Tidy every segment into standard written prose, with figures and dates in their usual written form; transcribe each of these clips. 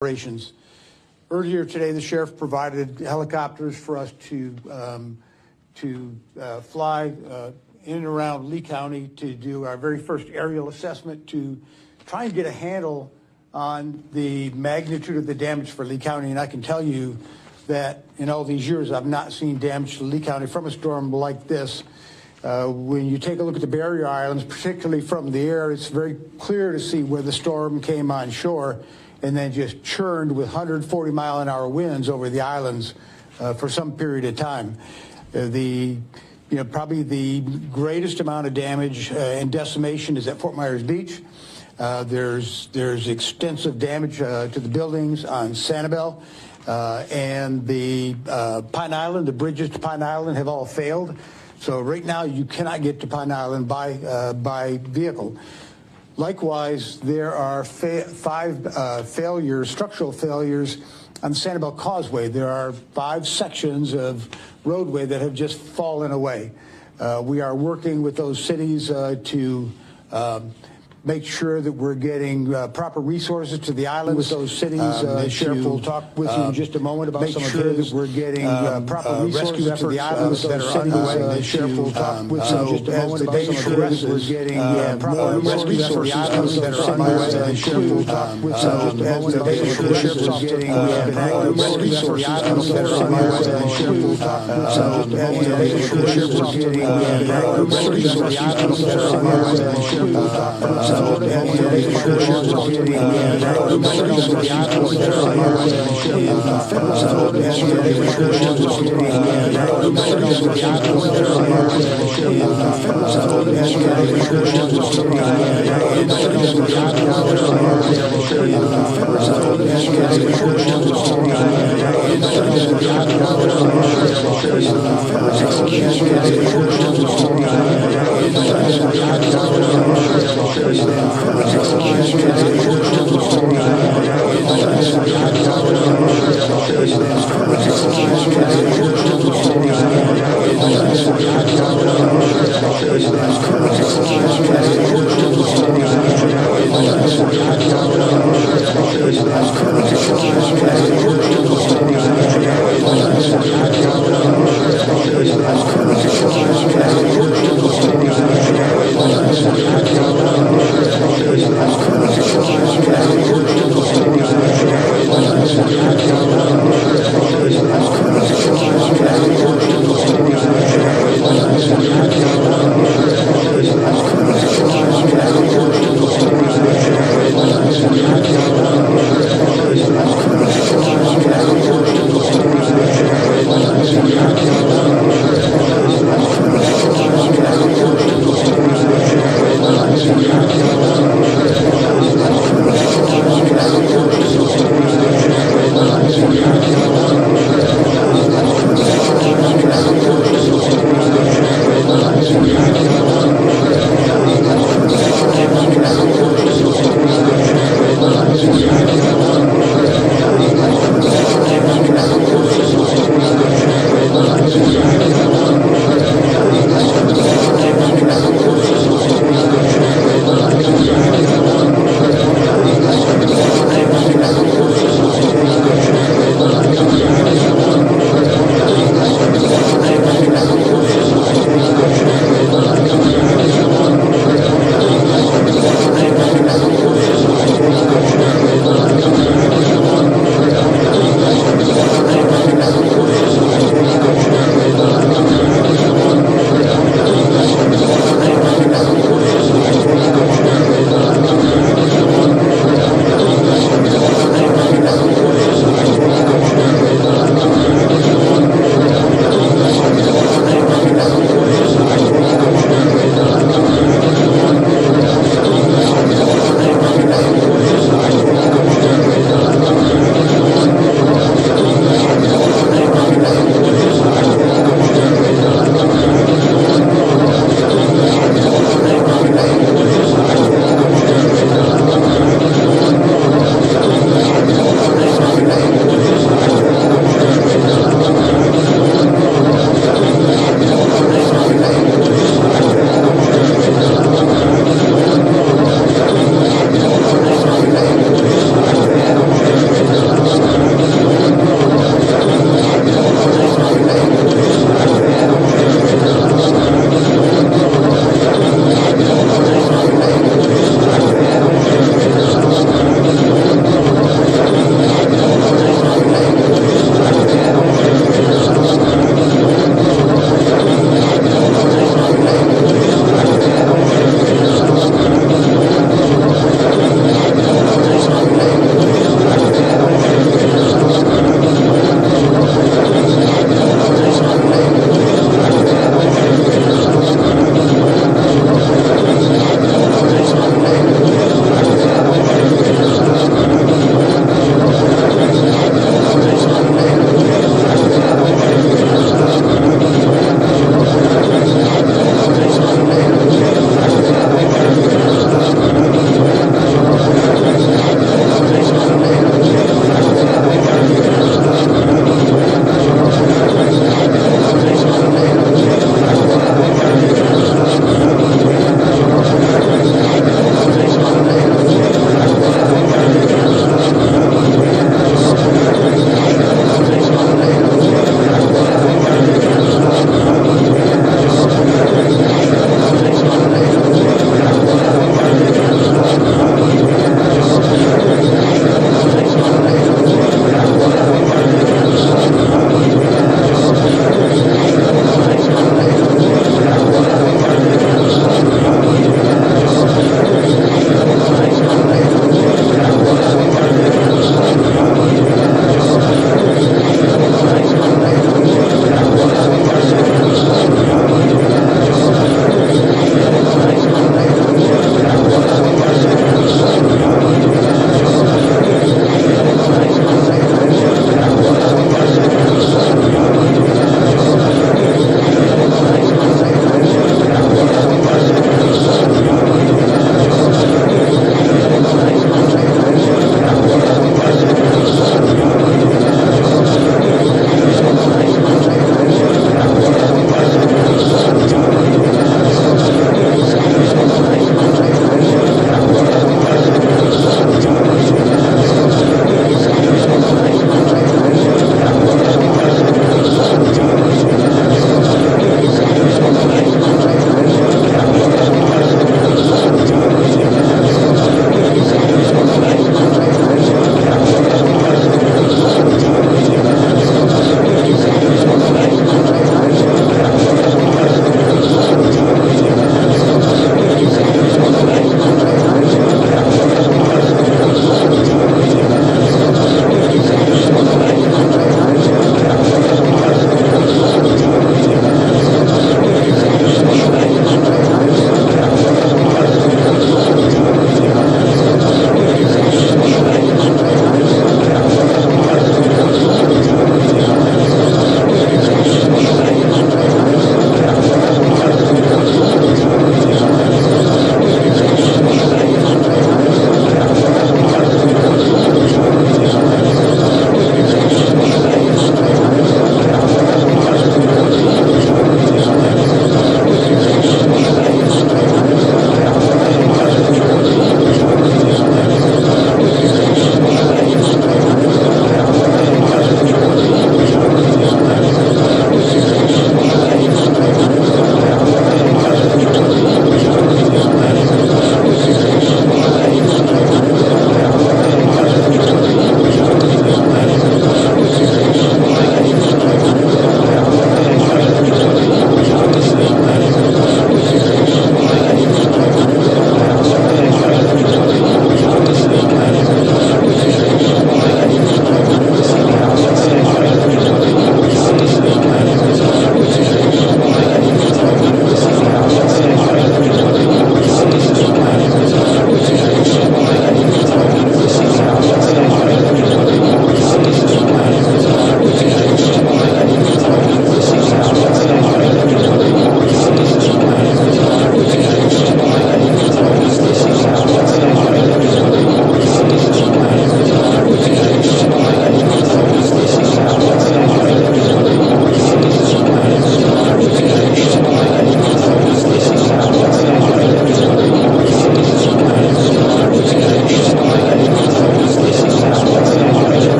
operations. Earlier today, the sheriff provided helicopters for us to fly in and around Lee County to do our very first aerial assessment to try and get a handle on the magnitude of the damage for Lee County. And I can tell you that in all these years, I've not seen damage to Lee County from a storm like this. When you take a look at the barrier islands, particularly from the air, it's very clear to see where the storm came on shore and then just churned with 140-mile-an-hour winds over the islands for some period of time. Probably the greatest amount of damage and decimation is at Fort Myers Beach. There's extensive damage to the buildings on Sanibel, and the Pine Island, the bridges to Pine Island have all failed. So right now you cannot get to Pine Island by vehicle. Likewise, there are five structural failures on the Sanibel Causeway. There are 5 sections of roadway that have just fallen away. We are working with those cities to make sure that we're getting proper resources to the islands. With those cities, the sheriff will talk with you in just a moment about some of his. Make sure that we're getting proper resources to the islands that are underway. The sheriff will talk with you in just a moment about some of the rest. We're getting proper resources to the islands that are underway. The sheriff will talk with you in just a moment about some of the sheriff will getting proper resources to the islands that are underway. The sheriff will talk with you in just a moment about the sheriff will getting proper resources to the islands that are underway. The sheriff will talk with you.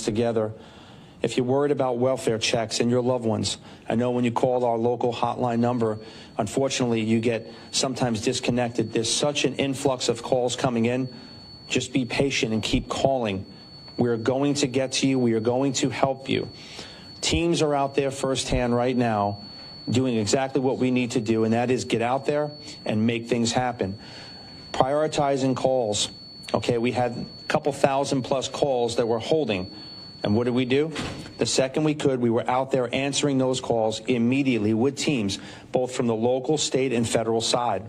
together. If you're worried about welfare checks and your loved ones, I know when you call our local hotline number, unfortunately, you get sometimes disconnected. There's such an influx of calls coming in. Just be patient and keep calling. We're going to get to you. We are going to help you. Teams are out there firsthand right now doing exactly what we need to do, and that is get out there and make things happen. Prioritizing calls. Okay, we had a couple thousand plus calls that we're holding. And what did we do? The second we could, we were out there answering those calls immediately with teams, both from the local, state, and federal side.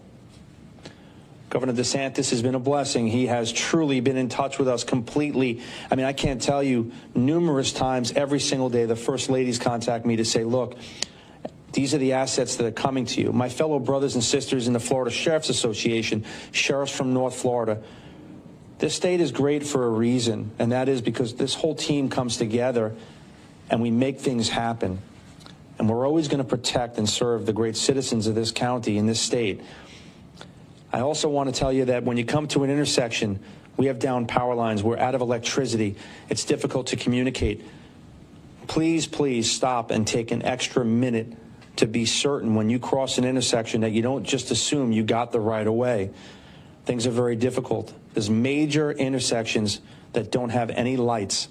Governor DeSantis has been a blessing. He has truly been in touch with us completely. I mean, I can't tell you numerous times every single day the First Ladies contact me to say, look, these are the assets that are coming to you. My fellow brothers and sisters in the Florida Sheriff's Association, sheriffs from North Florida, this state is great for a reason, and that is because this whole team comes together and we make things happen. And we're always going to protect and serve the great citizens of this county and this state. I also want to tell you that when you come to an intersection, we have down power lines. We're out of electricity. It's difficult to communicate. Please, please stop and take an extra minute to be certain when you cross an intersection that you don't just assume you got the right of way. Things are very difficult. There's major intersections that don't have any lights.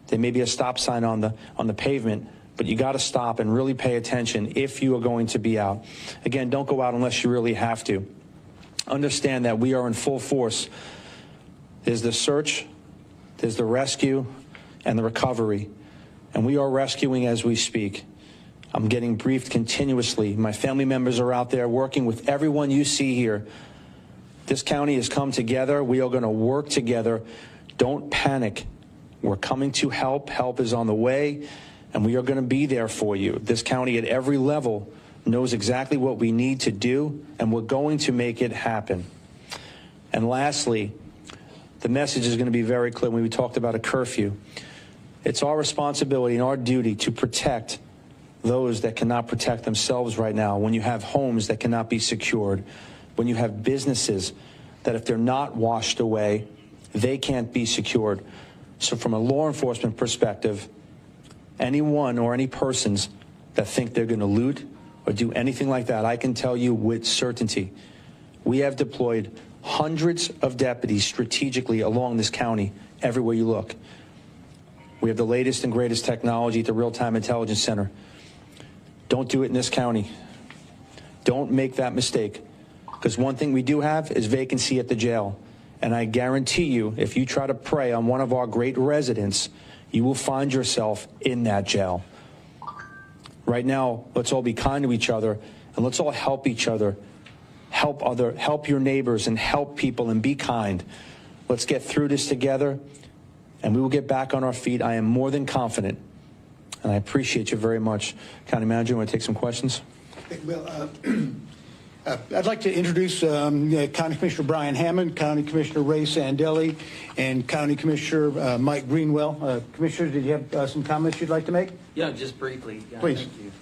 There may be a stop sign on the pavement, but you got to stop and really pay attention if you are going to be out. Again, don't go out unless you really have to. Understand that we are in full force. There's the search, there's the rescue, and the recovery. And we are rescuing as we speak. I'm getting briefed continuously. My family members are out there working with everyone you see here. This county has come together. We are going to work together. Don't panic. We're coming to help. Help is on the way, and we are going to be there for you. This county at every level knows exactly what we need to do, and we're going to make it happen. And lastly, the message is going to be very clear when we talked about a curfew. It's our responsibility and our duty to protect those that cannot protect themselves right now. When you have homes that cannot be secured, when you have businesses that if they're not washed away, they can't be secured. So from a law enforcement perspective, anyone or any persons that think they're going to loot or do anything like that, I can tell you with certainty, we have deployed hundreds of deputies strategically along this county everywhere you look. We have the latest and greatest technology at the Real-Time Intelligence Center. Don't do it in this county. Don't make that mistake. Because one thing we do have is vacancy at the jail. And I guarantee you, if you try to prey on one of our great residents, you will find yourself in that jail. Right now, let's all be kind to each other, and let's all help each other. Help your neighbors and help people and be kind. Let's get through this together, and we will get back on our feet. I am more than confident, and I appreciate you very much. County Manager, you want to take some questions? Well, I'd like to introduce County Commissioner Brian Hammond, County Commissioner Ray Sandelli, and County Commissioner Mike Greenwell. Commissioners, did you have some comments you'd like to make? Yeah, just briefly. Yeah, please. Thank you.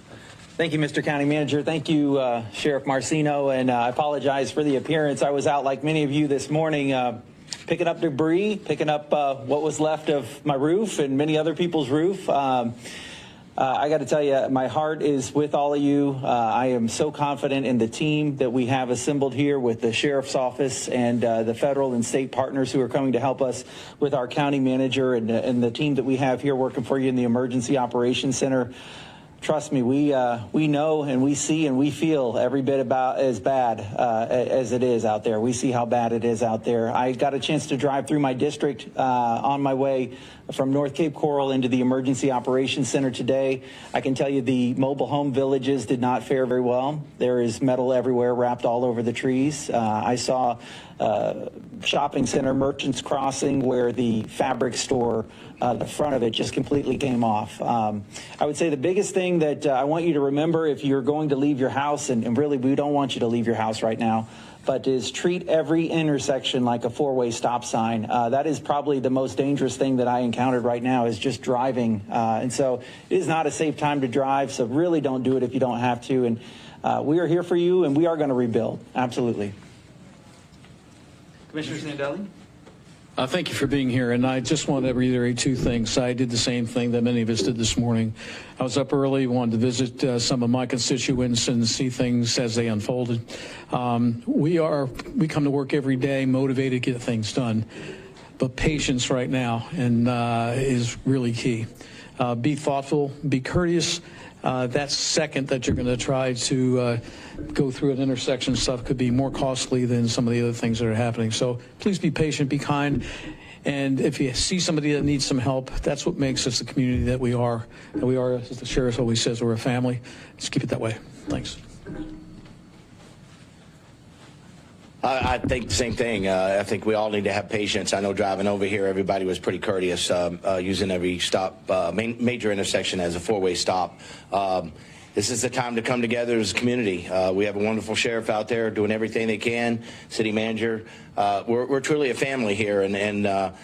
Thank you, Mr. County Manager. Thank you, Sheriff Marcino, and I apologize for the appearance. I was out like many of you this morning picking up debris, picking up what was left of my roof and many other people's roof. I got to tell you, my heart is with all of you. I am so confident in the team that we have assembled here with the Sheriff's Office and the federal and state partners who are coming to help us with our county manager and the team that we have here working for you in the Emergency Operations Center. Trust me, we know and we see and we feel every bit about as bad as it is out there. We see how bad it is out there. I got a chance to drive through my district on my way from North Cape Coral into the Emergency Operations Center today. I can tell you the mobile home villages did not fare very well. There is metal everywhere wrapped all over the trees. I saw shopping center Merchants Crossing where the fabric store, the front of it just completely came off. I would say the biggest thing that I want you to remember if you're going to leave your house, and really we don't want you to leave your house right now, but is treat every intersection like a four-way stop sign. That is probably the most dangerous thing that I encountered right now is just driving. And so it is not a safe time to drive, so really don't do it if you don't have to. And we are here for you, and we are going to rebuild. Absolutely. Commissioner Sandelli? Thank you for being here. And I just want to reiterate two things. I did the same thing that many of us did this morning. I was up early, wanted to visit some of my constituents and see things as they unfolded. We come to work every day motivated to get things done. But patience right now is really key. Be thoughtful, be courteous. That second that you're going to try to go through an intersection stuff could be more costly than some of the other things that are happening. So please be patient, be kind. And if you see somebody that needs some help, that's what makes us the community that we are. And we are, as the sheriff always says, we're a family. Just keep it that way. Thanks. I think the same thing. I think we all need to have patience. I know driving over here, everybody was pretty courteous, using every stop, major intersection as a four-way stop. This is the time to come together as a community. We have a wonderful sheriff out there doing everything they can, city manager. We're truly a family here, and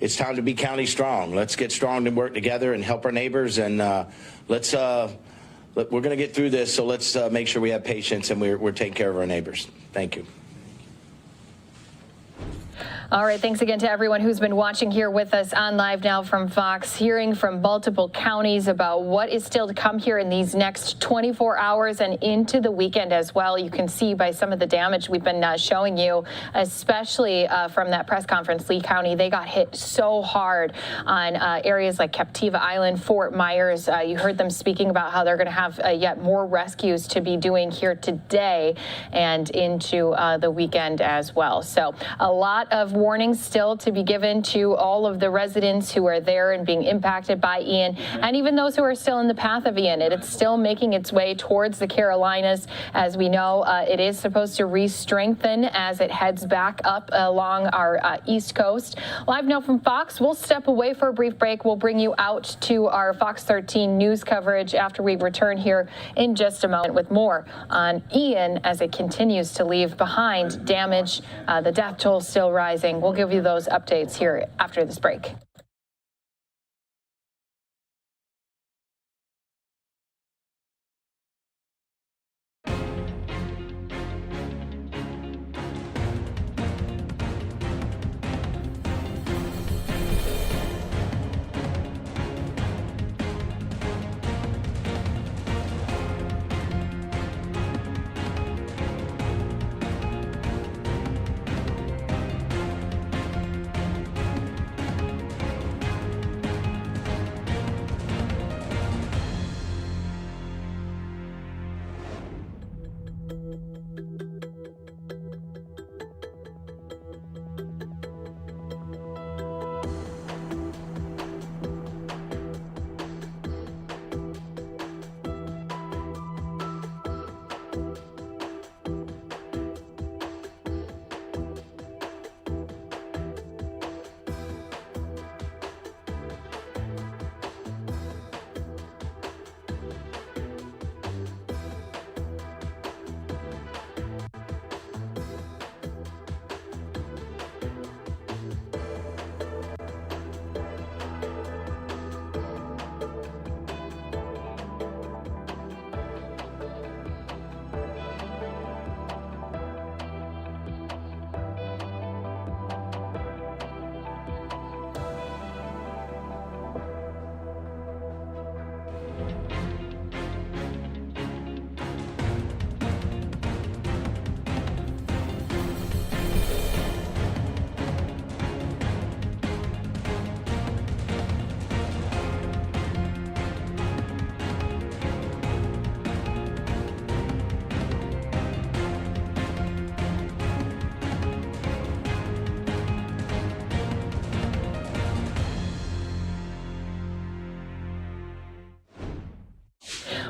it's time to be county strong. Let's get strong and work together and help our neighbors, and we're going to get through this, so let's make sure we have patience and we're taking care of our neighbors. Thank you. All right, thanks again to everyone who's been watching here with us on Live Now from Fox, hearing from multiple counties about what is still to come here in these next 24 hours and into the weekend as well. You can see by some of the damage we've been showing you, especially from that press conference, Lee County, they got hit so hard on areas like Captiva Island, Fort Myers. You heard them speaking about how they're going to have yet more rescues to be doing here today and into the weekend as well. So a lot of warnings still to be given to all of the residents who are there and being impacted by Ian, and even those who are still in the path of Ian. It's still making its way towards the Carolinas. As we know, it is supposed to re-strengthen as it heads back up along our East Coast. Live now from Fox, we'll step away for a brief break. We'll bring you out to our Fox 13 news coverage after we return here in just a moment with more on Ian as it continues to leave behind damage. The death toll still rising. We'll give you those updates here after this break.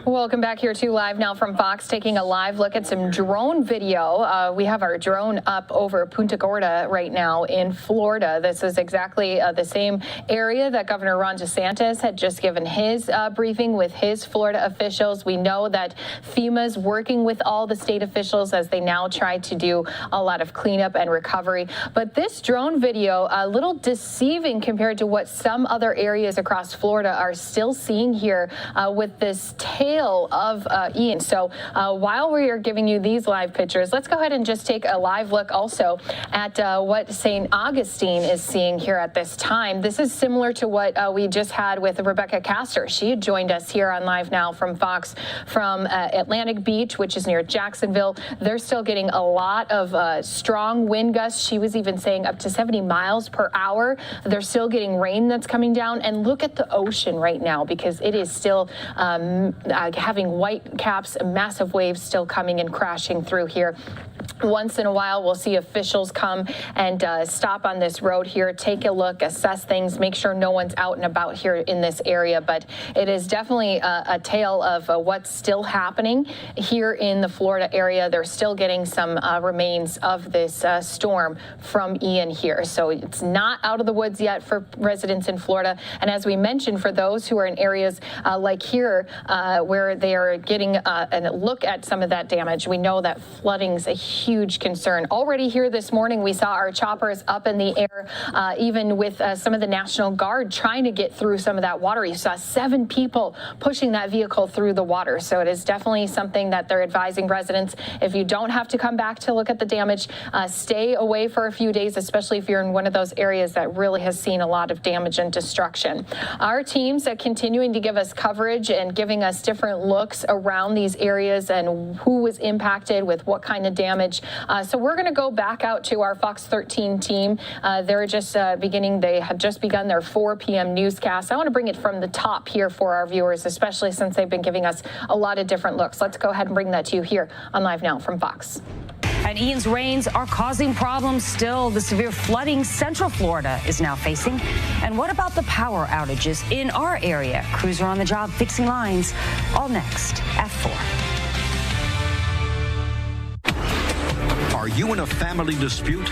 Welcome back here to Live Now from Fox, taking a live look at some drone video. We have our drone up over Punta Gorda right now in Florida. This is exactly the same area that Governor Ron DeSantis had just given his briefing with his Florida officials. We know that FEMA's working with all the state officials as they now try to do a lot of cleanup and recovery. But this drone video, a little deceiving compared to what some other areas across Florida are still seeing here with this tail tail of Ian. So while we are giving you these live pictures, let's go ahead and just take a live look also at what St. Augustine is seeing here at this time. This is similar to what we just had with Rebecca Castor. She had joined us here on Live Now from Fox from Atlantic Beach, which is near Jacksonville. They're still getting a lot of strong wind gusts. She was even saying up to 70 miles per hour. They're still getting rain that's coming down. And look at the ocean right now, because it is still having white caps, massive waves still coming and crashing through here. Once in a while, we'll see officials come and stop on this road here, take a look, assess things, make sure no one's out and about here in this area. But it is definitely a tale of what's still happening here in the Florida area. They're still getting some remains of this storm from Ian here. So it's not out of the woods yet for residents in Florida. And as we mentioned, for those who are in areas like here where they are getting a look at some of that damage, we know that flooding's a huge concern. Already here this morning, we saw our choppers up in the air, even with some of the National Guard trying to get through some of that water. You saw 7 people pushing that vehicle through the water. So it is definitely something that they're advising residents. If you don't have to come back to look at the damage, stay away for a few days, especially if you're in one of those areas that really has seen a lot of damage and destruction. Our teams are continuing to give us coverage and giving us different looks around these areas and who was impacted with what kind of damage. So we're going to go back out to our Fox 13 team. They're just they have just begun their 4 p.m. newscast. I want to bring it from the top here for our viewers, especially since they've been giving us a lot of different looks. Let's go ahead and bring that to you here on Live Now from Fox. And Ian's rains are causing problems still. The severe flooding Central Florida is now facing. And what about the power outages in our area? Crews are on the job fixing lines. All next at 4. Are you in a family dispute?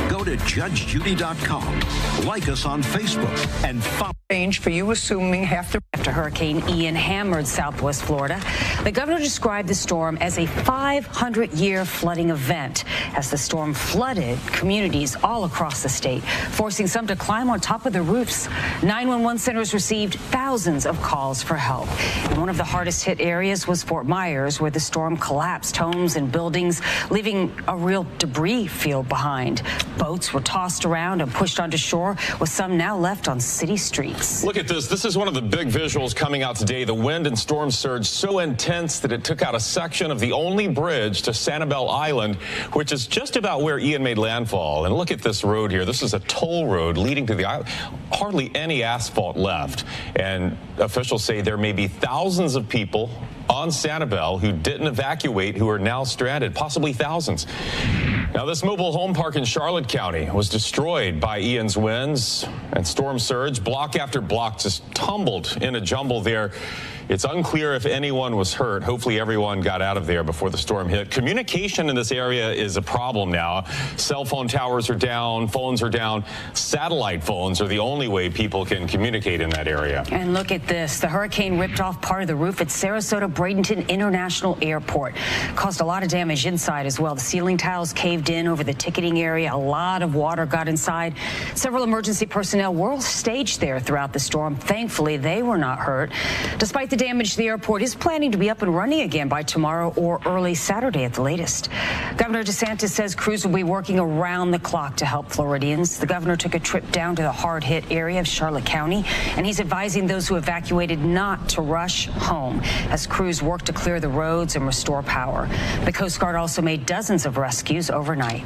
Go to judgejudy.com. Like us on Facebook and follow. Change for you assuming after Hurricane Ian hammered Southwest Florida, the governor described the storm as a 500-year flooding event as the storm flooded communities all across the state, forcing some to climb on top of the roofs. 911 centers received thousands of calls for help. And one of the hardest hit areas was Fort Myers, where the storm collapsed homes and buildings, leaving a real debris field behind. Boats were tossed around and pushed onto shore, with some now left on city streets. Look at this. This is one of the big visuals coming out today. The wind and storm surge so intense that it took out a section of the only bridge to Sanibel Island, which is just about where Ian made landfall. And look at this road here. This is a toll road leading to the island. Hardly any asphalt left. And officials say there may be thousands of people on Sanibel who didn't evacuate, who are now stranded, possibly thousands. Now, this mobile home park in Charlotte County was destroyed by Ian's winds and storm surge. Block after block just tumbled in a jumble there. It's unclear if anyone was hurt. Hopefully everyone got out of there before the storm hit. Communication in this area is a problem now. Cell phone towers are down, phones are down. Satellite phones are the only way people can communicate in that area. And look at this. The hurricane ripped off part of the roof at Sarasota Bradenton International Airport. Caused a lot of damage inside as well. The ceiling tiles caved in over the ticketing area. A lot of water got inside. Several emergency personnel were staged there throughout the storm. Thankfully, they were not hurt. Despite the damage, the airport is planning to be up and running again by tomorrow or early Saturday at the latest. Governor DeSantis says crews will be working around the clock to help Floridians. The governor took a trip down to the hard-hit area of Charlotte County, and he's advising those who evacuated not to rush home as crews work to clear the roads and restore power. The Coast Guard also made dozens of rescues overnight.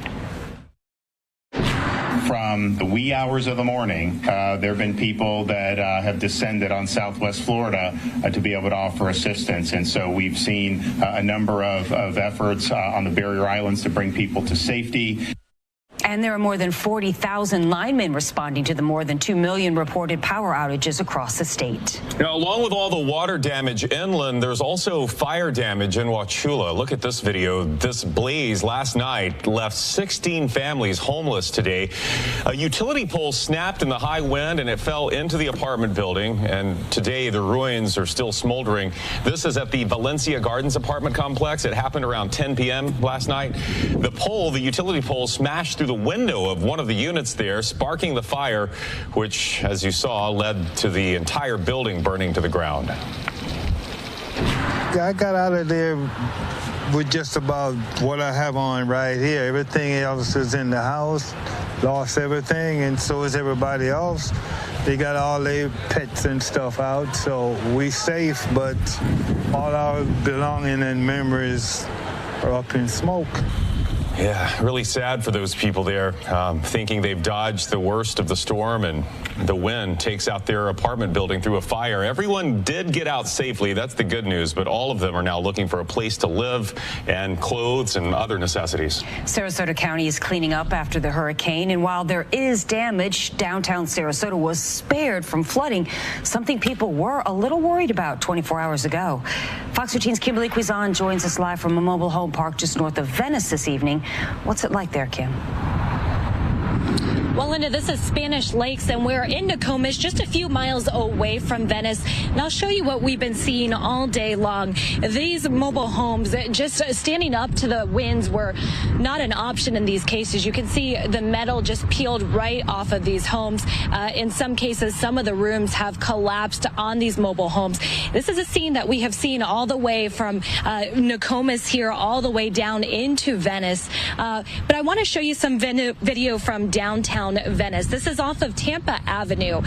From the wee hours of the morning, there have been people that have descended on Southwest Florida to be able to offer assistance. And so we've seen a number of efforts on the barrier islands to bring people to safety. And there are more than 40,000 linemen responding to the more than 2 million reported power outages across the state. Now, along with all the water damage inland, there's also fire damage in Wauchula. Look at this video. This blaze last night left 16 families homeless today. A utility pole snapped in the high wind and it fell into the apartment building. And today the ruins are still smoldering. This is at the Valencia Gardens apartment complex. It happened around 10 p.m. last night. The utility pole smashed through the window of one of the units there, sparking the fire, which, as you saw, led to the entire building burning to the ground. I got out of there with just about what I have on right here. Everything else is in the house, lost everything, and so is everybody else. They got all their pets and stuff out, so we safe, but all our belonging and memories are up in smoke. Yeah, really sad for those people there, thinking they've dodged the worst of the storm, and the wind takes out their apartment building through a fire. Everyone did get out safely. That's the good news, but all of them are now looking for a place to live and clothes and other necessities. Sarasota County is cleaning up after the hurricane, and while there is damage, downtown Sarasota was spared from flooding, something people were a little worried about 24 hours ago. Fox 13's Kimberly Quizon joins us live from a mobile home park just north of Venice this evening. What's it like there, Kim? Well, Linda, this is Spanish Lakes, and we're in Nokomis, just a few miles away from Venice. And I'll show you what we've been seeing all day long. These mobile homes, just standing up to the winds, were not an option in these cases. You can see the metal just peeled right off of these homes. In some cases, some of the rooms have collapsed on these mobile homes. This is a scene that we have seen all the way from Nokomis here all the way down into Venice. But I want to show you some video from downtown Venice. This is off of Tampa Avenue.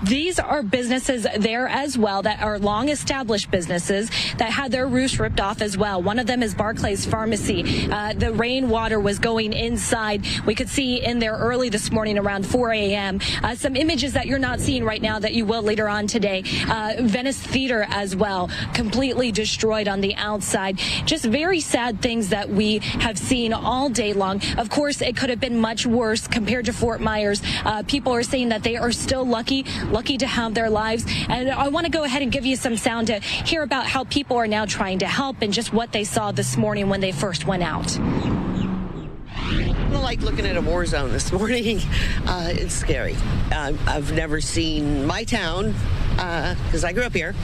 These are businesses there as well that are long established businesses that had their roofs ripped off as well. One of them is Barclays Pharmacy. The rainwater was going inside. We could see in there early this morning around 4 a.m. Some images that you're not seeing right now that you will later on today. Venice Theater as well, completely destroyed on the outside. Just very sad things that we have seen all day long. Of course, it could have been much worse compared to Fort Myers. People are saying that they are still lucky to have their lives. And I want to go ahead and give you some sound to hear about how people are now trying to help and just what they saw this morning when they first went out. Like looking at a war zone this morning. It's scary. I've never seen my town, because I grew up here,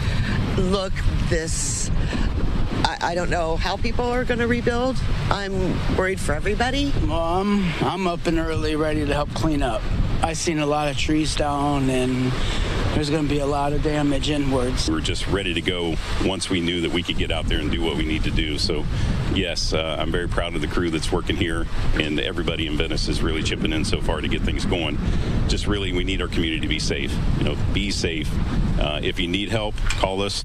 look this. I don't know how people are going to rebuild. I'm worried for everybody. I'm up and early, ready to help clean up. I've seen a lot of trees down, and there's going to be a lot of damage inwards. We're just ready to go once we knew that we could get out there and do what we need to do. So, yes, I'm very proud of the crew that's working here, and everybody in Venice is really chipping in so far to get things going. Just really, we need our community to be safe. You know, be safe. If you need help, call us.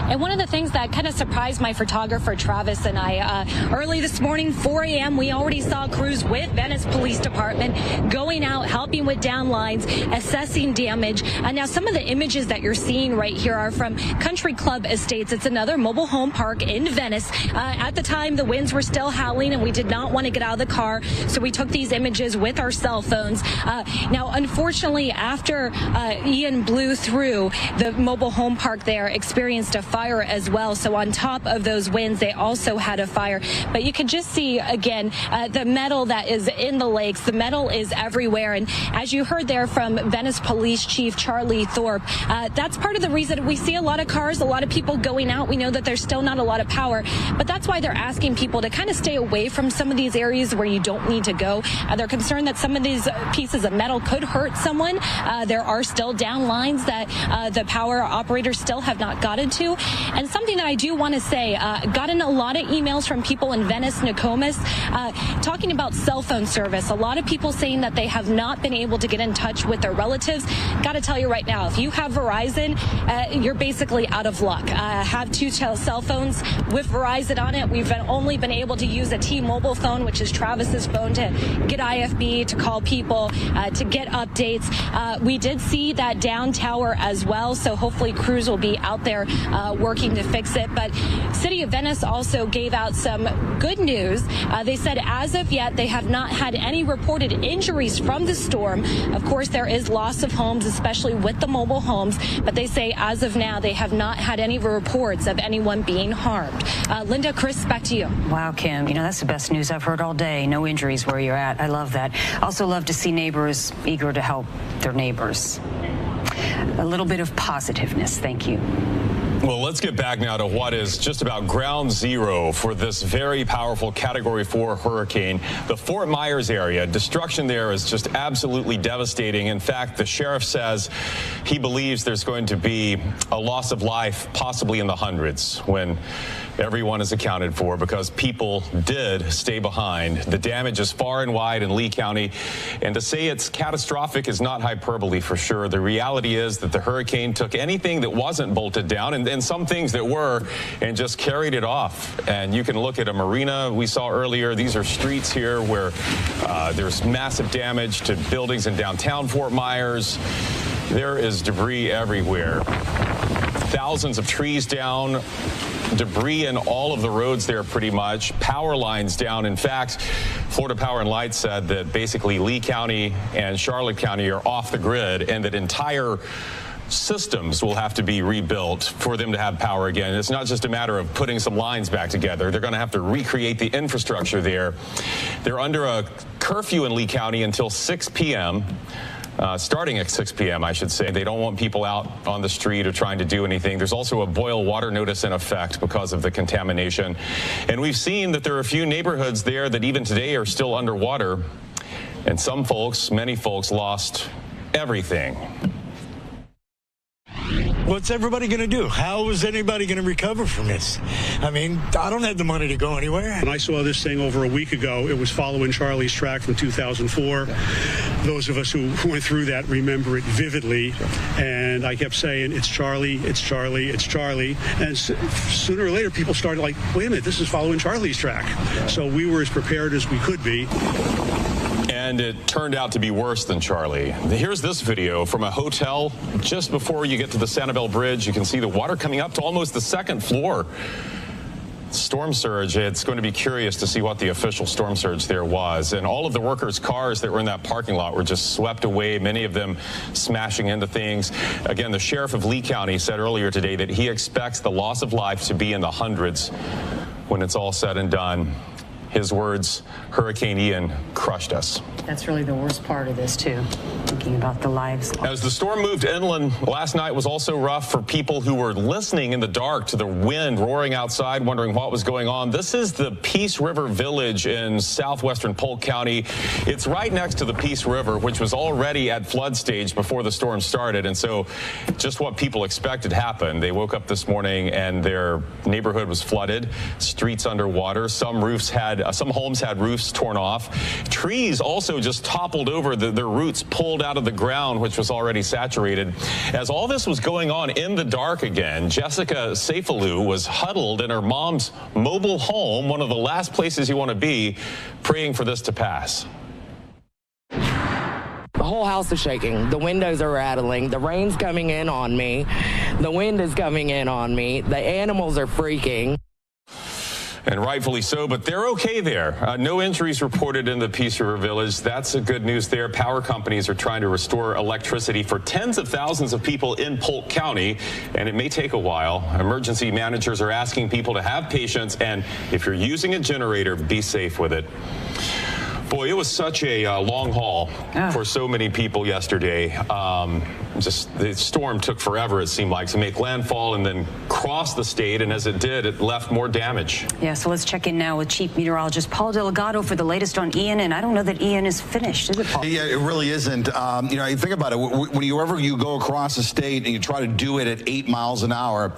And one of the things that kind of surprised my photographer, Travis, and I, early this morning, 4 a.m., we already saw crews with Venice Police Department going out, helping with down lines, assessing damage. And now some of the images that you're seeing right here are from Country Club Estates. It's another mobile home park in Venice. At the time, the winds were still howling, and we did not want to get out of the car, so we took these images with our cell phones. Now, unfortunately, after Ian blew through, the mobile home park there experienced a fire as well. So on top of those winds, they also had a fire. But you can just see, again, the metal that is in the lakes. The metal is everywhere. And as you heard there from Venice Police Chief Charlie Thorpe, that's part of the reason we see a lot of cars, a lot of people going out. We know that there's still not a lot of power, but that's why they're asking people to kind of stay away from some of these areas where you don't need to go. They're concerned that some of these pieces of metal could hurt someone. There are still down lines that the power operators still have not gotten to. And something that I do want to say, gotten a lot of emails from people in Venice, Nokomis, talking about cell phone service. A lot of people saying that they have not been able to get in touch with their relatives. Got to tell you right now, if you have Verizon, you're basically out of luck. Have two cell phones with Verizon on it. We've only been able to use a T-Mobile phone, which is Travis's phone, to get IFB, to call people, to get updates. We did see that down tower as well, so hopefully crews will be out there working to fix it. But City of Venice also gave out some good news. They said as of yet they have not had any reported injuries from the storm. Of course, there is loss of homes, especially with the mobile homes, but they say as of now they have not had any reports of anyone being harmed. Linda, Chris, back to you. Wow, Kim, you know, that's the best news I've heard all day. No injuries where you're at. I love that. Also love to see neighbors eager to help their neighbors. A little bit of positiveness. Thank you. Well, let's get back now to what is just about ground zero for this very powerful Category 4 hurricane. The Fort Myers area, destruction there is just absolutely devastating. In fact, the sheriff says he believes there's going to be a loss of life, possibly in the hundreds, when everyone is accounted for, because people did stay behind. The damage is far and wide in Lee County, and to say it's catastrophic is not hyperbole for sure. The reality is that the hurricane took anything that wasn't bolted down and some things that were and just carried it off. And you can look at a marina we saw earlier. These are streets here where there's massive damage to buildings in downtown Fort Myers. There is debris everywhere. Thousands of trees down, debris in all of the roads there pretty much, power lines down. In fact, Florida Power and Light said that basically Lee County and Charlotte County are off the grid and that entire systems will have to be rebuilt for them to have power again. It's not just a matter of putting some lines back together. They're going to have to recreate the infrastructure there. They're under a curfew in Lee County until 6 p.m., starting at 6 p.m., I should say. They don't want people out on the street or trying to do anything. There's also a boil water notice in effect because of the contamination. And we've seen that there are a few neighborhoods there that even today are still underwater. And some folks, many folks, lost everything. What's everybody going to do? How is anybody going to recover from this? I mean, I don't have the money to go anywhere. When I saw this thing over a week ago, it was following Charlie's track from 2004. Those of us who went through that remember it vividly. And I kept saying, it's Charlie, it's Charlie, it's Charlie. And sooner or later, people started like, wait a minute, this is following Charlie's track. So we were as prepared as we could be. And it turned out to be worse than Charlie. Here's this video from a hotel just before you get to the Sanibel Bridge. You can see the water coming up to almost the second floor. Storm surge. It's going to be curious to see what the official storm surge there was. And all of the workers' cars that were in that parking lot were just swept away, many of them smashing into things. Again, the sheriff of Lee County said earlier today that he expects the loss of life to be in the hundreds when it's all said and done. His words, Hurricane Ian crushed us. That's really the worst part of this, too, thinking about the lives. As the storm moved inland, last night was also rough for people who were listening in the dark to the wind roaring outside, wondering what was going on. This is the Peace River Village in southwestern Polk County. It's right next to the Peace River, which was already at flood stage before the storm started. And so just what people expected happened. They woke up this morning and their neighborhood was flooded, streets underwater. Some homes had roofs torn off. Trees also just toppled over, their roots pulled out of the ground, which was already saturated. As all this was going on in the dark again, Jessica Seifalu was huddled in her mom's mobile home, one of the last places you want to be, praying for this to pass. The whole house is shaking. The windows are rattling. The rain's coming in on me. The wind is coming in on me. The animals are freaking. And rightfully so, but they're okay there. No injuries reported in the Peace River Village. That's the good news there. Power companies are trying to restore electricity for tens of thousands of people in Polk County, and it may take a while. Emergency managers are asking people to have patience, and if you're using a generator, be safe with it. Boy, it was such a long haul for so many people yesterday. Just the storm took forever, it seemed like, to make landfall and then cross the state. And as it did, it left more damage. Yeah, so let's check in now with Chief Meteorologist Paul Delgado for the latest on Ian. And I don't know that Ian is finished, is it, Paul? Yeah, it really isn't. You know, you think about it. Whenever you go across the state and you try to do it at 8 miles an hour,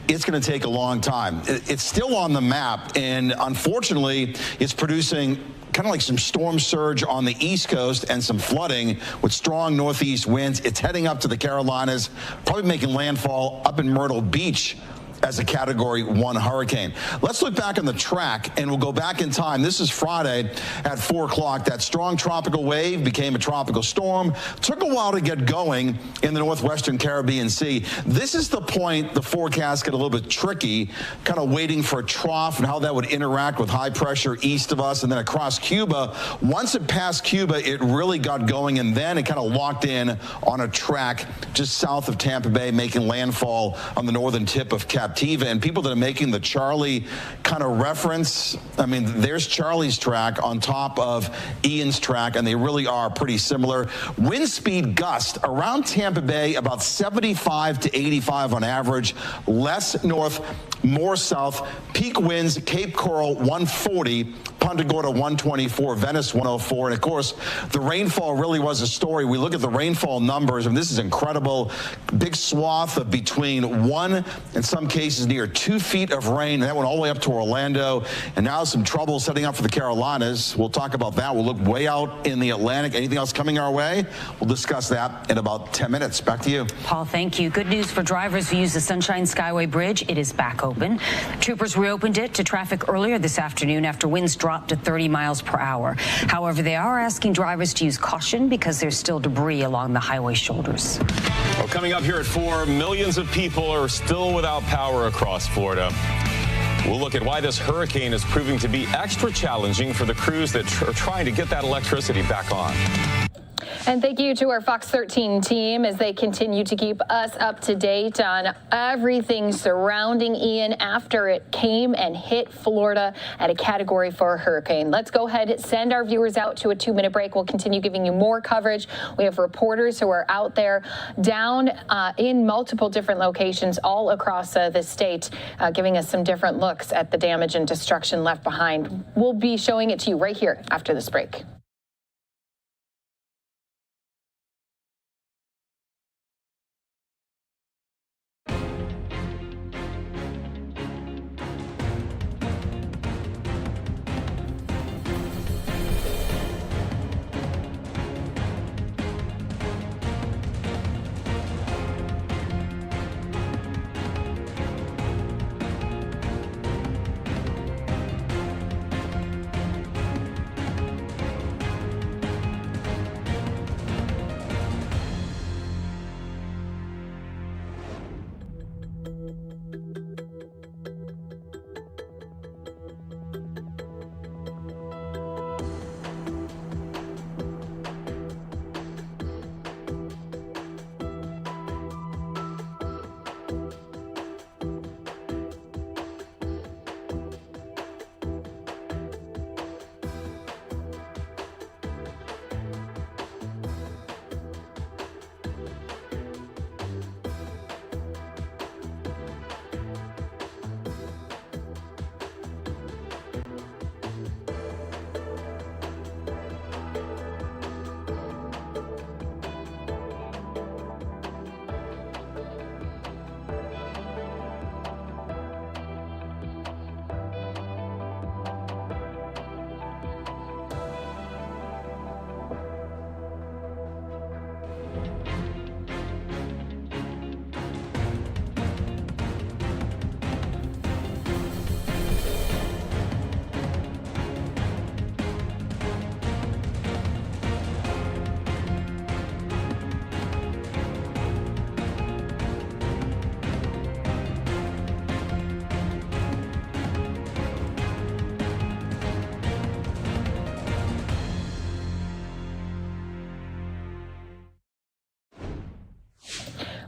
it's going to take a long time. It's still on the map, and unfortunately, it's producing kind of like some storm surge on the East Coast and some flooding with strong northeast winds. It's heading up to the Carolinas, probably making landfall up in Myrtle Beach as a Category 1 hurricane. Let's look back on the track, and we'll go back in time. This is Friday at 4 o'clock. That strong tropical wave became a tropical storm. Took a while to get going in the northwestern Caribbean Sea. This is the point the forecast got a little bit tricky, kind of waiting for a trough and how that would interact with high pressure east of us and then across Cuba. Once it passed Cuba, it really got going, and then it kind of locked in on a track just south of Tampa Bay, making landfall on the northern tip of Cap Captiva, and people that are making the Charlie kind of reference, I mean, there's Charlie's track on top of Ian's track, and they really are pretty similar. Wind speed gust around Tampa Bay, about 75 to 85 on average, less north, more south. Peak winds, Cape Coral 140, Punta Gorda 124, Venice 104, and of course, the rainfall really was a story. We look at the rainfall numbers, and this is incredible. Big swath of between 1, in some cases near 2 feet of rain. That went all the way up to Orlando, and now some trouble setting up for the Carolinas. We'll talk about that. We'll look way out in the Atlantic. Anything else coming our way? We'll discuss that in about 10 minutes. Back to you. Paul, thank you. Good news for drivers who use the Sunshine Skyway Bridge. It is back open. Troopers reopened it to traffic earlier this afternoon after winds dropped to 30 miles per hour. However, they are asking drivers to use caution because there's still debris along the highway shoulders. Well, coming up here at 4, millions of people are still without power across Florida. We'll look at why this hurricane is proving to be extra challenging for the crews that are trying to get that electricity back on. And thank you to our Fox 13 team as they continue to keep us up to date on everything surrounding Ian after it came and hit Florida at a Category 4 hurricane. Let's go ahead and send our viewers out to a 2-minute break. We'll continue giving you more coverage. We have reporters who are out there down in multiple different locations all across the state, giving us some different looks at the damage and destruction left behind. We'll be showing it to you right here after this break.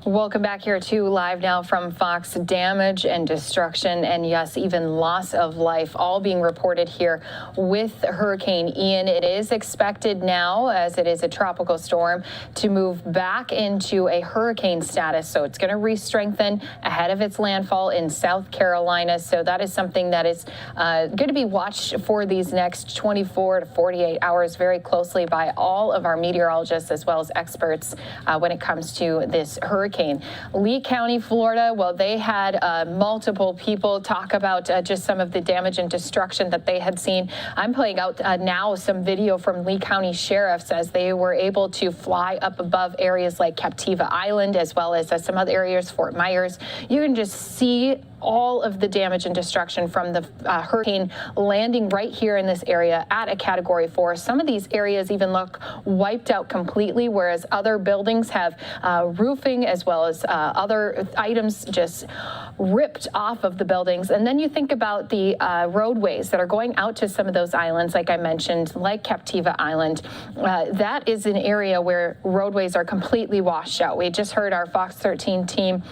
Welcome back here to Live Now from Fox. Damage and destruction and, yes, even loss of life all being reported here with Hurricane Ian. It is expected now, as it is a tropical storm, to move back into a hurricane status. So it's going to re-strengthen ahead of its landfall in South Carolina. So that is something that is going to be watched for these next 24 to 48 hours very closely by all of our meteorologists as well as experts when it comes to this hurricane. Lee County, Florida, well, they had multiple people talk about just some of the damage and destruction that they had seen. I'm playing out now some video from Lee County sheriffs as they were able to fly up above areas like Captiva Island as well as some other areas, Fort Myers. You can just see all of the damage and destruction from the hurricane landing right here in this area at a Category 4. Some of these areas even look wiped out completely, whereas other buildings have roofing as well as other items just ripped off of the buildings. And then you think about the roadways that are going out to some of those islands, like I mentioned, like Captiva Island. That is an area where roadways are completely washed out. We just heard our Fox 13 team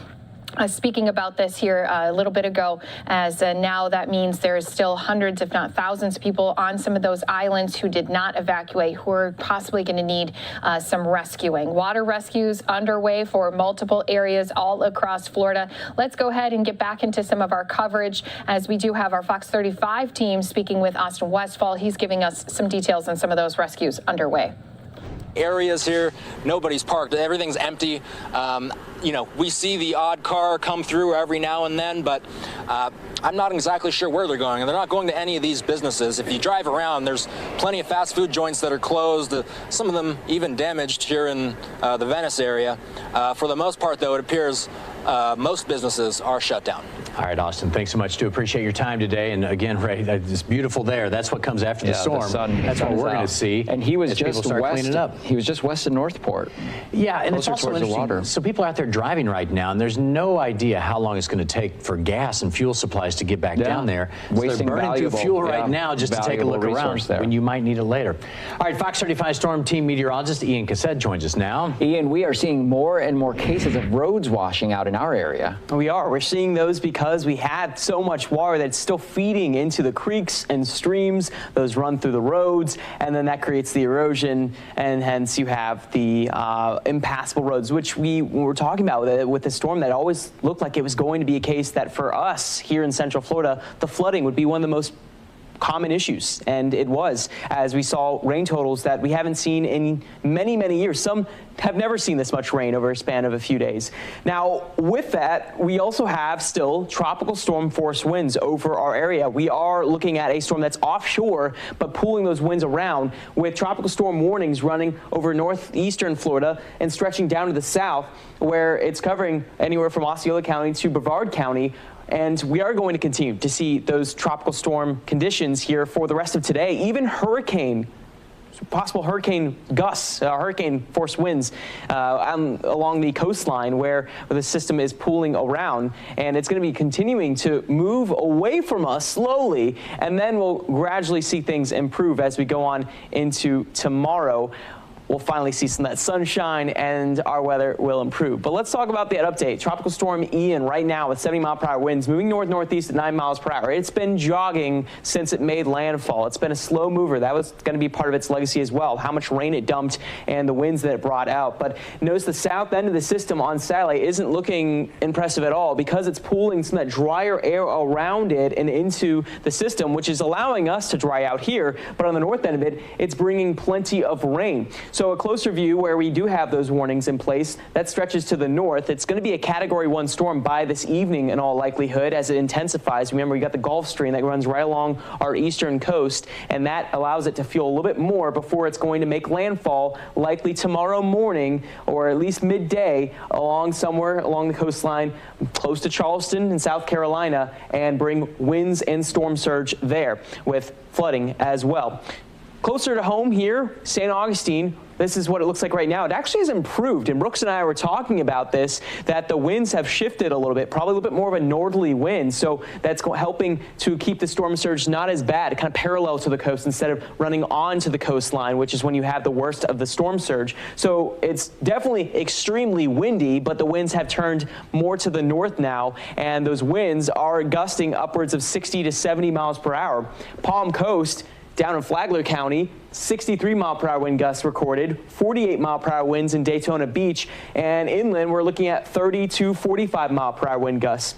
speaking about this here a little bit ago, as now that means there's still hundreds, if not thousands of people on some of those islands who did not evacuate, who are possibly going to need some rescuing. Water rescues underway for multiple areas all across Florida. Let's go ahead and get back into some of our coverage, as we do have our Fox 35 team speaking with Austin Westfall. He's giving us some details on some of those rescues underway. Areas here, nobody's parked, everything's empty. You know, we see the odd car come through every now and then, but I'm not exactly sure where they're going, and they're not going to any of these businesses. If you drive around, there's plenty of fast food joints that are closed, some of them even damaged here in the Venice area. For the most part, though, it appears most businesses are shut down. All right, Austin, thanks so much. Do appreciate your time today. And again, Ray, it's beautiful there. That's what comes after the storm. That's what we're going to see. And he was just west. Up. He was just west of Northport. Yeah, and it's also interesting. So people are out there driving right now, and there's no idea how long it's going to take for gas and fuel supplies to get back down there. So they're burning through fuel right now just to take a look around when you might need it later. All right, Fox 35 Storm Team meteorologist Ian Cassett joins us now. Ian, we are seeing more and more cases of roads washing out in our area. We are. We're seeing those because we had so much water that's still feeding into the creeks and streams. Those run through the roads, and then that creates the erosion, and hence you have the impassable roads, which we were talking about with the storm. That always looked like it was going to be a case that for us here in Central Florida, the flooding would be one of the most common issues, and it was, as we saw rain totals that we haven't seen in many, many years. Some have never seen this much rain over a span of a few days. Now, with that, we also have still tropical storm force winds over our area. We are looking at a storm that's offshore, but pulling those winds around, with tropical storm warnings running over northeastern Florida and stretching down to the south, where it's covering anywhere from Osceola County to Brevard County. And we are going to continue to see those tropical storm conditions here for the rest of today, even possible hurricane gusts, hurricane force winds along the coastline where the system is pooling around. And it's going to be continuing to move away from us slowly, and then we'll gradually see things improve as we go on into tomorrow. We'll finally see some of that sunshine, and our weather will improve. But let's talk about the update. Tropical storm Ian right now with 70-mile-per-hour winds moving north-northeast at 9 miles per hour. It's been jogging since it made landfall. It's been a slow mover. That was going to be part of its legacy as well, how much rain it dumped and the winds that it brought out. But notice the south end of the system on satellite isn't looking impressive at all, because it's pooling some of that drier air around it and into the system, which is allowing us to dry out here. But on the north end of it, it's bringing plenty of rain. So a closer view where we do have those warnings in place, that stretches to the north. It's going to be a Category 1 storm by this evening in all likelihood as it intensifies. Remember, you got the Gulf Stream that runs right along our eastern coast, and that allows it to fuel a little bit more before it's going to make landfall, likely tomorrow morning or at least midday, somewhere along the coastline close to Charleston in South Carolina, and bring winds and storm surge there with flooding as well. Closer to home here, St. Augustine, this is what it looks like right now. It actually has improved, and Brooks and I were talking about this, that the winds have shifted a little bit, probably a little bit more of a northerly wind, so that's helping to keep the storm surge not as bad, kind of parallel to the coast instead of running onto the coastline, which is when you have the worst of the storm surge. So it's definitely extremely windy, but the winds have turned more to the north now, and those winds are gusting upwards of 60 to 70 miles per hour. Palm Coast, down in Flagler County, 63-mile-per-hour wind gusts recorded, 48-mile-per-hour winds in Daytona Beach, and inland we're looking at 30 to 45-mile-per-hour wind gusts.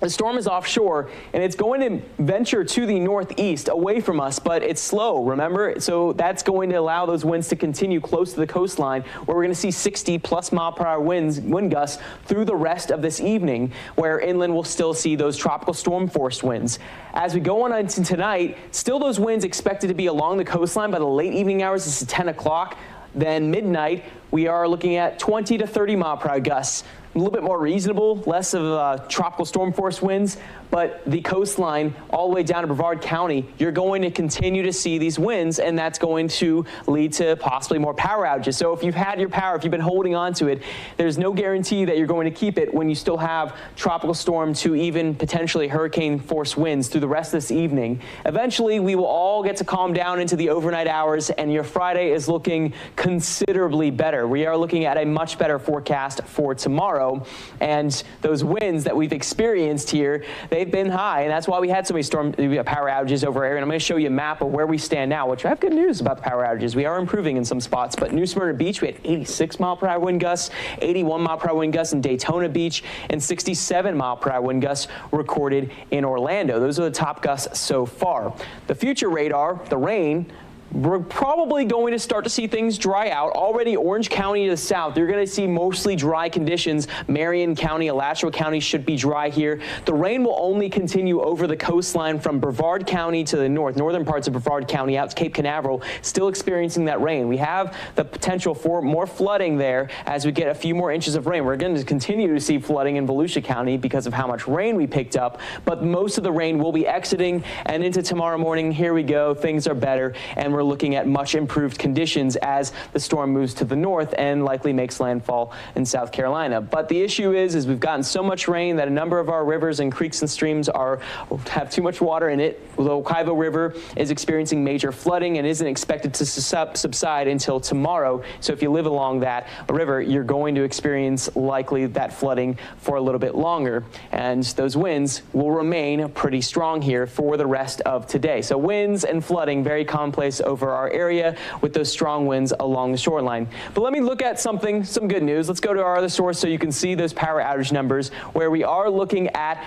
The storm is offshore, and it's going to venture to the northeast away from us, but it's slow, remember? So that's going to allow those winds to continue close to the coastline, where we're going to see 60-plus mile-per-hour wind gusts through the rest of this evening, where inland we'll still see those tropical storm-force winds. As we go on into tonight, still those winds expected to be along the coastline by the late evening hours. This is 10 o'clock. Then midnight, we are looking at 20 to 30-mile-per-hour gusts. A little bit more reasonable, less of tropical storm force winds, but the coastline all the way down to Brevard County, you're going to continue to see these winds, and that's going to lead to possibly more power outages. So if you've had your power, if you've been holding on to it, there's no guarantee that you're going to keep it when you still have tropical storm to even potentially hurricane force winds through the rest of this evening. Eventually, we will all get to calm down into the overnight hours, and your Friday is looking considerably better. We are looking at a much better forecast for tomorrow. tomorrow. And those winds that we've experienced here, they've been high, and that's why we had so many power outages over our area. And I'm going to show you a map of where we stand now, which I have good news about the power outages. We are improving in some spots, but New Smyrna Beach, we had 86-mile-per-hour wind gusts, 81-mile-per-hour wind gusts in Daytona Beach, and 67-mile-per-hour wind gusts recorded in Orlando. Those are the top gusts so far. The future radar, the rain, we're probably going to start to see things dry out. Already Orange County to the south, you're going to see mostly dry conditions. Marion County, Alachua County should be dry here. The rain will only continue over the coastline from Brevard County to the north, northern parts of Brevard County out to Cape Canaveral, still experiencing that rain. We have the potential for more flooding there as we get a few more inches of rain. We're going to continue to see flooding in Volusia County because of how much rain we picked up, but most of the rain will be exiting, and into tomorrow morning, here we go, things are better, and we're looking at much improved conditions as the storm moves to the north and likely makes landfall in South Carolina. But the issue is we've gotten so much rain that a number of our rivers and creeks and streams have too much water in it. The Okaivo River is experiencing major flooding and isn't expected to subside until tomorrow. So if you live along that river, you're going to experience likely that flooding for a little bit longer. And those winds will remain pretty strong here for the rest of today. So winds and flooding, very commonplace over our area with those strong winds along the shoreline. But let me look at some good news. Let's go to our other source so you can see those power outage numbers where we are looking at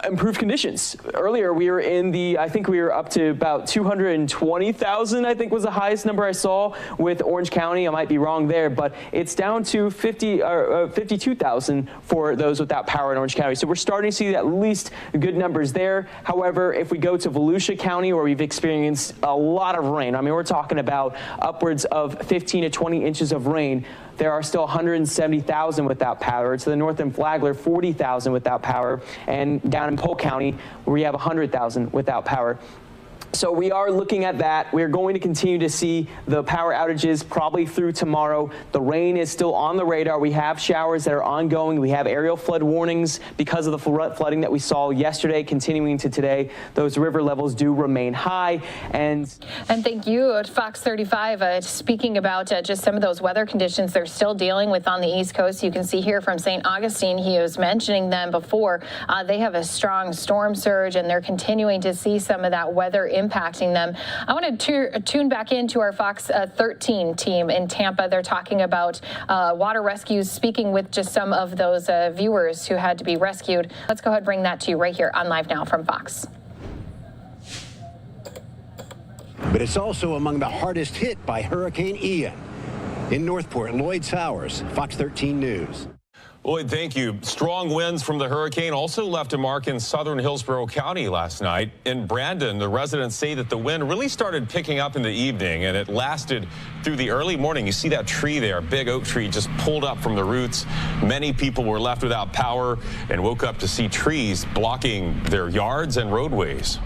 improved conditions. Earlier we were I think we were up to about 220,000, I think was the highest number I saw with Orange County. I might be wrong there, but it's down to 52,000 for those without power in Orange County. So we're starting to see at least good numbers there. However, if we go to Volusia County, where we've experienced a lot of rain, I mean, we're talking about upwards of 15 to 20 inches of rain, there are still 170,000 without power. To the north in Flagler, 40,000 without power. And down in Polk County, we have 100,000 without power. So we are looking at that. We're going to continue to see the power outages probably through tomorrow. The rain is still on the radar. We have showers that are ongoing. We have aerial flood warnings because of the flooding that we saw yesterday continuing to today. Those river levels do remain high. And thank you, Fox 35. Speaking about just some of those weather conditions they're still dealing with on the East Coast. You can see here from St. Augustine, he was mentioning them before. They have a strong storm surge, and they're continuing to see some of that weather impacting them. I want to tune back into our Fox 13 team in Tampa. They're talking about water rescues, speaking with just some of those viewers who had to be rescued. Let's go ahead and bring that to you right here on Live Now from Fox. But it's also among the hardest hit by Hurricane Ian. In Northport, Lloyd Towers, Fox 13 News. Lloyd, thank you. Strong winds from the hurricane also left a mark in southern Hillsborough County last night. In Brandon, the residents say that the wind really started picking up in the evening, and it lasted through the early morning. You see that tree there, big oak tree, just pulled up from the roots. Many people were left without power and woke up to see trees blocking their yards and roadways.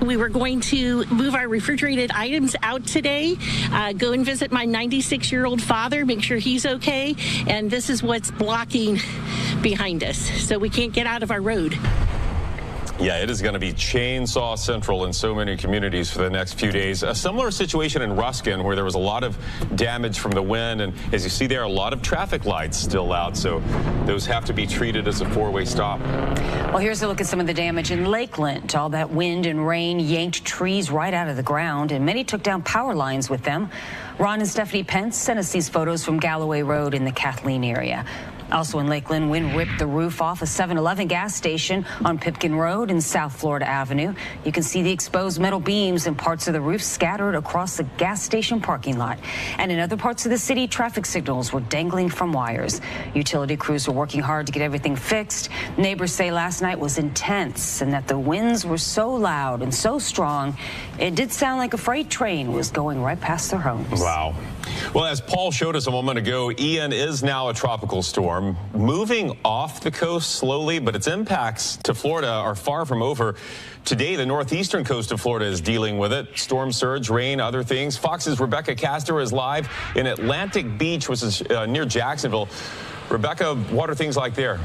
We were going to move our refrigerated items out today, go and visit my 96-year-old father, make sure he's okay, and this is what's blocking behind us, so we can't get out of our road. Yeah, it is going to be chainsaw central in so many communities for the next few days. A similar situation in Ruskin, where there was a lot of damage from the wind, and as you see there, a lot of traffic lights still out, so those have to be treated as a four-way stop. Well, here's a look at some of the damage in Lakeland. All that wind and rain yanked trees right out of the ground, and many took down power lines with them. Ron and Stephanie Pence sent us these photos from Galloway Road in the Kathleen area. Also in Lakeland, wind ripped the roof off a 7-Eleven gas station on Pipkin Road and South Florida Avenue. You can see the exposed metal beams and parts of the roof scattered across the gas station parking lot. And in other parts of the city, traffic signals were dangling from wires. Utility crews were working hard to get everything fixed. Neighbors say last night was intense and that the winds were so loud and so strong, it did sound like a freight train was going right past their homes. Wow. Well, as Paul showed us a moment ago, Ian is now a tropical storm, moving off the coast slowly, but its impacts to Florida are far from over. Today, the northeastern coast of Florida is dealing with it. Storm surge, rain, other things. Fox's Rebecca Castor is live in Atlantic Beach, which is near Jacksonville. Rebecca, what are things like there?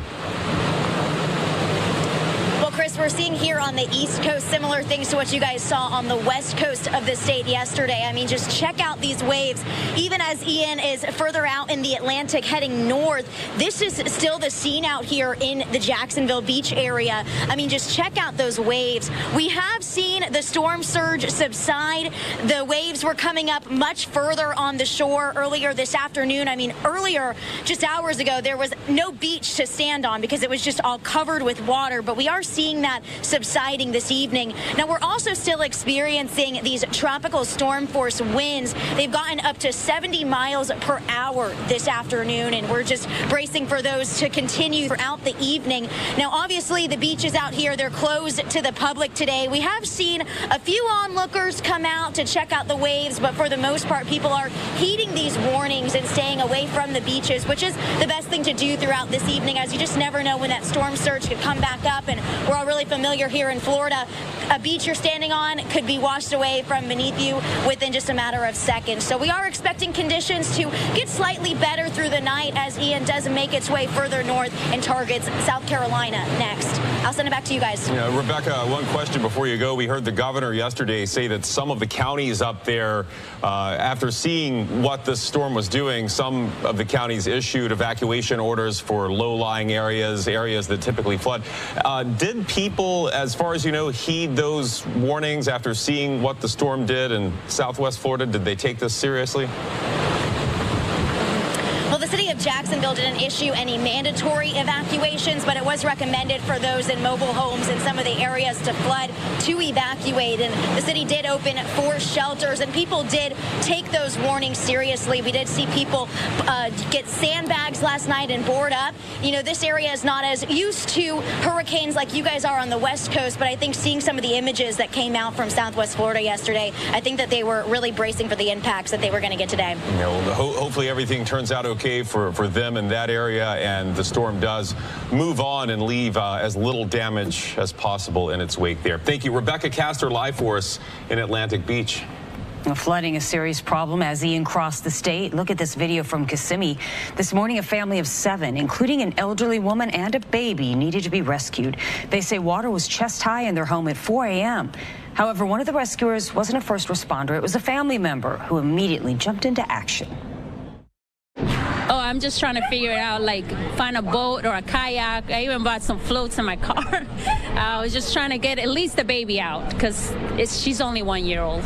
Chris, we're we're seeing here on the East Coast similar things to what you guys saw on the West Coast of the state yesterday. I mean, just check out these waves. Even as Ian is further out in the Atlantic heading north, this is still the scene out here in the Jacksonville Beach area. I mean, just check out those waves. We have seen the storm surge subside. The waves were coming up much further on the shore earlier this afternoon. I mean, earlier, just hours ago, there was no beach to stand on because it was just all covered with water, but we are seeing that subsiding this evening. Now, we're also still experiencing these tropical storm force winds. They've gotten up to 70 miles per hour this afternoon, and we're just bracing for those to continue throughout the evening. Now, obviously, the beaches out here, they're closed to the public today. We have seen a few onlookers come out to check out the waves, but for the most part, people are heeding these warnings and staying away from the beaches, which is the best thing to do throughout this evening, as you just never know when that storm surge could come back up. And we're all really familiar here in Florida. A beach you're standing on could be washed away from beneath you within just a matter of seconds. So we are expecting conditions to get slightly better through the night as Ian does make its way further north and targets South Carolina next. I'll send it back to you guys. Yeah, Rebecca, one question before you go. We heard the governor yesterday say that some of the counties up there, after seeing what this storm was doing, some of the counties issued evacuation orders for low-lying areas that typically flood. Did people, as far as you know, heed those warnings after seeing what the storm did in Southwest Florida? Did they take this seriously? Well, the city of Jacksonville didn't issue any mandatory evacuations, but it was recommended for those in mobile homes in some of the areas to flood to evacuate. And the city did open 4 shelters, and people did take those warnings seriously. We did see people get sandbags last night and board up. You know, this area is not as used to hurricanes like you guys are on the West Coast, but I think seeing some of the images that came out from Southwest Florida yesterday, I think that they were really bracing for the impacts that they were going to get today. You know, hopefully everything turns out okay for them in that area, and the storm does move on and leave as little damage as possible in its wake there. Thank you. Rebecca Castor live for us in Atlantic Beach. Flooding a serious problem as Ian crossed the state. Look at this video from Kissimmee. This morning, a family of 7, including an elderly woman and a baby, needed to be rescued. They say water was chest high in their home at 4 a.m. However, one of the rescuers wasn't a first responder. It was a family member who immediately jumped into action. Oh, I'm just trying to figure it out, like find a boat or a kayak. I even bought some floats in my car. I was just trying to get at least the baby out because she's only 1 year old.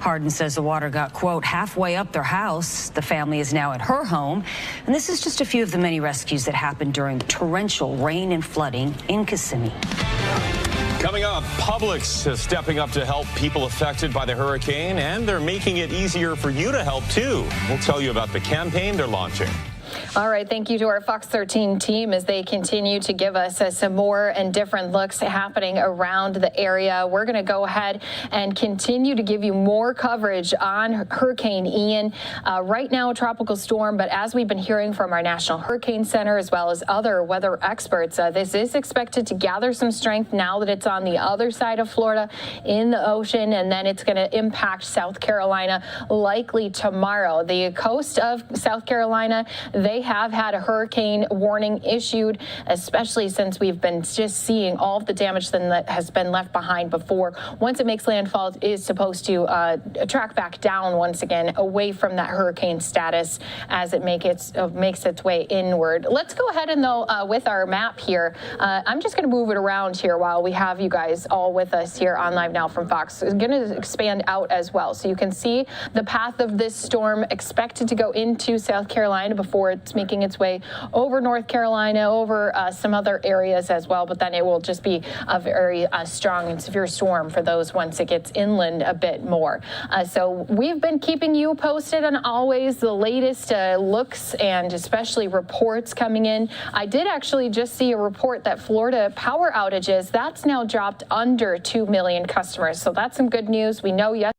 Hardin says the water got, quote, halfway up their house. The family is now at her home. And this is just a few of the many rescues that happened during torrential rain and flooding in Kissimmee. Coming up, Publix is stepping up to help people affected by the hurricane, and they're making it easier for you to help, too. We'll tell you about the campaign they're launching. All right, thank you to our Fox 13 team as they continue to give us some more and different looks happening around the area. We're going to go ahead and continue to give you more coverage on Hurricane Ian. Right now, a tropical storm, but as we've been hearing from our National Hurricane Center as well as other weather experts, this is expected to gather some strength now that it's on the other side of Florida in the ocean, and then it's going to impact South Carolina likely tomorrow. The coast of South Carolina, they have had a hurricane warning issued, especially since we've been just seeing all of the damage that has been left behind before. Once it makes landfall, it is supposed to track back down once again away from that hurricane status as it makes its way inward. Let's go ahead and though with our map here, I'm just going to move it around here while we have you guys all with us here on Live Now from Fox. It's going to expand out as well, so you can see the path of this storm expected to go into South Carolina before it's making its way over North Carolina, over some other areas as well, but then it will just be a very strong and severe storm for those once it gets inland a bit more. So we've been keeping you posted on always the latest looks and especially reports coming in. I did actually just see a report that Florida power outages, that's now dropped under 2 million customers. So that's some good news. We know yesterday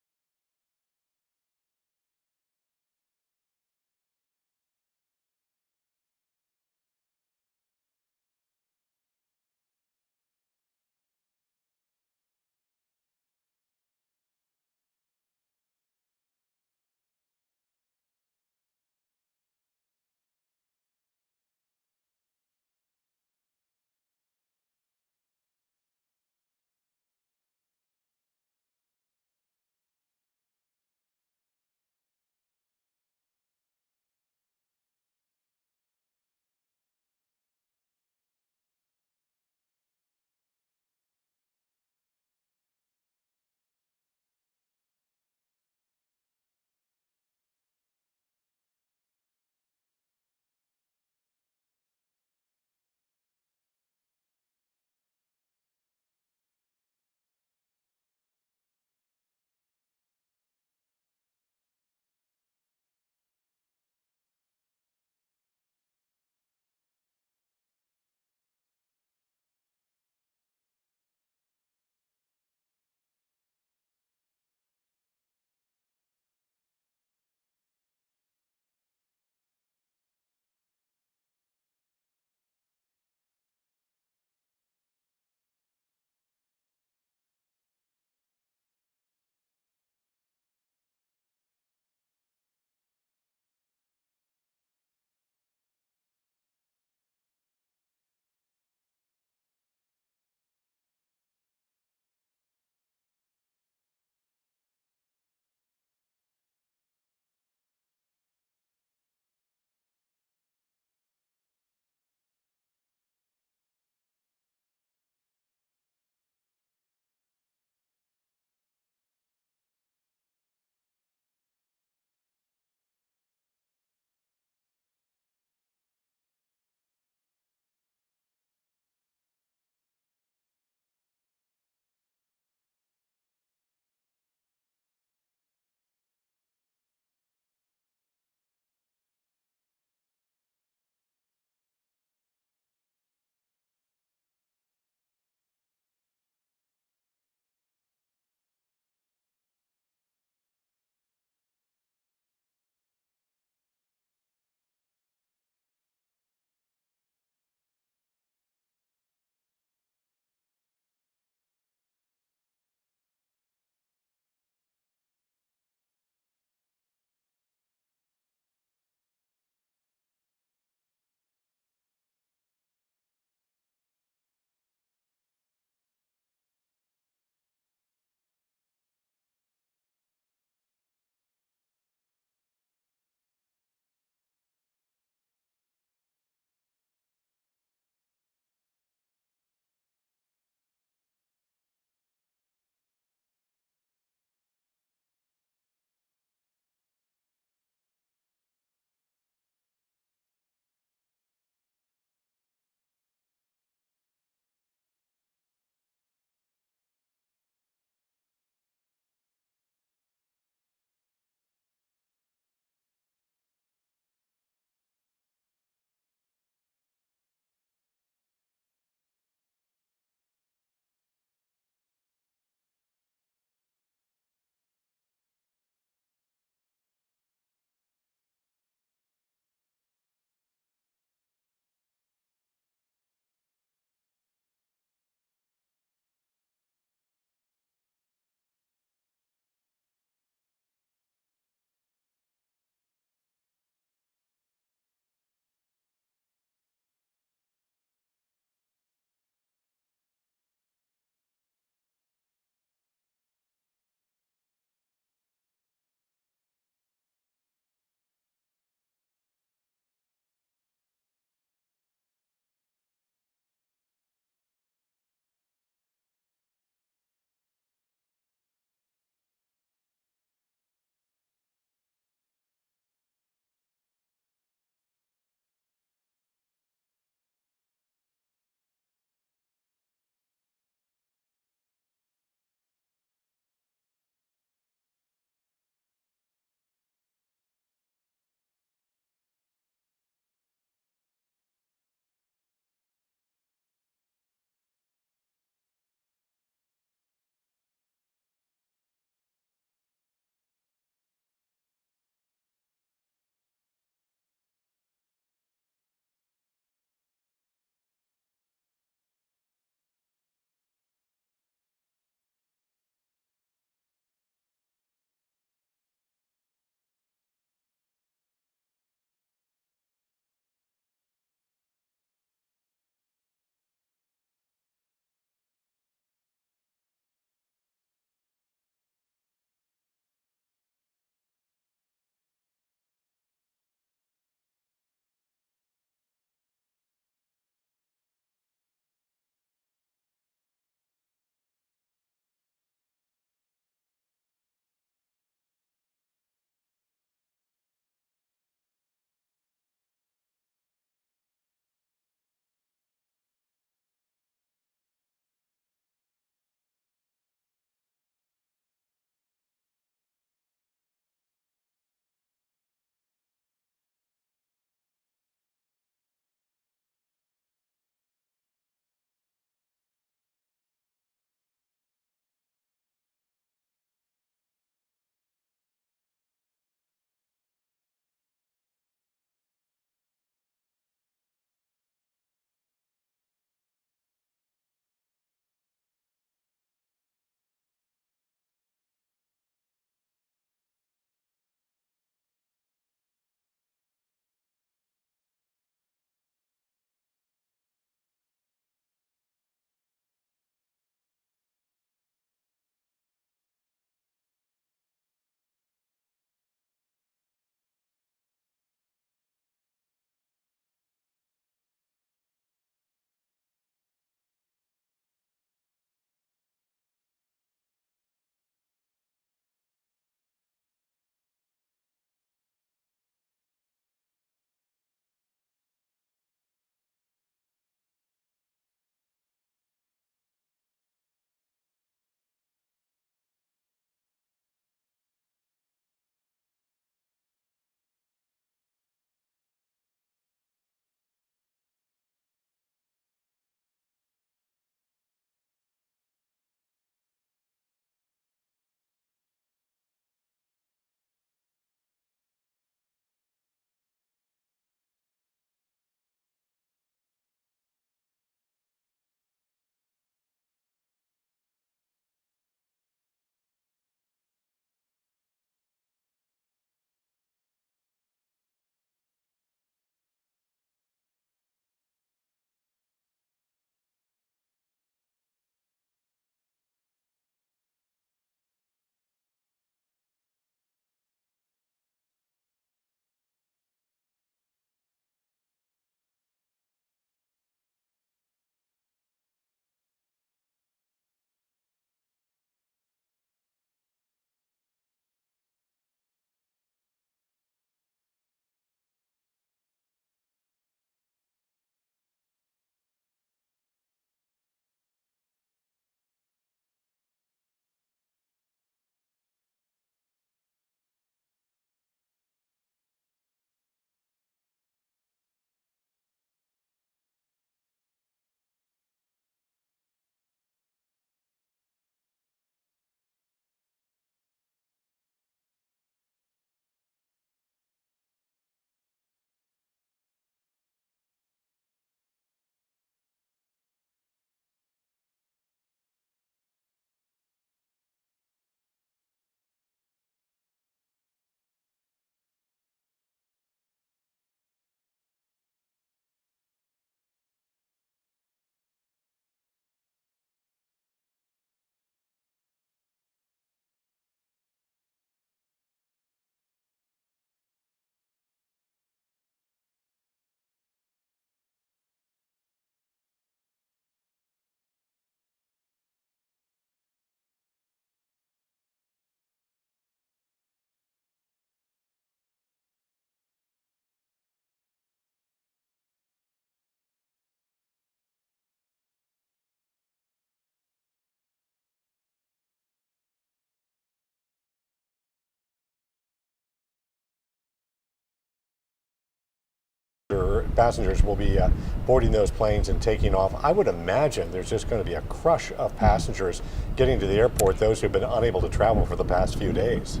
passengers will be boarding those planes and taking off. I would imagine there's just going to be a crush of passengers getting to the airport, those who've been unable to travel for the past few days.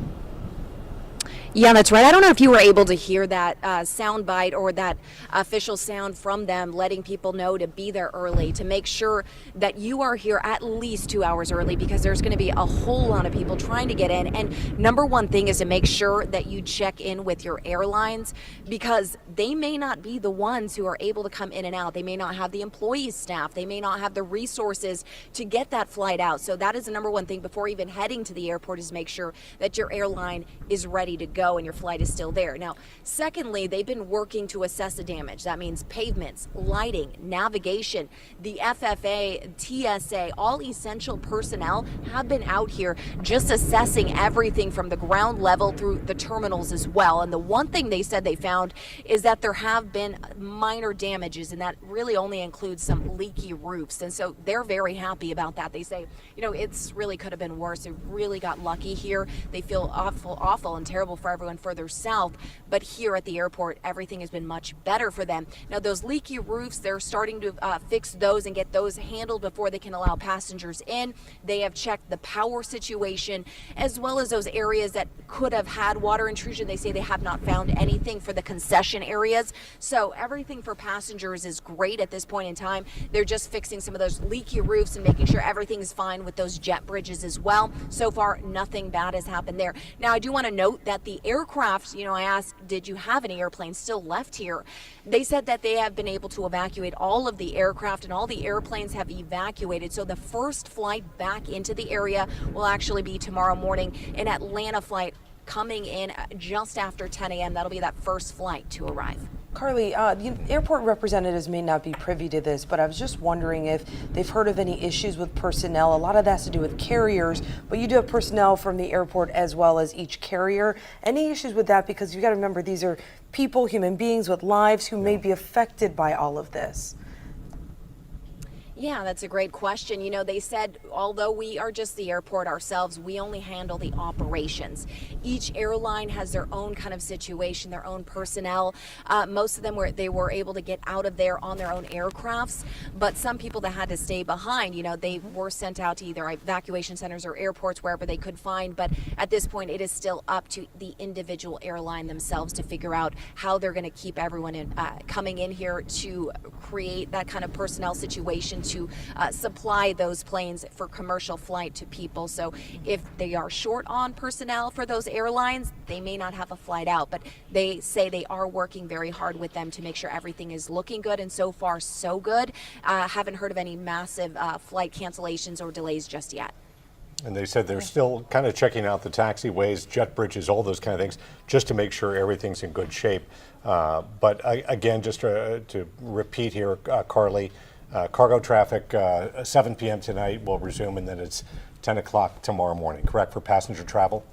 Yeah, that's right. I don't know if you were able to hear that sound bite or that official sound from them letting people know to be there early, to make sure that you are here at least 2 hours early, because there's going to be a whole lot of people trying to get in. And number one thing is to make sure that you check in with your airlines, because they may not be the ones who are able to come in and out. They may not have the employees staff. They may not have the resources to get that flight out. So that is the number one thing before even heading to the airport, is make sure that your airline is ready to go and your flight is still there. Now, secondly, they've been working to assess the damage. That means pavements, lighting, navigation. The FFA, TSA, all essential personnel have been out here just assessing everything from the ground level through the terminals as well. And the one thing they said they found is that there have been minor damages, and that really only includes some leaky roofs. And so they're very happy about that. They say, you know, it's really could have been worse. They really got lucky here. They feel awful and terrible for everyone further south, but here at the airport, everything has been much better for them. Now, those leaky roofs, they're starting to fix those and get those handled before they can allow passengers in. They have checked the power situation, as well as those areas that could have had water intrusion. They say they have not found anything for the concession areas. So everything for passengers is great at this point in time. They're just fixing some of those leaky roofs and making sure everything is fine with those jet bridges as well. So far, nothing bad has happened there. Now, I do want to note that the aircraft, you know, I asked, did you have any airplanes still left here? They said that they have been able to evacuate all of the aircraft, and all the airplanes have evacuated. So the first flight back into the area will actually be tomorrow morning, an Atlanta flight coming in just after 10 a.m. That'll be that first flight to arrive. Carly, the airport representatives may not be privy to this, but I was just wondering if they've heard of any issues with personnel. A lot of that has to do with carriers, but you do have personnel from the airport as well as each carrier. Any issues with that? Because you got to remember, these are people, human beings with lives who may be affected by all of this. Yeah, that's a great question. You know, they said, although we are just the airport ourselves, we only handle the operations. Each airline has their own kind of situation, their own personnel. Most of them they were able to get out of there on their own aircrafts, but some people that had to stay behind, you know, they were sent out to either evacuation centers or airports, wherever they could find. But at this point, it is still up to the individual airline themselves to figure out how they're going to keep everyone in, coming in here to create that kind of personnel situation to supply those planes for commercial flight to people. So if they are short on personnel for those airlines, they may not have a flight out, but they say they are working very hard with them to make sure everything is looking good, and so far so good. Haven't heard of any massive flight cancellations or delays just yet. And they said they're still kind of checking out the taxiways, jet bridges, all those kind of things, just to make sure everything's in good shape. But again, just to repeat here, Carly, cargo traffic 7 p.m. tonight will resume, and then it's 10 o'clock tomorrow morning, correct, for passenger travel?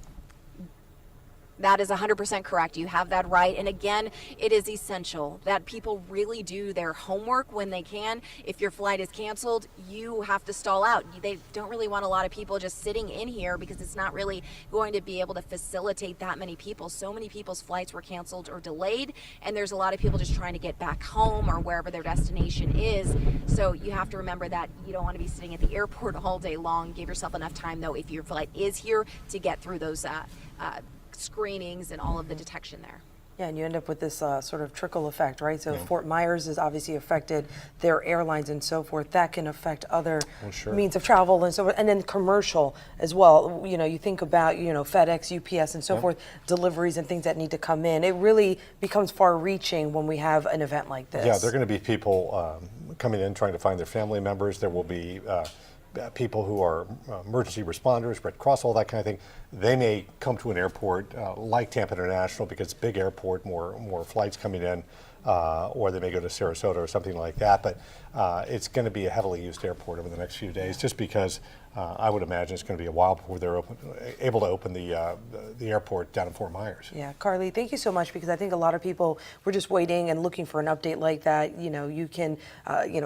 That is 100% correct. You have that right. And again, it is essential that people really do their homework when they can. If your flight is canceled, you have to stall out. They don't really want a lot of people just sitting in here, because it's not really going to be able to facilitate that many people. So many people's flights were canceled or delayed, and there's a lot of people just trying to get back home or wherever their destination is. So you have to remember that you don't want to be sitting at the airport all day long. Give yourself enough time, though, if your flight is here, to get through those screenings and all of the detection there. Yeah, and you end up with this sort of trickle effect, right? So Fort Myers is obviously affected, their airlines and so forth. That can affect other means of travel and so forth, and then commercial as well. You know, you think about, you know, FedEx, UPS and so forth, deliveries and things that need to come in. It really becomes far-reaching when we have an event like this. Yeah, there are going to be people coming in trying to find their family members. There will be people who are emergency responders, Red Cross, all that kind of thing. They may come to an airport like Tampa International, because it's a big airport, more flights coming in, or they may go to Sarasota or something like that. But it's going to be a heavily used airport over the next few days, just because I would imagine it's going to be a while before they're able to open the airport down in Fort Myers. Yeah, Carly, thank you so much, because I think a lot of people were just waiting and looking for an update like that. You know, you can,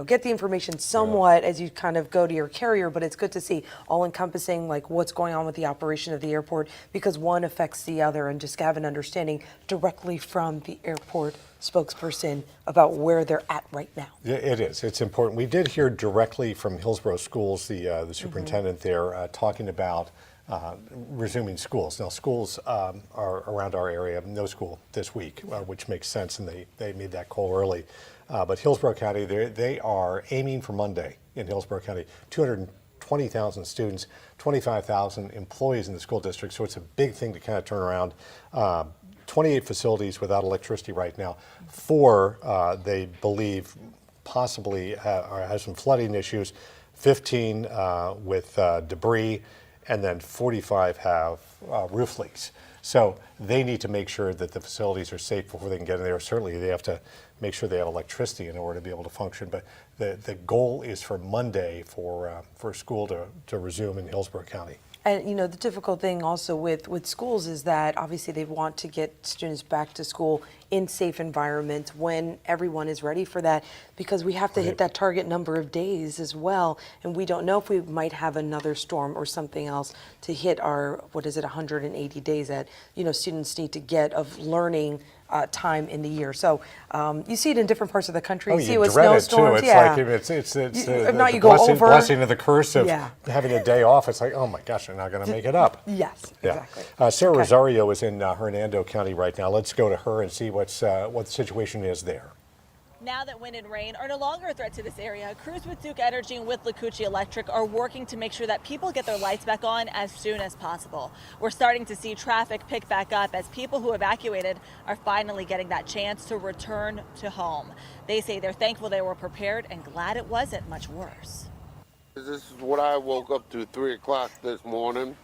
get the information somewhat as you kind of go to your carrier, but it's good to see all-encompassing, like what's going on with the operation of the airport because one affects the other, and just have an understanding directly from the airport spokesperson about where they're at right now. Yeah, it is. It's important. We did hear directly from Hillsborough Schools, the superintendent there, talking about resuming schools. Now, schools are around our area, no school this week, which makes sense, and they made that call early. But Hillsborough County, they are aiming for Monday in Hillsborough County, 220,000 students, 25,000 employees in the school district, so it's a big thing to kind of turn around. 28 facilities without electricity right now. 4, they believe, possibly have some flooding issues. 15 with debris, and then 45 have roof leaks. So they need to make sure that the facilities are safe before they can get in there. Certainly, they have to make sure they have electricity in order to be able to function. But the goal is for Monday for school to resume in Hillsborough County. And you know, the difficult thing also with schools is that obviously they want to get students back to school in safe environments when everyone is ready for that, because we have to hit that target number of days as well, and we don't know if we might have another storm or something else to hit our, 180 days that, you know, students need to get of learning time in the year. So you see it in different parts of the country. You see it with snowstorms. It's the blessing of the curse of having a day off. It's like, oh my gosh, I'm not going to make it up. Yes, exactly. Sarah Rosario is in Hernando County right now. Let's go to her and see what the situation is there. Now that wind and rain are no longer a threat to this area, crews with Duke Energy and with Lacucci Electric are working to make sure that people get their lights back on as soon as possible. We're starting to see traffic pick back up as people who evacuated are finally getting that chance to return to home. They say they're thankful they were prepared and glad it wasn't much worse. This is what I woke up to 3 o'clock this morning.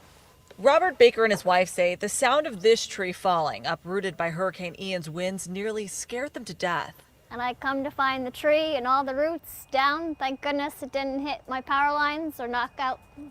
Robert Baker and his wife say the sound of this tree falling, uprooted by Hurricane Ian's winds, nearly scared them to death. And I come to find the tree and all the roots down. Thank goodness it didn't hit my power lines or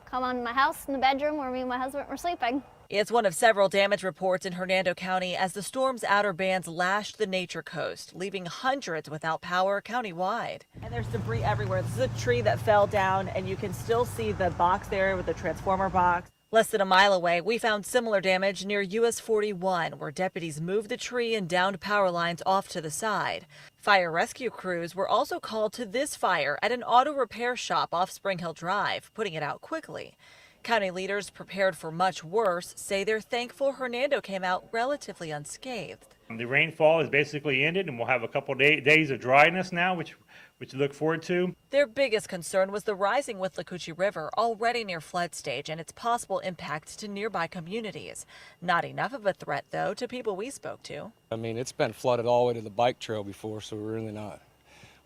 come on my house in the bedroom where me and my husband were sleeping. It's one of several damage reports in Hernando County as the storm's outer bands lashed the Nature Coast, leaving hundreds without power countywide. And there's debris everywhere. This is a tree that fell down, and you can still see the box there with the transformer box. Less than a mile away, we found similar damage near US 41, where deputies moved the tree and downed power lines off to the side. Fire rescue crews were also called to this fire at an auto repair shop off Spring Hill Drive, putting it out quickly. County leaders prepared for much worse say they're thankful Hernando came out relatively unscathed. The rainfall is basically ended, and we'll have a couple days of dryness now, which we look forward to. Their biggest concern was the rising Withlacoochee River, already near flood stage, and its possible impact to nearby communities. Not enough of a threat, though, to people we spoke to. I mean, it's been flooded all the way to the bike trail before, so we're really not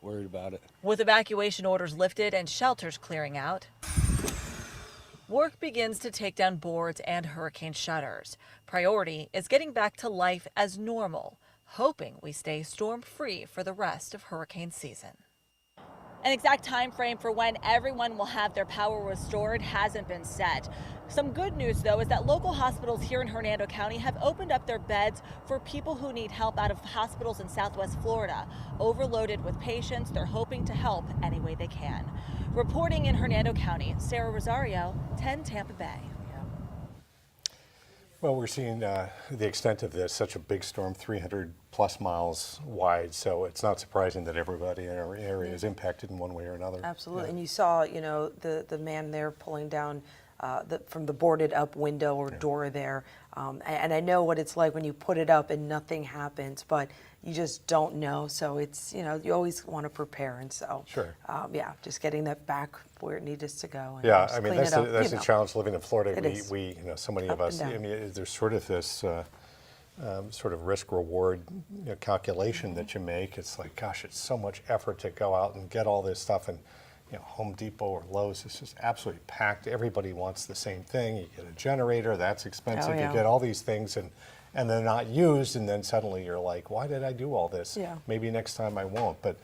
worried about it. With evacuation orders lifted and shelters clearing out, work begins to take down boards and hurricane shutters. Priority is getting back to life as normal, hoping we stay storm-free for the rest of hurricane season. An exact time frame for when everyone will have their power restored hasn't been set. Some good news, though, is that local hospitals here in Hernando County have opened up their beds for people who need help out of hospitals in Southwest Florida. Overloaded with patients, they're hoping to help any way they can. Reporting in Hernando County, Sarah Rosario, 10 Tampa Bay. Well, we're seeing the extent of this, such a big storm, 300 plus miles wide, so it's not surprising that everybody in our area is impacted in one way or another. Absolutely, Yeah. and you saw, you know, the man there pulling down from the boarded up window or door there, and I know what it's like when you put it up and nothing happens, but you just don't know, so it's, you know, you always want to prepare, and so, yeah, just getting that back where it needs to go. And yeah, I mean, that's the the challenge living in Florida. We you know, so many of us, I mean, there's sort of this sort of risk-reward calculation that you make. It's like, gosh, it's so much effort to go out and get all this stuff, and you know, Home Depot or Lowe's is just absolutely packed. Everybody wants the same thing. You get a generator, that's expensive. You get all these things, and they're not used, and then suddenly you're like, why did I do all this? Yeah. Maybe next time I won't, but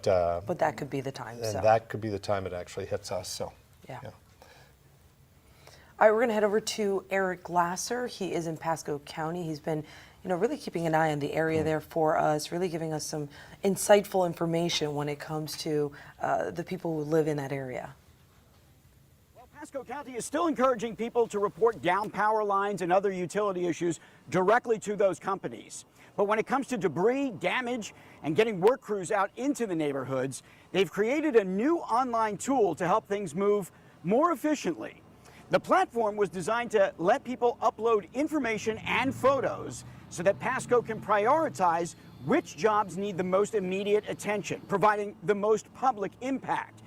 that could be the time. And that could be the time it actually hits us. So yeah. All right, we're going to head over to Eric Glasser. He is in Pasco County. He's been, you know, really keeping an eye on the area there for us, really giving us some insightful information when it comes to the people who live in that area. Pasco County is still encouraging people to report down power lines and other utility issues directly to those companies. But when it comes to debris, damage, and getting work crews out into the neighborhoods, they've created a new online tool to help things move more efficiently. The platform was designed to let people upload information and photos so that Pasco can prioritize which jobs need the most immediate attention, providing the most public impact.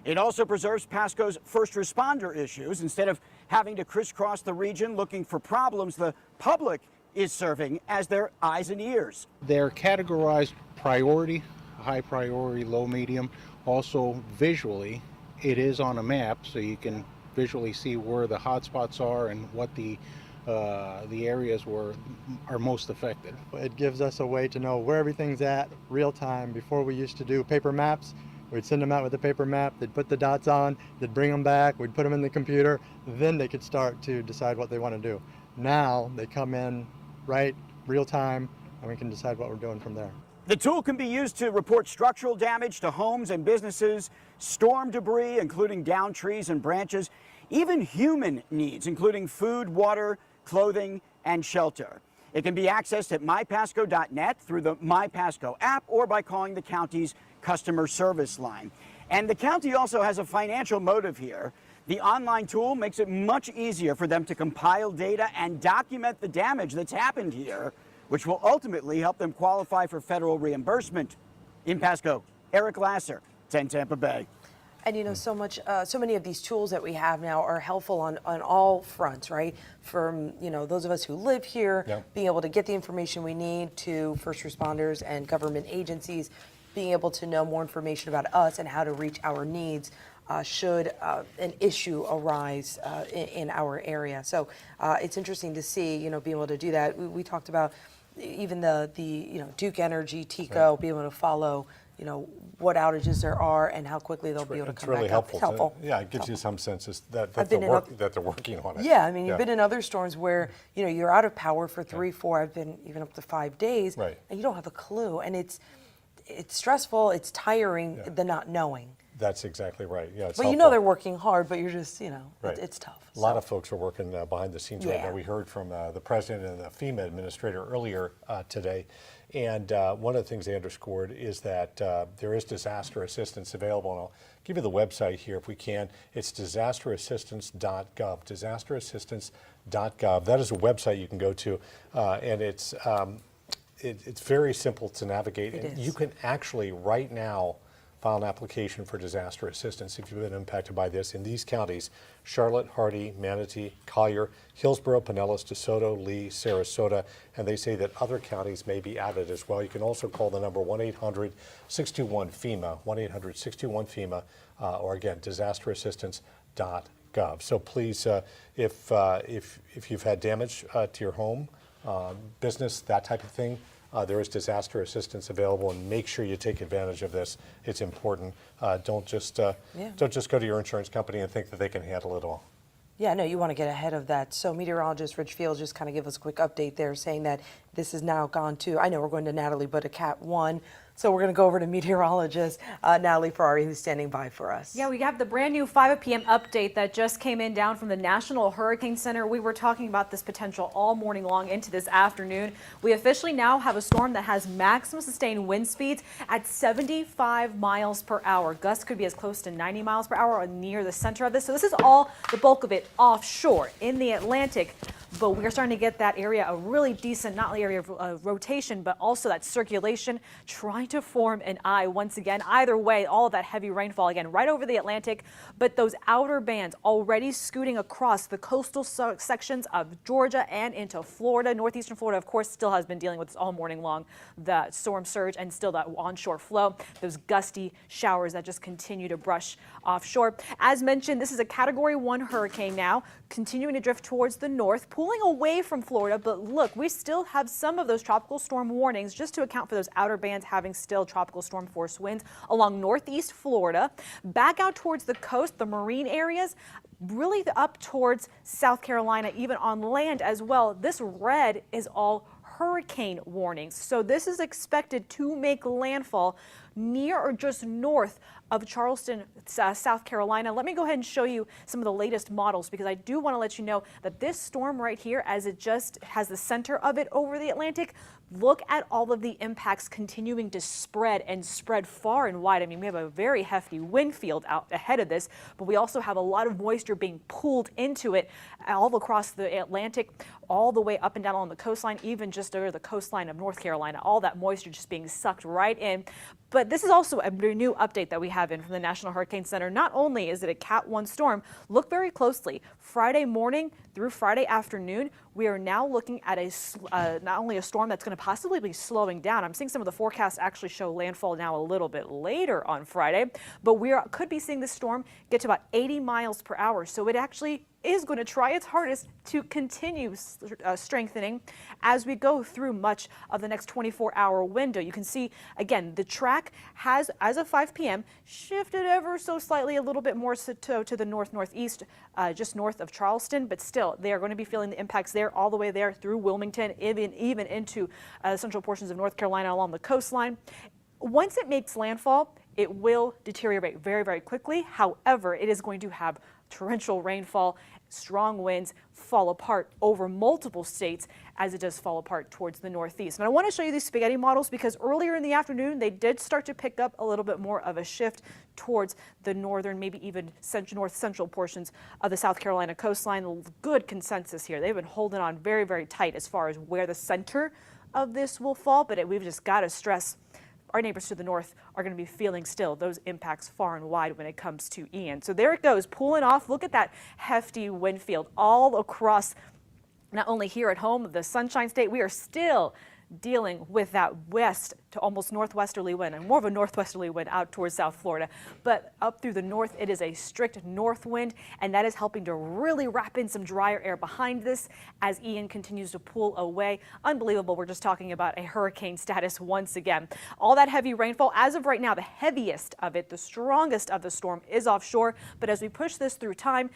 It also preserves Pasco's first responder issues. Instead of having to crisscross the region looking for problems, the public is serving as their eyes and ears. They're categorized priority, high priority, low, medium. Also visually, it is on a map, so you can visually see where the hot spots are and what the areas are most affected. It gives us a way to know where everything's at real time. Before we used to do paper maps. We'd send them out with a paper map, they'd put the dots on, they'd bring them back, we'd put them in the computer, then they could start to decide what they want to do. Now they come in right real time and we can decide what we're doing from there. The tool can be used to report structural damage to homes and businesses, storm debris, including downed trees and branches, even human needs, including food, water, clothing, and shelter. It can be accessed at mypasco.net through the MyPasco app or by calling the county's customer service line. And the county also has a financial motive here. The online tool makes it much easier for them to compile data and document the damage that's happened here, which will ultimately help them qualify for federal reimbursement. In Pasco, Eric Lasser, 10 Tampa Bay. And you know, so many of these tools that we have now are helpful on all fronts, right? From, you know, those of us who live here, being able to get the information we need, to first responders and government agencies, being able to know more information about us and how to reach our needs should an issue arise in our area. So it's interesting to see, you know, being able to do that. We talked about even the you know, Duke Energy, TECO, being able to follow, you know, what outages there are and how quickly they'll be able to come back up. It's helpful. Yeah, it gives you some sense that they're working on it. Yeah, I mean, you've been in other storms where, you know, you're out of power for 3, 4, I've been even up to 5 days, and you don't have a clue. And it's stressful, it's tiring, the not knowing. That's exactly right. Yeah, it's well, you know they're working hard, but you're just, you know, it's tough. A lot of folks are working behind the scenes right now. We heard from the president and the FEMA administrator earlier today, and one of the things they underscored is that there is disaster assistance available. And I'll give you the website here if we can. It's disasterassistance.gov, disasterassistance.gov. That is a website you can go to, and it's very simple to navigate. And you can actually right now file an application for disaster assistance if you've been impacted by this in these counties: Charlotte, Hardee, Manatee, Collier, Hillsborough, Pinellas, DeSoto, Lee, Sarasota, and they say that other counties may be added as well. You can also call the number 1-800-621-FEMA, 1-800-621-FEMA, or again, disasterassistance.gov. So please, if you've had damage to your home, business, that type of thing, there is disaster assistance available, and make sure you take advantage of this. It's important. Don't just go to your insurance company and think that they can handle it all. Yeah, no, you want to get ahead of that. So meteorologist Rich Fields just kind of give us a quick update there, saying that this has now gone to, I know we're going to Natalie, but a Cat 1. So we're going to go over to meteorologist Natalie Ferrari, who's standing by for us. Yeah, we have the brand new 5 p.m. update that just came in down from the National Hurricane Center. We were talking about this potential all morning long into this afternoon. We officially now have a storm that has maximum sustained wind speeds at 75 miles per hour. Gusts could be as close to 90 miles per hour or near the center of this. So this is all the bulk of it offshore in the Atlantic. But we're starting to get that area, a really decent, not only area of rotation, but also that circulation trying to form an eye once again. Either way, all of that heavy rainfall again right over the Atlantic, but those outer bands already scooting across the coastal sections of Georgia and into Florida. Northeastern Florida, of course, still has been dealing with this all morning long, the storm surge and still that onshore flow, those gusty showers that just continue to brush offshore. As mentioned, this is a Category 1 hurricane now, continuing to drift towards the north, pulling away from Florida, but look, we still have some of those tropical storm warnings just to account for those outer bands having still tropical storm force winds along northeast Florida, back out towards the coast, the marine areas, really up towards South Carolina, even on land as well. This red is all hurricane warnings. So this is expected to make landfall near or just north of Charleston, South Carolina. Let me go ahead and show you some of the latest models, because I do want to let you know that this storm right here, as it just has the center of it over the Atlantic, look at all of the impacts continuing to spread and spread far and wide. I mean, we have a very hefty wind field out ahead of this, but we also have a lot of moisture being pulled into it all across the Atlantic, all the way up and down along the coastline, even just over the coastline of North Carolina, all that moisture just being sucked right in. But this is also a new update that we have in from the National Hurricane Center. Not only is it a Cat 1 storm, look very closely. Friday morning through Friday afternoon, we are now looking at not only a storm that's going to possibly be slowing down. I'm seeing some of the forecasts actually show landfall now a little bit later on Friday, but we could be seeing this storm get to about 80 miles per hour. So it actually is going to try its hardest to continue strengthening as we go through much of the next 24-hour window. You can see, again, the track has, as of 5 p.m., shifted ever so slightly a little bit more to the north-northeast, just north of Charleston, but still, they are going to be feeling the impacts there all the way there through Wilmington, even into central portions of North Carolina along the coastline. Once it makes landfall, it will deteriorate very, very quickly. However, it is going to have torrential rainfall, strong winds, fall apart over multiple states as it does fall apart towards the northeast. And I want to show you these spaghetti models because earlier in the afternoon, they did start to pick up a little bit more of a shift towards the northern, maybe even north central portions of the South Carolina coastline. Good consensus here. They've been holding on very, very tight as far as where the center of this will fall, but we've just got to stress our neighbors to the north are going to be feeling still those impacts far and wide when it comes to Ian. So there it goes, pulling off. Look at that hefty wind field all across, not only here at home, the Sunshine State. We are still dealing with that west to almost northwesterly wind, and more of a northwesterly wind out towards South Florida. But up through the north, it is a strict north wind, and that is helping to really wrap in some drier air behind this as Ian continues to pull away. Unbelievable. We're just talking about a hurricane status once again. All that heavy rainfall, as of right now, the heaviest of it, the strongest of the storm is offshore. But as we push this through time,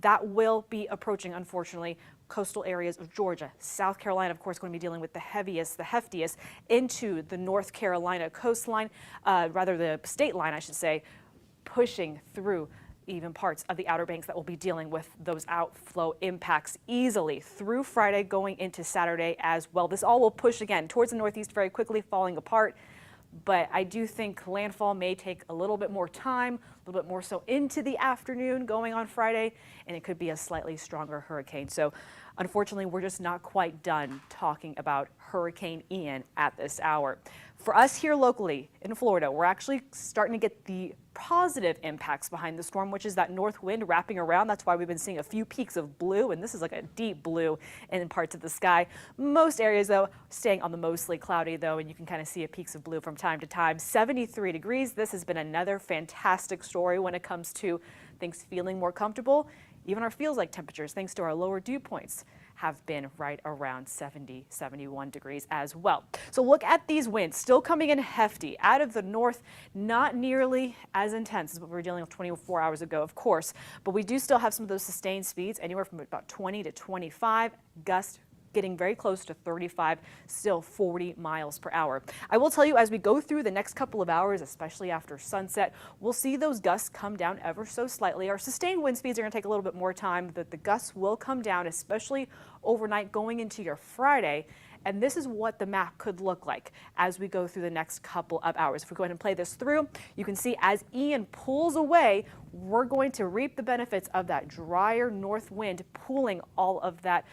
that will be approaching, unfortunately, coastal areas of Georgia. South Carolina, of course, going to be dealing with the heftiest into the North Carolina coastline, rather the state line, I should say, pushing through even parts of the Outer Banks that will be dealing with those outflow impacts easily through Friday going into Saturday as well. This all will push again towards the northeast very quickly, falling apart. But I do think landfall may take a little bit more time, a little bit more so into the afternoon going on Friday, and it could be a slightly stronger hurricane. So unfortunately, we're just not quite done talking about Hurricane Ian at this hour. For us here locally in Florida, we're actually starting to get the positive impacts behind the storm, which is that north wind wrapping around. That's why we've been seeing a few peaks of blue, and this is like a deep blue in parts of the sky. Most areas, though, staying on the mostly cloudy, though, and you can kind of see a peaks of blue from time to time. 73 degrees. This has been another fantastic story when it comes to things feeling more comfortable. Even our feels-like temperatures, thanks to our lower dew points, have been right around 70, 71 degrees as well. So look at these winds still coming in hefty out of the north, not nearly as intense as what we were dealing with 24 hours ago, of course, but we do still have some of those sustained speeds, anywhere from about 20 to 25 gusts, getting very close to 35, still 40 miles per hour. I will tell you, as we go through the next couple of hours, especially after sunset, we'll see those gusts come down ever so slightly. Our sustained wind speeds are going to take a little bit more time, but the gusts will come down, especially overnight going into your Friday. And this is what the map could look like as we go through the next couple of hours. If we go ahead and play this through, you can see as Ian pulls away, we're going to reap the benefits of that drier north wind pulling all of that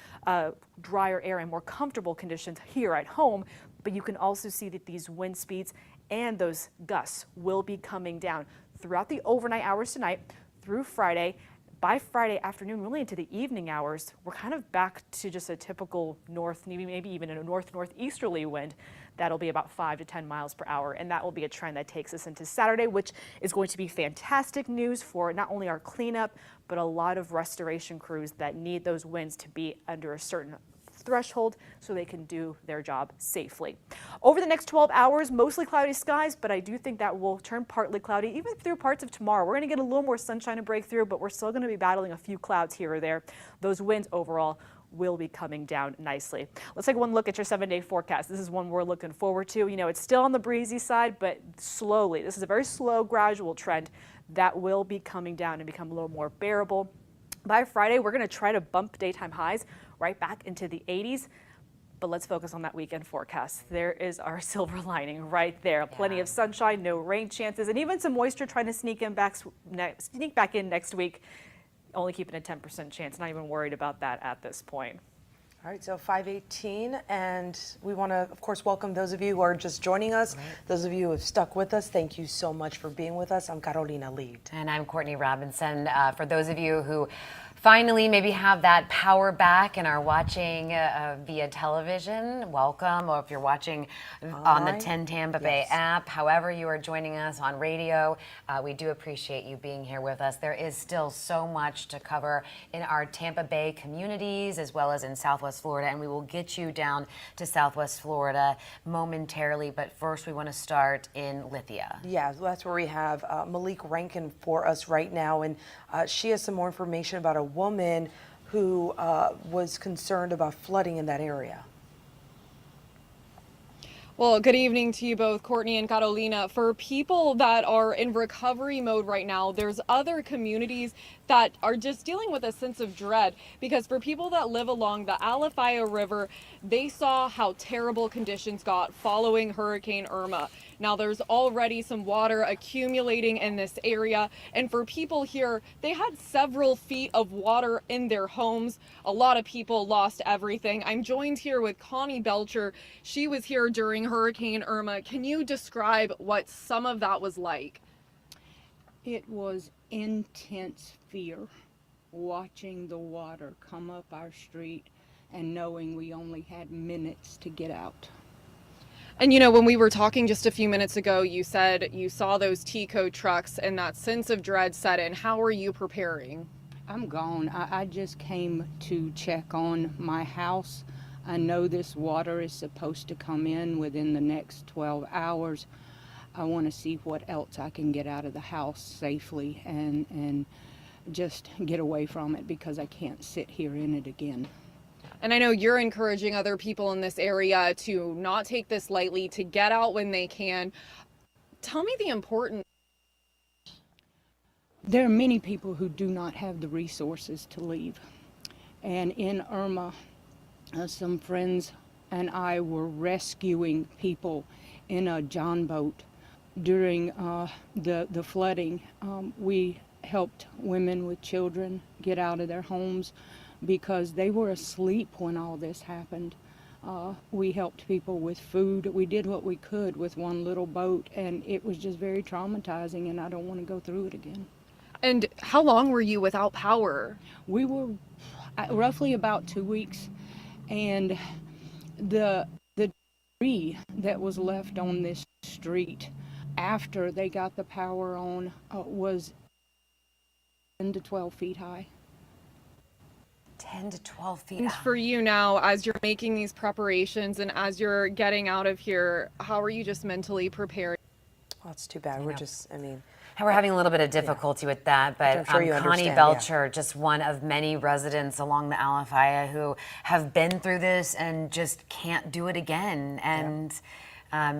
drier air and more comfortable conditions here at home. But you can also see that these wind speeds and those gusts will be coming down throughout the overnight hours tonight through Friday. By Friday afternoon, really into the evening hours, we're kind of back to just a typical north, maybe even a northeasterly wind. That'll be about 5 to 10 miles per hour, and that will be a trend that takes us into Saturday, which is going to be fantastic news for not only our cleanup, but a lot of restoration crews that need those winds to be under a certain threshold so they can do their job safely. Over the next 12 hours, mostly cloudy skies, but I do think that will turn partly cloudy even through parts of tomorrow. We're going to get a little more sunshine and breakthrough, but we're still going to be battling a few clouds here or there. Those winds overall will be coming down nicely. Let's take one look at your 7-day forecast. This is one we're looking forward to. You know, it's still on the breezy side, but slowly. This is a very slow, gradual trend that will be coming down and become a little more bearable. By Friday, we're going to try to bump daytime highs right back into the 80s. But let's focus on that weekend forecast. There is our silver lining right there. Plenty of sunshine, no rain chances, and even some moisture trying to sneak back in next week. Only keeping a 10% chance. Not even worried about that at this point. All right, so 5:18, and we want to, of course, welcome those of you who are just joining us. Those of you who have stuck with us, thank you so much for being with us. I'm Carolina Lead. And I'm Courtney Robinson. For those of you who finally maybe have that power back and are watching via television, welcome. Or if you're watching on the 10 Tampa Bay app, however you are joining us on radio, we do appreciate you being here with us. There is still so much to cover in our Tampa Bay communities as well as in Southwest Florida, and we will get you down to Southwest Florida momentarily. But first, we want to start in Lithia. Yeah, that's where we have Malik Rankin for us right now, and she has some more information about a woman who was concerned about flooding in that area. Well, good evening to you both, Courtney and Carolina. For people that are in recovery mode right now, there's other communities that are just dealing with a sense of dread, because for people that live along the Alafaya River, they saw how terrible conditions got following Hurricane Irma. Now there's already some water accumulating in this area, and for people here, they had several feet of water in their homes. A lot of people lost everything. I'm joined here with Connie Belcher. She was here during Hurricane Irma. Can you describe what some of that was like? It was intense fear, watching the water come up our street and knowing we only had minutes to get out. And you know, when we were talking just a few minutes ago, you said you saw those T-code trucks and that sense of dread set in. How are you preparing? I'm gone. I just came to check on my house. I know this water is supposed to come in within the next 12 hours. I want to see what else I can get out of the house safely and just get away from it, because I can't sit here in it again. And I know you're encouraging other people in this area to not take this lightly, to get out when they can. Tell me the importance. There are many people who do not have the resources to leave. And in Irma, some friends and I were rescuing people in a John boat during the flooding. We helped women with children get out of their homes because they were asleep when all this happened. We helped people with food. We did what we could with one little boat, and it was just very traumatizing, and I don't want to go through it again. And how long were you without power? We were roughly about 2 weeks, and the debris that was left on this street after they got the power on was 10 to 12 feet high. 10 to 12 feet. And for you now, as you're making these preparations and as you're getting out of here, how are you just mentally prepared? Oh, it's too bad. We're just, I mean. And we're having a little bit of difficulty with that, but I'm sure you Connie understand, Belcher, just one of many residents along the Alafaya who have been through this and just can't do it again. And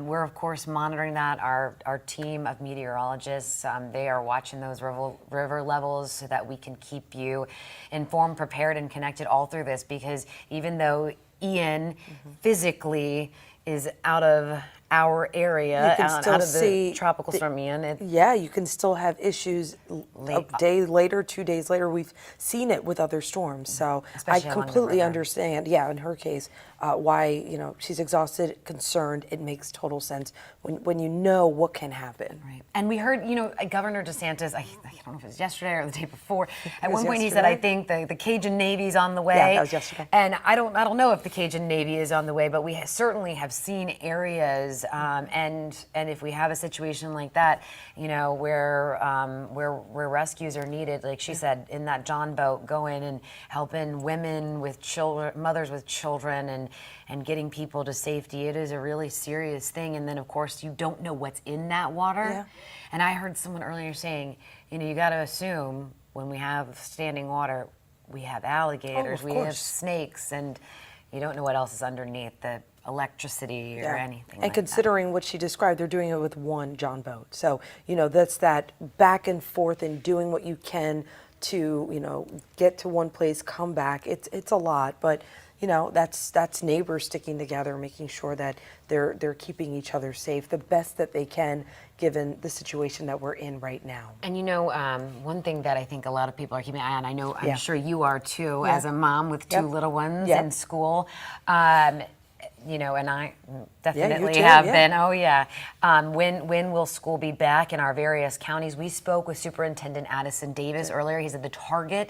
we're, of course, monitoring that. Our team of meteorologists, they are watching those river levels so that we can keep you informed, prepared, and connected all through this, because even though Ian physically is out of our area, you can out still of see the tropical storm Ian. You can still have issues a day later, 2 days later. We've seen it with other storms, so Especially I along the completely river. understand. Yeah, in her case, why she's exhausted, concerned. It makes total sense when you know what can happen. Right. And we heard, Governor DeSantis, I don't know if it was yesterday or the day before, at one point he yesterday. said, I think the Cajun Navy's on the way. Yeah, that was yesterday. And I don't know if the Cajun Navy is on the way, but we certainly have seen areas, and if we have a situation like that, where rescues are needed, like she said, in that John boat, going and helping women with children, mothers with children, and getting people to safety. It is a really serious thing. And then, of course, you don't know what's in that water. Yeah. And I heard someone earlier saying, you got to assume when we have standing water, we have alligators, of we have course. snakes, and you don't know what else is underneath the electricity or anything. And considering what she described, they're doing it with one John boat. So, that's that back and forth and doing what you can to, get to one place, come back. It's a lot, but that's neighbors sticking together, making sure that they're keeping each other safe the best that they can, given the situation that we're in right now. And one thing that I think a lot of people are keeping an eye on, I'm sure you are too, Yeah. as a mom with two little ones Yep. in school. And I definitely too, have yeah. been. Oh yeah. When will school be back in our various counties? We spoke with Superintendent Addison Davis earlier. He said the target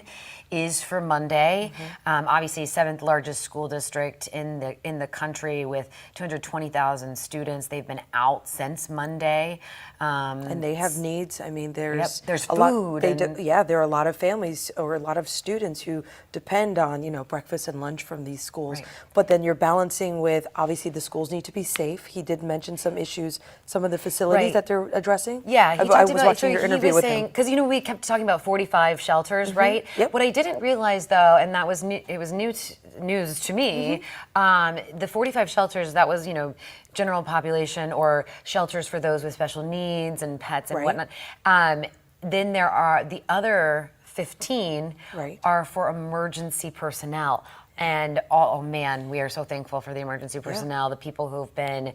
is for Monday. Obviously, 7th largest school district in the country with 220,000 students. They've been out since Monday. And they have needs. I mean, there's there's a lot. food. There are a lot of families or a lot of students who depend on breakfast and lunch from these schools. Right. But then you're balancing with, obviously the schools need to be safe. He did mention some issues, some of the facilities Right. that they're addressing. Yeah, he I talked was about, watching your he interview was with saying, him. because we kept talking about 45 shelters, right? Yep. What I didn't realize though, and that was news to me, the 45 shelters, that was general population or shelters for those with special needs and pets and Right. whatnot. Then there are the other 15 Right. are for emergency personnel. And oh man, we are so thankful for the emergency personnel, the people who've been,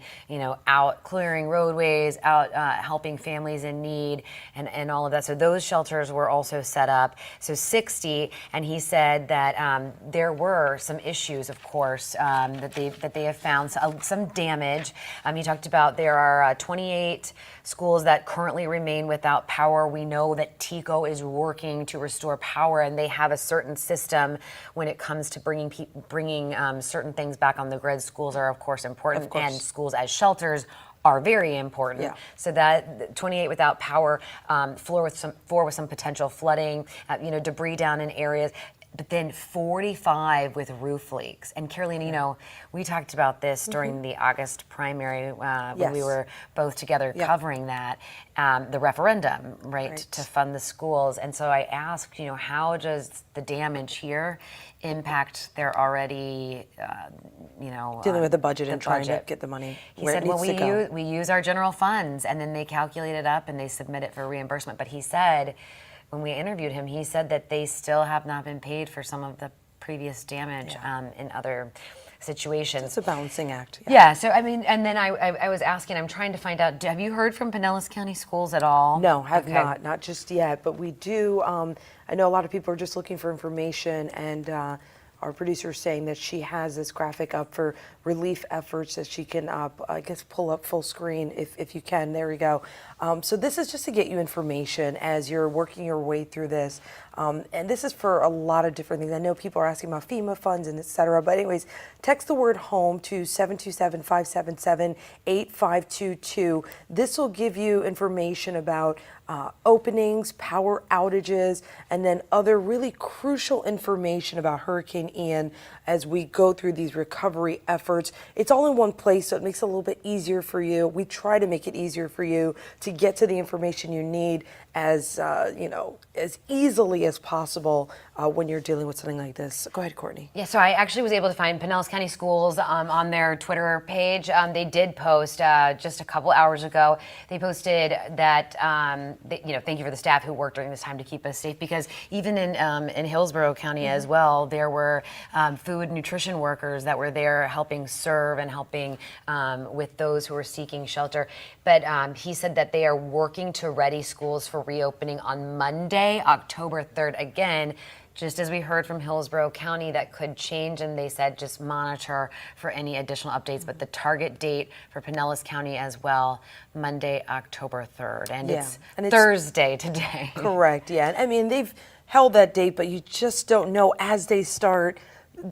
out clearing roadways, out helping families in need, and all of that. So those shelters were also set up. So 60, and he said that there were some issues, of course, that they have found some damage. He talked about there are 28 schools that currently remain without power. We know that TECO is working to restore power, and they have a certain system when it comes to bringing certain things back on the grid. Schools are, of course, important, and schools as shelters are very important. Yeah. So that 28 without power, four with some potential flooding, debris down in areas. But then 45 with roof leaks. And Carolina, we talked about this during the August primary when we were both together covering that, the referendum, right, to fund the schools. And so I asked, how does the damage here impact their already, Dealing with the budget and trying to budget. get the money He where said, it needs to go. we use our general funds, and then they calculate it up and they submit it for reimbursement. But he said, when we interviewed him, he said that they still have not been paid for some of the previous damage in other situations. It's a balancing act. Yeah. So I mean, and then I was asking, I'm trying to find out, have you heard from Pinellas County Schools at all? No, have not just yet, but we do. I know a lot of people are just looking for information, and our producer is saying that she has this graphic up for relief efforts that she can, I guess, pull up full screen if you can. There we go. So this is just to get you information as you're working your way through this. And this is for a lot of different things. I know people are asking about FEMA funds and et cetera, but anyways, text the word HOME to 727-577-8522. This will give you information about openings, power outages, and then other really crucial information about Hurricane Ian as we go through these recovery efforts. It's all in one place, so it makes it a little bit easier for you. We try to make it easier for you to get to the information you need as as easily as possible when you're dealing with something like this. Go ahead, Courtney. Yeah, so I actually was able to find Pinellas County Schools on their Twitter page. They did post just a couple hours ago. They posted that thank you for the staff who worked during this time to keep us safe, because even in Hillsborough County as well, there were food nutrition workers that were there helping serve and helping with those who were seeking shelter. But he said that they are working to ready schools for reopening on Monday, October 3rd. Again, just as we heard from Hillsborough County, that could change, and they said just monitor for any additional updates. But the target date for Pinellas County as well, Monday, October 3rd. And it's Thursday today. Correct, yeah. I mean, they've held that date, but you just don't know as they start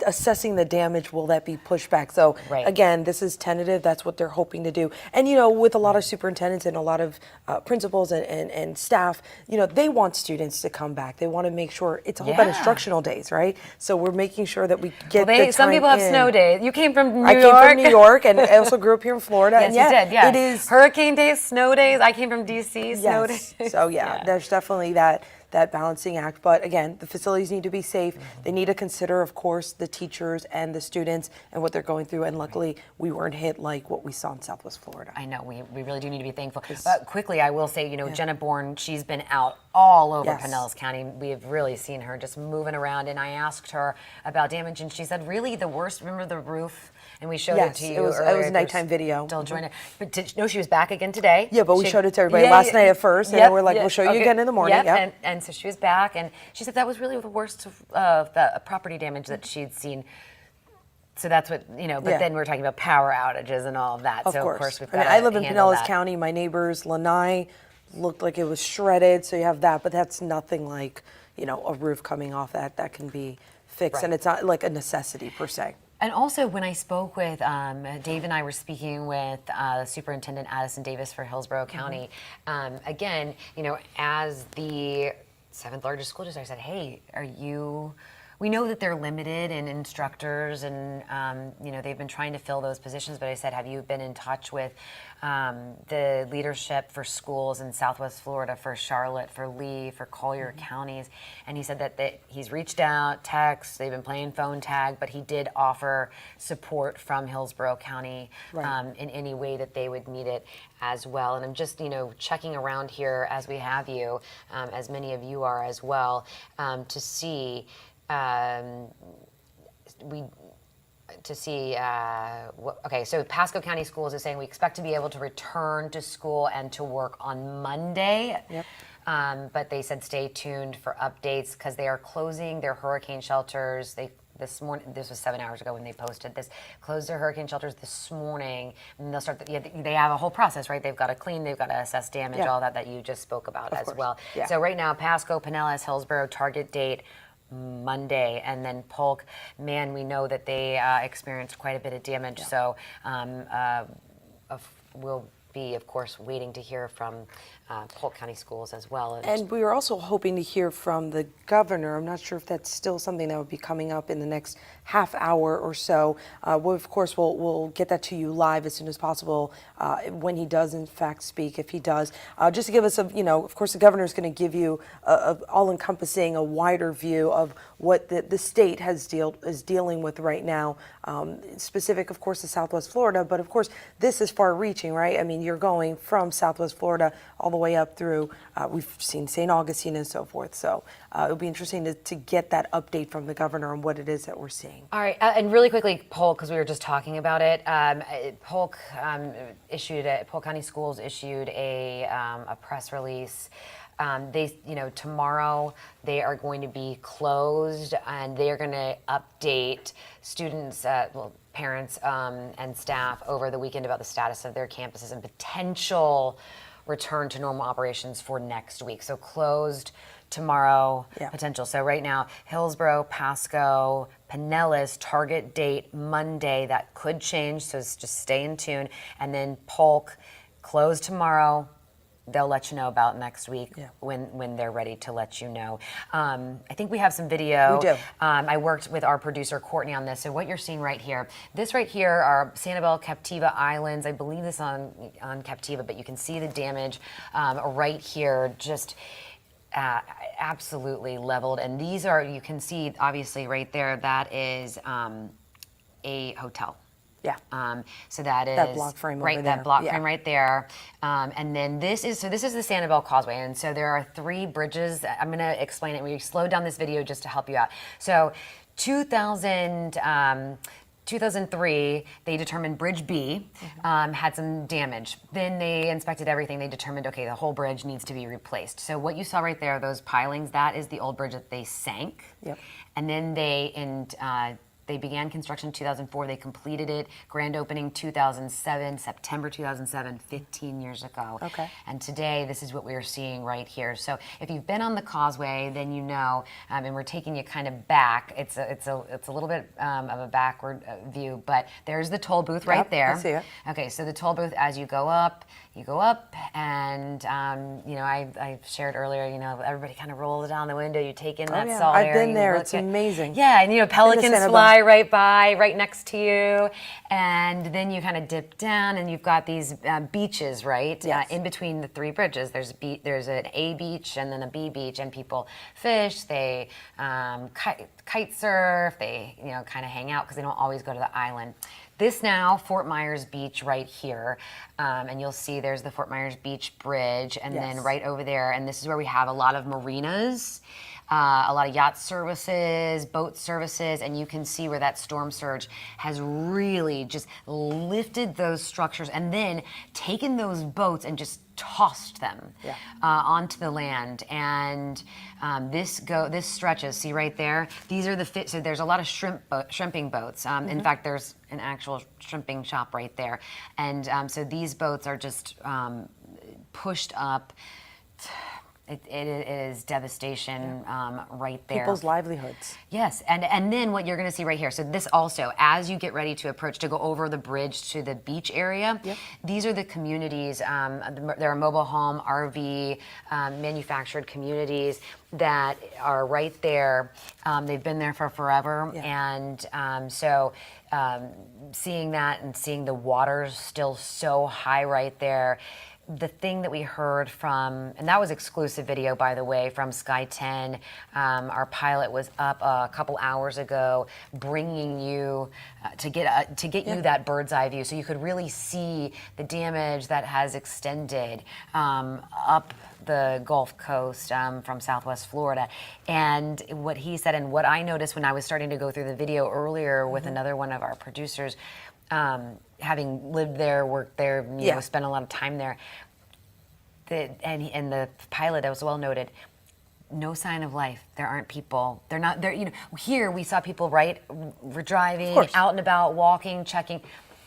assessing the damage, will that be pushed back? So again, this is tentative. That's what they're hoping to do. And with a lot of superintendents and a lot of principals and staff, they want students to come back. They want to make sure it's all about instructional days, right? So we're making sure that we get the time some people have in. snow days. You came from New York. I came from New York, and I also grew up here in Florida. Yes, and you did. Yeah, it is hurricane days, snow days. I came from DC. Snow days. So there's definitely that that balancing act. But again, the facilities need to be safe. They need to consider, of course, the teachers and the students and what they're going through. And luckily, we weren't hit like what we saw in Southwest Florida. I know, we really do need to be thankful. But quickly, I will say, Jenna Bourne, she's been out all over Pinellas County. We have really seen her just moving around. And I asked her about damage, and she said, really the worst, remember the roof? And we showed it to you earlier. It was a nighttime video. Still join it. But she was back again today. Yeah, but we showed it to everybody last night at first, and then we're like, we'll show you again in the morning. And so she was back, and she said that was really the worst of the property damage that she'd seen. So that's what, but then we're talking about power outages and all of that. Of so course. Of course we've got I live in Pinellas County. My neighbors, Lanai, looked like it was shredded, so you have that, but that's nothing like, a roof coming off that can be fixed, and it's not like a necessity per se. And also, when I spoke with Dave and I were speaking with Superintendent Addison Davis for Hillsborough County, again, as the 7th largest school district, I said, hey, we know that they're limited in instructors and, they've been trying to fill those positions, but I said, have you been in touch with the leadership for schools in Southwest Florida, for Charlotte, for Lee, for Collier counties? And he said that he's reached out, texts, they've been playing phone tag, but he did offer support from Hillsborough County in any way that they would need it as well. And I'm just, checking around here as we have you, as many of you are as well, to see okay, so Pasco County Schools is saying we expect to be able to return to school and to work on Monday. Yep. But they said stay tuned for updates because they are closing their hurricane shelters. This morning, this was 7 hours ago when they posted this, closed their hurricane shelters this morning, and they'll start, they have a whole process, right? They've got to clean, they've got to assess damage, all that you just spoke about as well. Yeah. So right now, Pasco, Pinellas, Hillsborough, target date Monday, and then Polk, man, we know that they experienced quite a bit of damage, so we'll be, of course, waiting to hear from Polk County Schools as well. And we were also hoping to hear from the governor. I'm not sure if that's still something that would be coming up in the next half hour or so. Of course, we'll get that to you live as soon as possible when he does, in fact, speak, if he does. Just to give us of course, the governor is going to give you a all-encompassing, a wider view of what the state is dealing with right now. Specific, of course, to Southwest Florida, but of course, this is far-reaching, right? I mean, you're going from Southwest Florida all the way up through, we've seen St. Augustine and so forth. So it'll be interesting to get that update from the governor on what it is that we're seeing. All right, and really quickly, Polk, because we were just talking about it, Polk County Schools issued a press release. Tomorrow they are going to be closed, and they are going to update students, parents and staff over the weekend about the status of their campuses and potential return to normal operations for next week. So closed tomorrow, potential. So right now, Hillsborough, Pasco, Pinellas, target date Monday. That could change, so just stay in tune. And then Polk, closed tomorrow. They'll let you know about next week when they're ready to let you know. I think we have some video. We do. I worked with our producer, Courtney, on this. So what you're seeing right here, this right here are Sanibel, Captiva Islands. I believe this on Captiva, but you can see the damage right here, just absolutely leveled. And these are, you can see obviously right there, that is a hotel. Yeah. So that is that block frame right over there. That block frame right there. And then this is the Sanibel Causeway, and so there are 3 bridges. I'm going to explain it. We slowed down this video just to help you out. So 2003, they determined Bridge B had some damage. Then they inspected everything. They determined, okay, the whole bridge needs to be replaced. So what you saw right there, those pilings, that is the old bridge that they sank. Yep. And then they began construction in 2004. They completed it. Grand opening 2007, September 2007, 15 years ago. Okay. And today, this is what we're seeing right here. So if you've been on the causeway, then you know, and we're taking you kind of back. It's a little bit of a backward view, but there's the toll booth right there. I see it. Okay, so the toll booth, as you go up, and I shared earlier, everybody kind of rolls down the window. You take in that salt air. I've been there. It's amazing. Yeah, and pelicans fly fly right by, right next to you, and then you kind of dip down, and you've got these beaches, right? Yes. In between the 3 bridges, there's an A beach and then a B beach, and people fish, they kite surf, they kind of hang out because they don't always go to the island. This now, Fort Myers Beach right here, and you'll see there's the Fort Myers Beach Bridge, and Yes. then right over there, and this is where we have a lot of marinas, a lot of yacht services, boat services, and you can see where that storm surge has really just lifted those structures and then taken those boats and just tossed them onto the land. And this stretches, see right there? These are so there's a lot of shrimping boats. In fact, there's an actual shrimping shop right there. And so these boats are just pushed up. It is devastation right there. People's livelihoods. Yes, and then what you're going to see right here. So this also, as you get ready to approach, to go over the bridge to the beach area, these are the communities. There are mobile home, RV, manufactured communities that are right there. They've been there for forever, and so seeing that and seeing the water still so high right there. The thing that we heard from, and that was exclusive video, by the way, from Sky 10. Our pilot was up a couple hours ago, bringing you to get you that bird's eye view, so you could really see the damage that has extended up the Gulf Coast from Southwest Florida. And what he said, and what I noticed when I was starting to go through the video earlier with another one of our producers, having lived there, worked there, spent a lot of time there, and the pilot as well noted, no sign of life. There aren't people. They're not there. Here we saw people, right? We're driving, out and about, walking, checking.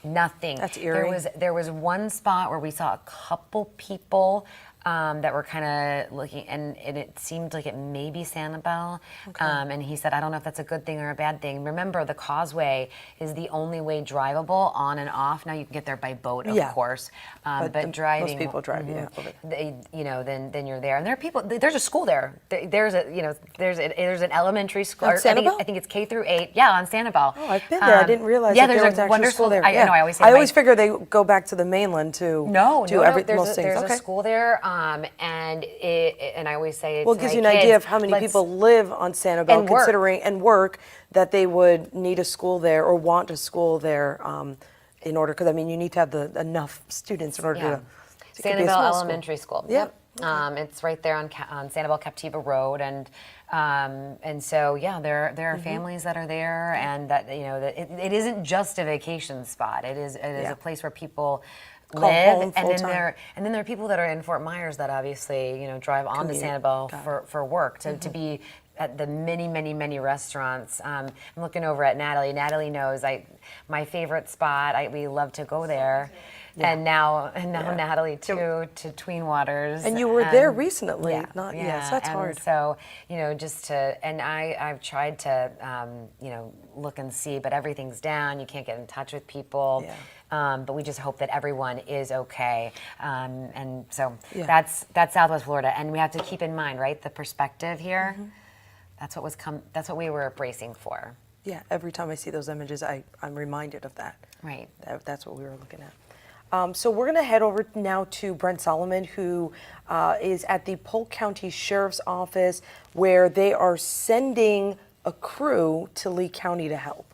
Nothing. That's eerie. There was one spot where we saw a couple people that were kind of looking, and it seemed like it may be Sanibel. And he said, I don't know if that's a good thing or a bad thing. Remember, the causeway is the only way drivable on and off. Now you can get there by boat, of course, but driving. Most people drive, then you're there, and there are people. There's a school there. There's an elementary school. On Sanibel? I think it's K through 8. Yeah, on Sanibel. Oh, I've been there. I didn't realize that there was an actual school there. I always say I always figure they go back to the mainland to there's a school there. And I always say, it gives you an idea of how many people live on Sanibel, considering and work that they would need a school there or want a school there in order, because you need to have enough students in order to Sanibel Elementary School. Yep. It's right there on Sanibel Captiva Road, and so there are families that are there, and that that it isn't just a vacation spot. It is a place where people live, and then there are people that are in Fort Myers that obviously drive on to Sanibel for work to be at the many restaurants. I'm looking over at Natalie. Natalie knows my favorite spot. We love to go there. And now Natalie too, to Tween Waters. And you were there recently, so that's hard. So I've tried to look and see, but everything's down. You can't get in touch with people. But we just hope that everyone is okay. And so that's Southwest Florida, and we have to keep in mind, right, the perspective here. That's what we were bracing for. Yeah, every time I see those images, I'm reminded of that. Right. That's what we were looking at. So we're going to head over now to Brent Solomon, who is at the Polk County Sheriff's Office, where they are sending a crew to Lee County to help.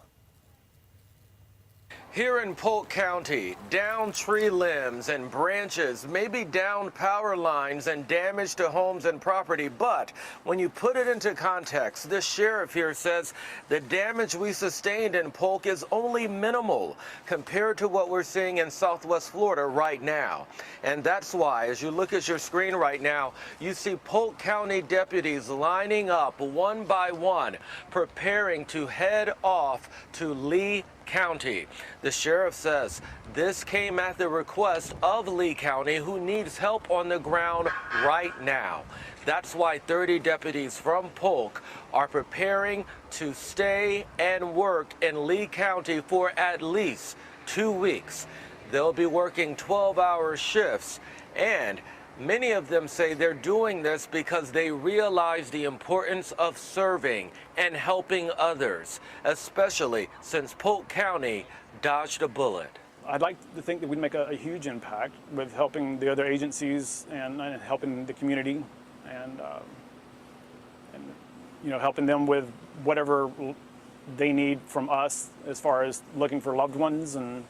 Here in Polk County, down tree limbs and branches, maybe down power lines and damage to homes and property. But when you put it into context, the sheriff here says the damage we sustained in Polk is only minimal compared to what we're seeing in Southwest Florida right now. And that's why, as you look at your screen right now, you see Polk County deputies lining up one by one, preparing to head off to Lee County. The sheriff says this came at the request of Lee County, who needs help on the ground right now. That's why 30 deputies from Polk are preparing to stay and work in Lee County for at least 2 weeks. They'll be working 12-hour shifts, and Many of them say they're doing this because they realize the importance of serving and helping others, especially since Polk County dodged a bullet. I'd like to think that we'd make a huge impact with helping the other agencies and helping the community and helping them with whatever they need from us as far as looking for loved ones and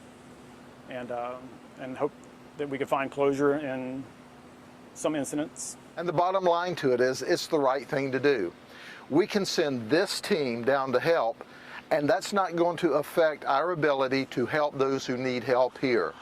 hope that we could find closure in some incidents. And the bottom line to it is it's the right thing to do. We can send this team down to help, and that's not going to affect our ability to help those who need help here.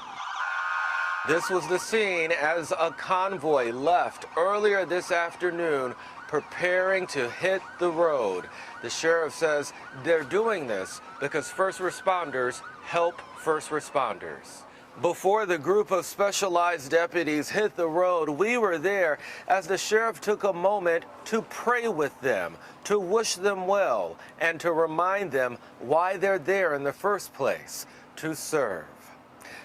This was the scene as a convoy left earlier this afternoon, preparing to hit the road. The sheriff says they're doing this because first responders help first responders. Before the group of specialized deputies hit the road, we were there as the sheriff took a moment to pray with them, to wish them well, and to remind them why they're there in the first place, to serve.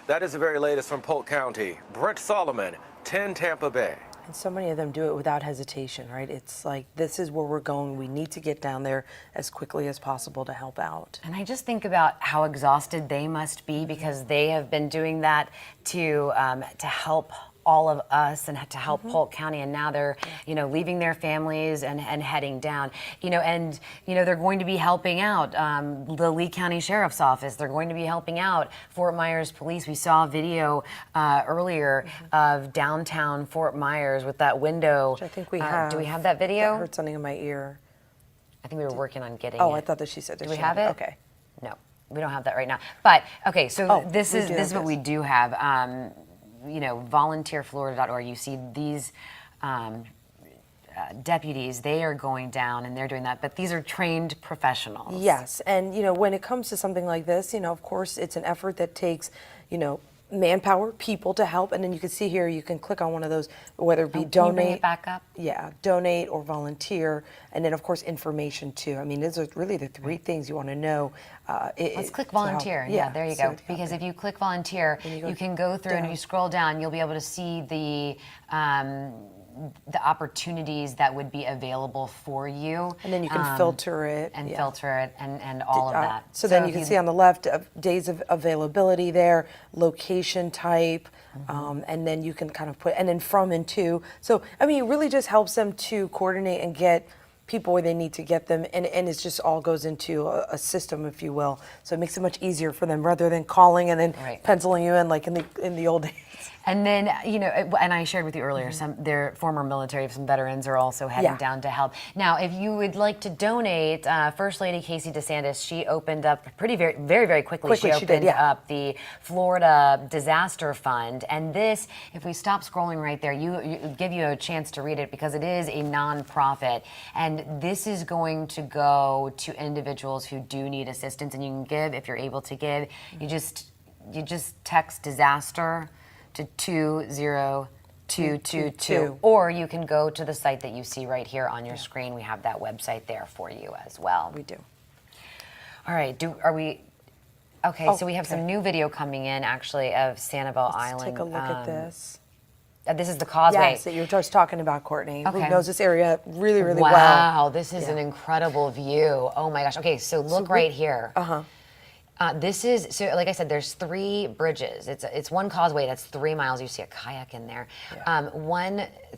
That is the very latest from Polk County. Brent Solomon, 10 Tampa Bay. And so many of them do it without hesitation, right? It's like, this is where we're going. We need to get down there as quickly as possible to help out. And I just think about how exhausted they must be because they have been doing that to help all of us and to help Polk County, and now they're leaving their families and heading down, and they're going to be helping out the Lee County Sheriff's Office. They're going to be helping out Fort Myers Police. We saw a video earlier of downtown Fort Myers with that window. Which I think we have. Do we have that video? I heard something in my ear. I think we were working on getting it. I thought that she said. Do we have it? Okay. No, we don't have that right now. But okay, so this is what we do have. Volunteerflorida.org, you see these deputies, they are going down and they're doing that, but these are trained professionals. Yes, and when it comes to something like this, of course, it's an effort that takes, manpower, people to help, and then you can see here, you can click on one of those, whether it be donate. Can you bring it back up? Yeah, donate or volunteer, and then of course information too. I mean, those are really the three things you want to know. Let's click volunteer. Yeah, there you go. Because if you click volunteer, you can go through and if you scroll down, you'll be able to see the opportunities that would be available for you. And then you can filter it. And filter it and all of that. So then you can see on the left days of availability there, location type, and then you can kind of put, and then from and to. So, I mean, it really just helps them to coordinate and get people where they need to get them, and it just all goes into a system, if you will. So it makes it much easier for them rather than calling and then penciling you in like in the old days. And then, and I shared with you earlier, their former military, some veterans are also heading down to help. Now, if you would like to donate, First Lady Casey DeSantis, she opened up very quickly. She opened up the Florida Disaster Fund. And this, if we stop scrolling right there, you give you a chance to read it because it is a nonprofit. And this is going to go to individuals who do need assistance. And you can give, if you're able to give, you just text disaster to 20222, or you can go to the site that you see right here on your screen. We have that website there for you as well. We do. All right. So we have some new video coming in actually of Sanibel Island. Take a look at this. This is the causeway. Yes, that you were just talking about, Courtney. Okay. Who knows this area really well. Wow, this is an incredible view. Oh my gosh. Okay, so look right here. This is, so like I said, there's 3 bridges. It's one causeway that's 3 miles. You see a kayak in there.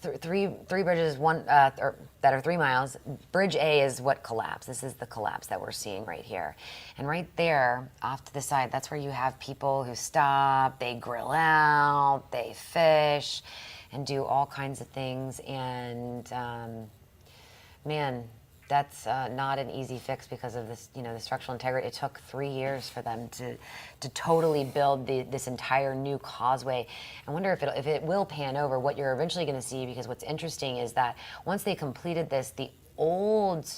Three bridges, that are 3 miles. Bridge A is what collapsed. This is the collapse that we're seeing right here. And right there, off to the side, that's where you have people who stop, they grill out, they fish, and do all kinds of things. And man, that's not an easy fix because of this, the structural integrity. It took 3 years for them to totally build this entire new causeway. I wonder if it will pan over. What you're eventually going to see, because what's interesting is that once they completed this, the old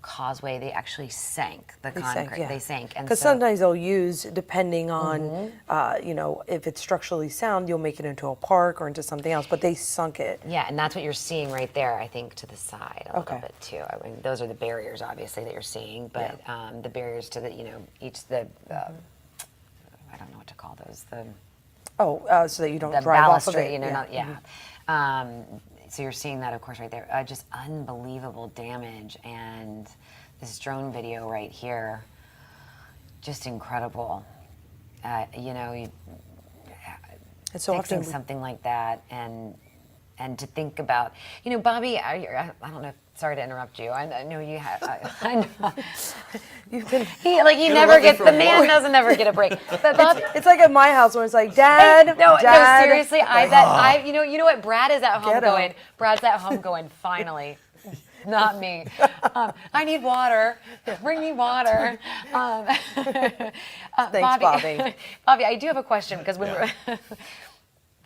causeway, they actually sank the concrete. They sank. Because sometimes they'll use, depending on, if it's structurally sound, you'll make it into a park or into something else, but they sunk it. Yeah, and that's what you're seeing right there, I think, to the side a little bit too. I mean, those are the barriers, obviously, that you're seeing, but the barriers to the, I don't know what to call those, Oh, so that you don't the drive off of balustrade, it. you know, Yeah. So you're seeing that, of course, right there. Just unbelievable damage, and this drone video right here, just incredible. You know, And so fixing often something like that, and to think about, you know, Bobby, I don't know. Sorry to interrupt you. I know you have. I know. You've been He never gets. The man doesn't ever get a break. But Bob, it's like at my house when it's like, Dad, no, Dad. seriously, I bet you know what? Brad is at home Get 'em. going. Brad's at home going. Finally, not me. I need water. Bring me water. Thanks, Bobby. Bobby, I do have a question because when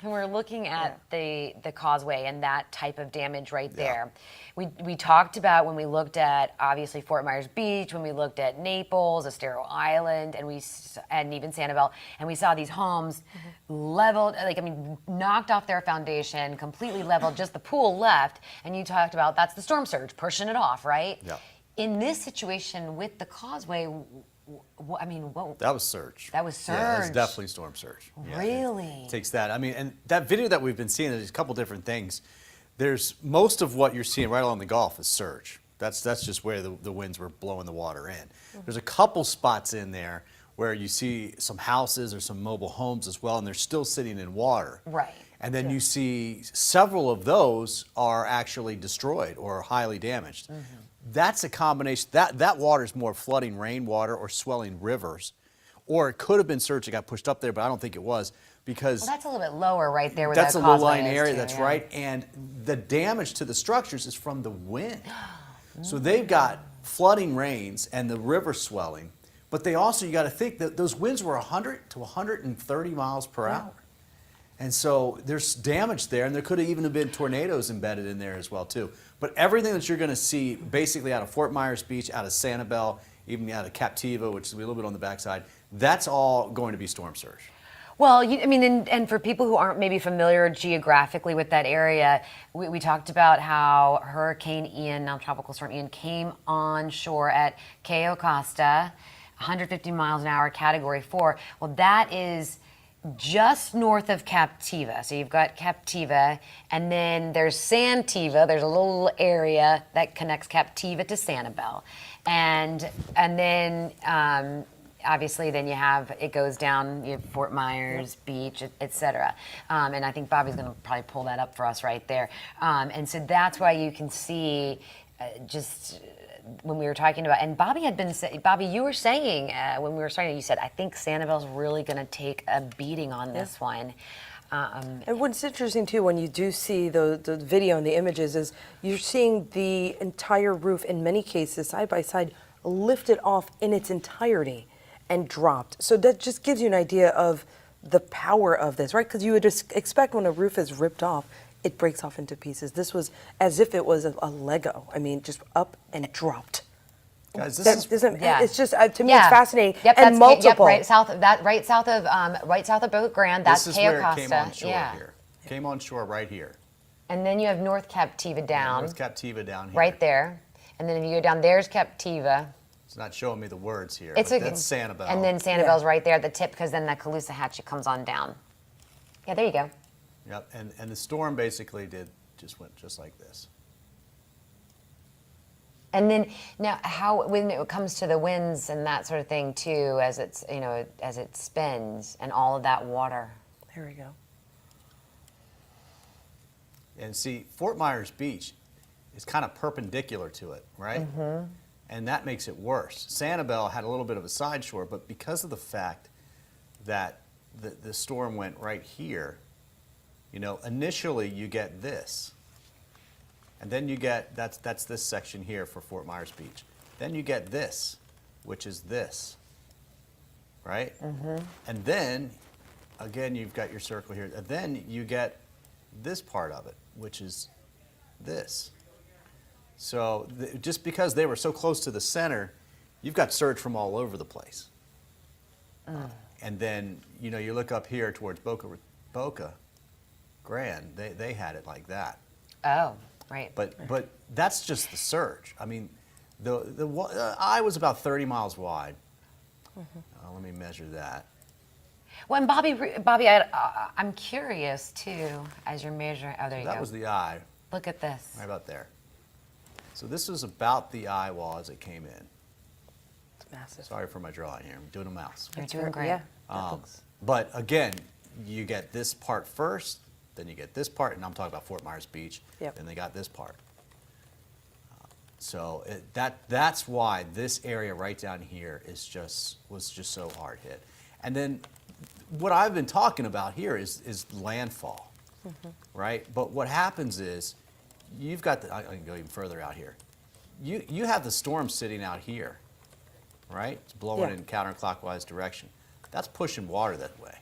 we're looking at the causeway and that type of damage right there, we talked about when we looked at obviously Fort Myers Beach, when we looked at Naples, Estero Island, and even Sanibel, and we saw these homes leveled, knocked off their foundation, completely leveled, just the pool left, and you talked about that's the storm surge pushing it off, right? Yeah. In this situation with the causeway, that was surge. That was surge. Yeah, that's definitely storm surge. Yeah, Really? It takes that. I mean, and that video that we've been seeing, there's a couple different things. There's most of what you're seeing right along the Gulf is surge. That's just where the winds were blowing the water in. There's a couple spots in there where you see some houses or some mobile homes as well, and they're still sitting in water. Right. And then you see several of those are actually destroyed or highly damaged. That's a combination. That water is more flooding rainwater or swelling rivers, or it could have been surge that got pushed up there, but I don't think it was because Well, that's a little bit lower right there where that's the a causeway low-lying is, area. too, That's yeah. right, and the damage to the structures is from the wind. So they've got flooding rains and the river swelling, but they also, you got to think that those winds were 100 to 130 miles per hour. And so there's damage there, and there could have even been tornadoes embedded in there as well too. But everything that you're going to see basically out of Fort Myers Beach, out of Sanibel, even out of Captiva, which is a little bit on the backside, that's all going to be storm surge. Well, and for people who aren't maybe familiar geographically with that area, we talked about how Hurricane Ian, now Tropical Storm Ian, came on shore at Cayo Costa, 150 miles an hour, Category 4. Well, that is just north of Captiva. So you've got Captiva, and then there's Santiva. There's a little area that connects Captiva to Sanibel. And then obviously then you have, it goes down, you have Fort Myers Beach, et cetera. And I think Bobby's going to probably pull that up for us right there. And so that's why you can see just when we were talking about, and Bobby had been, Bobby, you were saying when we were starting, you said, I think Sanibel's really going to take a beating on this one. And what's interesting too, when you do see the video and the images, is you're seeing the entire roof, in many cases, side by side, lifted off in its entirety and dropped. So that just gives you an idea of the power of this, right? Because you would just expect when a roof is ripped off, it breaks off into pieces. This was as if it was a Lego. I mean, just up and dropped. Guys, this It's just to me, it's fascinating. Yep, and multiple. right south of Boat Grand. That's This is Cayo where Costa. it came on shore here. Came on shore right here. And then you have North Captiva down. North Captiva down here. Right there. And then if you go down, there's Captiva. It's not showing me the words here. It's but okay. That's Sanibel. And then Sanibel's right there at the tip, because then the Caloosahatchee comes on down. Yeah, there you go. Yep, and the storm basically went just like this. And then now, how when it comes to the winds and that sort of thing too, as it's as it spins and all of that water. There we go. And see, Fort Myers Beach is kind of perpendicular to it, right? Mm-hmm. And that makes it worse. Sanibel had a little bit of a side shore, but because of the fact that the storm went right here, initially you get this. And then you get, that's this section here for Fort Myers Beach. Then you get this, which is this, right? Mm-hmm. And then, again, you've got your circle here. And then you get this part of it, which is this. So just because they were so close to the center, you've got surge from all over the place. And then, you look up here towards Boca Grand, they had it like that. Oh, right. But that's just the surge. I mean, the eye was about 30 miles wide. Let me measure that. Well, and Bobby, I'm curious too, as you're measuring. Oh, there you go. That was the eye. Look at this. Right about there. So this was about the eye wall as it came in. It's massive. Sorry for my drawing here. I'm doing a mouse. You're doing great. Yeah. But again, you get this part first, then you get this part, and I'm talking about Fort Myers Beach. Yep. Then they got this part. So that's why this area right down here was just so hard hit. And then what I've been talking about here is landfall, right? But what happens is you've got I can go even further out here. You have the storm sitting out here, right? It's blowing in counterclockwise direction. That's pushing water that way.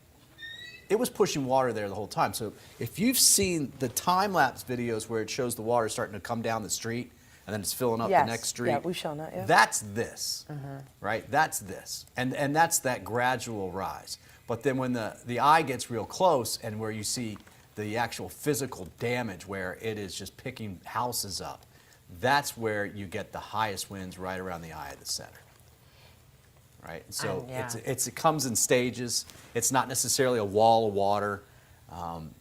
It was pushing water there the whole time. So if you've seen the time-lapse videos where it shows the water starting to come down the street and then it's filling up the next street. Yeah, we've shown that, yeah. That's this, right? That's this. And that's that gradual rise. But then when the eye gets real close and where you see the actual physical damage where it is just picking houses up, that's where you get the highest winds right around the eye of the center. Right? So it comes in stages. It's not necessarily a wall of water.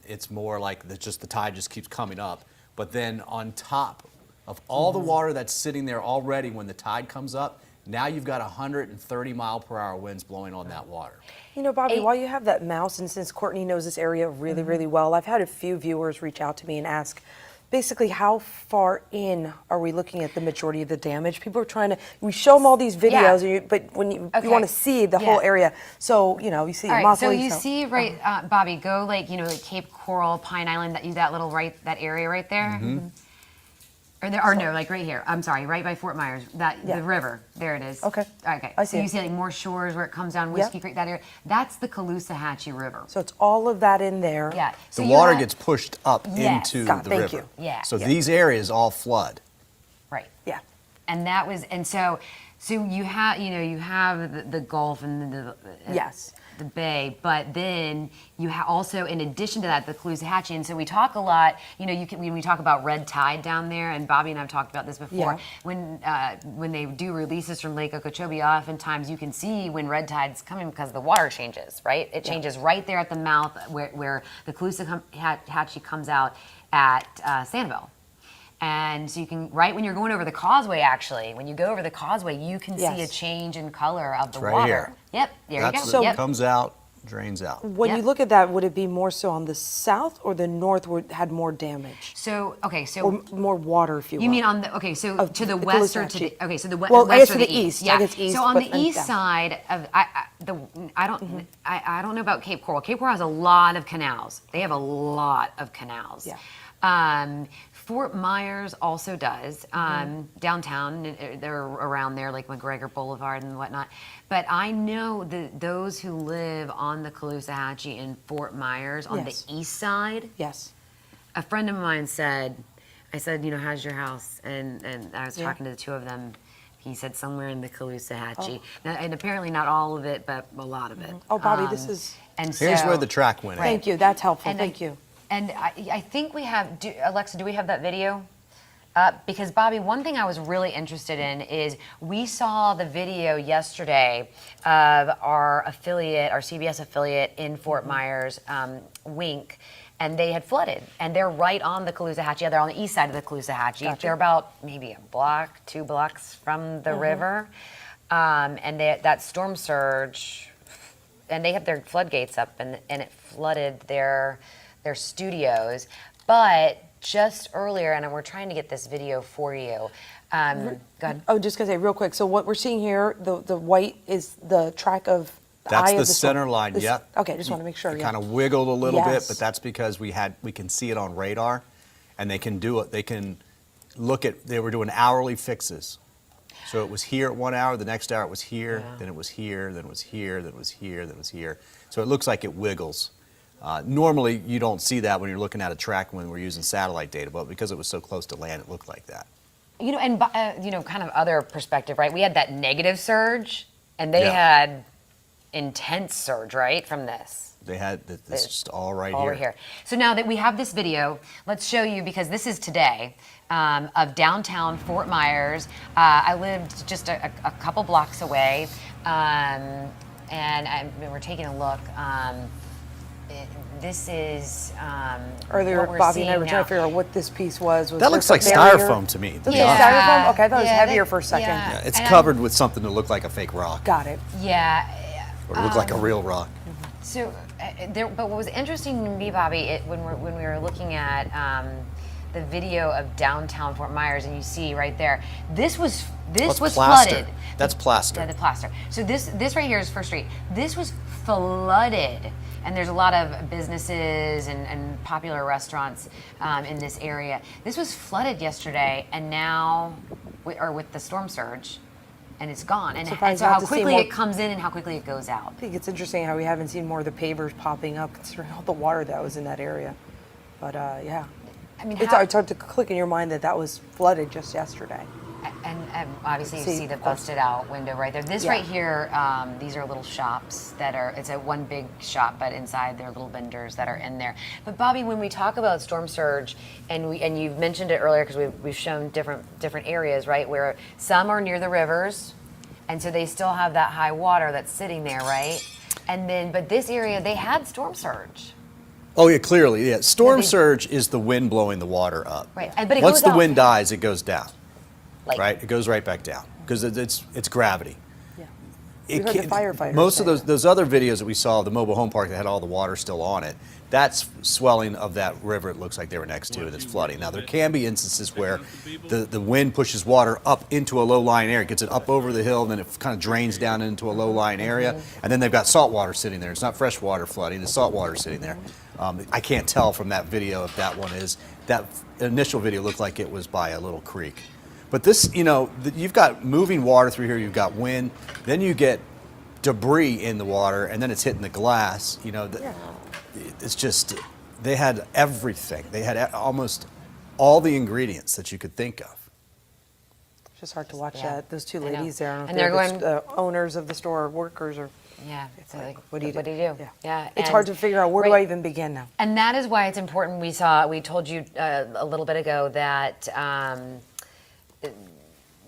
It's more like the tide just keeps coming up. But then on top of all the water that's sitting there already when the tide comes up, now you've got 130-mile-per-hour winds blowing on that water. You know, Bobby, while you have that mouse, and since Courtney knows this area really, really well, I've had a few viewers reach out to me and ask, basically, how far in are we looking at the majority of the damage? People are trying to, we show them all these videos, but when you want to see the whole area, so, you know, you see All right, so you see, right, Bobby, go like Cape Coral, Pine Island, that little that area right there. Or no, like right here. I'm sorry, right by Fort Myers. The river. There it is. Okay. Okay. I see So you see like more shores where it comes down Whiskey Creek, that area. That's the Caloosahatchee River. So it's all of that in there. Yeah. So the water gets pushed up into the river. Thank you. Yeah. So these areas all flood. Right. Yeah. And that was, and so you have, you have the Gulf and the bay, but then you also, in addition to that, the Caloosahatchee. And so we talk a lot, when we talk about red tide down there, and Bobby and I have talked about this before, when they do releases from Lake Okeechobee, oftentimes you can see when red tide's coming because the water changes, right? It changes right there at the mouth where the Caloosahatchee comes out at Sanibel. And so you can, right when you're going over the causeway, actually, when you go over the causeway, you can see a change in color of the water. Here. Yep, there you go. So it comes out, drains out. When you look at that, would it be more so on the south or the north where it had more damage? So, or more water, if you will. You mean on the, so to the west or to the, so the west I guess or to the east. Yeah. I guess east, so on the east side of, I don't know about Cape Coral. Cape Coral has a lot of canals. They have a lot of canals. Yeah. Fort Myers also does. Downtown, they're around there, like McGregor Boulevard and whatnot. But I know that those who live on the Caloosahatchee in Fort Myers on the east side. Yes. A friend of mine said, I said, how's your house? And I was talking to the two of them. He said somewhere in the Caloosahatchee. Now, and apparently not all of it, but a lot of it. Oh, Bobby, this is... And here's where the track went in. Thank you. That's helpful. Thank you. And I think we have, Alexa, do we have that video? Because Bobby, one thing I was really interested in is we saw the video yesterday of our affiliate, our CBS affiliate in Fort Myers, Wink, and they had flooded. And they're right on the Caloosahatchee. They're on the east side of the Caloosahatchee. Gotcha. They're about maybe a block, 2 blocks from the river. And that storm surge, and they have their floodgates up, and it flooded their studios. But just earlier, and we're trying to get this video for you. Go ahead. Oh, just gonna say real quick. So what we're seeing here, the white is the track of the eye That's of the center line. Yep. Okay, just want to make sure. It kind of wiggled a little bit, but that's because we can see it on radar, and they can do it. They can look at. They were doing hourly fixes. So it was here at 1 hour. The next hour it was here. Then it was here. Then it was here. Then it was here. Then it was here. So it looks like it wiggles. Normally, you don't see that when you're looking at a track when we're using satellite data, but because it was so close to land, it looked like that. And kind of other perspective, right? We had that negative surge, and they had intense surge, right, from this. They had this just all right here. So now that we have this video, let's show you, because this is today, of downtown Fort Myers. I lived just a couple blocks away. and we're taking a look. This is earlier. what we're Bobby and I seeing were now. trying to figure out what this piece was. That looks like barrier? styrofoam to me. Does it styrofoam? Okay, I thought it was heavier for a second. Yeah. Yeah, it's And covered with something that looked like a fake rock. Got it. Yeah. Or it looked like a real rock. So, but what was interesting to me, Bobby, when we were looking at the video of downtown Fort Myers, and you see right there, this was plaster. flooded. That's plaster. Yeah, the plaster. So this right here is First Street. This was flooded, and there's a lot of businesses and popular restaurants in this area. This was flooded yesterday, and now, with the storm surge, and it's gone. And so how quickly it comes in and how quickly it goes out. I think it's interesting how we haven't seen more of the pavers popping up, considering all the water that was in that area. But yeah, I mean, it's hard to click in your mind that was flooded just yesterday. And obviously you see the busted out window right there. This right here, these are little shops that are, it's a one big shop, but inside there are little vendors that are in there. But Bobby, when we talk about storm surge, and you've mentioned it earlier because we've shown different areas, right, where some are near the rivers, and so they still have that high water that's sitting there, right? And then, but this area, they had storm surge. Oh yeah, clearly, yeah. Storm surge is the wind blowing the water up. Right, but it Once goes the out. wind dies, it goes down. Like, right, it goes right back down because it's gravity. Yeah. We heard the firefighters most of say those other videos that we saw of the mobile home park that had all the water still on it, that's swelling of that river it looks like they were next to, and it's flooding. Now there can be instances where the wind pushes water up into a low-lying area, gets it up over the hill, and then it kind of drains down into a low-lying area, and then they've got salt water sitting there. It's not fresh water flooding, it's salt water sitting there. I can't tell from that video if that one is. That initial video looked like it was by a little creek. But this, you've got moving water through here, you've got wind, then you get debris in the water, and then it's hitting the glass. It's just, they had everything. They had almost all the ingredients that you could think of. It's just hard to watch those two ladies there. I don't know And if they're the owners of the store, workers, or yeah. It's like, what do you do? Yeah. It's hard to figure out where do I even begin now. And that is why it's important. We told you a little bit ago that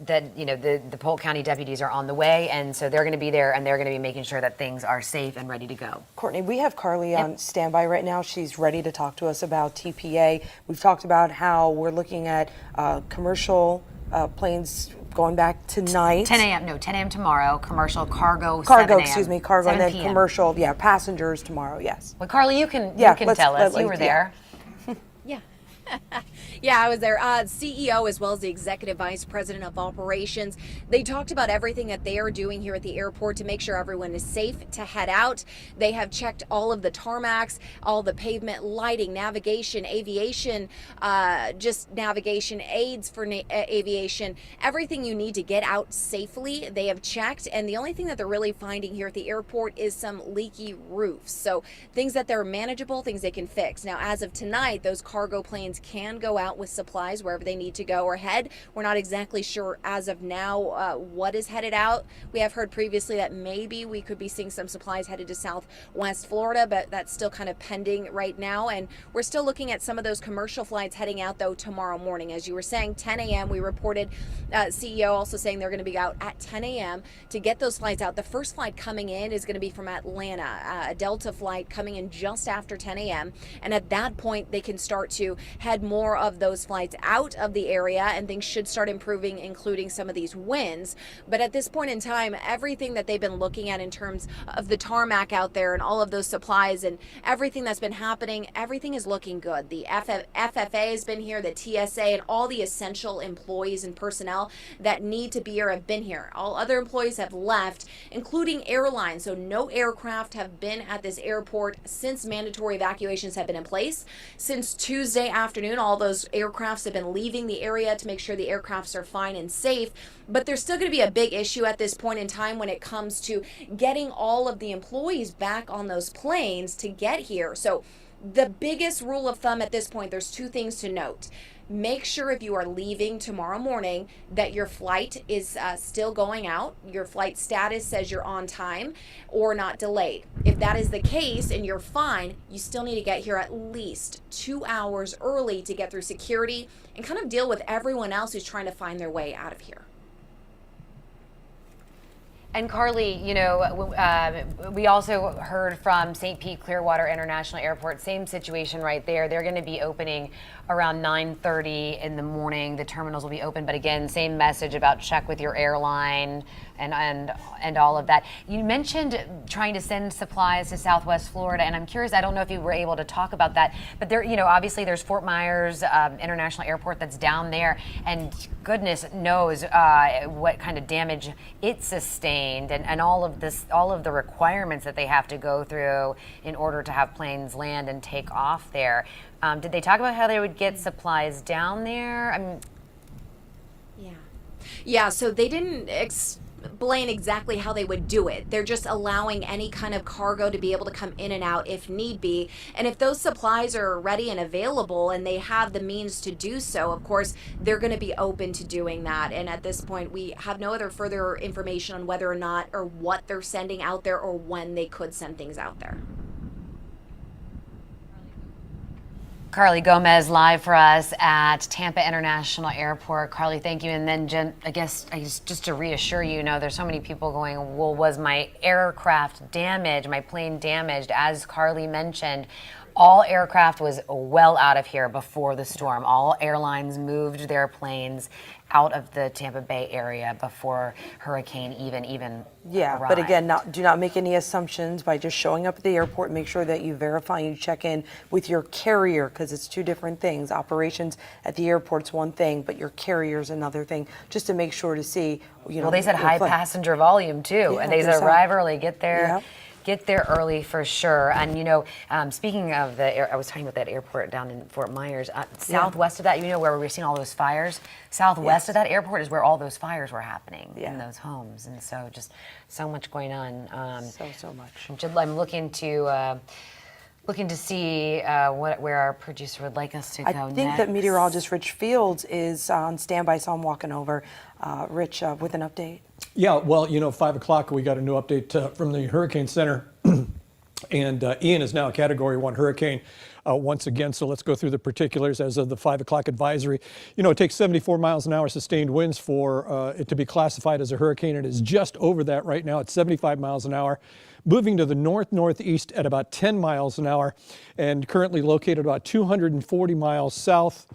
the Polk County deputies are on the way, and so they're going to be there, and they're going to be making sure that things are safe and ready to go. Courtney, we have Carly on standby right now. She's ready to talk to us about TPA. We've talked about how we're looking at commercial planes going back tonight. 10 a.m. tomorrow. Commercial, cargo, 7 Cargo, a.m. excuse me, cargo, and 7 then p.m. commercial, passengers tomorrow, yes. Well, Carly, you can let's- tell us. let- You were yeah. there. Yeah, I was there. CEO as well as the Executive Vice President of Operations. They talked about everything that they are doing here at the airport to make sure everyone is safe to head out. They have checked all of the tarmacs, all the pavement, lighting, navigation, aviation, just navigation aids for aviation, everything you need to get out safely. They have checked, and the only thing that they're really finding here at the airport is some leaky roofs. So things that they're manageable, things they can fix. Now, as of tonight, those cargo planes can go out with supplies wherever they need to go or head. We're not exactly sure as of now what is headed out. We have heard previously that maybe we could be seeing some supplies headed to Southwest Florida, but that's still kind of pending right now. And we're still looking at some of those commercial flights heading out, though, tomorrow morning. As you were saying, 10 a.m. We reported CEO also saying they're going to be out at 10 a.m. to get those flights out. The first flight coming in is going to be from Atlanta, a Delta flight coming in just after 10 a.m. And at that point, they can start to head more of those flights out of the area, and things should start improving, including some of these winds. But at this point in time, everything that they've been looking at in terms of the tarmac out there and all of those supplies and everything that's been happening, everything is looking good. The FFA has been here, the TSA, and all the essential employees and personnel that need to be here have been here. All other employees have left, including airlines. So no aircraft have been at this airport since mandatory evacuations have been in place. Since Tuesday afternoon, all those aircrafts have been leaving the area to make sure the aircrafts are fine and safe. But there's still going to be a big issue at this point in time when it comes to getting all of the employees back on those planes to get here. So the biggest rule of thumb at this point, there's two things to note. Make sure if you are leaving tomorrow morning that your flight is still going out. Your flight status says you're on time or not delayed. If that is the case and you're fine, you still need to get here at least 2 hours early to get through security and kind of deal with everyone else who's trying to find their way out of here. And Carly, you know, we also heard from St. Pete Clearwater International Airport, same situation right there. They're going to be opening around 9:30 in the morning. The terminals will be open, but again, same message about check with your airline and all of that. You mentioned trying to send supplies to Southwest Florida, and I'm curious, I don't know if you were able to talk about that, but there, you know, obviously there's Fort Myers International Airport that's down there, and goodness knows what kind of damage it sustained, and all of the requirements that they have to go through in order to have planes land and take off there. Did they talk about how they would get supplies down there? Yeah, so they didn't explain exactly how they would do it. They're just allowing any kind of cargo to be able to come in and out if need be. And if those supplies are ready and available and they have the means to do so, of course, they're going to be open to doing that. And at this point, we have no other further information on whether or not or what they're sending out there or when they could send things out there. Carly Gomez live for us at Tampa International Airport. Carly, thank you. And then Jen, I guess just to reassure you, there's so many people going, well, was my aircraft damaged, my plane damaged? As Carly mentioned, all aircraft was well out of here before the storm. All airlines moved their planes out of the Tampa Bay area before hurricane even Yeah, arrived. but again, do not make any assumptions by just showing up at the airport. Make sure that you verify and you check in with your carrier, because it's two different things. Operations at the airport's one thing, but your carrier's another thing, just to make sure to see, Well, they said high passenger volume too, Yeah, and they said arrive early, get there. Yep. Get there early for sure. And speaking of I was talking about that airport down in Fort Myers. Southwest of that, where we were seeing all those fires. Southwest of that airport is where all those fires were happening in those homes, and so just so much going on. So much. I'm looking to see where our producer would like us to go next. I think that meteorologist Rich Fields is on standby, so I'm walking over. Rich, with an update. Yeah, well, 5 o'clock, we got a new update from the Hurricane Center. And Ian is now a Category 1 hurricane once again. So let's go through the particulars as of the 5 o'clock advisory. It takes 74 miles an hour sustained winds for it to be classified as a hurricane. It is just over that right now at 75 miles an hour. Moving to the northeast at about 10 miles an hour, and currently located about 240 miles south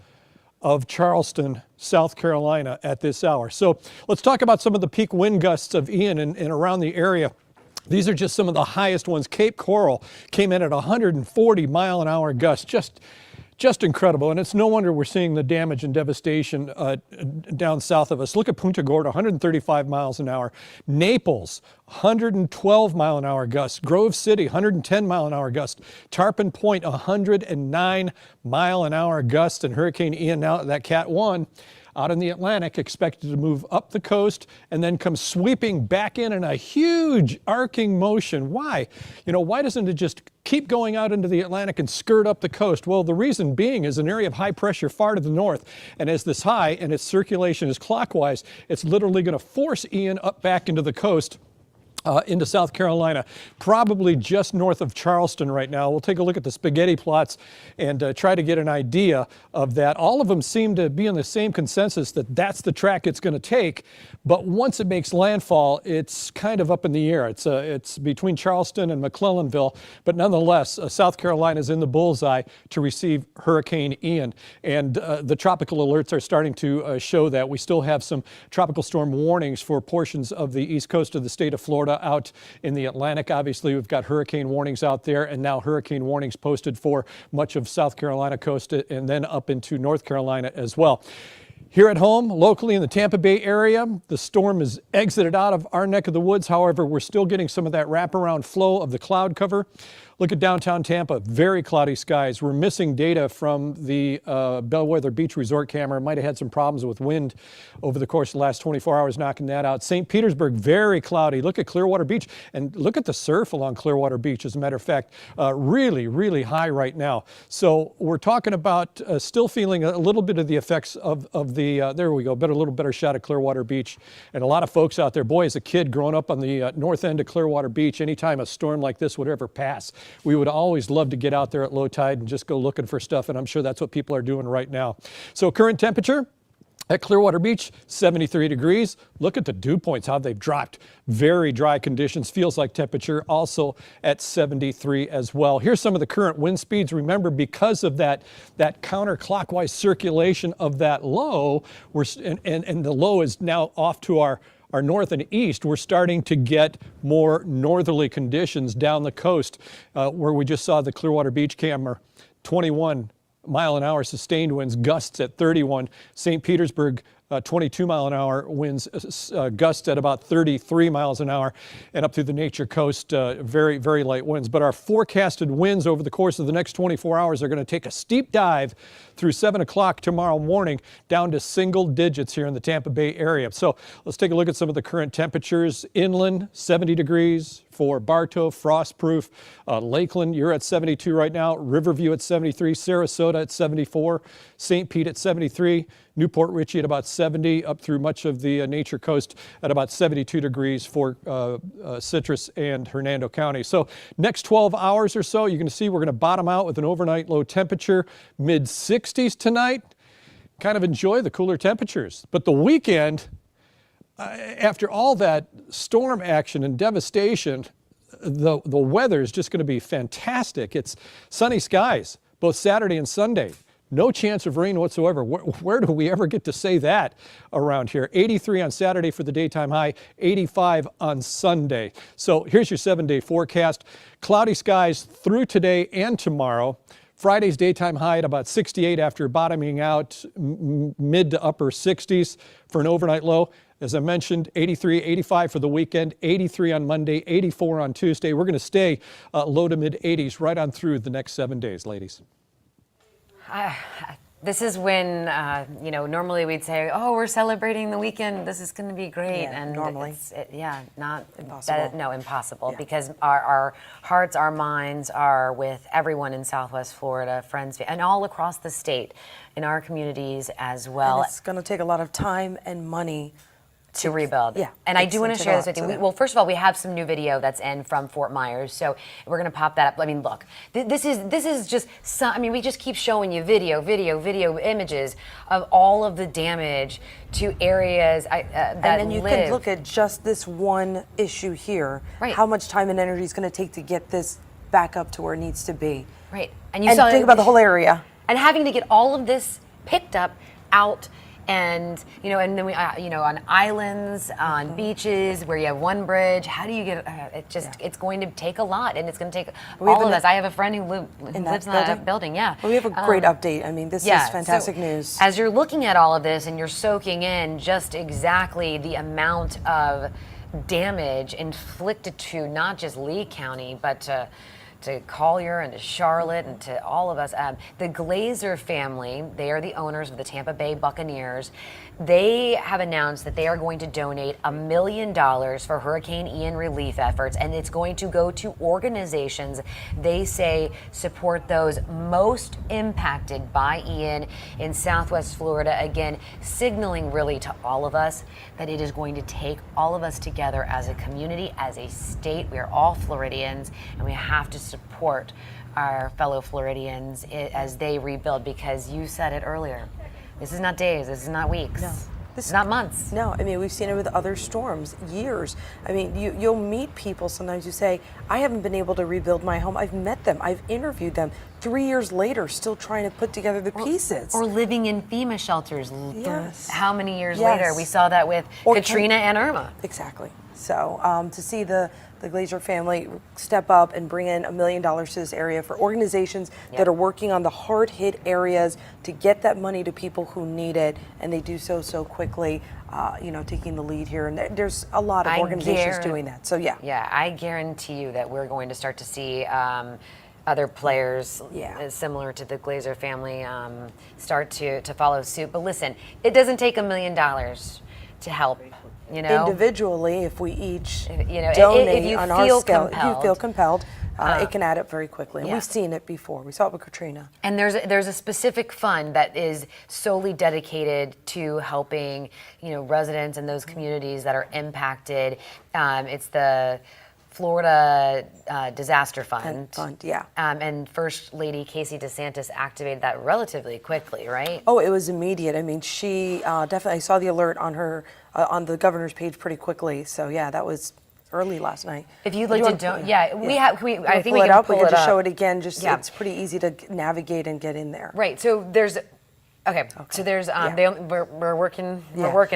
of Charleston, South Carolina at this hour. So let's talk about some of the peak wind gusts of Ian and around the area. These are just some of the highest ones. Cape Coral came in at 140 mile an hour gusts, just incredible. And it's no wonder we're seeing the damage and devastation down south of us. Look at Punta Gorda, 135 miles an hour. Naples, 112 mile an hour gusts. Grove City, 110 mile an hour gust. Tarpon Point, 109 mile an hour gust. And Hurricane Ian, now that Cat 1, out in the Atlantic, expected to move up the coast and then come sweeping back in a huge arcing motion. Why? Why doesn't it just keep going out into the Atlantic and skirt up the coast? Well, the reason being is an area of high pressure far to the north. And as this high and its circulation is clockwise, it's literally going to force Ian up back into the coast. Into South Carolina, probably just north of Charleston right now. We'll take a look at the spaghetti plots and try to get an idea of that. All of them seem to be in the same consensus that that's the track it's going to take. But once it makes landfall, it's kind of up in the air. It's between Charleston and McClellanville. But nonetheless, South Carolina is in the bullseye to receive Hurricane Ian. And the tropical alerts are starting to show that. We still have some tropical storm warnings for portions of the east coast of the state of Florida. Out in the Atlantic, obviously, we've got hurricane warnings out there, and now hurricane warnings posted for much of South Carolina coast and then up into North Carolina as well. Here at home, locally in the Tampa Bay area, the storm has exited out of our neck of the woods. However, we're still getting some of that wraparound flow of the cloud cover. Look at downtown Tampa, very cloudy skies. We're missing data from the Bellwether Beach Resort camera. Might have had some problems with wind over the course of the last 24 hours, knocking that out. St. Petersburg, very cloudy. Look at Clearwater Beach, and look at the surf along Clearwater Beach, as a matter of fact. Really, really high right now. So we're talking about still feeling a little bit of the effects of the, there we go, a little better shot at Clearwater Beach. And a lot of folks out there, boy, as a kid growing up on the north end of Clearwater Beach, anytime a storm like this would ever pass, we would always love to get out there at low tide and just go looking for stuff, and I'm sure that's what people are doing right now. So current temperature, At Clearwater Beach, 73 degrees. Look at the dew points, how they've dropped. Very dry conditions, feels like temperature also at 73 as well. Here's some of the current wind speeds. Remember, because of that counterclockwise circulation of that low, and the low is now off to our north and east, we're starting to get more northerly conditions down the coast, where we just saw the Clearwater Beach camera, 21 mile an hour sustained winds, gusts at 31. St. Petersburg, 22 mile an hour winds, gusts at about 33 miles an hour, and up through the Nature Coast, very, very light winds. But our forecasted winds over the course of the next 24 hours are going to take a steep dive through 7 o'clock tomorrow morning down to single digits here in the Tampa Bay area. So let's take a look at some of the current temperatures. Inland, 70 degrees. For Bartow, frostproof. Lakeland, you're at 72 right now. Riverview at 73. Sarasota at 74. St. Pete at 73. Newport Richey at about 70. Up through much of the Nature Coast at about 72 degrees for Citrus and Hernando County. So next 12 hours or so, you're going to see we're going to bottom out with an overnight low temperature, mid 60s tonight. Kind of enjoy the cooler temperatures. But the weekend, after all that storm action and devastation, the weather is just going to be fantastic. It's sunny skies, both Saturday and Sunday. No chance of rain whatsoever. Where do we ever get to say that around here? 83 on Saturday for the daytime high, 85 on Sunday. So here's your 7-day forecast. Cloudy skies through today and tomorrow. Friday's daytime high at about 68 after bottoming out mid to upper 60s for an overnight low. As I mentioned, 83, 85 for the weekend, 83 on Monday, 84 on Tuesday. We're going to stay low to mid 80s right on through the next 7 days, ladies. This is when, normally we'd say, oh, we're celebrating the weekend. This is going to be great. Yeah, and normally. Not Impossible. Impossible. Yeah. Because our hearts, our minds are with everyone in Southwest Florida, friends, and all across the state, in our communities as well. And it's going to take a lot of time and money to rebuild. Yeah. And I do want to share this with you. Well, first of all, we have some new video that's in from Fort Myers, so we're going to pop that up. I mean, look, this is just we just keep showing you video images of all of the damage to areas that and then you can look at just this one issue here. Right. How much time and energy is going to take to get this back up to where it needs to be. Right. And think about the whole area. And having to get all of this picked up out. And and then we, on islands, on beaches where you have one bridge, how do you get it's going to take a lot, and it's going to take all of us. I have a friend who lives in that building. Yeah. Well, we have a great update. I mean, this is fantastic news. As you're looking at all of this and you're soaking in just exactly the amount of damage inflicted to not just Lee County, but to Collier and to Charlotte and to all of us. The Glazer family, they are the owners of the Tampa Bay Buccaneers. They have announced that they are going to donate $1 million for Hurricane Ian relief efforts, and it's going to go to organizations they say support those most impacted by Ian in Southwest Florida. Again, signaling really to all of us that it is going to take all of us together as a community, as a state. We are all Floridians, and we have to support our fellow Floridians as they rebuild, because you said it earlier. This is not days, this is not weeks. No. This is not months. No, I mean, we've seen it with other storms, years. I mean, you'll meet people sometimes who say, I haven't been able to rebuild my home. I've met them, I've interviewed them. 3 years later, still trying to put together the pieces. Or living in FEMA shelters. Yes. How many years Yes. later? We saw that with Katrina and Irma. Exactly. So to see the Glazer family step up and bring in $1 million to this area for organizations that are working on the hard-hit areas to get that money to people who need it, and they do so quickly, taking the lead here. And there's a lot of organizations doing that. So Yeah, I guarantee you that we're going to start to see other players similar to the Glazer family start to follow suit. But listen, it doesn't take $1 million to help. Individually, if we each donate if you on feel our scale, compelled, if you feel compelled, it can add up very quickly. And yeah. we've seen it before. We saw it with Katrina. And there's a specific fund that is solely dedicated to helping residents in those communities that are impacted. It's the Florida Disaster Fund. Yeah. And First Lady Casey DeSantis activated that relatively quickly, right? Oh, it was immediate. I mean, she definitely, I saw the alert on her, on the governor's page pretty quickly. So yeah, that was early last night. If you'd like to don't, yeah, we have, I think we can pull it up. We can just show up. it again. Just, Yeah. it's pretty easy to navigate and get in there. Right. So there's, okay. So there's, we're working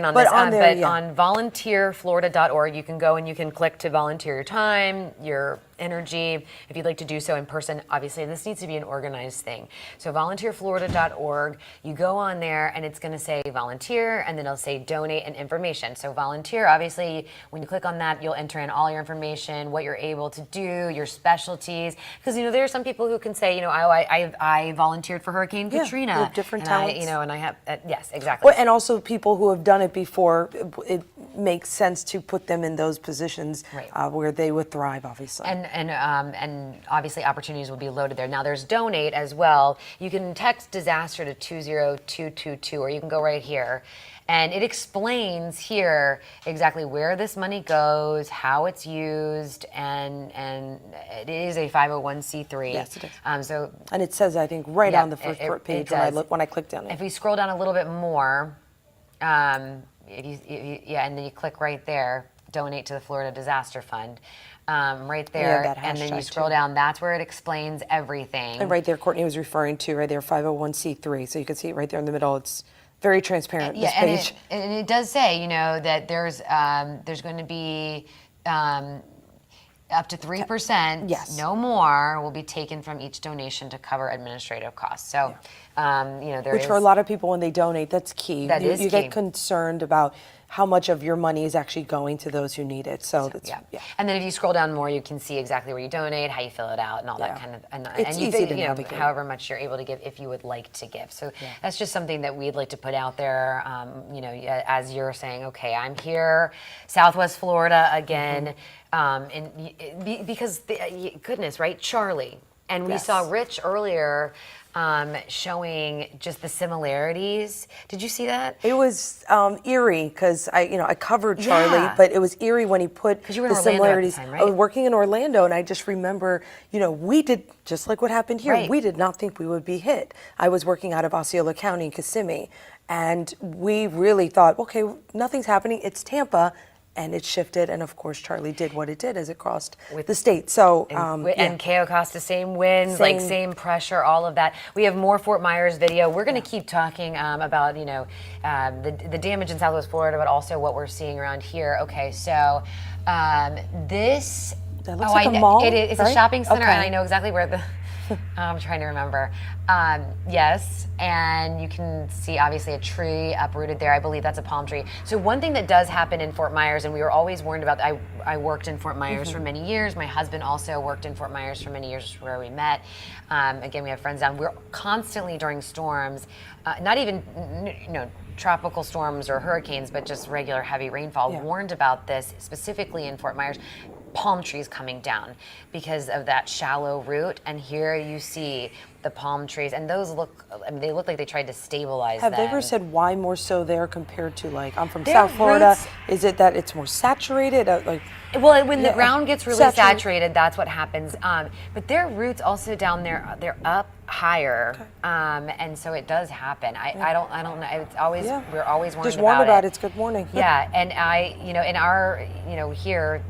on But this. on there, but on volunteerflorida.org, you can go and you can click to volunteer your time, your energy, if you'd like to do so in person. Obviously, this needs to be an organized thing. So volunteerflorida.org, you go on there and it's going to say volunteer, and then it'll say donate and information. So volunteer, obviously, when you click on that, you'll enter in all your information, what you're able to do, your specialties. Because, you know, there are some people who can say, you know, I volunteered for Hurricane Katrina. You have different and talents. and I have, yes, exactly. Well, and also people who have done it before, it makes sense to put them in those positions where they would thrive, obviously. And obviously opportunities will be loaded there. Now there's donate as well. You can text disaster to 20222, or you can go right here. And it explains here exactly where this money goes, how it's used, and it is a 501c3. Yes, it is. And it says, I think, right on the first page when I clicked on it. If we scroll down a little bit more, and then you click right there, donate to the Florida Disaster Fund. Right there, that and then you hashtag scroll down, that's where it explains everything. And right there, Courtney was referring to, right there, 501c3. So you can see it right there in the middle. It's very transparent, this page. And it does say, you know, that there's going to be up to 3%, no more, will be taken from each donation to cover administrative costs. So, you know, Which for a lot of people, when they donate, that's key. That is you key. get concerned about how much of your money is actually going to those who need it. So that's, And then if you scroll down more, you can see exactly where you donate, how you fill it out, and all that kind of. It's and easy to you know, navigate. however much you're able to give, if you would like to give. So that's just something that we'd like to put out there. You know, as you're saying, okay, I'm here, Southwest Florida again, because goodness, right, Charlie, and we saw Rich earlier. Showing just the similarities. Did you see that? It was eerie because I covered Charlie, but it was eerie when he put you were in the Orlando at the similarities. time, right? I was working in Orlando, and I just remember, you know, we did just like what happened here. Right. We did not think we would be hit. I was working out of Osceola County in Kissimmee, and we really thought, okay, nothing's happening. It's Tampa. And it shifted, and of course, Charlie did what it did as it crossed the state. So, and KO Costa, same winds, like same pressure, all of that. We have more Fort Myers video. We're going to keep talking about, you know, the damage in Southwest Florida, but also what we're seeing around here. Okay, so this. That looks like a mall. It's a shopping center, and I know exactly where the. I'm trying to remember. Yes, and you can see obviously a tree uprooted there. I believe that's a palm tree. So one thing that does happen in Fort Myers, and we were always warned about, I worked in Fort Myers for many years. My husband also worked in Fort Myers for many years, where we met. Again, we have friends down. We're constantly during storms, not even, you know, tropical storms or hurricanes, but just regular heavy rainfall, warned about this specifically in Fort Myers. Palm trees coming down because of that shallow root, and here you see the palm trees, and those look, I mean, they look like they tried to stabilize them. Have they ever said why more so there compared to, like, I'm from South Florida? Is it that it's more saturated? Well, when the ground gets really saturated, that's what happens. But their roots also down there, they're up higher, and so it does happen. I don't know. It's always we're always warned just warned about it. It's good morning. Yeah, and you know, in our, you know, here.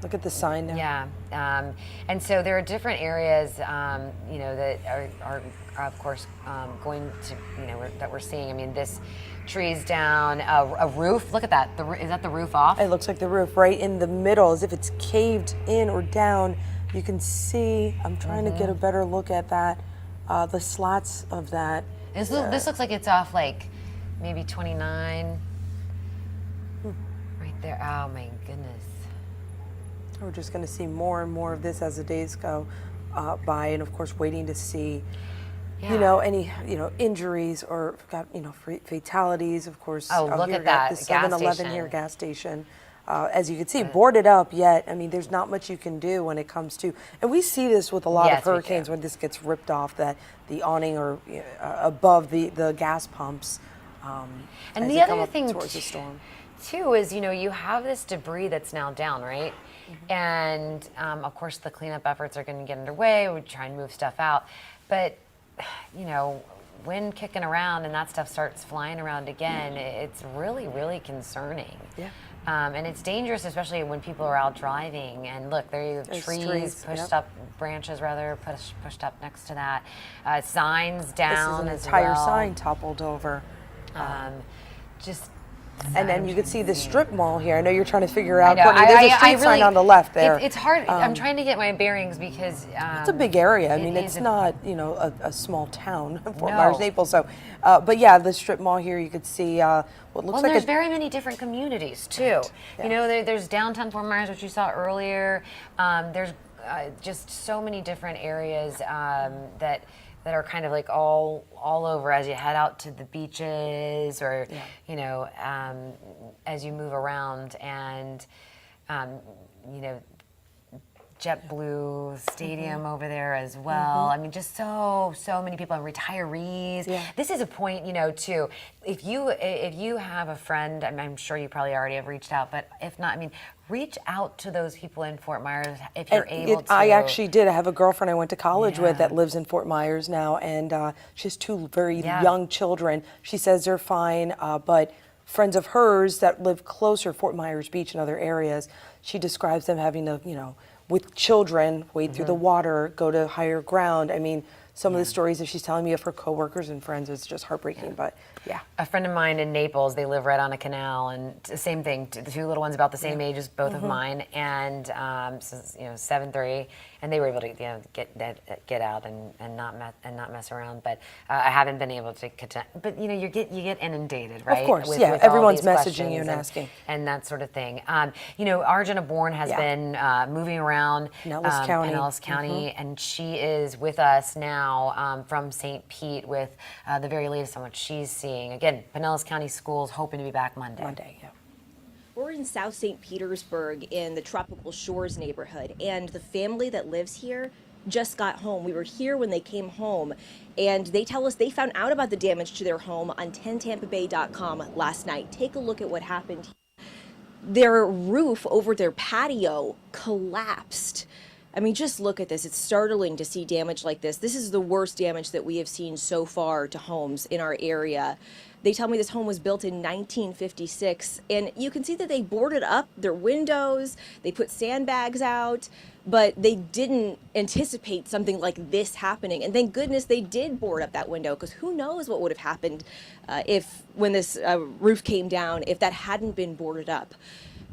Look at the sign now. Yeah, and so there are different areas, you know, that are of course going to, you know, that we're seeing. I mean, this tree's down, a roof. Look at that. Is that the roof off? It looks like the roof right in the middle, as if it's caved in or down. You can see. I'm trying to get a better look at that. The slats of that. This looks like it's off, like maybe 29. Right there. Oh my goodness. We're just going to see more and more of this as the days go by, and of course, waiting to see, you know, any, you know, injuries or, you know, fatalities. Of course. Oh, look at that. The 7-Eleven here, gas station. As you can see, boarded up yet. I mean, there's not much you can do when it comes to, and we see this with a lot of hurricanes when this gets ripped off, that the awning or above the gas pumps. And the other thing towards the storm. too is, you know, you have this debris that's now down, right? And of course, the cleanup efforts are going to get underway. We try and move stuff out, but you know, wind kicking around and that stuff starts flying around again, it's really, really concerning. Yeah. And it's dangerous, especially when people are out driving. And look, there you have There's trees pushed yep. up, branches rather, pushed up next to that. Signs down This is as an entire well. sign toppled over. Just. And then you can see the strip mall here. I know you're trying to figure out. I know. Courtney, there's a street really, sign on the left there. It's hard. I'm trying to get my bearings because it's a big area. I mean, it it's is not, you know, a small town, Fort No. Myers, Naples. So, but yeah, the strip mall here, you could see what looks well, like there's very many different communities too. Right. Yeah. You know, there's downtown Fort Myers, which you saw earlier. There's just so many different areas that are kind of like all over as you head out to the beaches or, you know, as you move around and, you know, JetBlue Stadium over there as well. I mean, just so many people and retirees. Yeah. This is a point, you know, too. If you have a friend, I'm sure you probably already have reached out, but if not, I mean, reach out to those people in Fort Myers if you're able to. I actually did. I have a girlfriend I went to college with that lives in Fort Myers now, and she has two very young children. She says they're fine, but friends of hers that live closer, Fort Myers Beach and other areas, she describes them having to, you know, with children, wade through the water, go to higher ground. I mean, some of the stories that she's telling me of her coworkers and friends is just heartbreaking, but yeah. A friend of mine in Naples, they live right on a canal, and the same thing, the two little ones about the same age as both of mine, and so, you know, 7-3, and they were able to, you know, get out and not mess around. But I haven't been able to connect. But you know, you get inundated, right? Of course, with yeah. all Everyone's these messaging you and questions asking, and that sort of thing. You know, Arjuna Bourne has been moving around Pinellas County, and she is with us now from St. Pete with the very latest on what she's seeing. Again, Pinellas County Schools hoping to be back Monday. We're in South St. Petersburg in the Tropical Shores neighborhood, and the family that lives here just got home. We were here when they came home, and they tell us they found out about the damage to their home on 10tampabay.com last night. Take a look at what happened. Their roof over their patio collapsed. I mean, just look at this. It's startling to see damage like this. This is the worst damage that we have seen so far to homes in our area. They tell me this home was built in 1956, and you can see that they boarded up their windows, they put sandbags out, but they didn't anticipate something like this happening. And thank goodness they did board up that window, because who knows what would have happened when this roof came down if that hadn't been boarded up.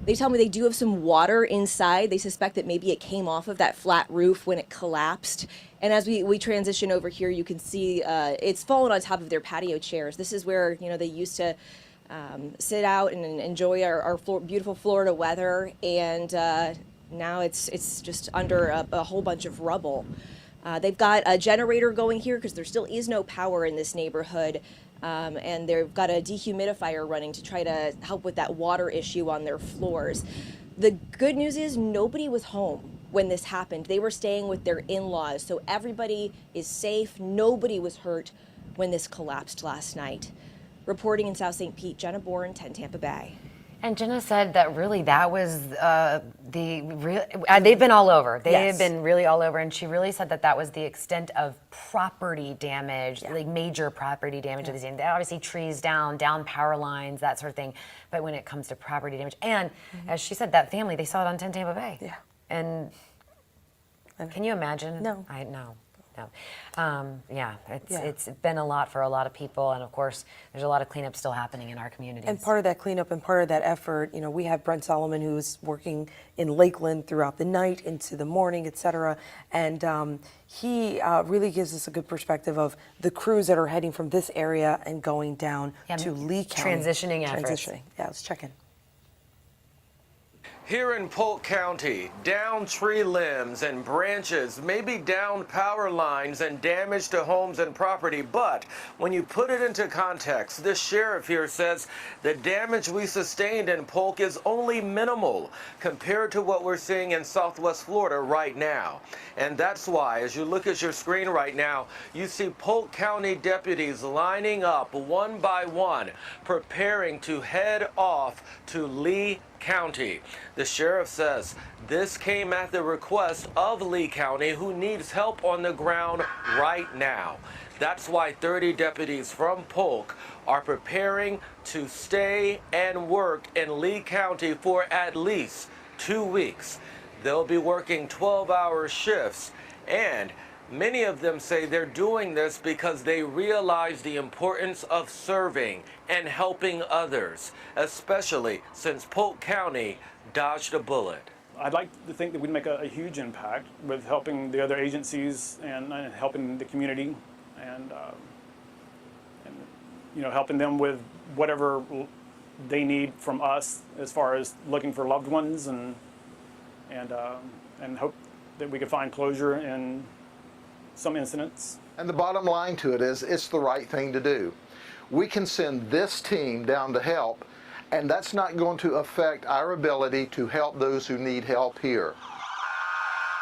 They tell me they do have some water inside. They suspect that maybe it came off of that flat roof when it collapsed. And as we transition over here, you can see it's fallen on top of their patio chairs. This is where, you know, they used to sit out and enjoy our beautiful Florida weather. And now it's just under a whole bunch of rubble. They've got a generator going here because there still is no power in this neighborhood. And they've got a dehumidifier running to try to help with that water issue on their floors. The good news is nobody was home when this happened. They were staying with their in-laws, so everybody is safe. Nobody was hurt when this collapsed last night. Reporting in South St. Pete, Jenna Bourne, 10 Tampa Bay. And Jenna said that really that was they've been all over. They have been really all over, and she really said that was the extent of property damage, like major property damage. Obviously trees down power lines, that sort of thing. But when it comes to property damage, and as she said, that family, they saw it on 10 Tampa Bay. Yeah. And can you imagine? No. No. It's been a lot for a lot of people, and of course, there's a lot of cleanup still happening in our communities. And part of that cleanup and part of that effort, you know, we have Brent Solomon, who's working in Lakeland throughout the night into the morning, et cetera, and he really gives us a good perspective of the crews that are heading from this area and going down to Lee County. Transitioning efforts. Yeah, let's check in. Here in Polk County, downed tree limbs and branches, maybe downed power lines and damage to homes and property. But when you put it into context, this sheriff here says the damage we sustained in Polk is only minimal compared to what we're seeing in Southwest Florida right now. And that's why, as you look at your screen right now, you see Polk County deputies lining up one by one, preparing to head off to Lee County. The sheriff says this came at the request of Lee County, who needs help on the ground right now. That's why 30 deputies from Polk are preparing to stay and work in Lee County for at least 2 weeks. They'll be working 12-hour shifts, and many of them say they're doing this because they realize the importance of serving and helping others, especially since Polk County dodged a bullet. I'd like to think that we'd make a huge impact with helping the other agencies and helping the community and helping them with whatever they need from us as far as looking for loved ones and hope that we could find closure in some incidents. And the bottom line to it is it's the right thing to do. We can send this team down to help, and that's not going to affect our ability to help those who need help here.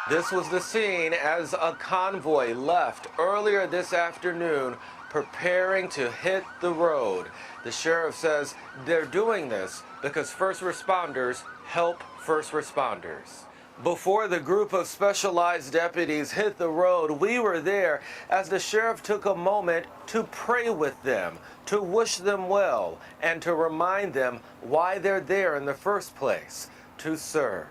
This was the scene as a convoy left earlier this afternoon, preparing to hit the road. The sheriff says they're doing this because first responders help first responders. Before the group of specialized deputies hit the road, we were there as the sheriff took a moment to pray with them, to wish them well, and to remind them why they're there in the first place, to serve.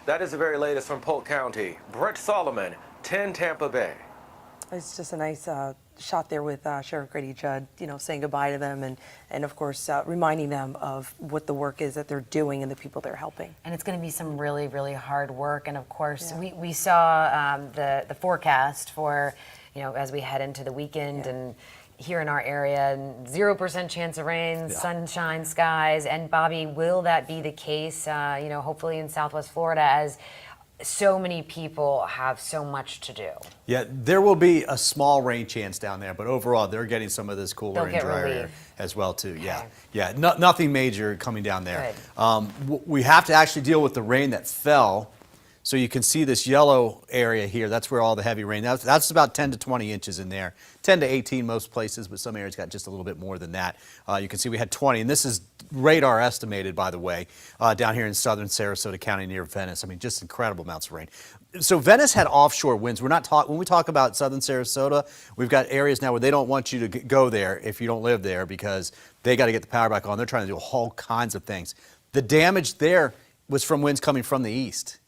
That is the very latest from Polk County. Brett Solomon, 10 Tampa Bay. It's just a nice shot there with Sheriff Grady Judd, saying goodbye to them and of course, reminding them of what the work is that they're doing and the people they're helping. And it's going to be some really, really hard work. And of course, we saw the forecast for, as we head into the weekend and here in our area, 0% chance of rain, sunshine skies. And Bobby, will that be the case, hopefully in Southwest Florida, as so many people have so much to do? Yeah, there will be a small rain chance down there, but overall they're getting some of this cooler and drier air as well too. Yeah, nothing major coming down there. We have to actually deal with the rain that fell. So you can see this yellow area here. That's where all the heavy rain. That's about 10 to 20 inches in there. 10 to 18 most places, but some areas got just a little bit more than that. You can see we had 20, and this is radar estimated, by the way, down here in southern Sarasota County near Venice. I mean, just incredible amounts of rain. So Venice had offshore winds. We're not when we talk about southern Sarasota, we've got areas now where they don't want you to go there if you don't live there because they got to get the power back on. They're trying to do all kinds of things. The damage there was from winds coming from the east.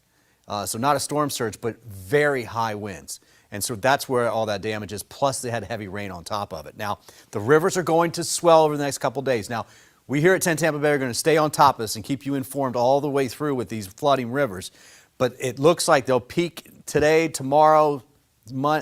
So not a storm surge, but very high winds. And so that's where all that damage is, plus they had heavy rain on top of it. Now, the rivers are going to swell over the next couple days. Now, we here at 10 Tampa Bay are going to stay on top of this and keep you informed all the way through with these flooding rivers. But it looks like they'll peak today, tomorrow,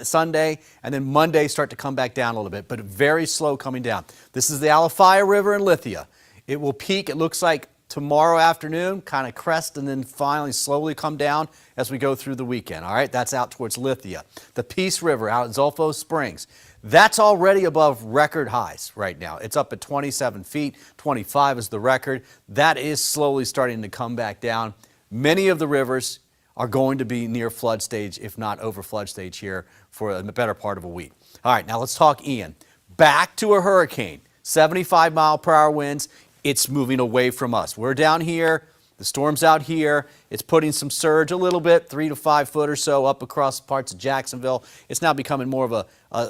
Sunday, and then Monday start to come back down a little bit, but very slow coming down. This is the Alafaya River in Lithia. It will peak, it looks like, tomorrow afternoon, kind of crest, and then finally slowly come down as we go through the weekend. All right, that's out towards Lithia. The Peace River out at Zolfo Springs, that's already above record highs right now. It's up at 27 feet, 25 is the record. That is slowly starting to come back down. Many of the rivers are going to be near flood stage, if not over flood stage here for a better part of a week. All right, now let's talk Ian. Back to a hurricane, 75-mile-per-hour winds. It's moving away from us. We're down here, the storm's out here. It's putting some surge a little bit, 3 to 5 foot or so up across parts of Jacksonville. It's now becoming more of a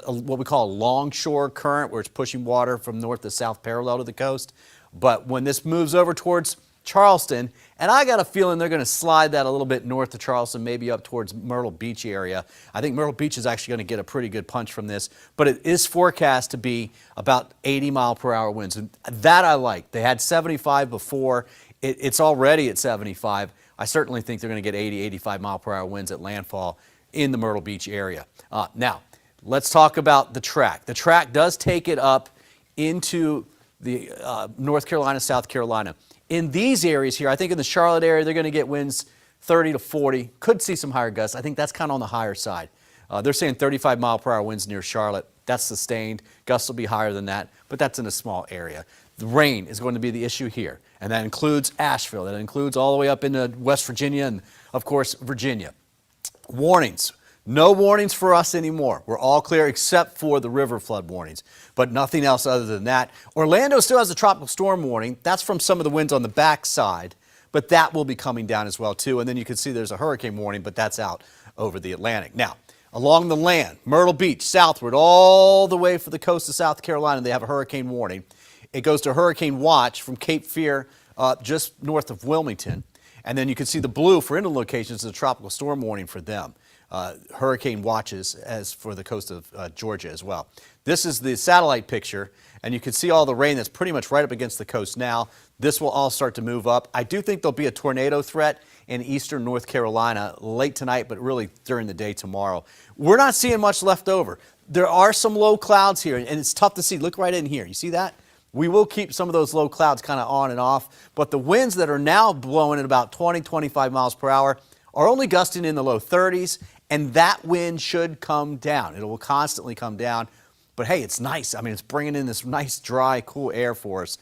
what we call a longshore current, where it's pushing water from north to south parallel to the coast. But when this moves over towards Charleston, and I got a feeling they're going to slide that a little bit north to Charleston, maybe up towards Myrtle Beach area. I think Myrtle Beach is actually going to get a pretty good punch from this, but it is forecast to be about 80-mile-per-hour winds. And that I like. They had 75 before. It's already at 75. I certainly think they're going to get 80, 85-mile-per-hour winds at landfall in the Myrtle Beach area. Now, let's talk about the track. The track does take it up into the North Carolina, South Carolina. In these areas here, I think in the Charlotte area, they're going to get winds 30 to 40. Could see some higher gusts. I think that's kind of on the higher side. They're saying 35-mile-per-hour winds near Charlotte. That's sustained. Gusts will be higher than that, but that's in a small area. The rain is going to be the issue here, and that includes Asheville. That includes all the way up into West Virginia and, of course, Virginia. Warnings. No warnings for us anymore. We're all clear except for the river flood warnings, but nothing else other than that. Orlando still has a tropical storm warning. That's from some of the winds on the backside, but that will be coming down as well, too. And then you can see there's a hurricane warning, but that's out over the Atlantic. Now, along the land, Myrtle Beach, southward, all the way for the coast of South Carolina, they have a hurricane warning. It goes to hurricane watch from Cape Fear just north of Wilmington. And then you can see the blue for inland locations, the tropical storm warning for them. Hurricane watches as for the coast of Georgia as well. This is the satellite picture, and you can see all the rain that's pretty much right up against the coast now. This will all start to move up. I do think there'll be a tornado threat in eastern North Carolina late tonight, but really during the day tomorrow. We're not seeing much left over. There are some low clouds here, and it's tough to see. Look right in here. You see that? We will keep some of those low clouds kind of on and off, but the winds that are now blowing at about 20, 25 miles per hour are only gusting in the low 30s, and that wind should come down. It will constantly come down, but hey, it's nice. I mean, it's bringing in this nice, dry, cool air for us.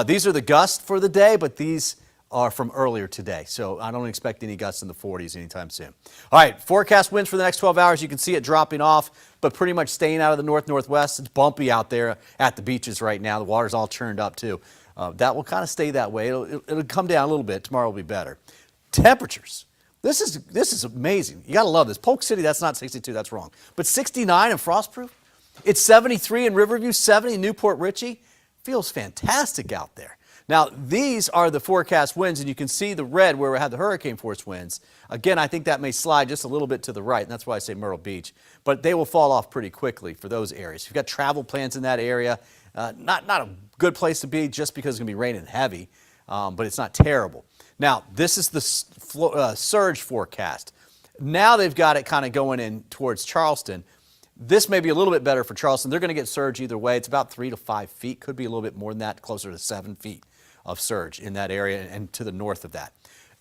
These are the gusts for the day, but these are from earlier today, so I don't expect any gusts in the 40s anytime soon. All right, forecast winds for the next 12 hours. You can see it dropping off, but pretty much staying out of the north-northwest. It's bumpy out there at the beaches right now. The water's all churned up, too. That will kind of stay that way. It'll come down a little bit. Tomorrow will be better. Temperatures. This is amazing. You got to love this. Polk City, that's not 62. That's wrong. But 69 in Frostproof. It's 73 in Riverview, 70 in Newport Richey. Feels fantastic out there. Now, these are the forecast winds, and you can see the red where we had the hurricane force winds. Again, I think that may slide just a little bit to the right, and that's why I say Myrtle Beach. But they will fall off pretty quickly for those areas. If you've got travel plans in that area, not a good place to be just because it's going to be raining heavy, but it's not terrible. Now, this is the surge forecast. Now they've got it kind of going in towards Charleston. This may be a little bit better for Charleston. They're going to get surge either way. It's about 3 to 5 feet. Could be a little bit more than that, closer to 7 feet of surge in that area and to the north of that.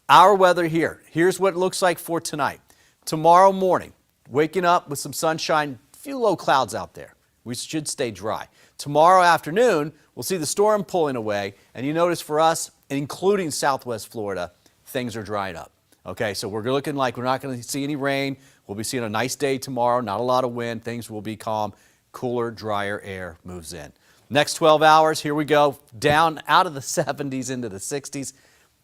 Our weather here. Here's what it looks like for tonight. Tomorrow morning, waking up with some sunshine, a few low clouds out there. We should stay dry. Tomorrow afternoon, we'll see the storm pulling away, and you notice for us, including Southwest Florida, things are drying up. Okay, so we're looking like we're not going to see any rain. We'll be seeing a nice day tomorrow, not a lot of wind. Things will be calm. Cooler, drier air moves in. Next 12 hours, here we go, down out of the 70s into the 60s,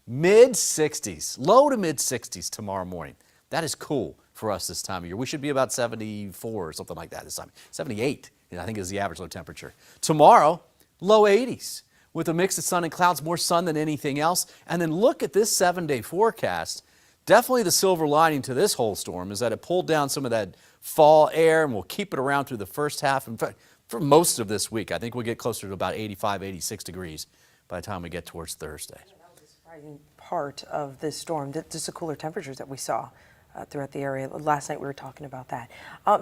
mid-60s, low to mid-60s tomorrow morning. That is cool for us this time of year. We should be about 74 or something like that this time. 78, I think, is the average low temperature. Tomorrow, low 80s with a mix of sun and clouds, more sun than anything else. And then look at this 7-day forecast. Definitely the silver lining to this whole storm is that it pulled down some of that fall air and will keep it around through the first half. In fact, for most of this week, I think we'll get closer to about 85, 86 degrees by the time we get towards Thursday. That was the surprising part of this storm, just the cooler temperatures that we saw throughout the area. Last night we were talking about that.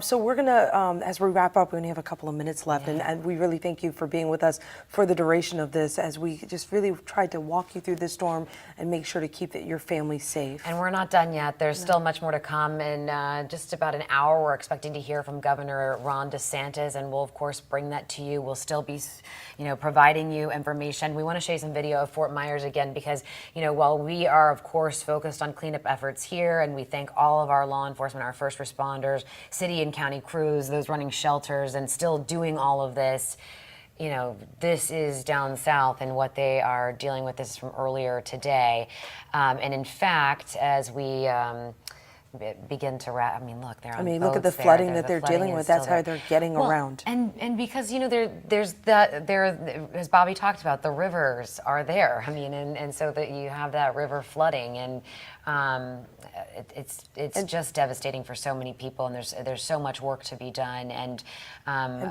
So we're going to, as we wrap up, we only have a couple of minutes left, and we really thank you for being with us for the duration of this as we just really tried to walk you through this storm and make sure to keep your family safe. And we're not done yet. There's still much more to come. In just about an hour, we're expecting to hear from Governor Ron DeSantis, and we'll, of course, bring that to you. We'll still be, providing you information. We want to show you some video of Fort Myers again because, while we are, of course, focused on cleanup efforts here, and we thank all of our law enforcement, our first responders, city and county crews, those running shelters, and still doing all of this. This is down south, and what they are dealing with is from earlier today. And in fact, as we begin to wrap, look, they're on look at the flooding that they're dealing with. That's how they're getting around. And because, there's that, as Bobby talked about, the rivers are there. And so that you have that river flooding, and it's just devastating for so many people, and there's so much work to be done. And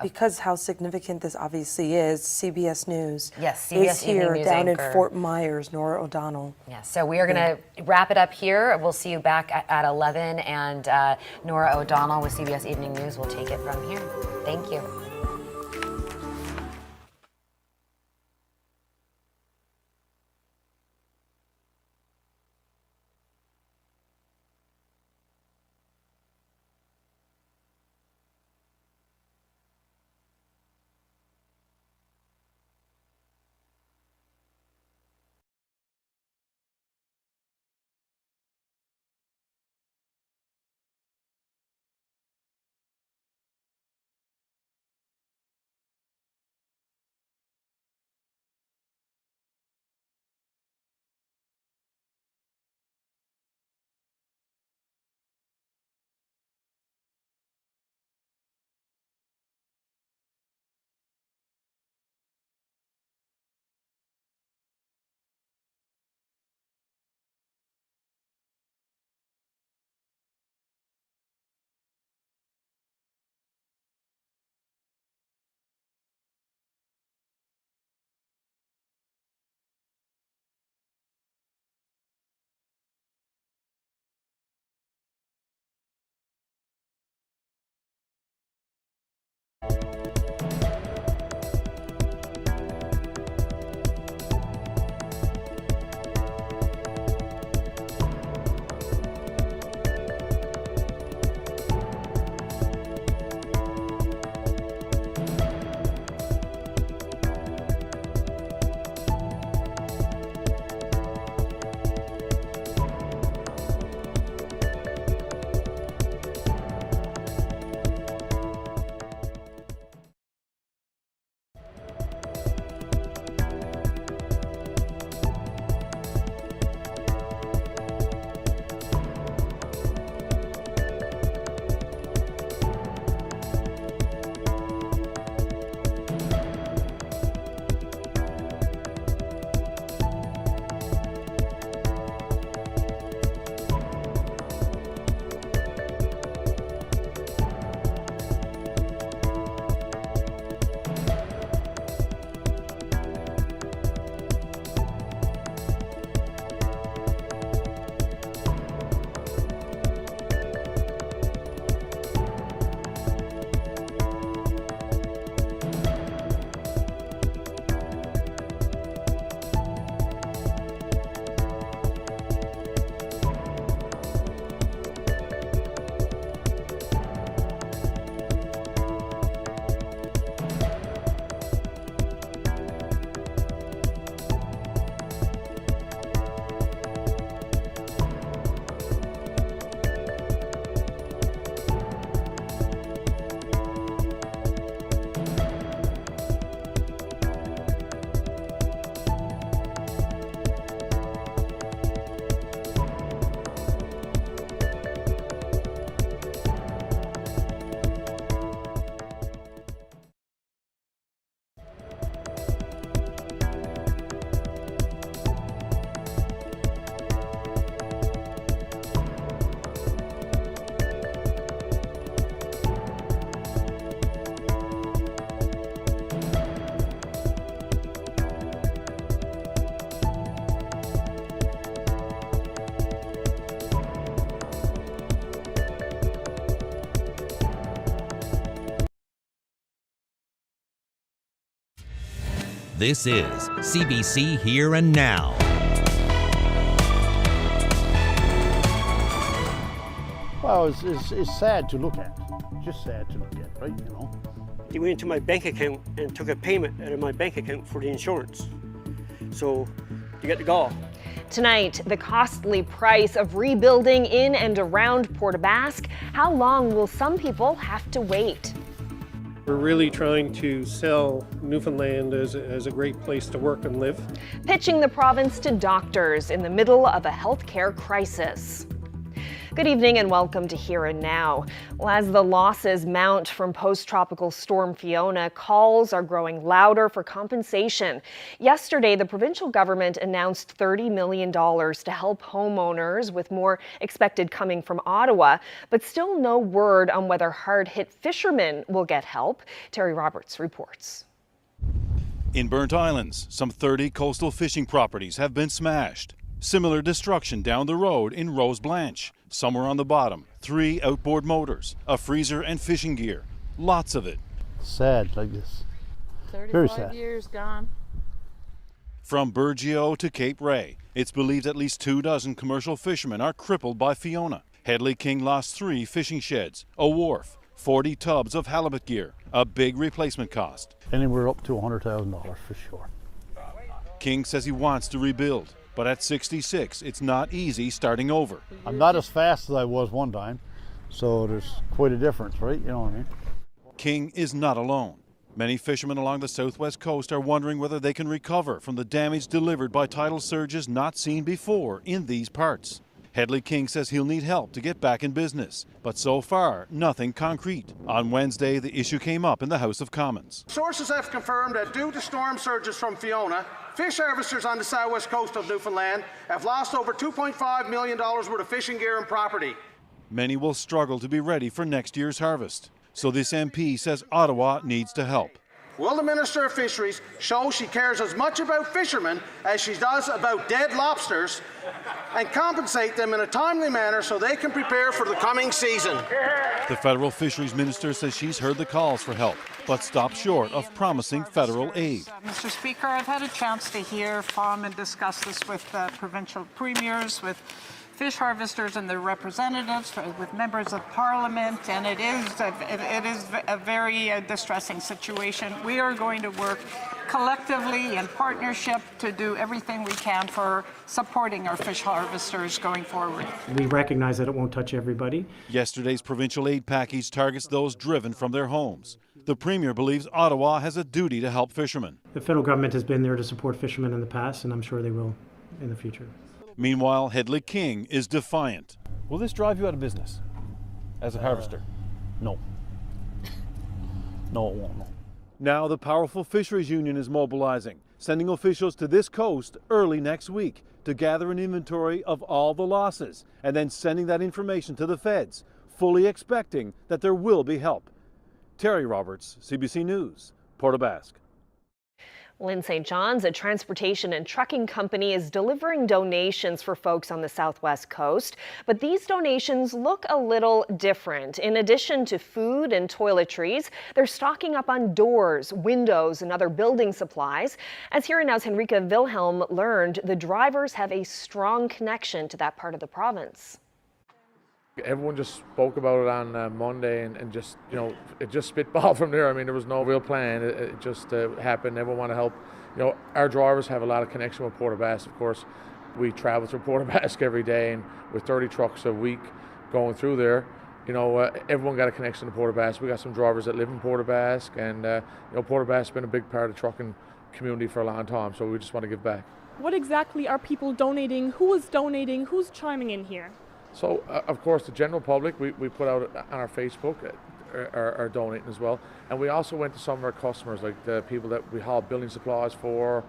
because how significant this obviously is, CBS News is here down in Fort Myers, Nora O'Donnell. Yes, so we are going to wrap it up here. We'll see you back at 11, and Nora O'Donnell with CBS Evening News will take it from here. Thank you. This is CBC Here and Now. Well, it's sad to look at, just sad to look at, right, you know. He went into my bank account and took a payment out of my bank account for the insurance. So, to get the gall. Tonight, the costly price of rebuilding in and around Port aux Basques. How long will some people have to wait? We're really trying to sell Newfoundland as a great place to work and live. Pitching the province to doctors in the middle of a healthcare crisis. Good evening and welcome to Here and Now. Well, as the losses mount from post-tropical storm Fiona, calls are growing louder for compensation. Yesterday, the provincial government announced $30 million to help homeowners, with more expected coming from Ottawa, but still no word on whether hard-hit fishermen will get help. Terry Roberts reports. In Burnt Islands, some 30 coastal fishing properties have been smashed. Similar destruction down the road in Rose Blanche. Somewhere on the bottom, 3 outboard motors, a freezer and fishing gear. Lots of it. Sad like this. 35 years gone. From Burgeo to Cape Ray, it's believed at least 24 commercial fishermen are crippled by Fiona. Headley King lost 3 fishing sheds, a wharf, 40 tubs of halibut gear, a big replacement cost. Anywhere up to $100,000 for sure. King says he wants to rebuild. But at 66, it's not easy starting over. I'm not as fast as I was one time, so there's quite a difference, right? You know what I mean? King is not alone. Many fishermen along the southwest coast are wondering whether they can recover from the damage delivered by tidal surges not seen before in these parts. Headley King says he'll need help to get back in business, but so far, nothing concrete. On Wednesday, the issue came up in the House of Commons. Sources have confirmed that due to storm surges from Fiona, fish harvesters on the southwest coast of Newfoundland have lost over $2.5 million worth of fishing gear and property. Many will struggle to be ready for next year's harvest. So this MP says Ottawa needs to help. Will the Minister of Fisheries show she cares as much about fishermen as she does about dead lobsters and compensate them in a timely manner so they can prepare for the coming season? The federal fisheries minister says she's heard the calls for help, but stopped short of promising federal aid. Mr. Speaker, I've had a chance to hear from and discuss this with provincial premiers, with fish harvesters and their representatives, with members of parliament, and it is a very distressing situation. We are going to work collectively in partnership to do everything we can for supporting our fish harvesters going forward. We recognize that it won't touch everybody. Yesterday's provincial aid package targets those driven from their homes. The Premier believes Ottawa has a duty to help fishermen. The federal government has been there to support fishermen in the past, and I'm sure they will in the future. Meanwhile, Headley King is defiant. Will this drive you out of business as a harvester? No. No, it won't. No. Now the powerful fisheries union is mobilizing, sending officials to this coast early next week to gather an inventory of all the losses and then sending that information to the feds, fully expecting that there will be help. Terry Roberts, CBC News, Port aux Basques. Lynn St. John's, a transportation and trucking company, is delivering donations for folks on the southwest coast. But these donations look a little different. In addition to food and toiletries, they're stocking up on doors, windows, and other building supplies. As Here and Now's Henrika Wilhelm learned, the drivers have a strong connection to that part of the province. Everyone just spoke about it on Monday and just, you know, it just spitballed from there. I mean, there was no real plan. It just happened. Everyone wanted to help. You know, our drivers have a lot of connection with Port aux Basques, of course. We travel through Port aux Basques every day, and with 30 trucks a week going through there, you know, everyone got a connection to Port aux Basques. We got some drivers that live in Port aux Basques, and, you know, Port aux Basques has been a big part of the trucking community for a long time, so we just want to give back. What exactly are people donating? Who is donating? Who's chiming in here? So, of course, the general public, we put out on our Facebook are donating as well. And we also went to some of our customers, like the people that we haul building supplies for,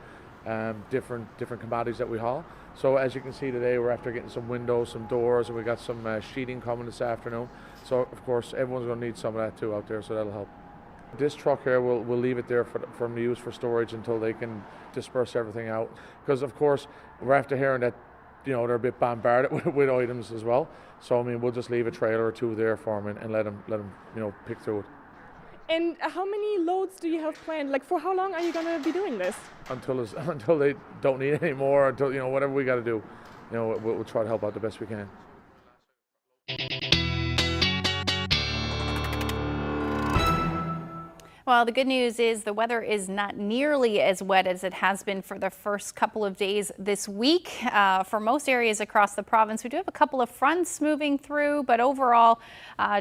different commodities that we haul. So as you can see today, we're after getting some windows, some doors, and we got some sheeting coming this afternoon. So, of course, everyone's going to need some of that too out there, so that'll help. This truck here, we'll leave it there for them to use for storage until they can disperse everything out. Because, of course, we're after hearing that, you know, they're a bit bombarded with items as well. So, I mean, we'll just leave a trailer or two there for them and let them, you know, pick through it. And how many loads do you have planned? Like, for how long are you going to be doing this? Until they don't need any more, until, you know, whatever we got to do, you know, we'll try to help out the best we can. Well, the good news is the weather is not nearly as wet as it has been for the first couple of days this week. For most areas across the province, we do have a couple of fronts moving through, but overall,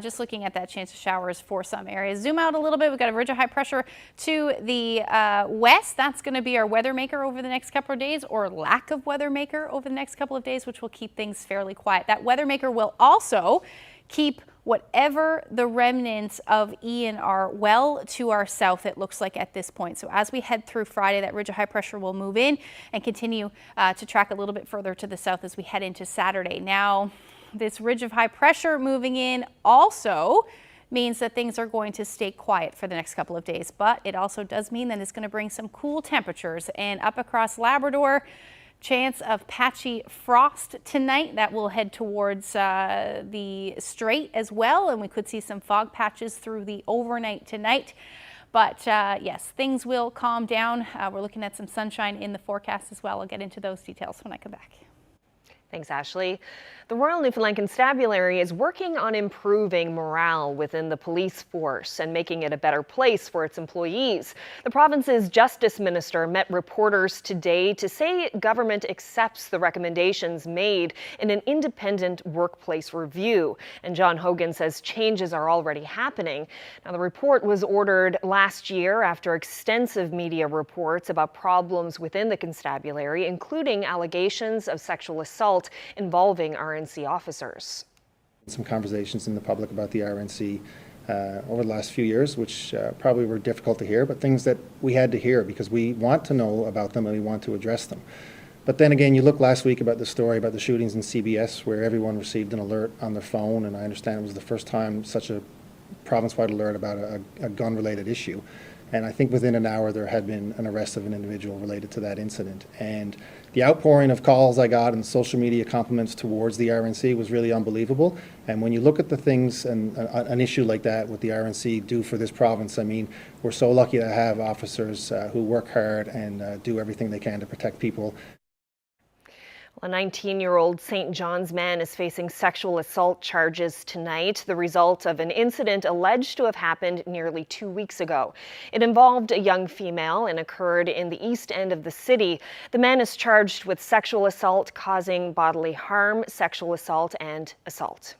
just looking at that chance of showers for some areas. Zoom out a little bit. We've got a ridge of high pressure to the west. That's going to be our weather maker over the next couple of days, or lack of weather maker over the next couple of days, which will keep things fairly quiet. That weather maker will also keep whatever the remnants of Ian are well to our south, it looks like at this point. So as we head through Friday, that ridge of high pressure will move in and continue to track a little bit further to the south as we head into Saturday. Now, this ridge of high pressure moving in also means that things are going to stay quiet for the next couple of days, but it also does mean that it's going to bring some cool temperatures. And up across Labrador, chance of patchy frost tonight that will head towards the strait as well, and we could see some fog patches through the overnight tonight. But yes, things will calm down. We're looking at some sunshine in the forecast as well. I'll get into those details when I come back. Thanks, Ashley. The Royal Newfoundland Constabulary is working on improving morale within the police force and making it a better place for its employees. The province's justice minister met reporters today to say government accepts the recommendations made in an independent workplace review. And John Hogan says changes are already happening. Now, the report was ordered last year after extensive media reports about problems within the constabulary, including allegations of sexual assault involving RNC officers. Some conversations in the public about the RNC over the last few years, which probably were difficult to hear, but things that we had to hear because we want to know about them and we want to address them. But then again, you look last week about the story about the shootings in CBS where everyone received an alert on their phone, and I understand it was the first time such a province-wide alert about a gun-related issue. And I think within an hour there had been an arrest of an individual related to that incident. And the outpouring of calls I got and social media compliments towards the RNC was really unbelievable. And when you look at the things and an issue like that, what the RNC do for this province, I mean, we're so lucky to have officers who work hard and do everything they can to protect people. A 19-year-old St. John's man is facing sexual assault charges tonight, the result of an incident alleged to have happened nearly 2 weeks ago. It involved a young female and occurred in the east end of the city. The man is charged with sexual assault causing bodily harm, sexual assault, and assault.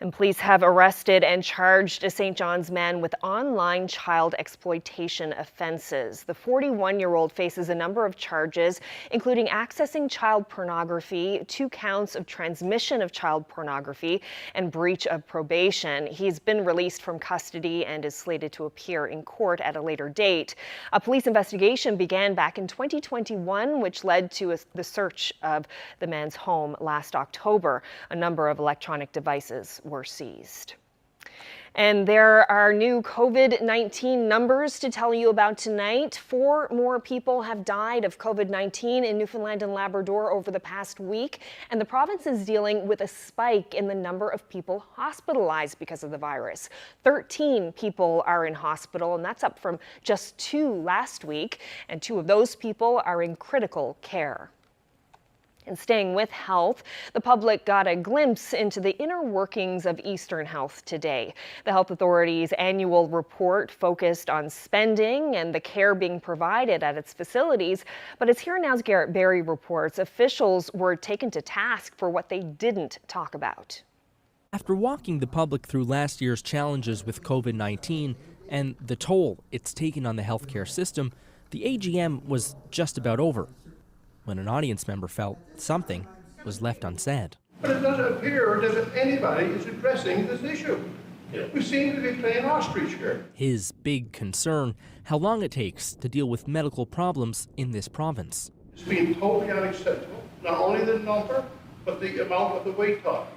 And police have arrested and charged a St. John's man with online child exploitation offenses. The 41-year-old faces a number of charges, including accessing child pornography, 2 counts of transmission of child pornography, and breach of probation. He's been released from custody and is slated to appear in court at a later date. A police investigation began back in 2021, which led to the search of the man's home last October. A number of electronic devices were seized. And there are new COVID-19 numbers to tell you about tonight. 4 more people have died of COVID-19 in Newfoundland and Labrador over the past week, and the province is dealing with a spike in the number of people hospitalized because of the virus. 13 people are in hospital, and that's up from just 2 last week, and 2 of those people are in critical care. And staying with health, the public got a glimpse into the inner workings of Eastern Health today. The Health Authority's annual report focused on spending and the care being provided at its facilities. But as Here and Now's Garrett Berry reports, officials were taken to task for what they didn't talk about. After walking the public through last year's challenges with COVID-19 and the toll it's taken on the healthcare system, the AGM was just about over, when an audience member felt something was left unsaid. But it doesn't appear that anybody is addressing this issue. We seem to be playing ostrich here. His big concern, how long it takes to deal with medical problems in this province. It's been totally unacceptable, not only the number, but the amount of the wait times.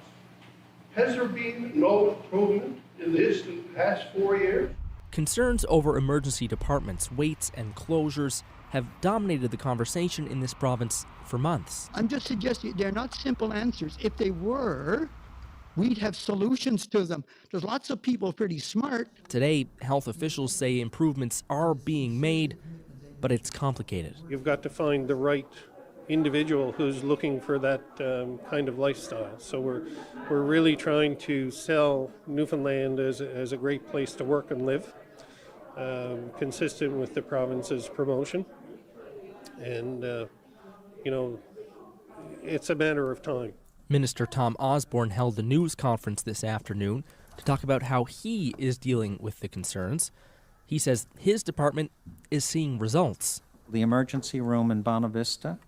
Has there been no improvement in this in the past 4 years? Concerns over emergency departments, waits, and closures have dominated the conversation in this province for months. I'm just suggesting they're not simple answers. If they were, we'd have solutions to them. There's lots of people pretty smart. Today, health officials say improvements are being made, but it's complicated. You've got to find the right individual who's looking for that kind of lifestyle. So we're really trying to sell Newfoundland as a great place to work and live, consistent with the province's promotion. And, it's a matter of time. Minister Tom Osborne held a news conference this afternoon to talk about how he is dealing with the concerns. He says his department is seeing results. The emergency room in Bonavista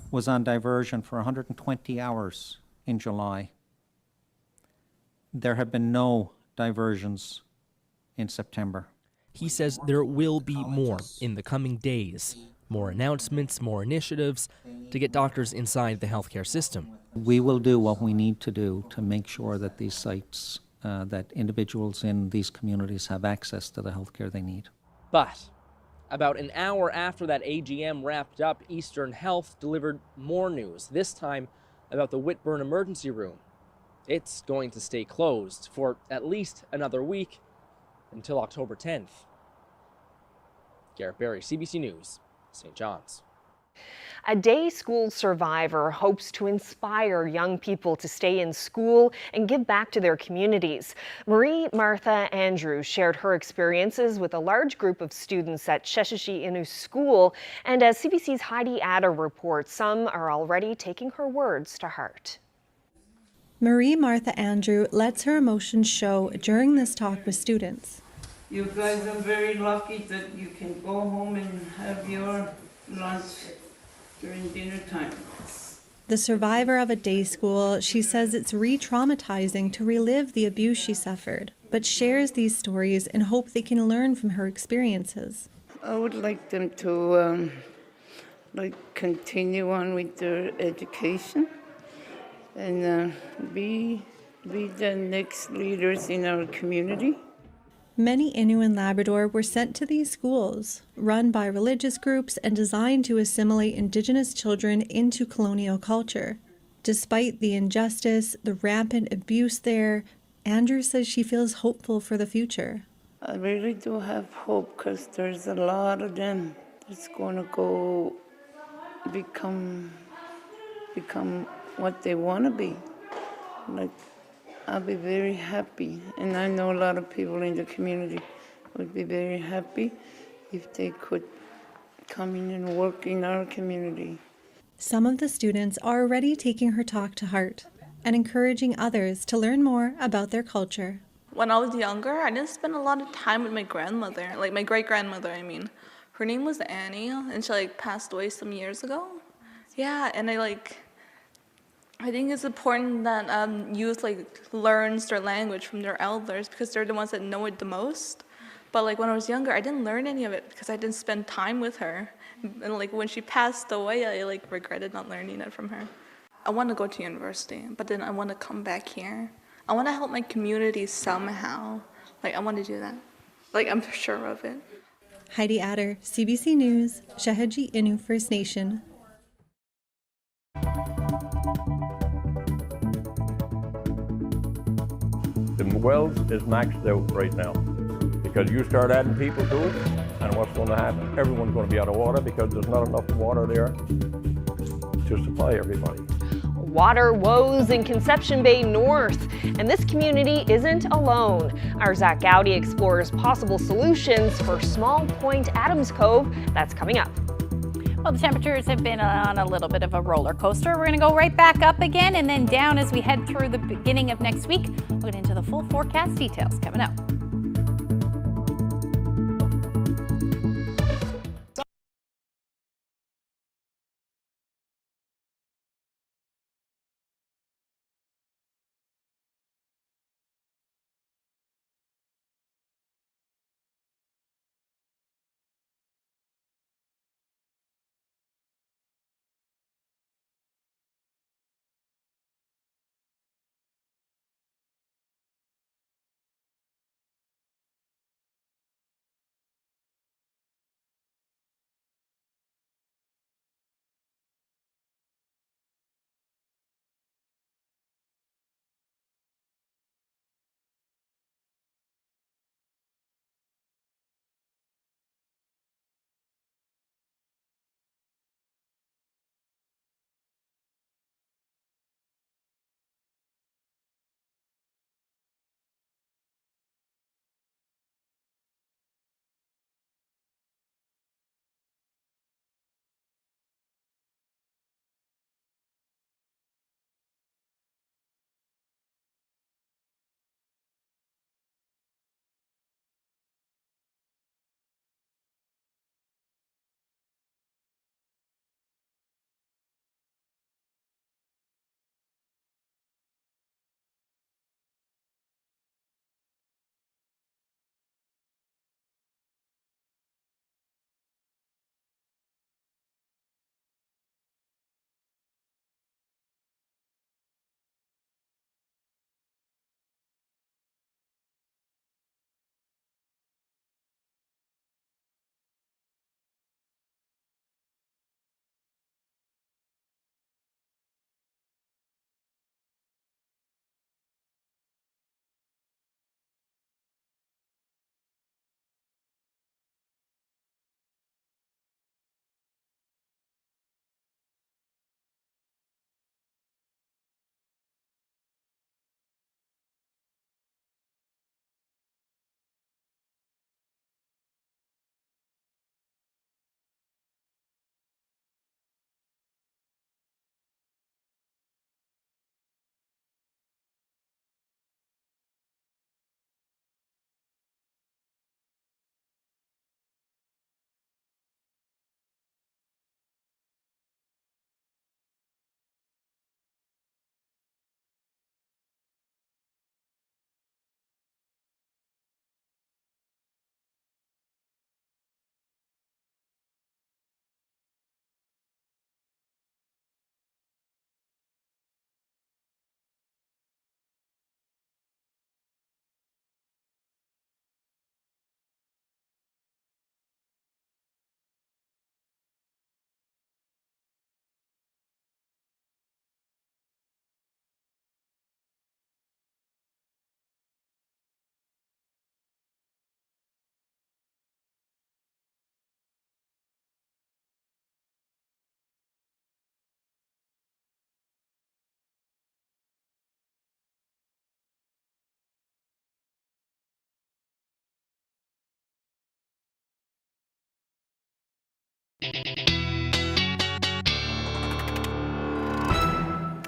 was on diversion for 120 hours in July. There have been no diversions in September. He says there will be more in the coming days. More announcements, more initiatives to get doctors inside the healthcare system. We will do what we need to do to make sure that these sites, that individuals in these communities have access to the healthcare they need. But about an hour after that AGM wrapped up, Eastern Health delivered more news, this time about the Whitburn Emergency Room. It's going to stay closed for at least another week until October 10th. Garrett Berry, CBC News, St. John's. A day school survivor hopes to inspire young people to stay in school and give back to their communities. Marie Martha Andrews shared her experiences with a large group of students at Sheshashi Innu School, and as CBC's Heidi Adder reports, some are already taking her words to heart. Marie Martha Andrew lets her emotions show during this talk with students. You guys are very lucky that you can go home and have your lunch during dinner time. The survivor of a day school, she says it's re-traumatizing to relive the abuse she suffered, but shares these stories in hope they can learn from her experiences. I would like them to continue on with their education and be the next leaders in our community. Many Innu and Labrador were sent to these schools, run by religious groups and designed to assimilate Indigenous children into colonial culture. Despite the injustice, the rampant abuse there, Andrew says she feels hopeful for the future. I really do have hope because there's a lot of them that's going to go become what they want to be. Like, I'll be very happy, and I know a lot of people in the community would be very happy if they could come in and work in our community. Some of the students are already taking her talk to heart and encouraging others to learn more about their culture. When I was younger, I didn't spend a lot of time with my grandmother, like my great-grandmother, I mean. Her name was Annie, and she passed away some years ago. Yeah, and I think it's important that youth learns their language from their elders because they're the ones that know it the most. But when I was younger, I didn't learn any of it because I didn't spend time with her. And when she passed away, I regretted not learning it from her. I want to go to university, but then I want to come back here. I want to help my community somehow. I want to do that. I'm sure of it. Heidi Adder, CBC News, Sheshashi Innu First Nation. The wells is maxed out right now because you start adding people to it, and what's going to happen? Everyone's going to be out of water because there's not enough water there to supply everybody. Water woes in Conception Bay North, and this community isn't alone. Our Zach Gowdy explores possible solutions for Small Point Adams Cove. That's coming up. Well, the temperatures have been on a little bit of a roller coaster. We're going to go right back up again and then down as we head through the beginning of next week. We'll get into the full forecast details coming up.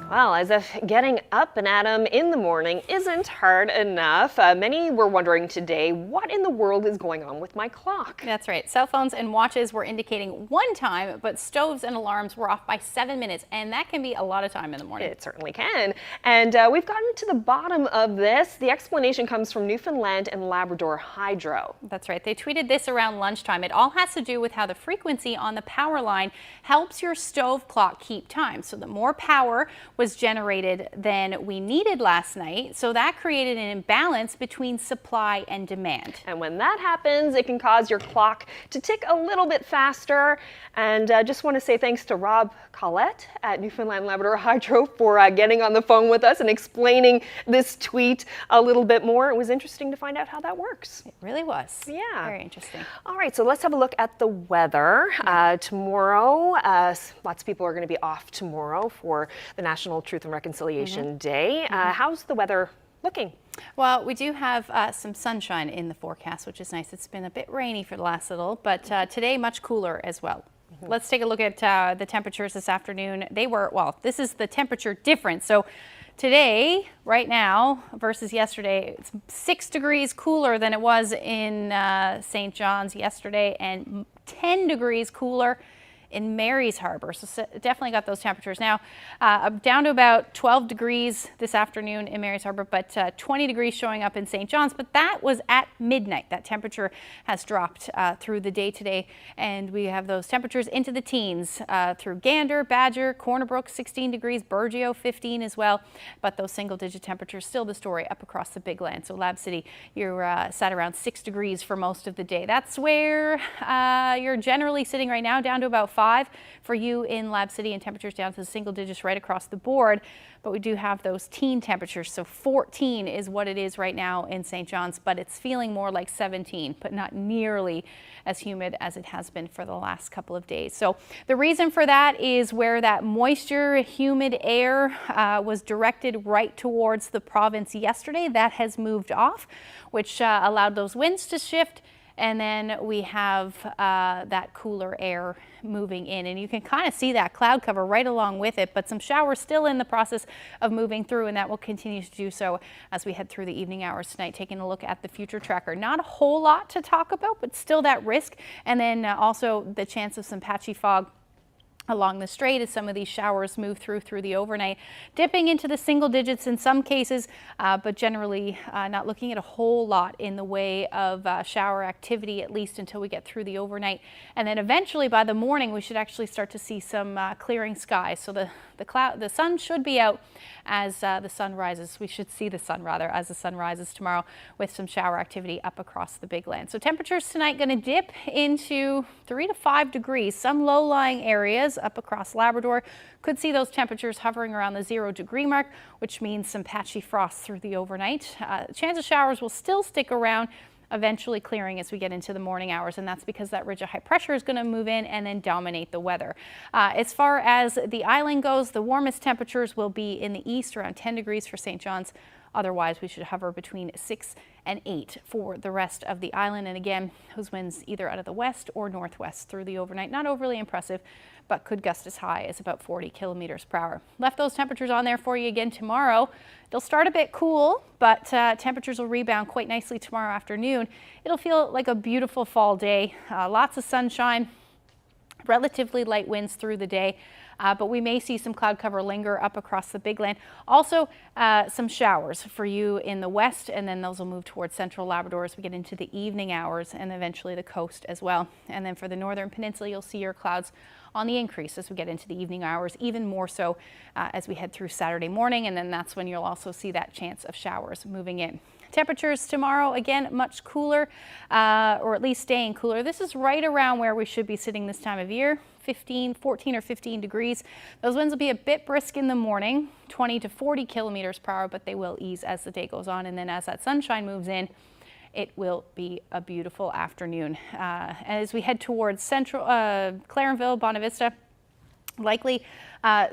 Well, as if getting up and at 'em in the morning isn't hard enough, many were wondering today, what in the world is going on with my clock? That's right. Cell phones and watches were indicating one time, but stoves and alarms were off by 7 minutes, and that can be a lot of time in the morning. It certainly can. And we've gotten to the bottom of this. The explanation comes from Newfoundland and Labrador Hydro. That's right. They tweeted this around lunchtime. It all has to do with how the frequency on the power line helps your stove clock keep time. So the more power was generated than we needed last night. So that created an imbalance between supply and demand. And when that happens, it can cause your clock to tick a little bit faster. And just want to say thanks to Rob Collette at Newfoundland Labrador Hydro for getting on the phone with us and explaining this tweet a little bit more. It was interesting to find out how that works. It really was. Yeah. Very interesting. All right, so let's have a look at the weather. Tomorrow, lots of people are going to be off tomorrow for the National Truth and Reconciliation Day. How's the weather looking? Well, we do have some sunshine in the forecast, which is nice. It's been a bit rainy for the last little, but today much cooler as well. Let's take a look at the temperatures this afternoon. They were, well, this is the temperature difference. So today, right now, versus yesterday, it's 6 degrees cooler than it was in St. John's yesterday, and 10 degrees cooler in Mary's Harbor. So definitely got those temperatures. Now down to about 12 degrees this afternoon in Mary's Harbor, but 20 degrees showing up in St. John's, but that was at midnight. That temperature has dropped through the day today, and we have those temperatures into the teens through Gander, Badger, Corner Brook 16 degrees, Burgeo 15 as well, but those single digit temperatures still the story up across the Big Land. So Lab City, you're sat around 6 degrees for most of the day. That's where you're generally sitting right now, down to about 5 for you in Lab City, and temperatures down to the single digits right across the board. But we do have those teen temperatures. So 14 is what it is right now in St. John's, but it's feeling more like 17, but not nearly as humid as it has been for the last couple of days. So the reason for that is where that moisture, humid air was directed right towards the province yesterday. That has moved off, which allowed those winds to shift. And then we have that cooler air moving in, and you can kind of see that cloud cover right along with it, but some showers still in the process of moving through, and that will continue to do so as we head through the evening hours tonight. Taking a look at the future tracker, not a whole lot to talk about, but still that risk, and then also the chance of some patchy fog along the strait as some of these showers move through the overnight, dipping into the single digits in some cases, but generally not looking at a whole lot in the way of shower activity, at least until we get through the overnight. And then eventually by the morning we should actually start to see some clearing skies. So the sun should be out as the sun rises. We should see the sun rather as the sun rises tomorrow, with some shower activity up across the Big Land. So temperatures tonight going to dip into 3 to 5 degrees. Some low-lying areas up across Labrador could see those temperatures hovering around the 0 degree mark, which means some patchy frost through the overnight. Chance of showers will still stick around, eventually clearing as we get into the morning hours, and that's because that ridge of high pressure is going to move in and then dominate the weather. As far as the island goes, the warmest temperatures will be in the east, around 10 degrees for St. John's. Otherwise, we should hover between 6 and 8 for the rest of the island. And again, those winds either out of the west or northwest through the overnight. Not overly impressive, but could gust as high as about 40 kilometers per hour. Left those temperatures on there for you again tomorrow. They'll start a bit cool, but temperatures will rebound quite nicely tomorrow afternoon. It'll feel like a beautiful fall day. Lots of sunshine, relatively light winds through the day. But we may see some cloud cover linger up across the Big Land. Also, some showers for you in the west, and then those will move towards central Labrador as we get into the evening hours, and eventually the coast as well. And then for the northern peninsula, you'll see your clouds on the increase as we get into the evening hours, even more so as we head through Saturday morning, and then that's when you'll also see that chance of showers moving in. Temperatures tomorrow, again, much cooler, or at least staying cooler. This is right around where we should be sitting this time of year, 14 or 15 degrees. Those winds will be a bit brisk in the morning, 20 to 40 kilometers per hour, but they will ease as the day goes on. And then as that sunshine moves in, it will be a beautiful afternoon. As we head towards central Clarenville, Bonavista, Likely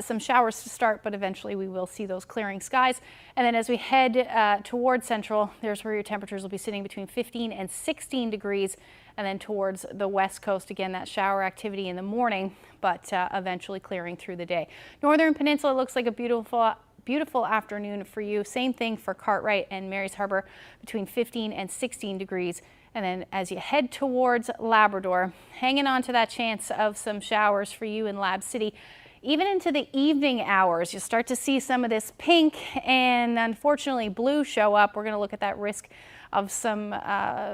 some showers to start, but eventually we will see those clearing skies. And then as we head towards central, there's where your temperatures will be sitting between 15 and 16 degrees. And then towards the west coast, again, that shower activity in the morning, but eventually clearing through the day. Northern Peninsula looks like a beautiful afternoon for you. Same thing for Cartwright and Mary's Harbor, between 15 and 16 degrees. And then as you head towards Labrador, hanging on to that chance of some showers for you in Lab City. Even into the evening hours, you'll start to see some of this pink and unfortunately blue show up. We're going to look at that risk of some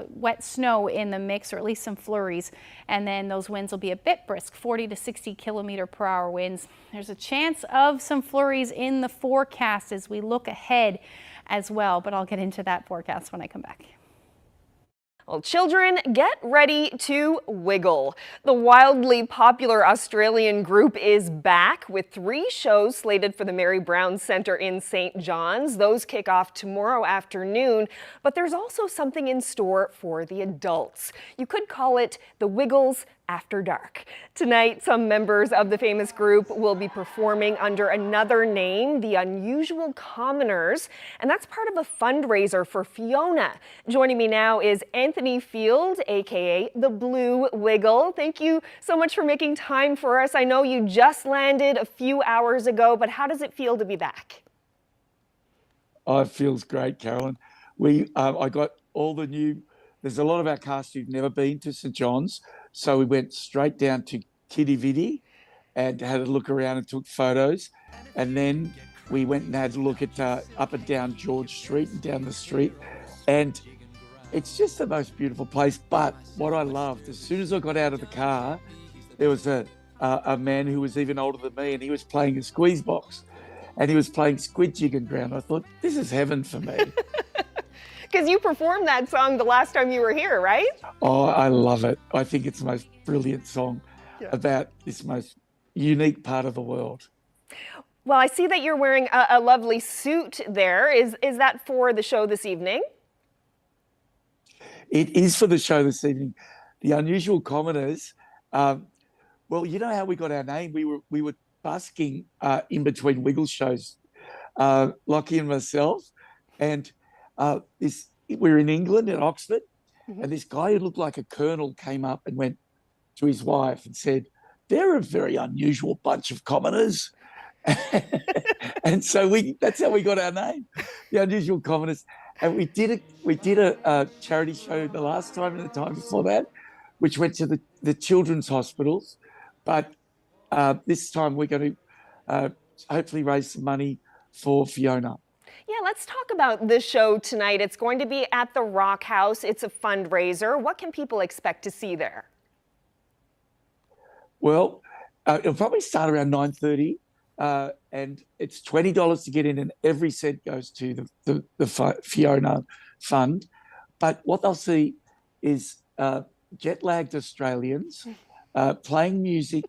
wet snow in the mix, or at least some flurries. And then those winds will be a bit brisk, 40 to 60 kilometer per hour winds. There's a chance of some flurries in the forecast as we look ahead as well, but I'll get into that forecast when I come back. Well, children, get ready to wiggle. The wildly popular Australian group is back with 3 shows slated for the Mary Brown Centre in St. John's. Those kick off tomorrow afternoon, but there's also something in store for the adults. You could call it the Wiggles After Dark. Tonight, some members of the famous group will be performing under another name, the Unusual Commoners, and that's part of a fundraiser for Fiona. Joining me now is Anthony Field, aka the Blue Wiggle. Thank you so much for making time for us. I know you just landed a few hours ago, but how does it feel to be back? Oh, it feels great, Carolyn. I got all the new. There's a lot of our cast who've never been to St. John's, so we went straight down to Kitty Vitty and had a look around and took photos. And then we went and had a look at up and down George Street and down the street. And it's just the most beautiful place. But what I loved, as soon as I got out of the car, there was a man who was even older than me, and he was playing a squeeze box. And he was playing Squid Jig and Ground. I thought, this is heaven for me. Because you performed that song the last time you were here, right? Oh, I love it. I think it's the most brilliant song about this most unique part of the world. Well, I see that you're wearing a lovely suit there. Is that for the show this evening? It is for the show this evening. The Unusual Commoners. Well, you know how we got our name? We were busking in between Wiggle shows, Lockie and myself, and we're in England, in Oxford, and this guy who looked like a colonel came up and went to his wife and said, "They're a very unusual bunch of commoners." And so that's how we got our name, the Unusual Commoners. And we did a charity show the last time and the time before that, which went to the children's hospitals. But this time we're going to hopefully raise some money for Fiona. Yeah, let's talk about this show tonight. It's going to be at the Rock House. It's a fundraiser. What can people expect to see there? Well, it'll probably start around 9:30, and it's $20 to get in, and every cent goes to the Fiona Fund. But what they'll see is jet-lagged Australians playing music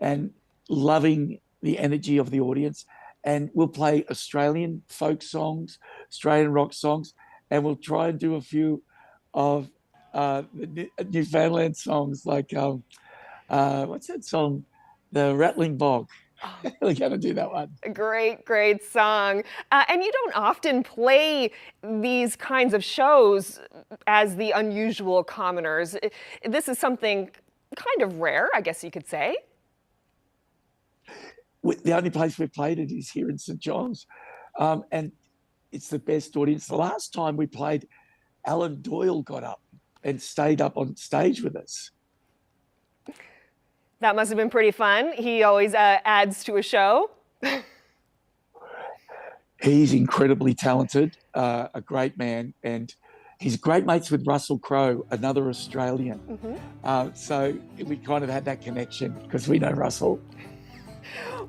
and loving the energy of the audience. And we'll play Australian folk songs, Australian rock songs, and we'll try and do a few of the Newfoundland songs, like what's that song? The Rattling Bog. We're going to do that one. Great song. And you don't often play these kinds of shows as the Unusual Commoners. This is something kind of rare, I guess you could say. The only place we've played it is here in St. John's, and it's the best audience. The last time we played, Alan Doyle got up and stayed up on stage with us. That must have been pretty fun. He always adds to a show. He's incredibly talented, a great man, and he's great mates with Russell Crowe, another Australian. So we kind of had that connection because we know Russell.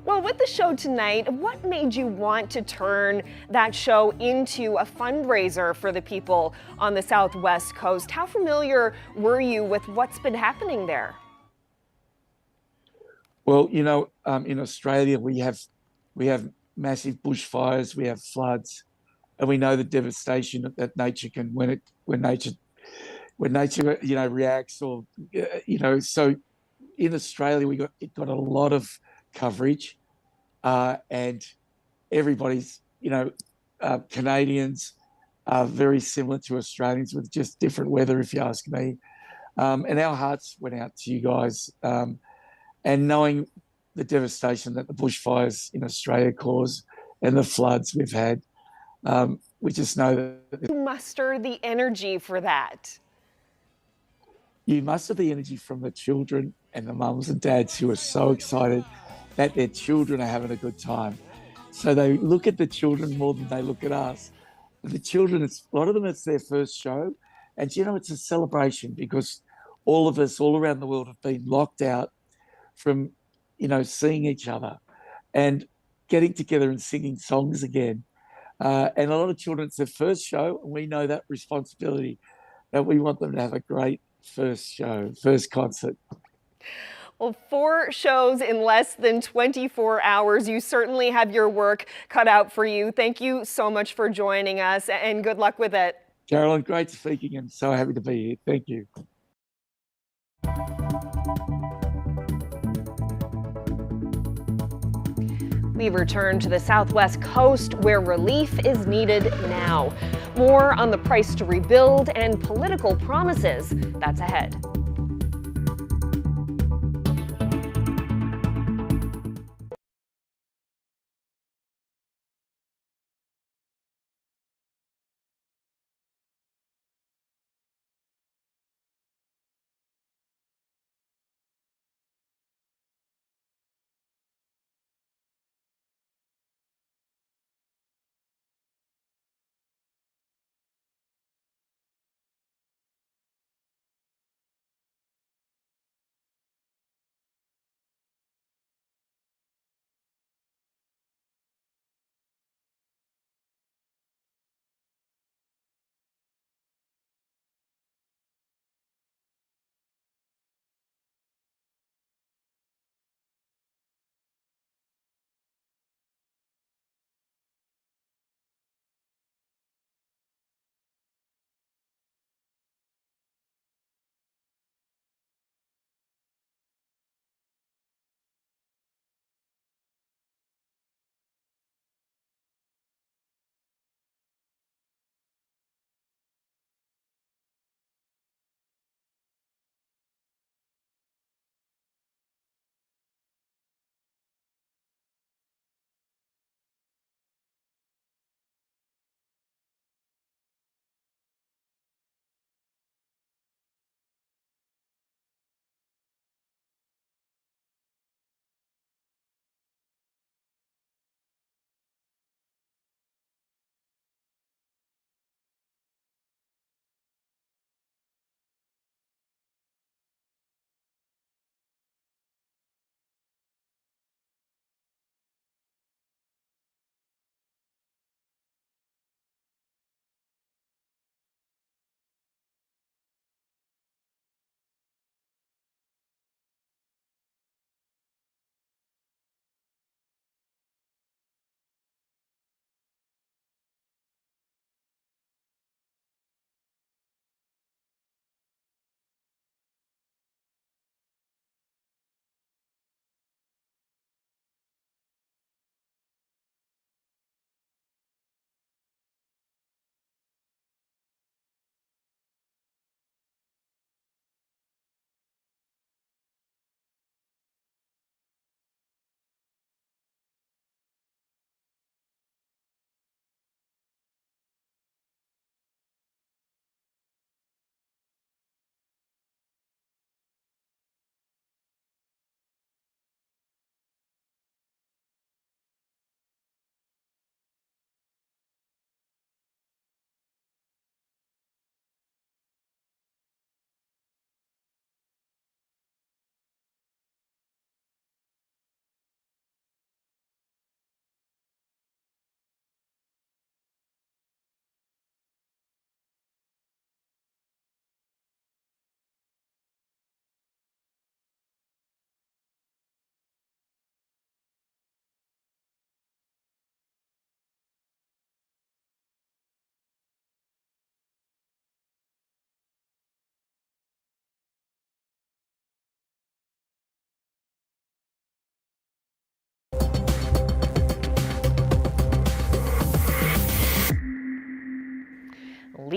Well, with the show tonight, what made you want to turn that show into a fundraiser for the people on the Southwest Coast? How familiar were you with what's been happening there? Well, you know, in Australia, we have massive bushfires, we have floods, and we know the devastation that nature can when nature reacts, or so in Australia we got a lot of coverage, and everybody's, Canadians are very similar to Australians with just different weather, if you ask me. And our hearts went out to you guys. And knowing the devastation that the bushfires in Australia cause and the floods we've had, we just know that Muster the energy for that. you muster the energy from the children and the mums and dads who are so excited that their children are having a good time. So they look at the children more than they look at us. The children, a lot of them, it's their first show. And, it's a celebration because all of us all around the world have been locked out from, seeing each other and getting together and singing songs again. And a lot of children, it's their first show, and we know that responsibility, that we want them to have a great first show, first concert. Well, 4 shows in less than 24 hours. You certainly have your work cut out for you. Thank you so much for joining us, and good luck with it. Carolyn, great speaking and so happy to be here. Thank you. We return to the southwest coast where relief is needed now. More on the price to rebuild and political promises. That's ahead.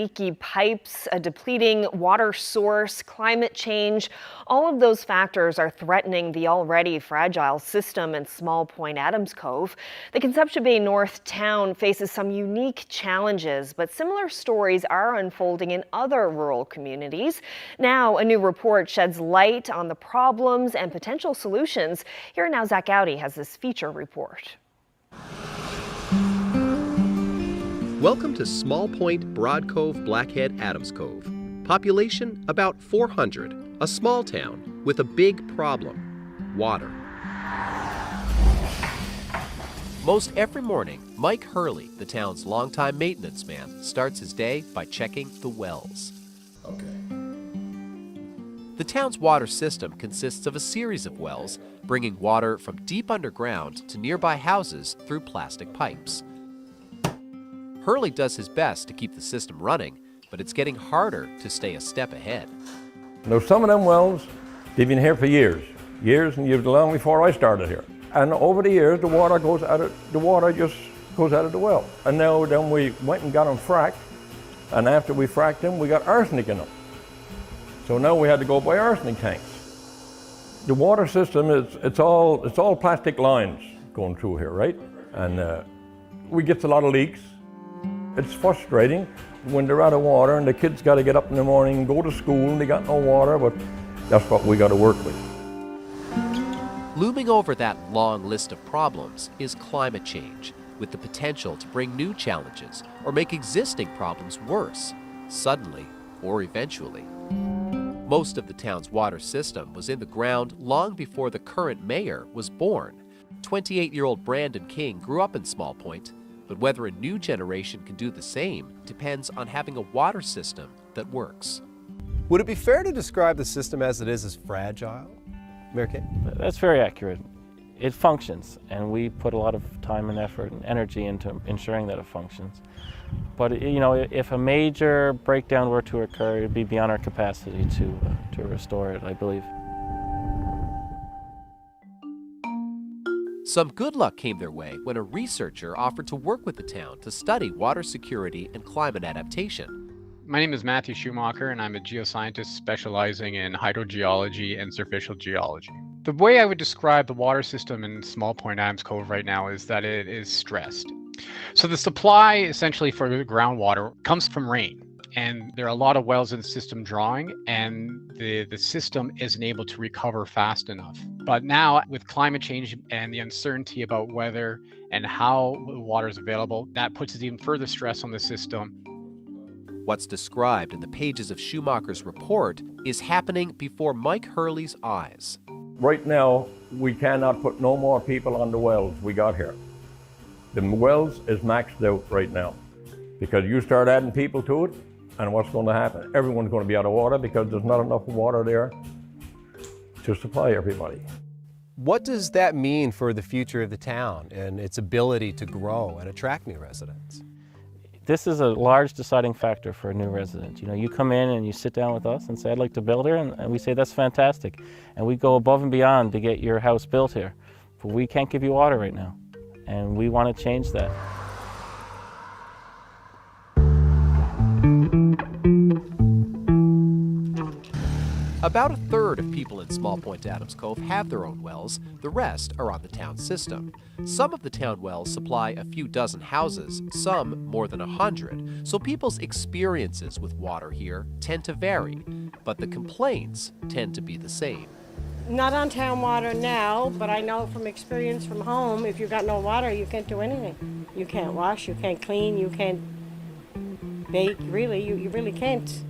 leaky pipes, a depleting water source, climate change. All of those factors are threatening the already fragile system in Small Point Adams Cove. The Conception Bay North town faces some unique challenges, but similar stories are unfolding in other rural communities. Now, a new report sheds light on the problems and potential solutions. Here now, Zach Gowdy has this feature report. Welcome to Small Point, Broad Cove, Blackhead, Adams Cove. Population about 400, a small town with a big problem: water. Most every morning, Mike Hurley, the town's longtime maintenance man, starts his day by checking the wells. The town's water system consists of a series of wells, bringing water from deep underground to nearby houses through plastic pipes. Hurley does his best to keep the system running, but it's getting harder to stay a step ahead. Now, some of them wells, they've been here for years, and long before I started here. And over the years, the water just goes out of the well. And now then we went and got them fracked, and after we fracked them, we got arsenic in them. So now we had to go buy arsenic tanks. The water system it's all plastic lines going through here, right? And we get a lot of leaks. It's frustrating when they're out of water and the kids got to get up in the morning and go to school and they got no water, but that's what we got to work with. Looming over that long list of problems is climate change, with the potential to bring new challenges or make existing problems worse, suddenly or eventually. Most of the town's water system was in the ground long before the current mayor was born. 28-year-old Brandon King grew up in Small Point, but whether a new generation can do the same depends on having a water system that works. Would it be fair to describe the system as it is as fragile? Mayor King? That's very accurate. It functions, and we put a lot of time and effort and energy into ensuring that it functions. But you know, if a major breakdown were to occur, it'd be beyond our capacity to restore it, I believe. Some good luck came their way when a researcher offered to work with the town to study water security and climate adaptation. My name is Matthew Schumacher, and I'm a geoscientist specializing in hydrogeology and surficial geology. The way I would describe the water system in Small Point Adams Cove right now is that it is stressed. So the supply essentially for the groundwater comes from rain, and there are a lot of wells in the system drawing, and the system isn't able to recover fast enough. But now with climate change and the uncertainty about whether and how the water is available, that puts even further stress on the system. What's described in the pages of Schumacher's report is happening before Mike Hurley's eyes. Right now, we cannot put no more people on the wells we got here. The wells is maxed out right now because you start adding people to it, and what's going to happen? Everyone's going to be out of water because there's not enough water there to supply everybody. What does that mean for the future of the town and its ability to grow and attract new residents? This is a large deciding factor for a new resident. You know, you come in and you sit down with us and say, I'd like to build here, and we say, that's fantastic. And we go above and beyond to get your house built here. But we can't give you water right now, and we want to change that. About a third of people in Small Point Adams Cove have their own wells. The rest are on the town system. Some of the town wells supply a few dozen houses, some more than 100. So people's experiences with water here tend to vary, but the complaints tend to be the same. Not on town water now, but I know from experience from home, if you've got no water, you can't do anything. You can't wash, you can't clean, you can't bake, really, you really can't.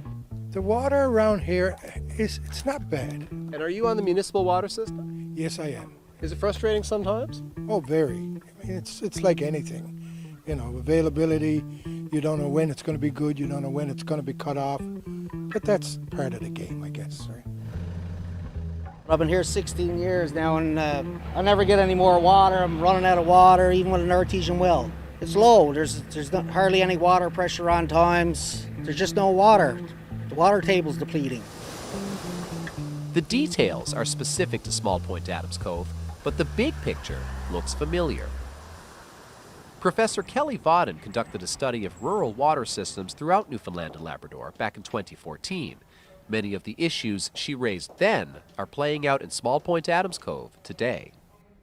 The water around here it's not bad. And are you on the municipal water system? Yes, I am. Is it frustrating sometimes? Oh, very. I mean, it's like anything. You know, availability, you don't know when it's going to be good, you don't know when it's going to be cut off. But that's part of the game, I guess, right? I've been here 16 years now, and I never get any more water. I'm running out of water, even with an artesian well. It's low. There's not hardly any water pressure on times. There's just no water. The water table's depleting. The details are specific to Small Point Adams Cove, but the big picture looks familiar. Professor Kelly Vodden conducted a study of rural water systems throughout Newfoundland and Labrador back in 2014. Many of the issues she raised then are playing out in Small Point Adams Cove today.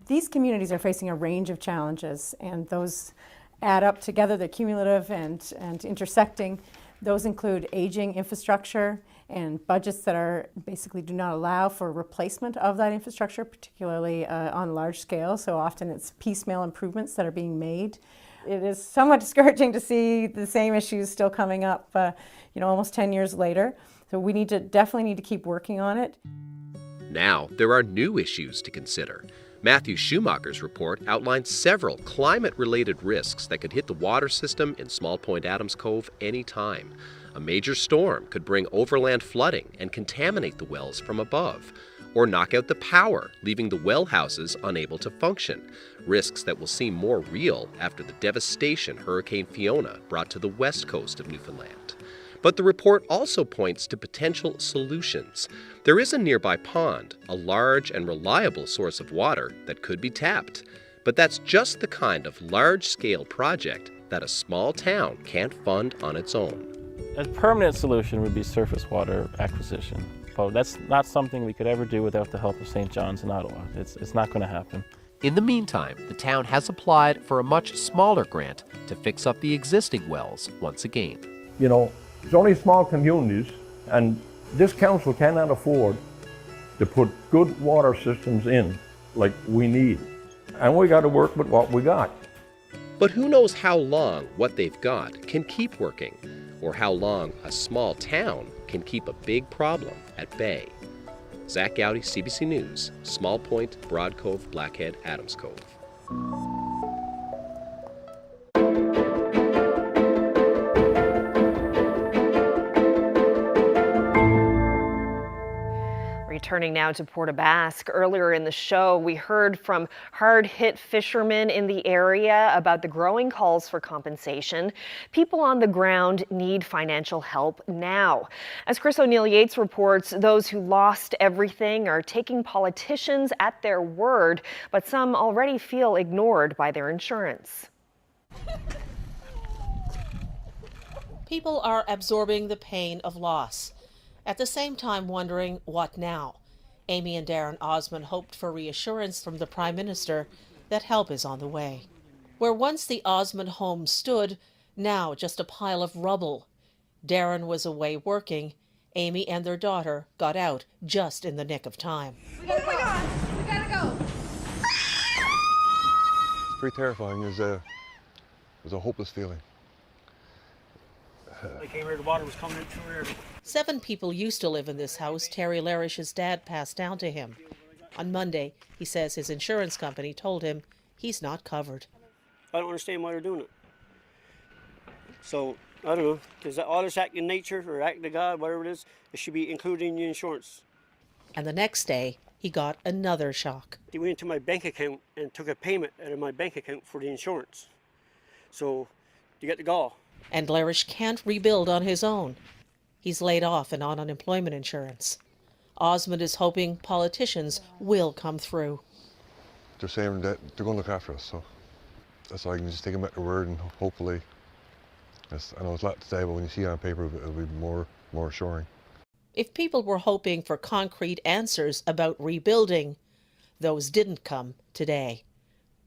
These communities are facing a range of challenges, and those add up together, they're cumulative and intersecting. Those include aging infrastructure and budgets that are basically do not allow for replacement of that infrastructure, particularly on large scale. So often it's piecemeal improvements that are being made. It is somewhat discouraging to see the same issues still coming up, almost 10 years later. So we definitely need to keep working on it. Now, there are new issues to consider. Matthew Schumacher's report outlines several climate-related risks that could hit the water system in Small Point Adams Cove anytime. A major storm could bring overland flooding and contaminate the wells from above, or knock out the power, leaving the well houses unable to function. Risks that will seem more real after the devastation Hurricane Fiona brought to the west coast of Newfoundland. But the report also points to potential solutions. There is a nearby pond, a large and reliable source of water that could be tapped. But that's just the kind of large-scale project that a small town can't fund on its own. A permanent solution would be surface water acquisition. But that's not something we could ever do without the help of St. John's in Ottawa. It's not going to happen. In the meantime, the town has applied for a much smaller grant to fix up the existing wells once again. It's only small communities, and this council cannot afford to put good water systems in like we need. And we got to work with what we got. But who knows how long what they've got can keep working, or how long a small town can keep a big problem at bay. Zach Gowdy, CBC News, Small Point, Broad Cove, Blackhead, Adams Cove. Returning now to Port aux Basques. Earlier in the show, we heard from hard-hit fishermen in the area about the growing calls for compensation. People on the ground need financial help now. As Chris O'Neill Yates reports, those who lost everything are taking politicians at their word, but some already feel ignored by their insurance. People are absorbing the pain of loss, at the same time wondering what now. Amy and Darren Osmond hoped for reassurance from the Prime Minister that help is on the way. Where once the Osmond home stood, now just a pile of rubble. Darren was away working. Amy and their daughter got out just in the nick of time. We gotta go. We gotta go. It's pretty terrifying. It was a hopeless feeling. They came here, the water was coming in through here. 7 people used to live in this house Terry Larish's dad passed down to him. On Monday, he says his insurance company told him he's not covered. I don't understand why they're doing it. So, I don't know. Is that all this act in nature or act of God, whatever it is, it should be included in your insurance. And the next day, he got another shock. They went into my bank account and took a payment out of my bank account for the insurance. So, you get the gall. And Larish can't rebuild on his own. He's laid off and on unemployment insurance. Osmond is hoping politicians will come through. They're saying that they're going to look after us, so that's all I can just take them at their word, and hopefully, I know it's a lot to say, but when you see it on paper, it'll be more assuring. If people were hoping for concrete answers about rebuilding, those didn't come today.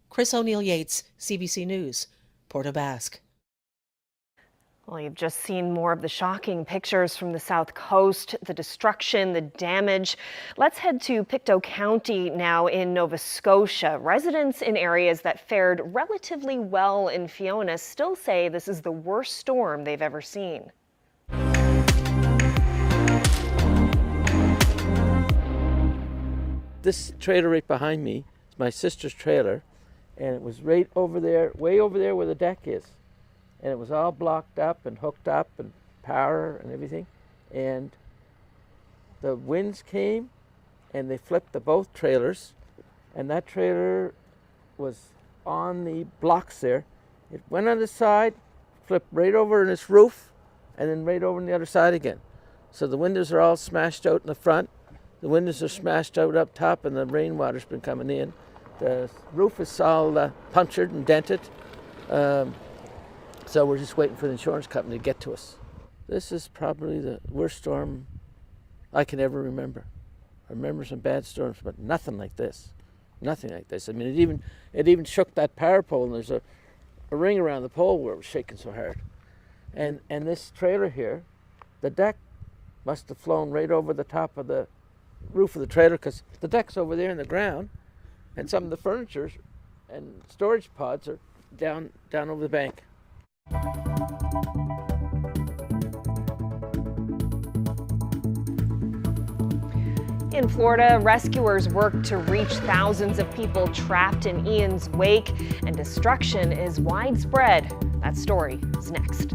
Chris O'Neill Yates, CBC News, Port aux Basques. Well, you've just seen more of the shocking pictures from the South Coast, the destruction, the damage. Let's head to Pictou County now in Nova Scotia. Residents in areas that fared relatively well in Fiona still say this is the worst storm they've ever seen. This trailer right behind me is my sister's trailer, and it was right over there, way over there where the deck is. And it was all blocked up and hooked up and power and everything. And the winds came and they flipped both trailers, and that trailer was on the blocks there. It went on the side, flipped right over in its roof, and then right over on the other side again. So the windows are all smashed out in the front. The windows are smashed out up top, and the rainwater's been coming in. The roof is all punctured and dented. So we're just waiting for the insurance company to get to us. This is probably the worst storm I can ever remember. I remember some bad storms, but nothing like this. Nothing like this. I mean, it even shook that power pole, and there's a ring around the pole where it was shaking so hard. And this trailer here, the deck must have flown right over the top of the roof of the trailer, because the deck's over there in the ground, and some of the furniture and storage pods are down over the bank. In Florida, rescuers work to reach thousands of people trapped in Ian's wake, and destruction is widespread. That story is next.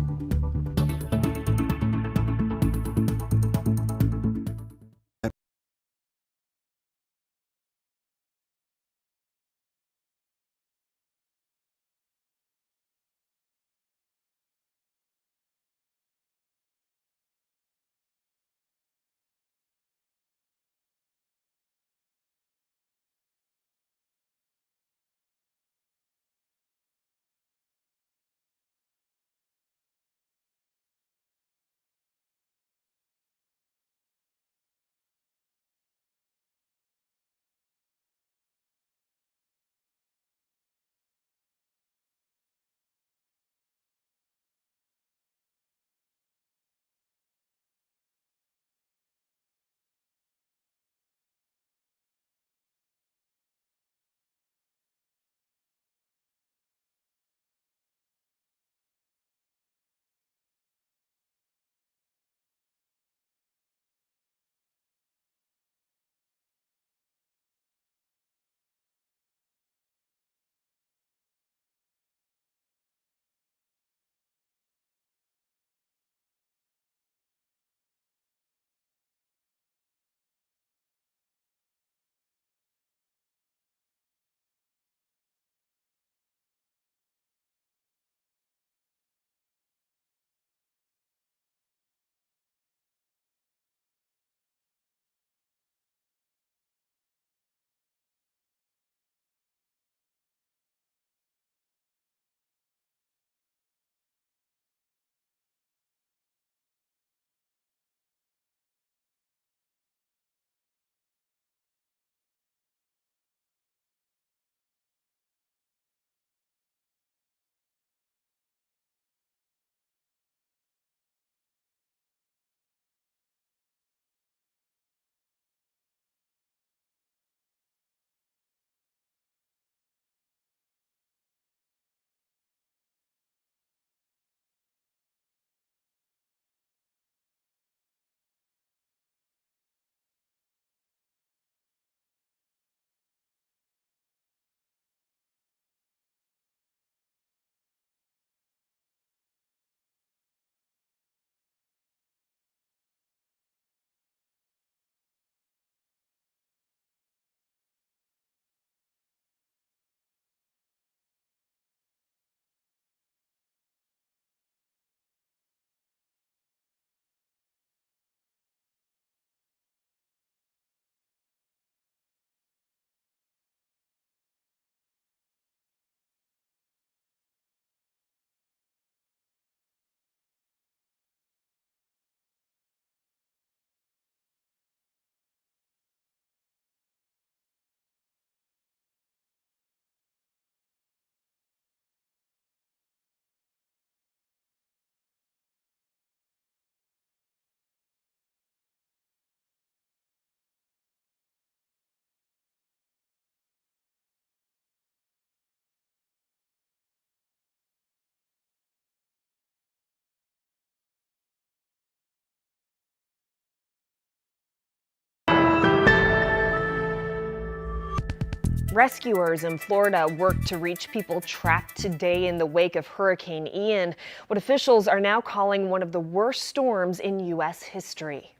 Rescuers in Florida work to reach people trapped today in the wake of Hurricane Ian, what officials are now calling one of the worst storms in U.S. history.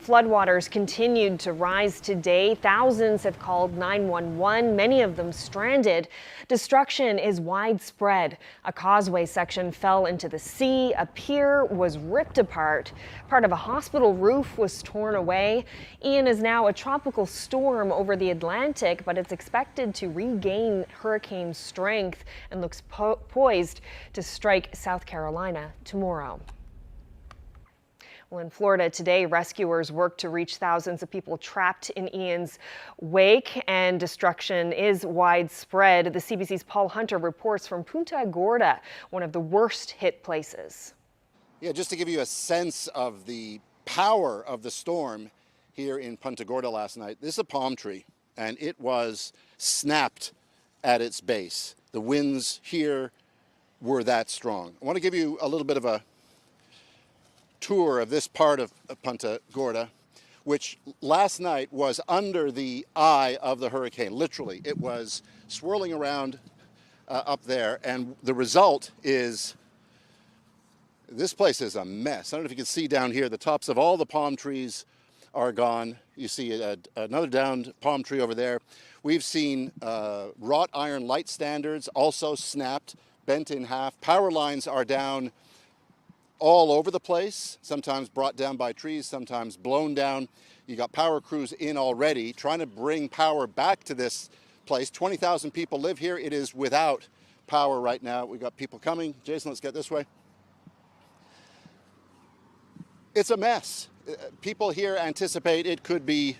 Floodwaters continued to rise today. Thousands have called 911, many of them stranded. Destruction is widespread. A causeway section fell into the sea. A pier was ripped apart. Part of a hospital roof was torn away. Ian is now a tropical storm over the Atlantic, but it's expected to regain hurricane strength and looks poised to strike South Carolina tomorrow. Well, in Florida today, rescuers work to reach thousands of people trapped in Ian's wake, and destruction is widespread. The CBC's Paul Hunter reports from Punta Gorda, one of the worst hit places. Yeah, just to give you a sense of the power of the storm here in Punta Gorda last night, this is a palm tree, and it was snapped at its base. The winds here were that strong. I want to give you a little bit of a tour of this part of Punta Gorda, which last night was under the eye of the hurricane. Literally, it was swirling around up there, and the result is this place is a mess. I don't know if you can see down here, the tops of all the palm trees are gone. You see another downed palm tree over there. We've seen wrought iron light standards also snapped, bent in half. Power lines are down all over the place, sometimes brought down by trees, sometimes blown down. You got power crews in already trying to bring power back to this place. 20,000 people live here. It is without power right now. We've got people coming. Jason, let's get this way. It's a mess. People here anticipate it could be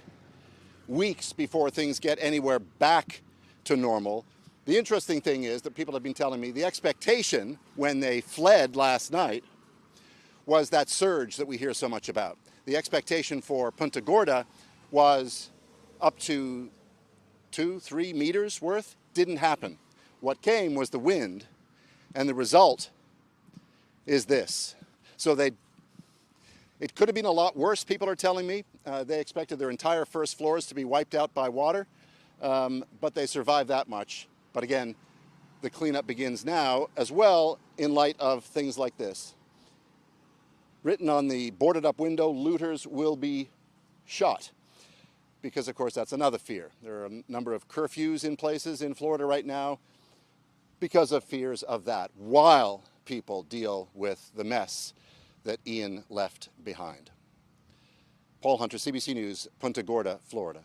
weeks before things get anywhere back to normal. The interesting thing is that people have been telling me the expectation when they fled last night was that surge that we hear so much about. The expectation for Punta Gorda was up to 2-3 meters worth. Didn't happen. What came was the wind, and the result is this. So it could have been a lot worse, people are telling me. They expected their entire first floors to be wiped out by water, but they survived that much. But again, the cleanup begins now as well in light of things like this. Written on the boarded up window, looters will be shot. Because, of course, that's another fear. There are a number of curfews in places in Florida right now because of fears of that, while people deal with the mess that Ian left behind. Paul Hunter, CBC News, Punta Gorda, Florida.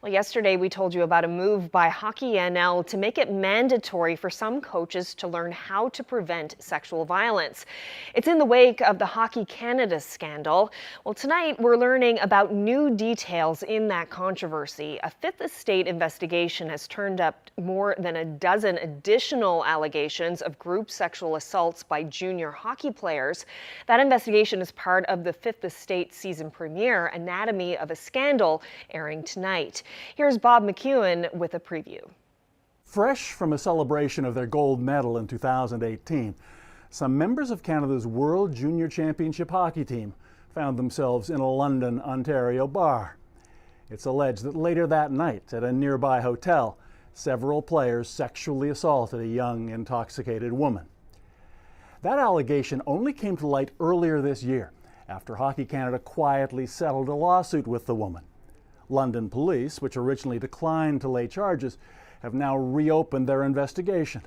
Well, yesterday we told you about a move by Hockey NL to make it mandatory for some coaches to learn how to prevent sexual violence. It's in the wake of the Hockey Canada scandal. Well, tonight we're learning about new details in that controversy. A Fifth Estate investigation has turned up more than a dozen additional allegations of group sexual assaults by junior hockey players. That investigation is part of the Fifth Estate season premiere, Anatomy of a Scandal, airing tonight. Here's Bob McEwen with a preview. Fresh from a celebration of their gold medal in 2018, some members of Canada's World Junior Championship hockey team found themselves in a London, Ontario bar. It's alleged that later that night at a nearby hotel, several players sexually assaulted a young, intoxicated woman. That allegation only came to light earlier this year after Hockey Canada quietly settled a lawsuit with the woman. London police, which originally declined to lay charges, have now reopened their investigation.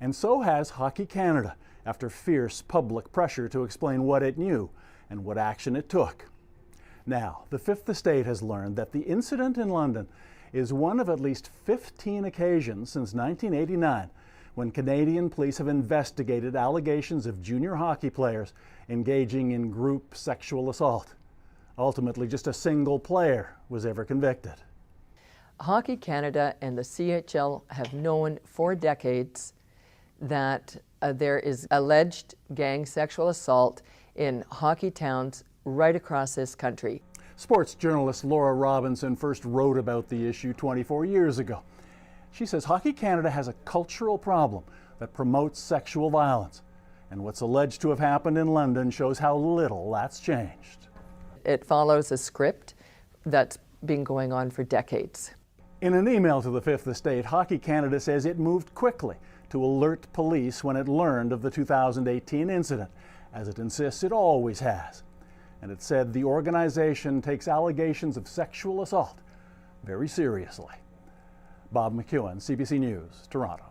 And so has Hockey Canada, after fierce public pressure to explain what it knew and what action it took. Now, the Fifth Estate has learned that the incident in London is one of at least 15 occasions since 1989 when Canadian police have investigated allegations of junior hockey players engaging in group sexual assault. Ultimately, just a single player was ever convicted. Hockey Canada and the CHL have known for decades that there is alleged gang sexual assault in hockey towns right across this country. Sports journalist Laura Robinson first wrote about the issue 24 years ago. She says Hockey Canada has a cultural problem that promotes sexual violence, and what's alleged to have happened in London shows how little that's changed. It follows a script that's been going on for decades. In an email to the Fifth Estate, Hockey Canada says it moved quickly to alert police when it learned of the 2018 incident, as it insists it always has. and it said the organization takes allegations of sexual assault very seriously. Bob McEwen, CBC News, Toronto.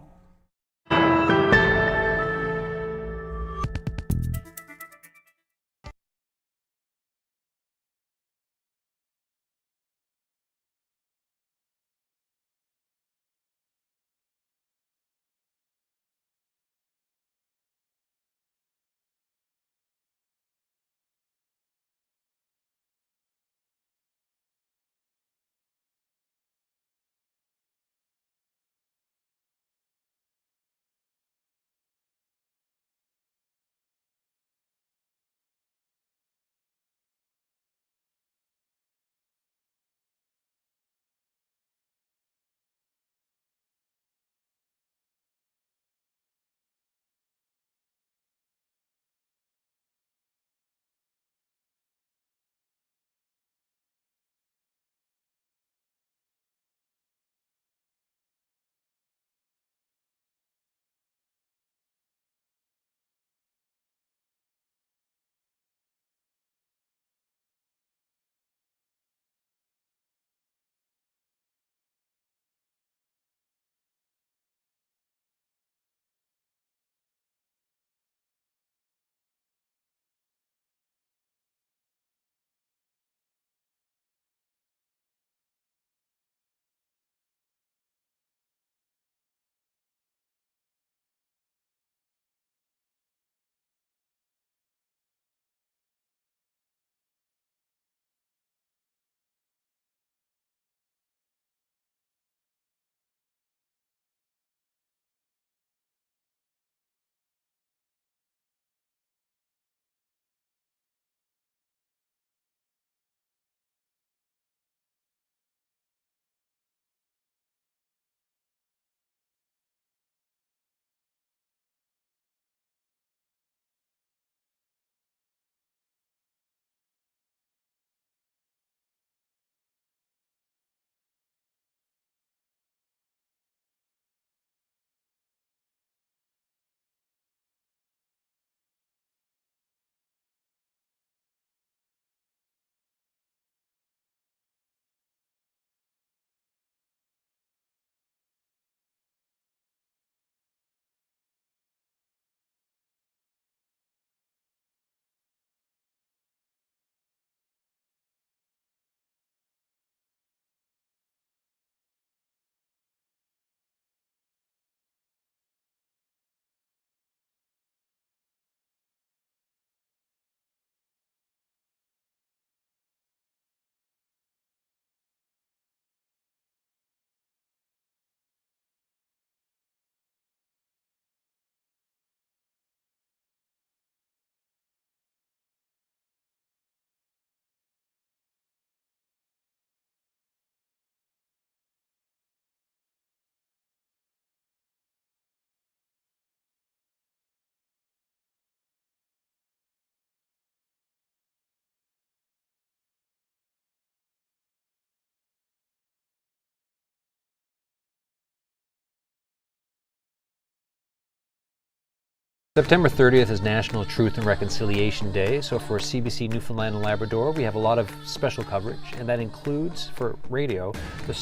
September 30th is National Truth and Reconciliation Day, so for CBC Newfoundland and Labrador, we have a lot of special coverage, and that includes, for radio, the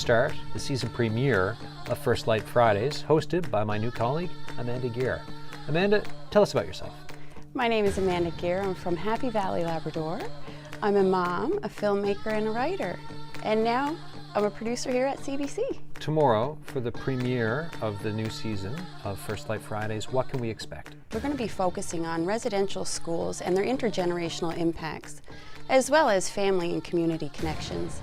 season premiere of First Light Fridays, hosted by my new colleague, Amanda Gear. Amanda, tell us about yourself. My name is Amanda Gear. I'm from Happy Valley, Labrador. I'm a mom, a filmmaker, and a writer. And now I'm a producer here at CBC. Tomorrow, for the premiere of the new season of First Light Fridays, what can we expect? We're going to be focusing on residential schools and their intergenerational impacts, as well as family and community connections.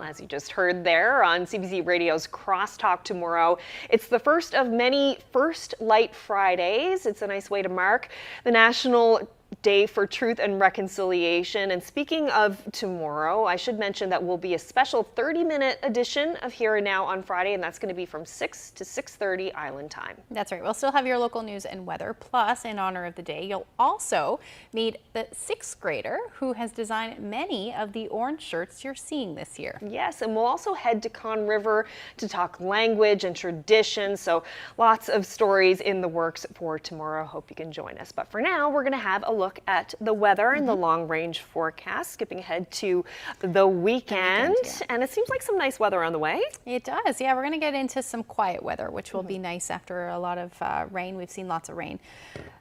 As you just heard there on CBC Radio's Crosstalk tomorrow, it's the first of many First Light Fridays. It's a nice way to mark the National Day for Truth and Reconciliation. And speaking of tomorrow, I should mention that will be a special 30-minute edition of Here and Now on Friday, and that's going to be from 6 to 6:30 Island time. That's right. We'll still have your local news and weather. Plus, in honor of the day, you'll also meet the 6th grader who has designed many of the orange shirts you're seeing this year. Yes, and we'll also head to Conn River to talk language and tradition. So lots of stories in the works for tomorrow. Hope you can join us. But for now, we're going to have a look at the weather and the long-range forecast, skipping ahead to the weekend. And it seems like some nice weather on the way. It does. Yeah, we're going to get into some quiet weather, which will be nice after a lot of rain. We've seen lots of rain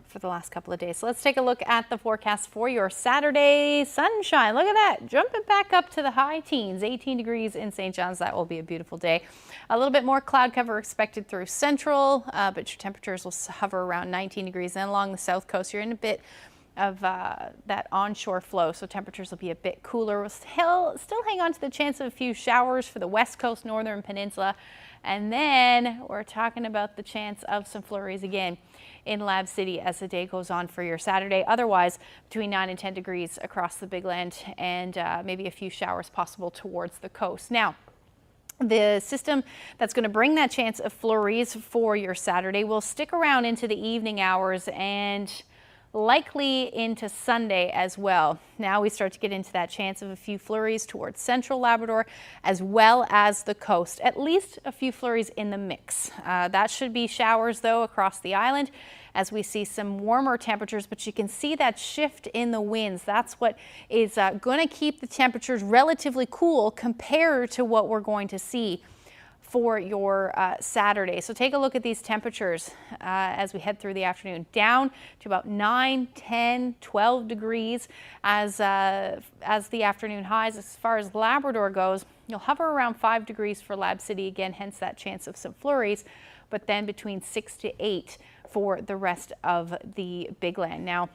for the last couple of days. So let's take a look at the forecast for your Saturday. Sunshine. Look at that. Jumping back up to the high teens, 18 degrees in St. John's. That will be a beautiful day. A little bit more cloud cover expected through central, but your temperatures will hover around 19 degrees. Then along the south coast, you're in a bit of that onshore flow, so temperatures will be a bit cooler. We'll still hang on to the chance of a few showers for the west coast, northern peninsula, and then we're talking about the chance of some flurries again in Lab City as the day goes on for your Saturday. Otherwise, between 9 and 10 degrees across the Big Land, and maybe a few showers possible towards the coast. Now, the system that's going to bring that chance of flurries for your Saturday will stick around into the evening hours and likely into Sunday as well. Now we start to get into that chance of a few flurries towards central Labrador as well as the coast. At least a few flurries in the mix. That should be showers though across the island as we see some warmer temperatures, but you can see that shift in the winds. That's what is going to keep the temperatures relatively cool compared to what we're going to see for your Saturday. So take a look at these temperatures as we head through the afternoon. Down to about 9, 10, 12 degrees as the afternoon highs. As far as Labrador goes, you'll hover around 5 degrees for Lab City again, hence that chance of some flurries, but then between 6 to 8 for the rest of the Big Land. Now,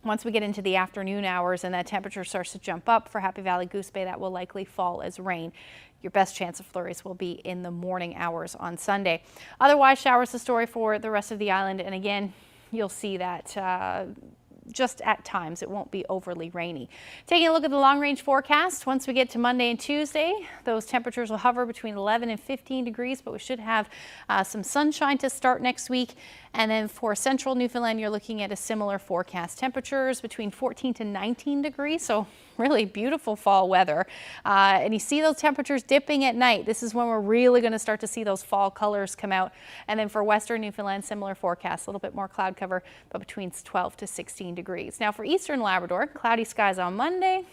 once we get into the afternoon hours and that temperature starts to jump up for Happy Valley, Goose Bay, that will likely fall as rain. Your best chance of flurries will be in the morning hours on Sunday. Otherwise, showers the story for the rest of the island. And again, you'll see that just at times it won't be overly rainy. Taking a look at the long range forecast, once we get to Monday and Tuesday, those temperatures will hover between 11 and 15 degrees, but we should have some sunshine to start next week. And then for central Newfoundland, you're looking at a similar forecast. Temperatures between 14 to 19 degrees, so really beautiful fall weather. And you see those temperatures dipping at night. This is when we're really going to start to see those fall colors come out. And then for western Newfoundland, similar forecast, a little bit more cloud cover, but between 12 to 16 degrees. Now for eastern Labrador, cloudy skies on Monday.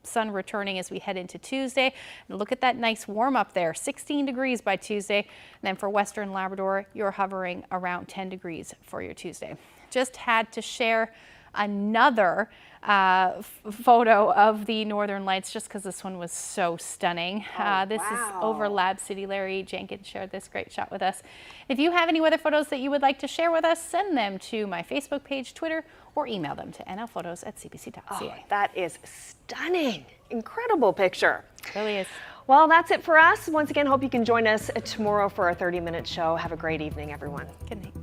Sun returning as we head into Tuesday. And look at that nice warm up there, 16 degrees by Tuesday. And then for western Labrador, you're hovering around 10 degrees for your Tuesday. Just had to share another photo of the Northern Lights just because this one was so stunning. This is over Lab City. Larry Jenkins shared this great shot with us. If you have any weather photos that you would like to share with us, send them to my Facebook page, Twitter, or email them to nlphotos@cbc.ca. Oh, that is stunning. Incredible picture. It really is. Well, that's it for us. Once again, hope you can join us tomorrow for our 30-minute show. Have a great evening, everyone. Good night.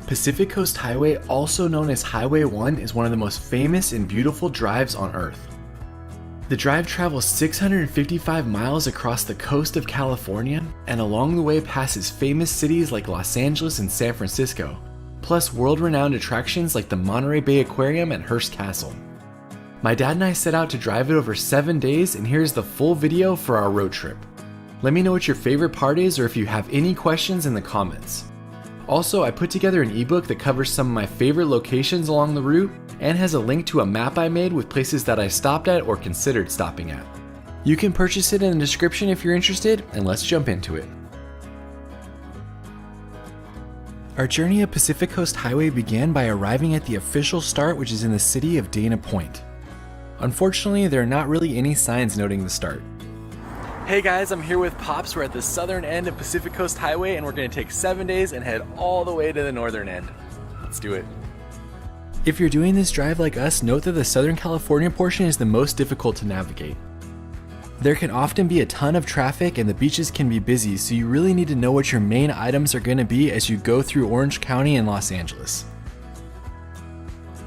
Pacific Coast Highway, also known as Highway 1, is one of the most famous and beautiful drives on Earth. The drive travels 655 miles across the coast of California, and along the way passes famous cities like Los Angeles and San Francisco, plus world-renowned attractions like the Monterey Bay Aquarium and Hearst Castle. My dad and I set out to drive it over 7 days, and here's the full video for our road trip. Let me know what your favorite part is or if you have any questions in the comments. Also, I put together an ebook that covers some of my favorite locations along the route and has a link to a map I made with places that I stopped at or considered stopping at. You can purchase it in the description if you're interested, and let's jump into it. Our journey up Pacific Coast Highway began by arriving at the official start, which is in the city of Dana Point. Unfortunately, there are not really any signs noting the start. Hey guys, I'm here with Pops. We're at the southern end of Pacific Coast Highway, and we're going to take 7 days and head all the way to the northern end. Let's do it. If you're doing this drive like us, note that the Southern California portion is the most difficult to navigate. There can often be a ton of traffic and the beaches can be busy, so you really need to know what your main items are going to be as you go through Orange County and Los Angeles.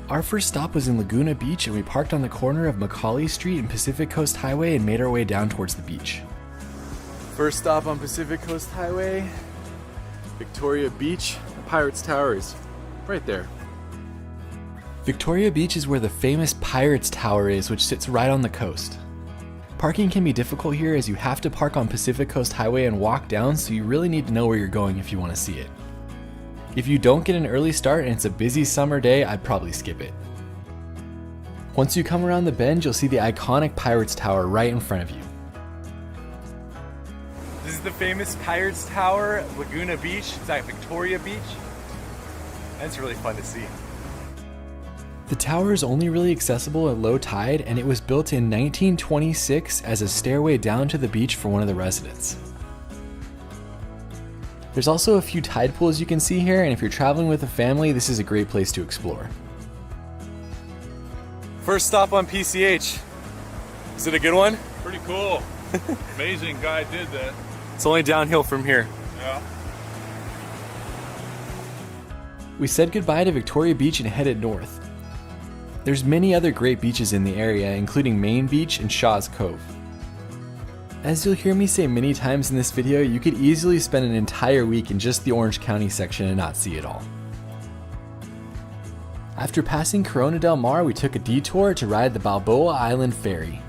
Our first stop was in Laguna Beach, and we parked on the corner of Macaulay Street and Pacific Coast Highway and made our way down towards the beach. First stop on Pacific Coast Highway, Victoria Beach. The Pirates Tower is right there. Victoria Beach is where the famous Pirates Tower is, which sits right on the coast. Parking can be difficult here as you have to park on Pacific Coast Highway and walk down, so you really need to know where you're going if you want to see it. If you don't get an early start and it's a busy summer day, I'd probably skip it. Once you come around the bend, you'll see the iconic Pirates Tower right in front of you. This is the famous Pirates Tower, Laguna Beach. It's at Victoria Beach. That's really fun to see. The tower is only really accessible at low tide, and it was built in 1926 as a stairway down to the beach for one of the residents. There's also a few tide pools you can see here, and if you're traveling with a family, this is a great place to explore. First stop on PCH. Is it a good one? Pretty cool. Amazing guy did that. It's only downhill from here. Yeah. We said goodbye to Victoria Beach and headed north. There's many other great beaches in the area, including Main Beach and Shaw's Cove. As you'll hear me say many times in this video, you could easily spend an entire week in just the Orange County section and not see it all. After passing Corona del Mar, we took a detour to ride the Balboa Island Ferry.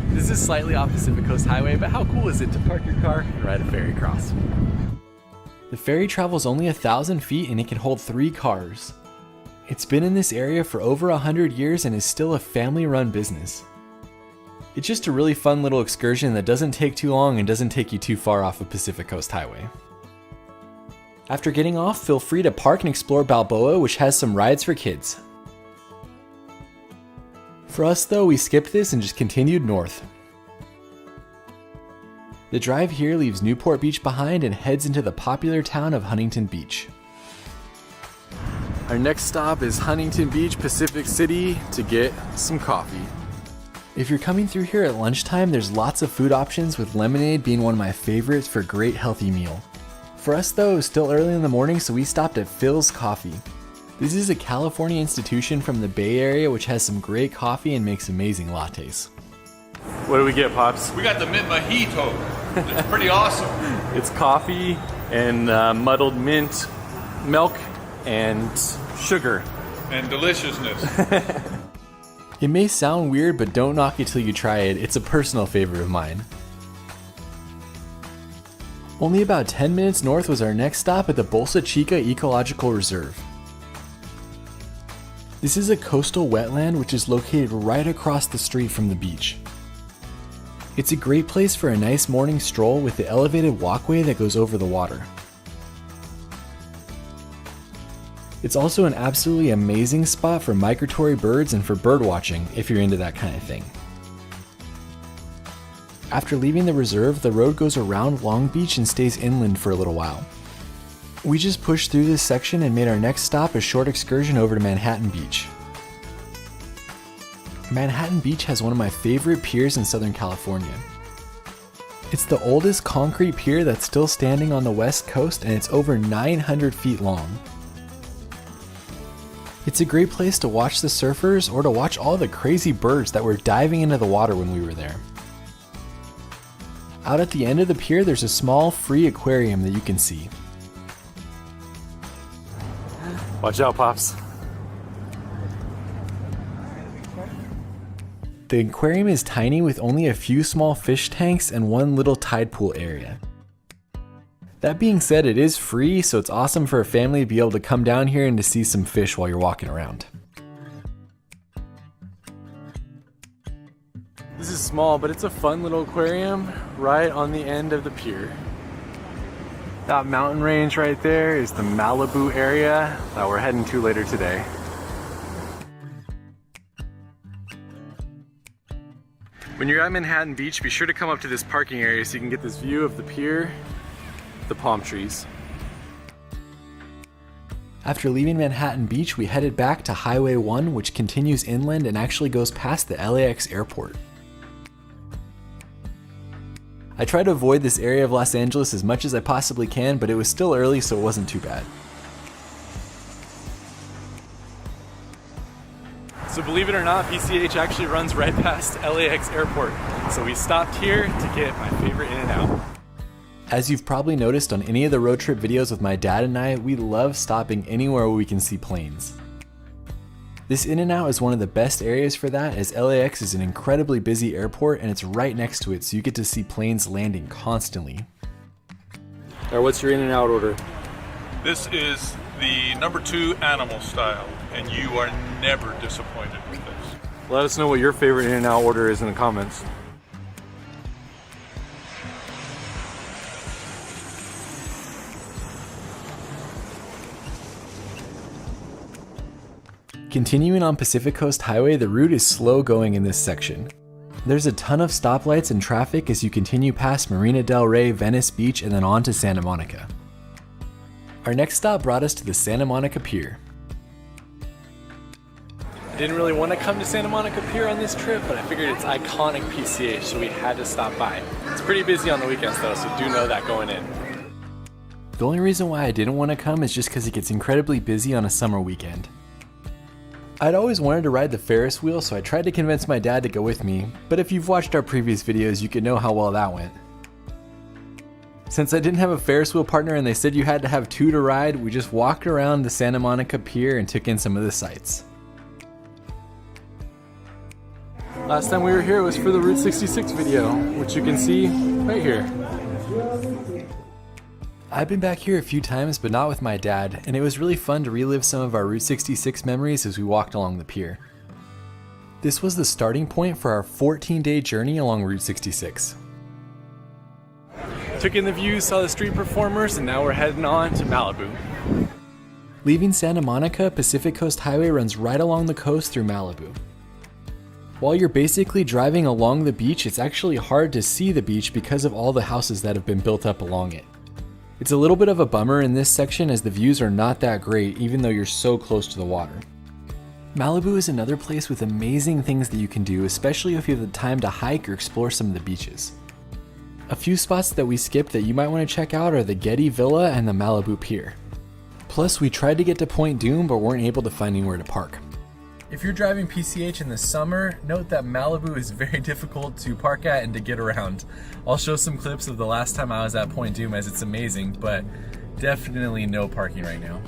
This is slightly off Pacific Coast Highway, but how cool is it to park your car and ride a ferry across? The ferry travels only 1,000 feet and it can hold 3 cars. It's been in this area for over 100 years and is still a family-run business. It's just a really fun little excursion that doesn't take too long and doesn't take you too far off of Pacific Coast Highway. After getting off, feel free to park and explore Balboa, which has some rides for kids. For us though, we skipped this and just continued north. The drive here leaves Newport Beach behind and heads into the popular town of Huntington Beach. Our next stop is Huntington Beach, Pacific City, to get some coffee. If you're coming through here at lunchtime, there's lots of food options, with lemonade being one of my favorites for a great healthy meal. For us though, it was still early in the morning, so we stopped at Phil's Coffee. This is a California institution from the Bay Area which has some great coffee and makes amazing lattes. What do we get, Pops? We got the mint mojito. It's pretty awesome. It's coffee and muddled mint, milk, and sugar. And deliciousness. It may sound weird, but don't knock it till you try it. It's a personal favorite of mine. Only about 10 minutes north was our next stop at the Bolsa Chica Ecological Reserve. This is a coastal wetland which is located right across the street from the beach. It's a great place for a nice morning stroll with the elevated walkway that goes over the water. It's also an absolutely amazing spot for migratory birds and for bird watching if you're into that kind of thing. After leaving the reserve, the road goes around Long Beach and stays inland for a little while. We just pushed through this section and made our next stop a short excursion over to Manhattan Beach. Manhattan Beach has one of my favorite piers in Southern California. It's the oldest concrete pier that's still standing on the west coast, and it's over 900 feet long. It's a great place to watch the surfers or to watch all the crazy birds that were diving into the water when we were there. Out at the end of the pier, there's a small free aquarium that you can see. Watch out, Pops. The aquarium is tiny with only a few small fish tanks and one little tide pool area. That being said, it is free, so it's awesome for a family to be able to come down here and to see some fish while you're walking around. This is small, but it's a fun little aquarium right on the end of the pier. That mountain range right there is the Malibu area that we're heading to later today. When you're at Manhattan Beach, be sure to come up to this parking area so you can get this view of the pier, the palm trees. After leaving Manhattan Beach, we headed back to Highway 1, which continues inland and actually goes past the LAX airport. I try to avoid this area of Los Angeles as much as I possibly can, but it was still early, so it wasn't too bad. So believe it or not, PCH actually runs right past LAX airport. So we stopped here to get my favorite In-N-Out. As you've probably noticed on any of the road trip videos with my dad and I, we love stopping anywhere where we can see planes. This In-N-Out is one of the best areas for that, as LAX is an incredibly busy airport and it's right next to it, so you get to see planes landing constantly. Alright, what's your In-N-Out order? This is the #2 animal style, and you are never disappointed with this. Let us know what your favorite In-N-Out order is in the comments. Continuing on Pacific Coast Highway, the route is slow going in this section. There's a ton of stoplights and traffic as you continue past Marina del Rey, Venice Beach, and then on to Santa Monica. Our next stop brought us to the Santa Monica Pier. I didn't really want to come to Santa Monica Pier on this trip, but I figured it's iconic PCH, so we had to stop by. It's pretty busy on the weekends though, so do know that going in. The only reason why I didn't want to come is just because it gets incredibly busy on a summer weekend. I'd always wanted to ride the Ferris wheel, so I tried to convince my dad to go with me, but if you've watched our previous videos, you could know how well that went. Since I didn't have a Ferris wheel partner and they said you had to have 2 to ride, we just walked around the Santa Monica Pier and took in some of the sights. Last time we were here was for the Route 66 video, which you can see right here. I've been back here a few times, but not with my dad, and it was really fun to relive some of our Route 66 memories as we walked along the pier. This was the starting point for our 14-day journey along Route 66. Took in the views, saw the street performers, and now we're heading on to Malibu. Leaving Santa Monica, Pacific Coast Highway runs right along the coast through Malibu. While you're basically driving along the beach, it's actually hard to see the beach because of all the houses that have been built up along it. It's a little bit of a bummer in this section as the views are not that great even though you're so close to the water. Malibu is another place with amazing things that you can do, especially if you have the time to hike or explore some of the beaches. A few spots that we skipped that you might want to check out are the Getty Villa and the Malibu Pier. Plus, we tried to get to Point Dume but weren't able to find anywhere to park. If you're driving PCH in the summer, note that Malibu is very difficult to park at and to get around. I'll show some clips of the last time I was at Point Dume as it's amazing, but definitely no parking right now.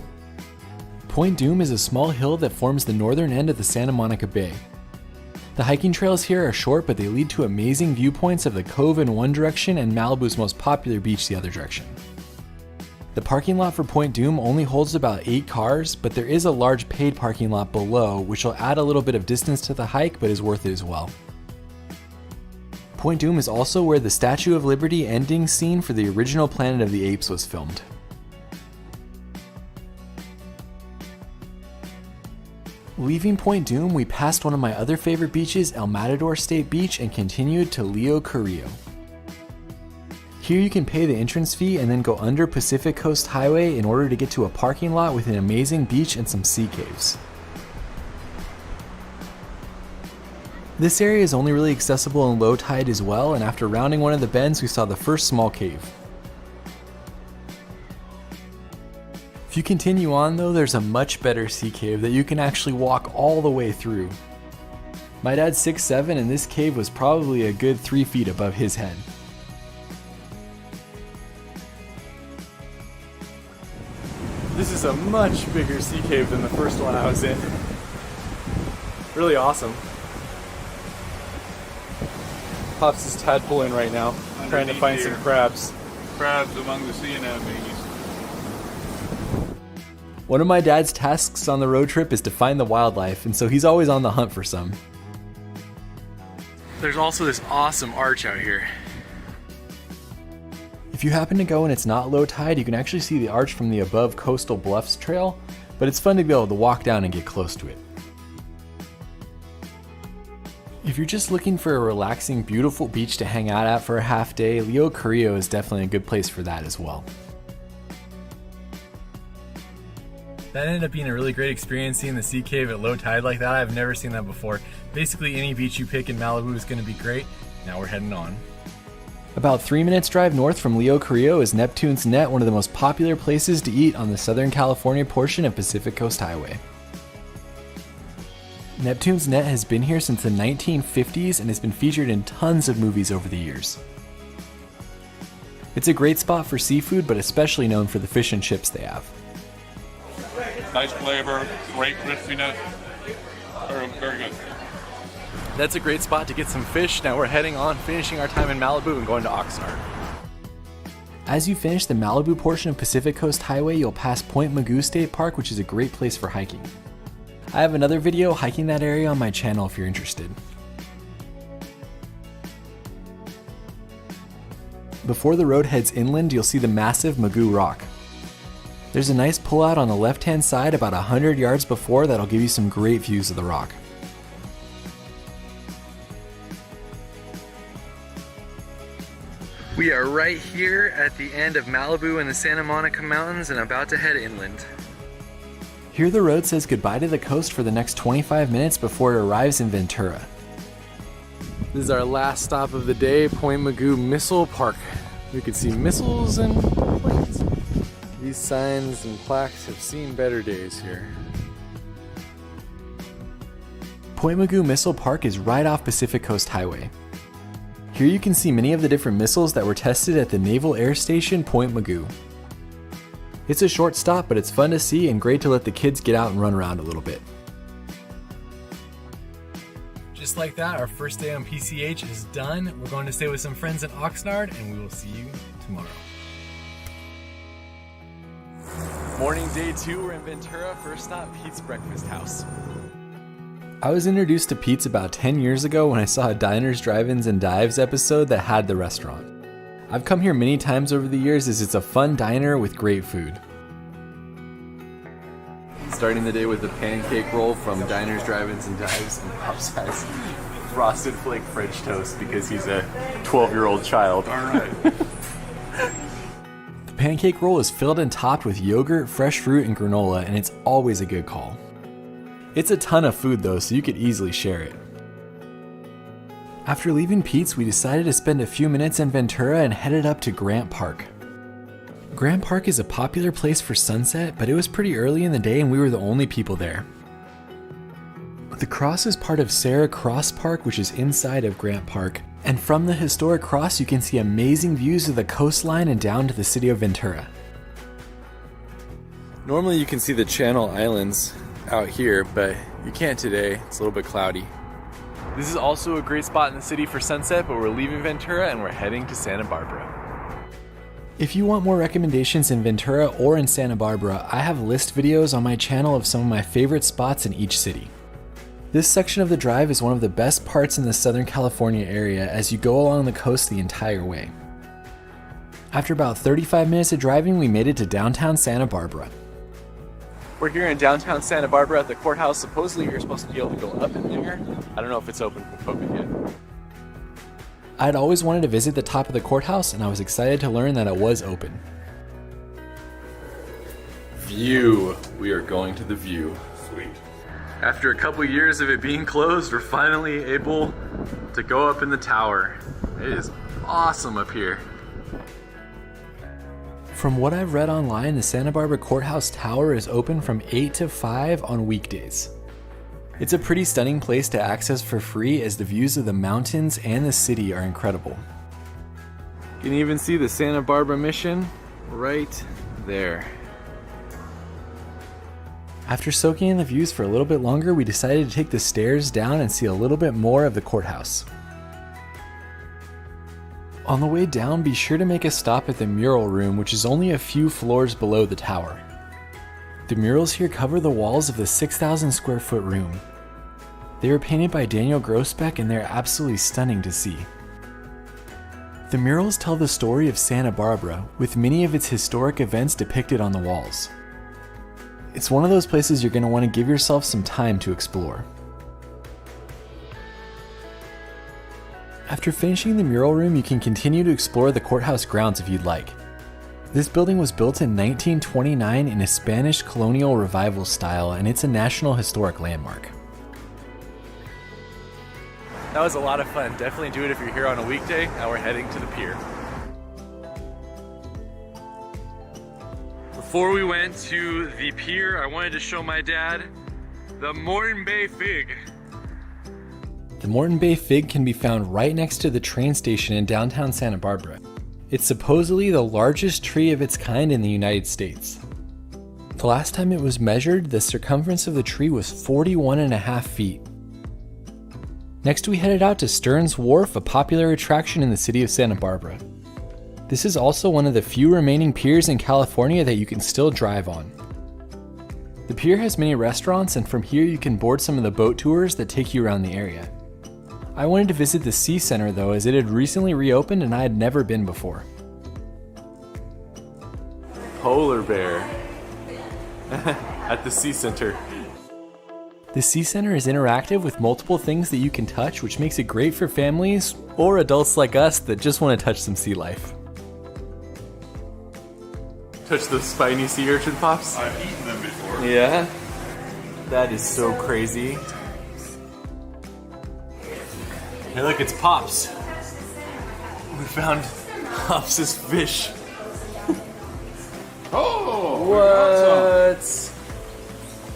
Point Dume is a small hill that forms the northern end of the Santa Monica Bay. The hiking trails here are short, but they lead to amazing viewpoints of the cove in one direction and Malibu's most popular beach the other direction. The parking lot for Point Dume only holds about 8 cars, but there is a large paid parking lot below, which will add a little bit of distance to the hike, but is worth it as well. Point Dume is also where the Statue of Liberty ending scene for the original Planet of the Apes was filmed. Leaving Point Dume, we passed one of my other favorite beaches, El Matador State Beach, and continued to Leo Carrillo. Here you can pay the entrance fee and then go under Pacific Coast Highway in order to get to a parking lot with an amazing beach and some sea caves. This area is only really accessible in low tide as well, and after rounding one of the bends we saw the first small cave. If you continue on though, there's a much better sea cave that you can actually walk all the way through. My dad's 6'7" and this cave was probably a good 3 feet above his head. This is a much bigger sea cave than the first one I was in. Really awesome. Pops is tadpoling right now, trying to find some crabs. Crabs among the sea anemones. One of my dad's tasks on the road trip is to find the wildlife, and so he's always on the hunt for some. There's also this awesome arch out here. If you happen to go and it's not low tide, you can actually see the arch from the above Coastal Bluffs trail, but it's fun to be able to walk down and get close to it. If you're just looking for a relaxing, beautiful beach to hang out at for a half day, Leo Carrillo is definitely a good place for that as well. That ended up being a really great experience seeing the sea cave at low tide like that. I've never seen that before. Basically any beach you pick in Malibu is going to be great. Now we're heading on. About 3 minutes drive north from Leo Carrillo is Neptune's Net, one of the most popular places to eat on the Southern California portion of Pacific Coast Highway. Neptune's Net has been here since the 1950s and has been featured in tons of movies over the years. It's a great spot for seafood, but especially known for the fish and chips they have. Nice flavor, great crispiness. Very good. That's a great spot to get some fish. Now we're heading on, finishing our time in Malibu and going to Oxnard. As you finish the Malibu portion of Pacific Coast Highway, you'll pass Point Mugu State Park, which is a great place for hiking. I have another video hiking that area on my channel if you're interested. Before the road heads inland, you'll see the massive Mugu Rock. There's a nice pullout on the left-hand side about 100 yards before that'll give you some great views of the rock. We are right here at the end of Malibu in the Santa Monica Mountains and about to head inland. Here the road says goodbye to the coast for the next 25 minutes before it arrives in Ventura. This is our last stop of the day, Point Mugu Missile Park. We can see missiles and planes. These signs and plaques have seen better days here. Point Mugu Missile Park is right off Pacific Coast Highway. Here you can see many of the different missiles that were tested at the Naval Air Station Point Mugu. It's a short stop, but it's fun to see and great to let the kids get out and run around a little bit. Just like that, our first day on PCH is done. We're going to stay with some friends in Oxnard, and we will see you tomorrow. Morning day 2, we're in Ventura. First stop, Pete's Breakfast House. I was introduced to Pete's about 10 years ago when I saw a Diners, Drive-Ins, and Dives episode that had the restaurant. I've come here many times over the years as it's a fun diner with great food. Starting the day with a pancake roll from Diners, Drive-Ins, and Dives, and Pops has frosted flake French toast because he's a 12-year-old child. All right. The pancake roll is filled and topped with yogurt, fresh fruit, and granola, and it's always a good call. It's a ton of food though, so you could easily share it. After leaving Pete's, we decided to spend a few minutes in Ventura and headed up to Grant Park. Grant Park is a popular place for sunset, but it was pretty early in the day and we were the only people there. The cross is part of Sarah Cross Park, which is inside of Grant Park, and from the historic cross you can see amazing views of the coastline and down to the city of Ventura. Normally you can see the Channel Islands out here, but you can't today. It's a little bit cloudy. This is also a great spot in the city for sunset, but we're leaving Ventura and we're heading to Santa Barbara. If you want more recommendations in Ventura or in Santa Barbara, I have list videos on my channel of some of my favorite spots in each city. This section of the drive is one of the best parts in the Southern California area as you go along the coast the entire way. After about 35 minutes of driving, we made it to downtown Santa Barbara. We're here in downtown Santa Barbara at the courthouse. Supposedly you're supposed to be able to go up in there. I don't know if it's open for COVID yet. I'd always wanted to visit the top of the courthouse and I was excited to learn that it was open. View. We are going to the View. Sweet. After a couple years of it being closed, we're finally able to go up in the tower. It is awesome up here. From what I've read online, the Santa Barbara Courthouse Tower is open from 8 to 5 on weekdays. It's a pretty stunning place to access for free as the views of the mountains and the city are incredible. You can even see the Santa Barbara Mission right there. After soaking in the views for a little bit longer, we decided to take the stairs down and see a little bit more of the courthouse. On the way down, be sure to make a stop at the mural room, which is only a few floors below the tower. The murals here cover the walls of the 6,000 square foot room. They were painted by Daniel Grossbeck and they're absolutely stunning to see. The murals tell the story of Santa Barbara, with many of its historic events depicted on the walls. It's one of those places you're going to want to give yourself some time to explore. After finishing the mural room, you can continue to explore the courthouse grounds if you'd like. This building was built in 1929 in a Spanish colonial revival style, and it's a National Historic Landmark. That was a lot of fun. Definitely do it if you're here on a weekday. Now we're heading to the pier. Before we went to the pier, I wanted to show my dad the Moreton Bay Fig. The Moreton Bay Fig can be found right next to the train station in downtown Santa Barbara. It's supposedly the largest tree of its kind in the United States. The last time it was measured, the circumference of the tree was 41.5 feet. Next, we headed out to Stearns Wharf, a popular attraction in the city of Santa Barbara. This is also one of the few remaining piers in California that you can still drive on. The pier has many restaurants, and from here you can board some of the boat tours that take you around the area. I wanted to visit the Sea Center though, as it had recently reopened and I had never been before. Polar bear at the Sea Center. The Sea Center is interactive with multiple things that you can touch, which makes it great for families or adults like us that just want to touch some sea life. Touch the spiny sea urchin pops? I've eaten them before. Yeah? That is so crazy. Hey look, it's Pops. We found Pops' fish. Oh! What?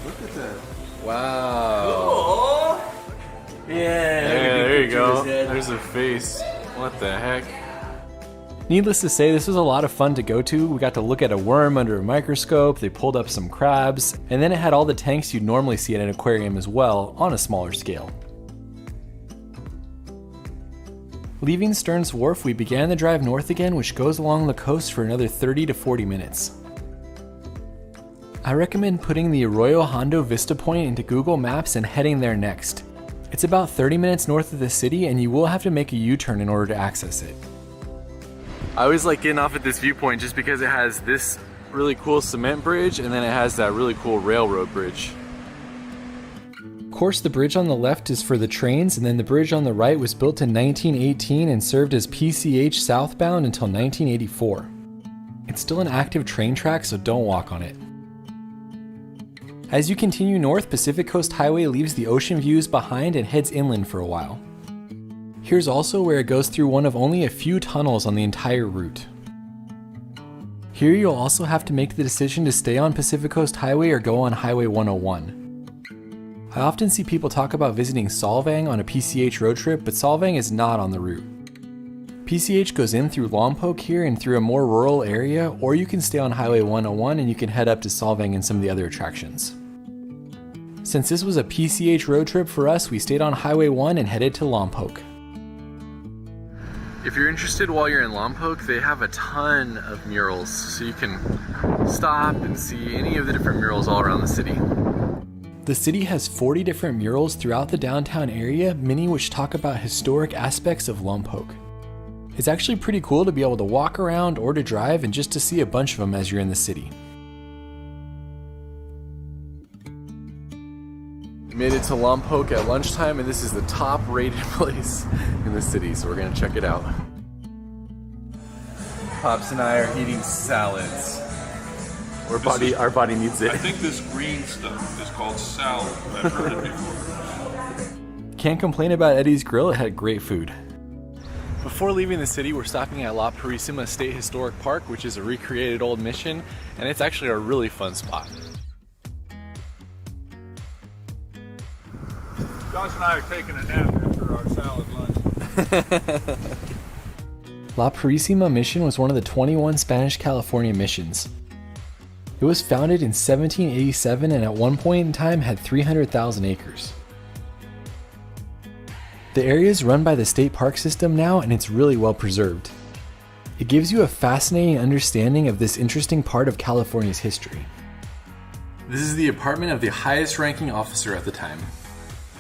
Look at that. Wow. Yeah. There you go. There's a face. What the heck? Needless to say, this was a lot of fun to go to. We got to look at a worm under a microscope, they pulled up some crabs, and then it had all the tanks you'd normally see at an aquarium as well, on a smaller scale. Leaving Stearns Wharf, we began the drive north again, which goes along the coast for another 30 to 40 minutes. I recommend putting the Arroyo Hondo Vista Point into Google Maps and heading there next. It's about 30 minutes north of the city, and you will have to make a U-turn in order to access it. I always like getting off at this viewpoint just because it has this really cool cement bridge and then it has that really cool railroad bridge. Of course, the bridge on the left is for the trains, and then the bridge on the right was built in 1918 and served as PCH southbound until 1984. It's still an active train track, so don't walk on it. As you continue north, Pacific Coast Highway leaves the ocean views behind and heads inland for a while. Here's also where it goes through one of only a few tunnels on the entire route. Here you'll also have to make the decision to stay on Pacific Coast Highway or go on Highway 101. I often see people talk about visiting Solvang on a PCH road trip, but Solvang is not on the route. PCH goes in through Lompoc here and through a more rural area, or you can stay on Highway 101 and you can head up to Solvang and some of the other attractions. Since this was a PCH road trip for us, we stayed on Highway 1 and headed to Lompoc. If you're interested while you're in Lompoc, they have a ton of murals, so you can stop and see any of the different murals all around the city. The city has 40 different murals throughout the downtown area, many which talk about historic aspects of Lompoc. It's actually pretty cool to be able to walk around or to drive and just to see a bunch of them as you're in the city. We made it to Lompoc at lunchtime, and this is the top rated place in the city, so we're gonna check it out. Pops and I are eating salads. Our body needs it. I think this green stuff is called salad. I've heard it before. Can't complain about Eddie's Grill, it had great food. Before leaving the city, we're stopping at La Purísima State Historic Park, which is a recreated old mission, and it's actually a really fun spot. Josh and I are taking a nap after our salad lunch. La Purísima Mission was one of the 21 Spanish California missions. It was founded in 1787 and at one point in time had 300,000 acres. The area is run by the state park system now, and it's really well preserved. It gives you a fascinating understanding of this interesting part of California's history. This is the apartment of the highest ranking officer at the time.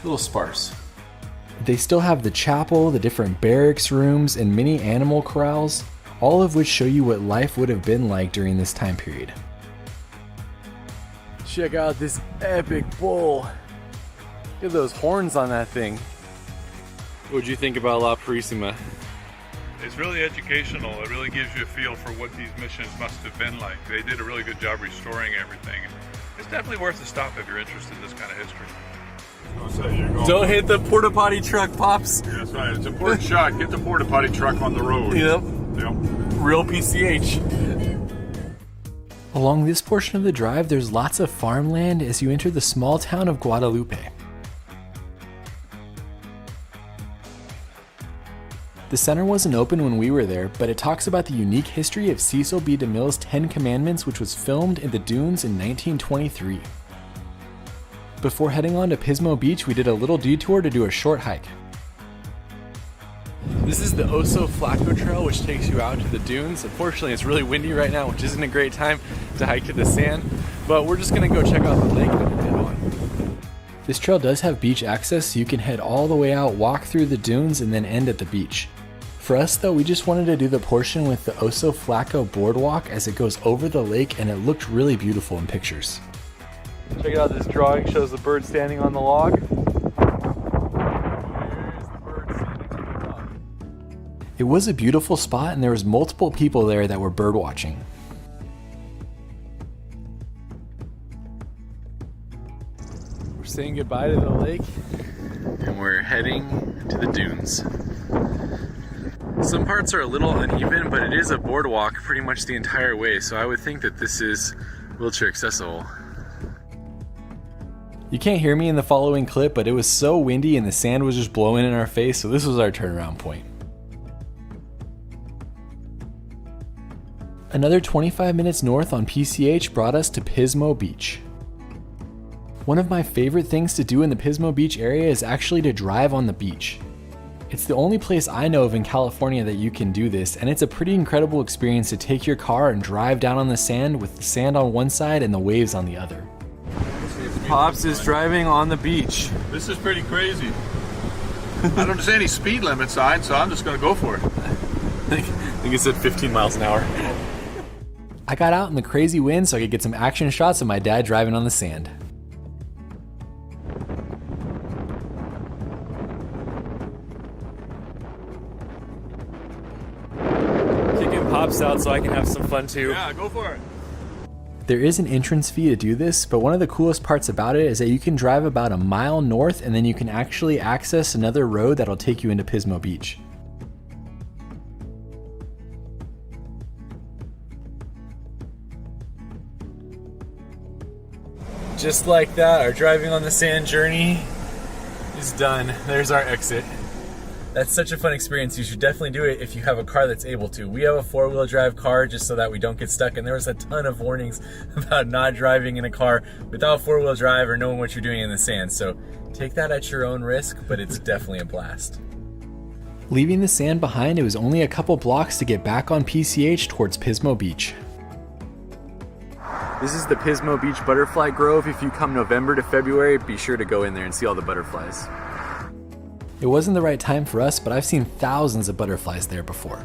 A little sparse. They still have the chapel, the different barracks rooms, and many animal corrals, all of which show you what life would have been like during this time period. Check out this epic bull. Look at those horns on that thing. What'd you think about La Purísima? It's really educational. It really gives you a feel for what these missions must have been like. They did a really good job restoring everything. It's definitely worth a stop if you're interested in this kind of history. Don't hit the porta potty truck, Pops. That's right. It's an important shot. Get the porta potty truck on the road. Yep. Yep. Real PCH. Along this portion of the drive, there's lots of farmland as you enter the small town of Guadalupe. The center wasn't open when we were there, but it talks about the unique history of Cecil B. DeMille's 10 Commandments, which was filmed in the dunes in 1923. Before heading on to Pismo Beach, we did a little detour to do a short hike. This is the Oso Flaco Trail, which takes you out into the dunes. Unfortunately, it's really windy right now, which isn't a great time to hike to the sand, but we're just gonna go check out the lake and head on. This trail does have beach access, so you can head all the way out, walk through the dunes, and then end at the beach. For us though, we just wanted to do the portion with the Oso Flaco boardwalk as it goes over the lake, and it looked really beautiful in pictures. Check out this drawing, shows the bird standing on the log. It was a beautiful spot, and there was multiple people there that were bird watching. We're saying goodbye to the lake, and we're heading to the dunes. Some parts are a little uneven, but it is a boardwalk pretty much the entire way, so I would think that this is wheelchair accessible. You can't hear me in the following clip, but it was so windy and the sand was just blowing in our face, so this was our turnaround point. Another 25 minutes north on PCH brought us to Pismo Beach. One of my favorite things to do in the Pismo Beach area is actually to drive on the beach. It's the only place I know of in California that you can do this, and it's a pretty incredible experience to take your car and drive down on the sand with the sand on one side and the waves on the other. Pops is driving on the beach. This is pretty crazy. I don't see any speed limit sign, so I'm just going to go for it. I think it said 15 miles an hour. I got out in the crazy wind so I could get some action shots of my dad driving on the sand. Kicking Pops out so I can have some fun too. Yeah, go for it. There is an entrance fee to do this, but one of the coolest parts about it is that you can drive about a mile north and then you can actually access another road that'll take you into Pismo Beach. Just like that, our driving on the sand journey is done. There's our exit. That's such a fun experience. You should definitely do it if you have a car that's able to. We have a four-wheel drive car just so that we don't get stuck, and there was a ton of warnings about not driving in a car without four-wheel drive or knowing what you're doing in the sand. So take that at your own risk, but it's definitely a blast. Leaving the sand behind, it was only a couple blocks to get back on PCH towards Pismo Beach. This is the Pismo Beach Butterfly Grove. If you come November to February, be sure to go in there and see all the butterflies. It wasn't the right time for us, but I've seen thousands of butterflies there before.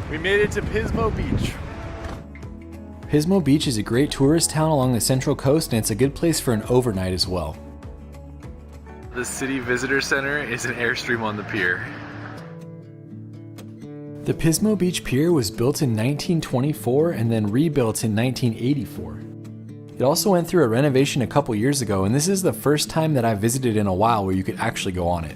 We made it to Pismo Beach. Pismo Beach is a great tourist town along the Central Coast, and it's a good place for an overnight as well. The City Visitor Center is an airstream on the pier. The Pismo Beach Pier was built in 1924 and then rebuilt in 1984. It also went through a renovation a couple years ago, and this is the first time that I visited in a while where you could actually go on it.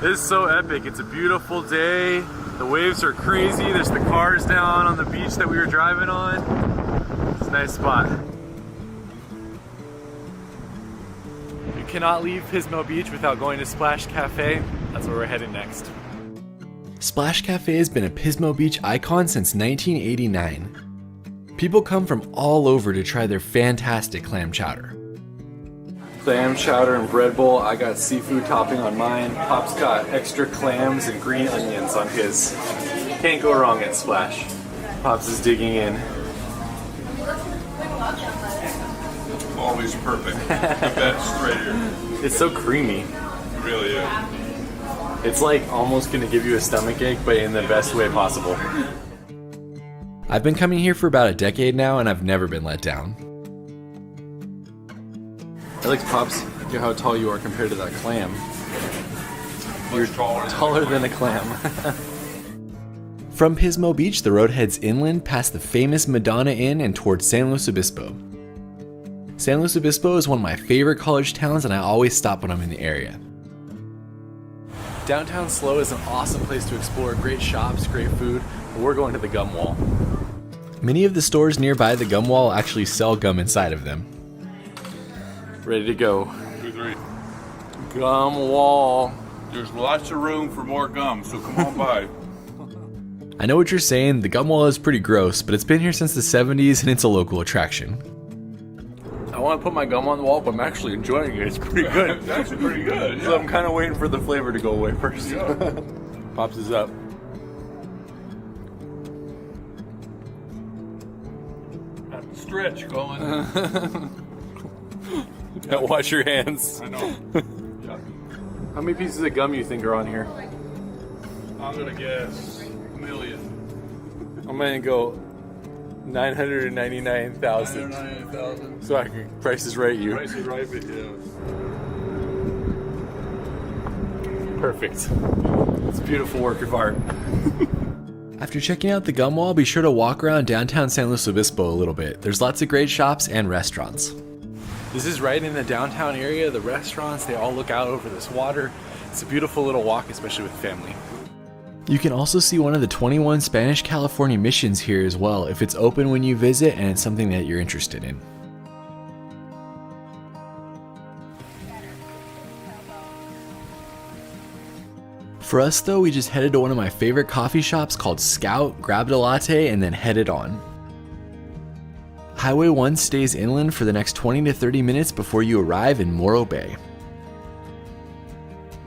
This is so epic. It's a beautiful day. The waves are crazy. There's the cars down on the beach that we were driving on. It's a nice spot. You cannot leave Pismo Beach without going to Splash Cafe. That's where we're heading next. Splash Cafe has been a Pismo Beach icon since 1989. People come from all over to try their fantastic clam chowder. Clam chowder and bread bowl. I got seafood topping on mine. Pop's got extra clams and green onions on his. Can't go wrong at Splash. Pops is digging in. Always perfect. The best right here. It's so creamy. It really is. It's like almost gonna give you a stomach ache, but in the best way possible. I've been coming here for about a decade now and I've never been let down. Alex, Pops, look at how tall you are compared to that clam. You're taller than a clam. From Pismo Beach, the road heads inland past the famous Madonna Inn and towards San Luis Obispo. San Luis Obispo is one of my favorite college towns and I always stop when I'm in the area. Downtown SLO is an awesome place to explore. Great shops, great food, but we're going to the gum wall. Many of the stores nearby the gum wall actually sell gum inside of them. Ready to go. 2, 3. Gum wall. There's lots of room for more gum, so come on by. I know what you're saying, the gum wall is pretty gross, but it's been here since the 70s and it's a local attraction. I want to put my gum on the wall, but I'm actually enjoying it. It's pretty good. It's actually pretty good. So I'm kind of waiting for the flavor to go away first. Yeah. Pops is up. Stretch, Colin. Wash your hands. I know. Yeah. How many pieces of gum you think are on here? I'm gonna guess 1 million. I'm gonna go 999,000. 999,000. So I can Price is Right you. Price is Right, but yeah. Perfect. It's a beautiful work of art. After checking out the gum wall, be sure to walk around downtown San Luis Obispo a little bit. There's lots of great shops and restaurants. This is right in the downtown area. The restaurants, they all look out over this water. It's a beautiful little walk, especially with family. You can also see one of the 21 Spanish California missions here as well if it's open when you visit and it's something that you're interested in. For us though, we just headed to one of my favorite coffee shops called Scout, grabbed a latte, and then headed on. Highway 1 stays inland for the next 20 to 30 minutes before you arrive in Morro Bay.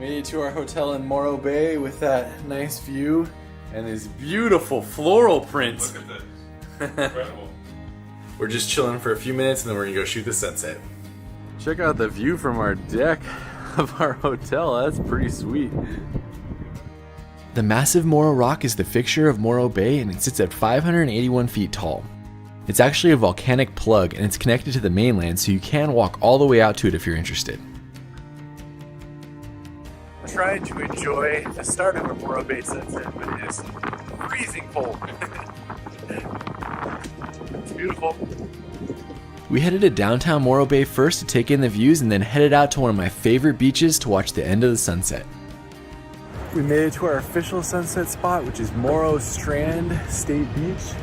Made it to our hotel in Morro Bay with that nice view and this beautiful floral print. Look at this. Incredible. We're just chilling for a few minutes and then we're gonna go shoot the sunset. Check out the view from our deck of our hotel. That's pretty sweet. The massive Morro Rock is the fixture of Morro Bay and it sits at 581 feet tall. It's actually a volcanic plug and it's connected to the mainland, so you can walk all the way out to it if you're interested. I'm trying to enjoy the start of a Morro Bay sunset, but it is freezing cold. It's beautiful. We headed to downtown Morro Bay first to take in the views and then headed out to one of my favorite beaches to watch the end of the sunset. We made it to our official sunset spot, which is Morro Strand State Beach.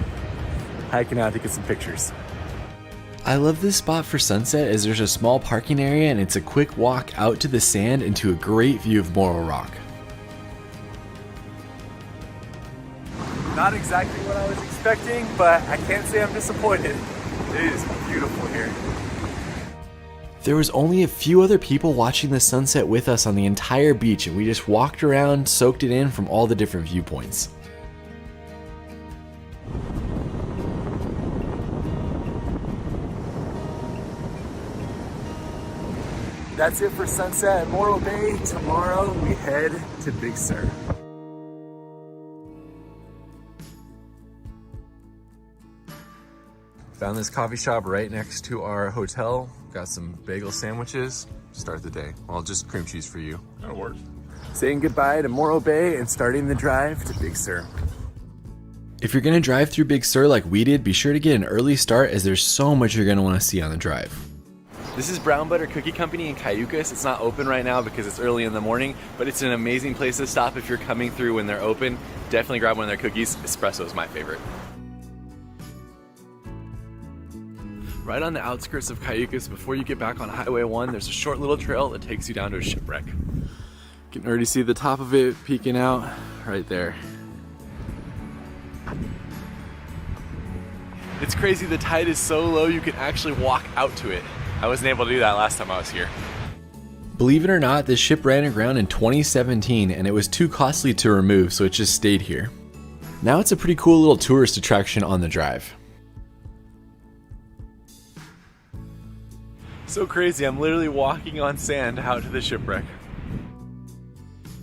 Hiking out to get some pictures. I love this spot for sunset as there's a small parking area and it's a quick walk out to the sand and to a great view of Morro Rock. Not exactly what I was expecting, but I can't say I'm disappointed. It is beautiful here. There was only a few other people watching the sunset with us on the entire beach and we just walked around, soaked it in from all the different viewpoints. That's it for sunset at Morro Bay. Tomorrow we head to Big Sur. Found this coffee shop right next to our hotel. Got some bagel sandwiches. Start the day. Well, just cream cheese for you. That'll work. Saying goodbye to Morro Bay and starting the drive to Big Sur. If you're going to drive through Big Sur like we did, be sure to get an early start as there's so much you're going to want to see on the drive. This is Brown Butter Cookie Company in Cayucas. It's not open right now because it's early in the morning, but it's an amazing place to stop if you're coming through when they're open. Definitely grab one of their cookies. Espresso is my favorite. Right on the outskirts of Cayucas, before you get back on Highway 1, there's a short little trail that takes you down to a shipwreck. You can already see the top of it peeking out right there. It's crazy, the tide is so low you can actually walk out to it. I wasn't able to do that last time I was here. Believe it or not, this ship ran aground in 2017 and it was too costly to remove, so it just stayed here. Now it's a pretty cool little tourist attraction on the drive. So crazy, I'm literally walking on sand out to the shipwreck.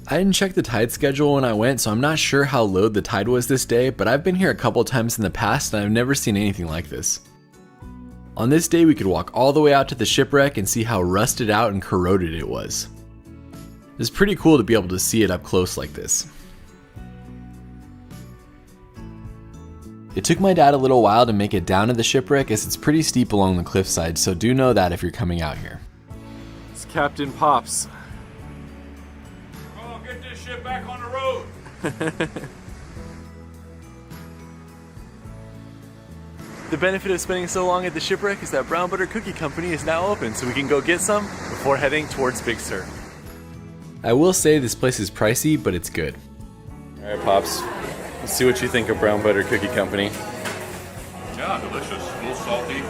I didn't check the tide schedule when I went, so I'm not sure how low the tide was this day, but I've been here a couple times in the past and I've never seen anything like this. On this day, we could walk all the way out to the shipwreck and see how rusted out and corroded it was. It's pretty cool to be able to see it up close like this. It took my dad a little while to make it down to the shipwreck as it's pretty steep along the cliffside, so do know that if you're coming out here. It's Captain Pops. Oh, get this shit back on the road. The benefit of spending so long at the shipwreck is that Brown Butter Cookie Company is now open, so we can go get some before heading towards Big Sur. I will say this place is pricey, but it's good. Alright, Pops. Let's see what you think of Brown Butter Cookie Company. Yeah, delicious. A little salty.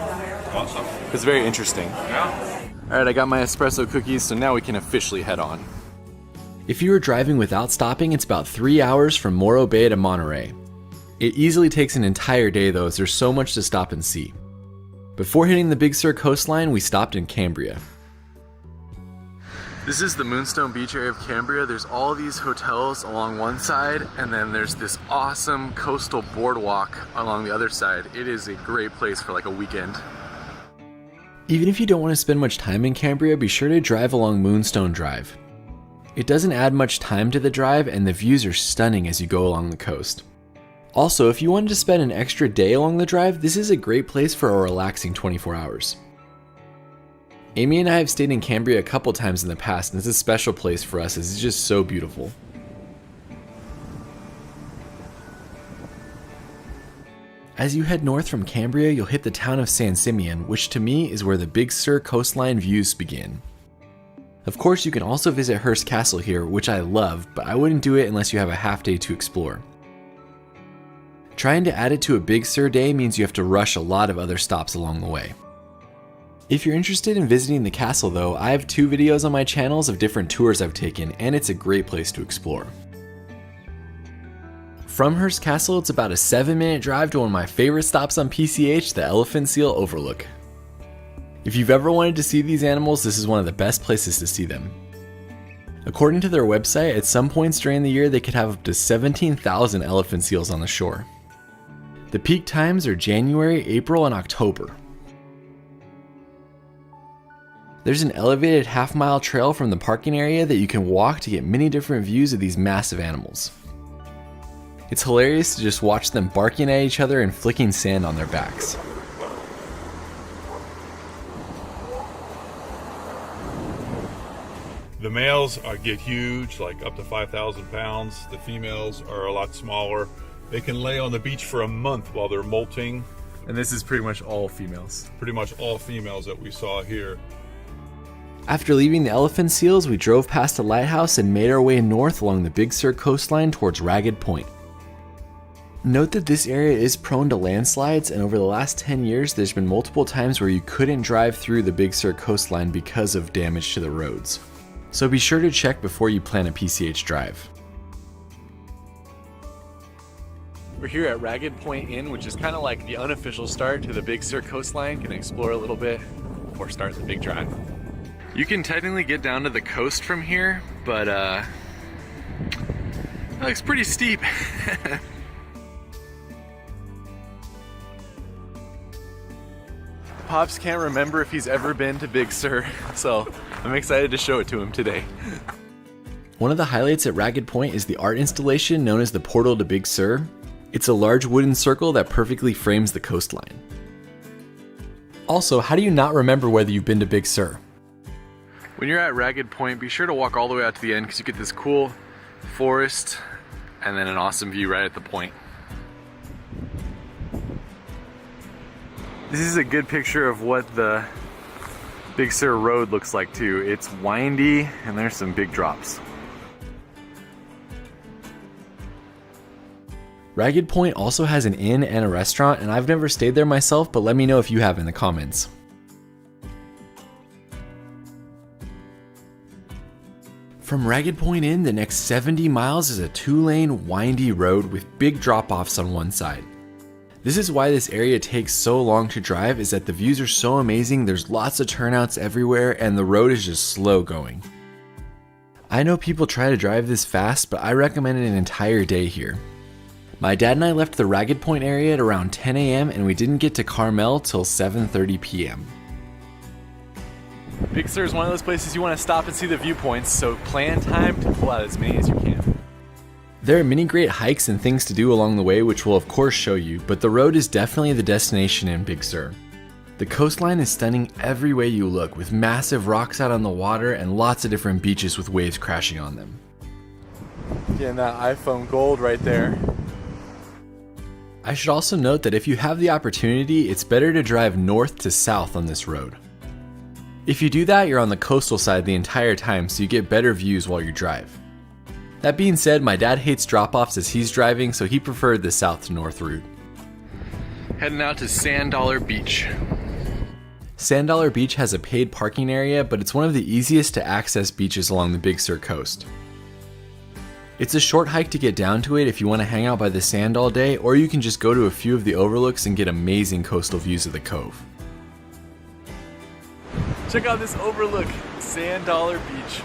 Awesome. It's very interesting. Yeah. Alright, I got my espresso cookies, so now we can officially head on. If you were driving without stopping, it's about 3 hours from Morro Bay to Monterey. It easily takes an entire day though, as there's so much to stop and see. Before hitting the Big Sur coastline, we stopped in Cambria. This is the Moonstone Beach area of Cambria. There's all these hotels along one side, and then there's this awesome coastal boardwalk along the other side. It is a great place for like a weekend. Even if you don't want to spend much time in Cambria, be sure to drive along Moonstone Drive. It doesn't add much time to the drive, and the views are stunning as you go along the coast. Also, if you wanted to spend an extra day along the drive, this is a great place for a relaxing 24 hours. Amy and I have stayed in Cambria a couple times in the past, and it's a special place for us as it's just so beautiful. As you head north from Cambria, you'll hit the town of San Simeon, which to me is where the Big Sur coastline views begin. Of course, you can also visit Hearst Castle here, which I love, but I wouldn't do it unless you have a half day to explore. Trying to add it to a Big Sur day means you have to rush a lot of other stops along the way. If you're interested in visiting the castle though, I have 2 videos on my channels of different tours I've taken, and it's a great place to explore. From Hearst Castle, it's about a 7-minute drive to one of my favorite stops on PCH, the Elephant Seal Overlook. If you've ever wanted to see these animals, this is one of the best places to see them. According to their website, at some points during the year they could have up to 17,000 elephant seals on the shore. The peak times are January, April, and October. There's an elevated half-mile trail from the parking area that you can walk to get many different views of these massive animals. It's hilarious to just watch them barking at each other and flicking sand on their backs. The males get huge, like up to 5,000 pounds. The females are a lot smaller. They can lay on the beach for a month while they're molting. And this is pretty much all females. Pretty much all females that we saw here. After leaving the elephant seals, we drove past the lighthouse and made our way north along the Big Sur coastline towards Ragged Point. Note that this area is prone to landslides, and over the last 10 years there's been multiple times where you couldn't drive through the Big Sur coastline because of damage to the roads. So be sure to check before you plan a PCH drive. We're here at Ragged Point Inn, which is kind of like the unofficial start to the Big Sur coastline. Can explore a little bit before starting the big drive. You can technically get down to the coast from here, but it looks pretty steep. Pops can't remember if he's ever been to Big Sur, so I'm excited to show it to him today. One of the highlights at Ragged Point is the art installation known as the Portal to Big Sur. It's a large wooden circle that perfectly frames the coastline. Also, how do you not remember whether you've been to Big Sur? When you're at Ragged Point, be sure to walk all the way out to the end because you get this cool forest and then an awesome view right at the point. This is a good picture of what the Big Sur Road looks like too. It's windy and there's some big drops. Ragged Point also has an inn and a restaurant, and I've never stayed there myself, but let me know if you have in the comments. From Ragged Point Inn, the next 70 miles is a 2-lane windy road with big drop-offs on one side. This is why this area takes so long to drive, is that the views are so amazing, there's lots of turnouts everywhere, and the road is just slow going. I know people try to drive this fast, but I recommend an entire day here. My dad and I left the Ragged Point area at around 10 a.m. and we didn't get to Carmel till 7:30 p.m. Big Sur is one of those places you want to stop and see the viewpoints, so plan time to pull out as many as you can. There are many great hikes and things to do along the way, which we'll of course show you, but the road is definitely the destination in Big Sur. The coastline is stunning every way you look, with massive rocks out on the water and lots of different beaches with waves crashing on them. Getting that iPhone gold right there. I should also note that if you have the opportunity, it's better to drive north to south on this road. If you do that, you're on the coastal side the entire time, so you get better views while you drive. That being said, my dad hates drop-offs as he's driving, so he preferred the south to north route. Heading out to Sand Dollar Beach. Sand Dollar Beach has a paid parking area, but it's one of the easiest to access beaches along the Big Sur coast. It's a short hike to get down to it if you want to hang out by the sand all day, or you can just go to a few of the overlooks and get amazing coastal views of the cove. Check out this overlook, Sand Dollar Beach.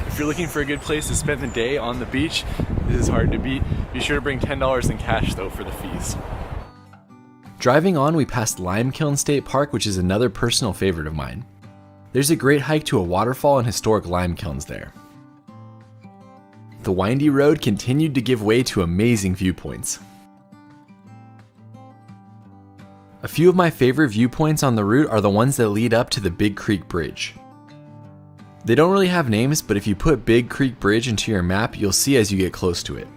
If you're looking for a good place to spend the day on the beach, this is hard to beat. Be sure to bring $10 in cash though for the fees. Driving on, we passed Limekiln State Park, which is another personal favorite of mine. There's a great hike to a waterfall and historic lime kilns there. The windy road continued to give way to amazing viewpoints. A few of my favorite viewpoints on the route are the ones that lead up to the Big Creek Bridge. They don't really have names, but if you put Big Creek Bridge into your map, you'll see as you get close to it.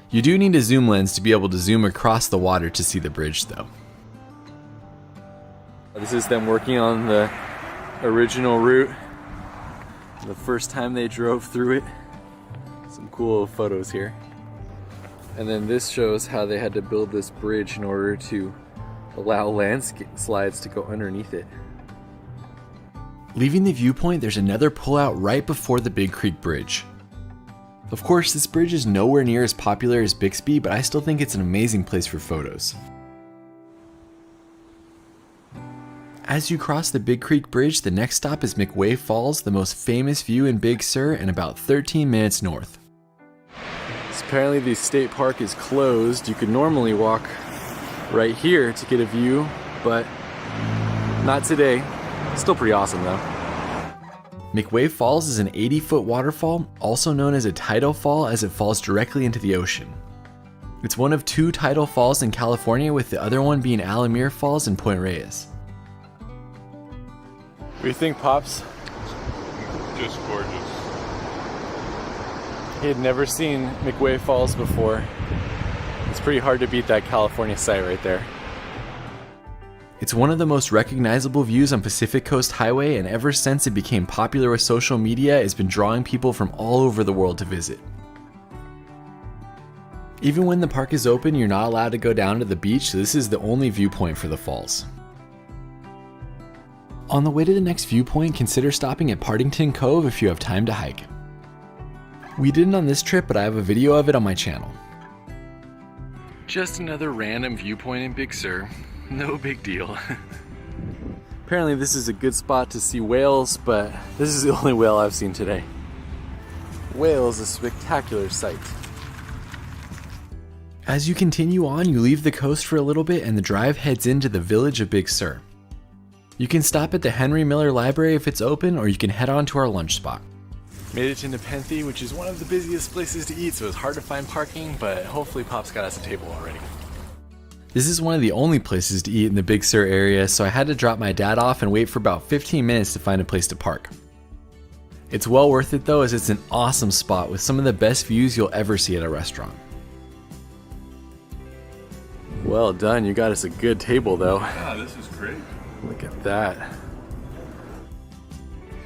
You do need a zoom lens to be able to zoom across the water to see the bridge though. This is them working on the original route. The first time they drove through it. Some cool photos here. And then this shows how they had to build this bridge in order to allow landslides to go underneath it. Leaving the viewpoint, there's another pullout right before the Big Creek Bridge. Of course, this bridge is nowhere near as popular as Bixby, but I still think it's an amazing place for photos. As you cross the Big Creek Bridge, the next stop is McWay Falls, the most famous view in Big Sur, and about 13 minutes north. So apparently the state park is closed. You could normally walk right here to get a view, but not today. Still pretty awesome though. McWay Falls is an 80-foot waterfall, also known as a tidal fall as it falls directly into the ocean. It's one of 2 tidal falls in California, with the other one being Alamir Falls in Point Reyes. What do you think, Pops? Just gorgeous. He had never seen McWay Falls before. It's pretty hard to beat that California sight right there. It's one of the most recognizable views on Pacific Coast Highway, and ever since it became popular with social media, it's been drawing people from all over the world to visit. Even when the park is open, you're not allowed to go down to the beach, so this is the only viewpoint for the falls. On the way to the next viewpoint, consider stopping at Partington Cove if you have time to hike. We didn't on this trip, but I have a video of it on my channel. Just another random viewpoint in Big Sur. No big deal. Apparently this is a good spot to see whales, but this is the only whale I've seen today. Whale is a spectacular sight. As you continue on, you leave the coast for a little bit and the drive heads into the village of Big Sur. You can stop at the Henry Miller Library if it's open, or you can head on to our lunch spot. Made it to Nepenthe, which is one of the busiest places to eat, so it's hard to find parking, but hopefully Pop's got us a table already. This is one of the only places to eat in the Big Sur area, so I had to drop my dad off and wait for about 15 minutes to find a place to park. It's well worth it though, as it's an awesome spot with some of the best views you'll ever see at a restaurant. Well done, you got us a good table though. Yeah, this is great. Look at that.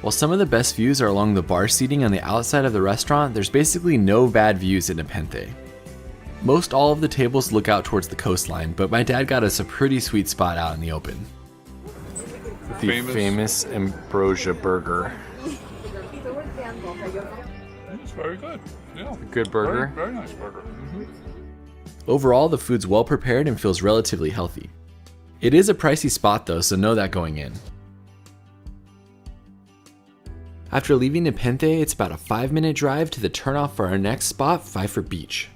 While some of the best views are along the bar seating on the outside of the restaurant, there's basically no bad views in Nepenthe. Most all of the tables look out towards the coastline, but my dad got us a pretty sweet spot out in the open. The famous Ambrosia Burger. It's very good. Yeah. Good burger. Very nice burger. Overall, the food's well prepared and feels relatively healthy. It is a pricey spot though, so know that going in. After leaving Nepenthe, it's about a 5-minute drive to the turnoff for our next spot, Pfeiffer Beach.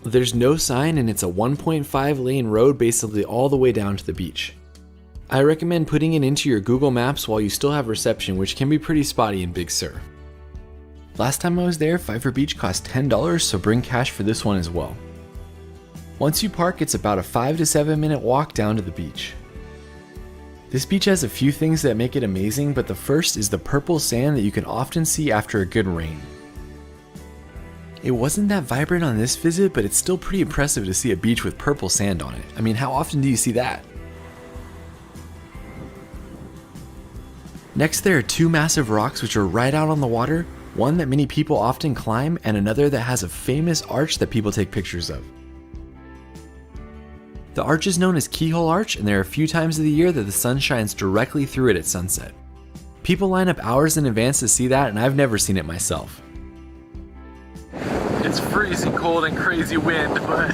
There's no sign and it's a 1.5 lane road basically all the way down to the beach. I recommend putting it into your Google Maps while you still have reception, which can be pretty spotty in Big Sur. Last time I was there, Pfeiffer Beach cost $10, so bring cash for this one as well. Once you park, it's about a 5 to 7 minute walk down to the beach. This beach has a few things that make it amazing, but the first is the purple sand that you can often see after a good rain. It wasn't that vibrant on this visit, but it's still pretty impressive to see a beach with purple sand on it. I mean, how often do you see that? Next, there are two massive rocks which are right out on the water, one that many people often climb and another that has a famous arch that people take pictures of. The arch is known as Keyhole Arch, and there are a few times of the year that the sun shines directly through it at sunset. People line up hours in advance to see that, and I've never seen it myself. It's freezing cold and crazy wind, but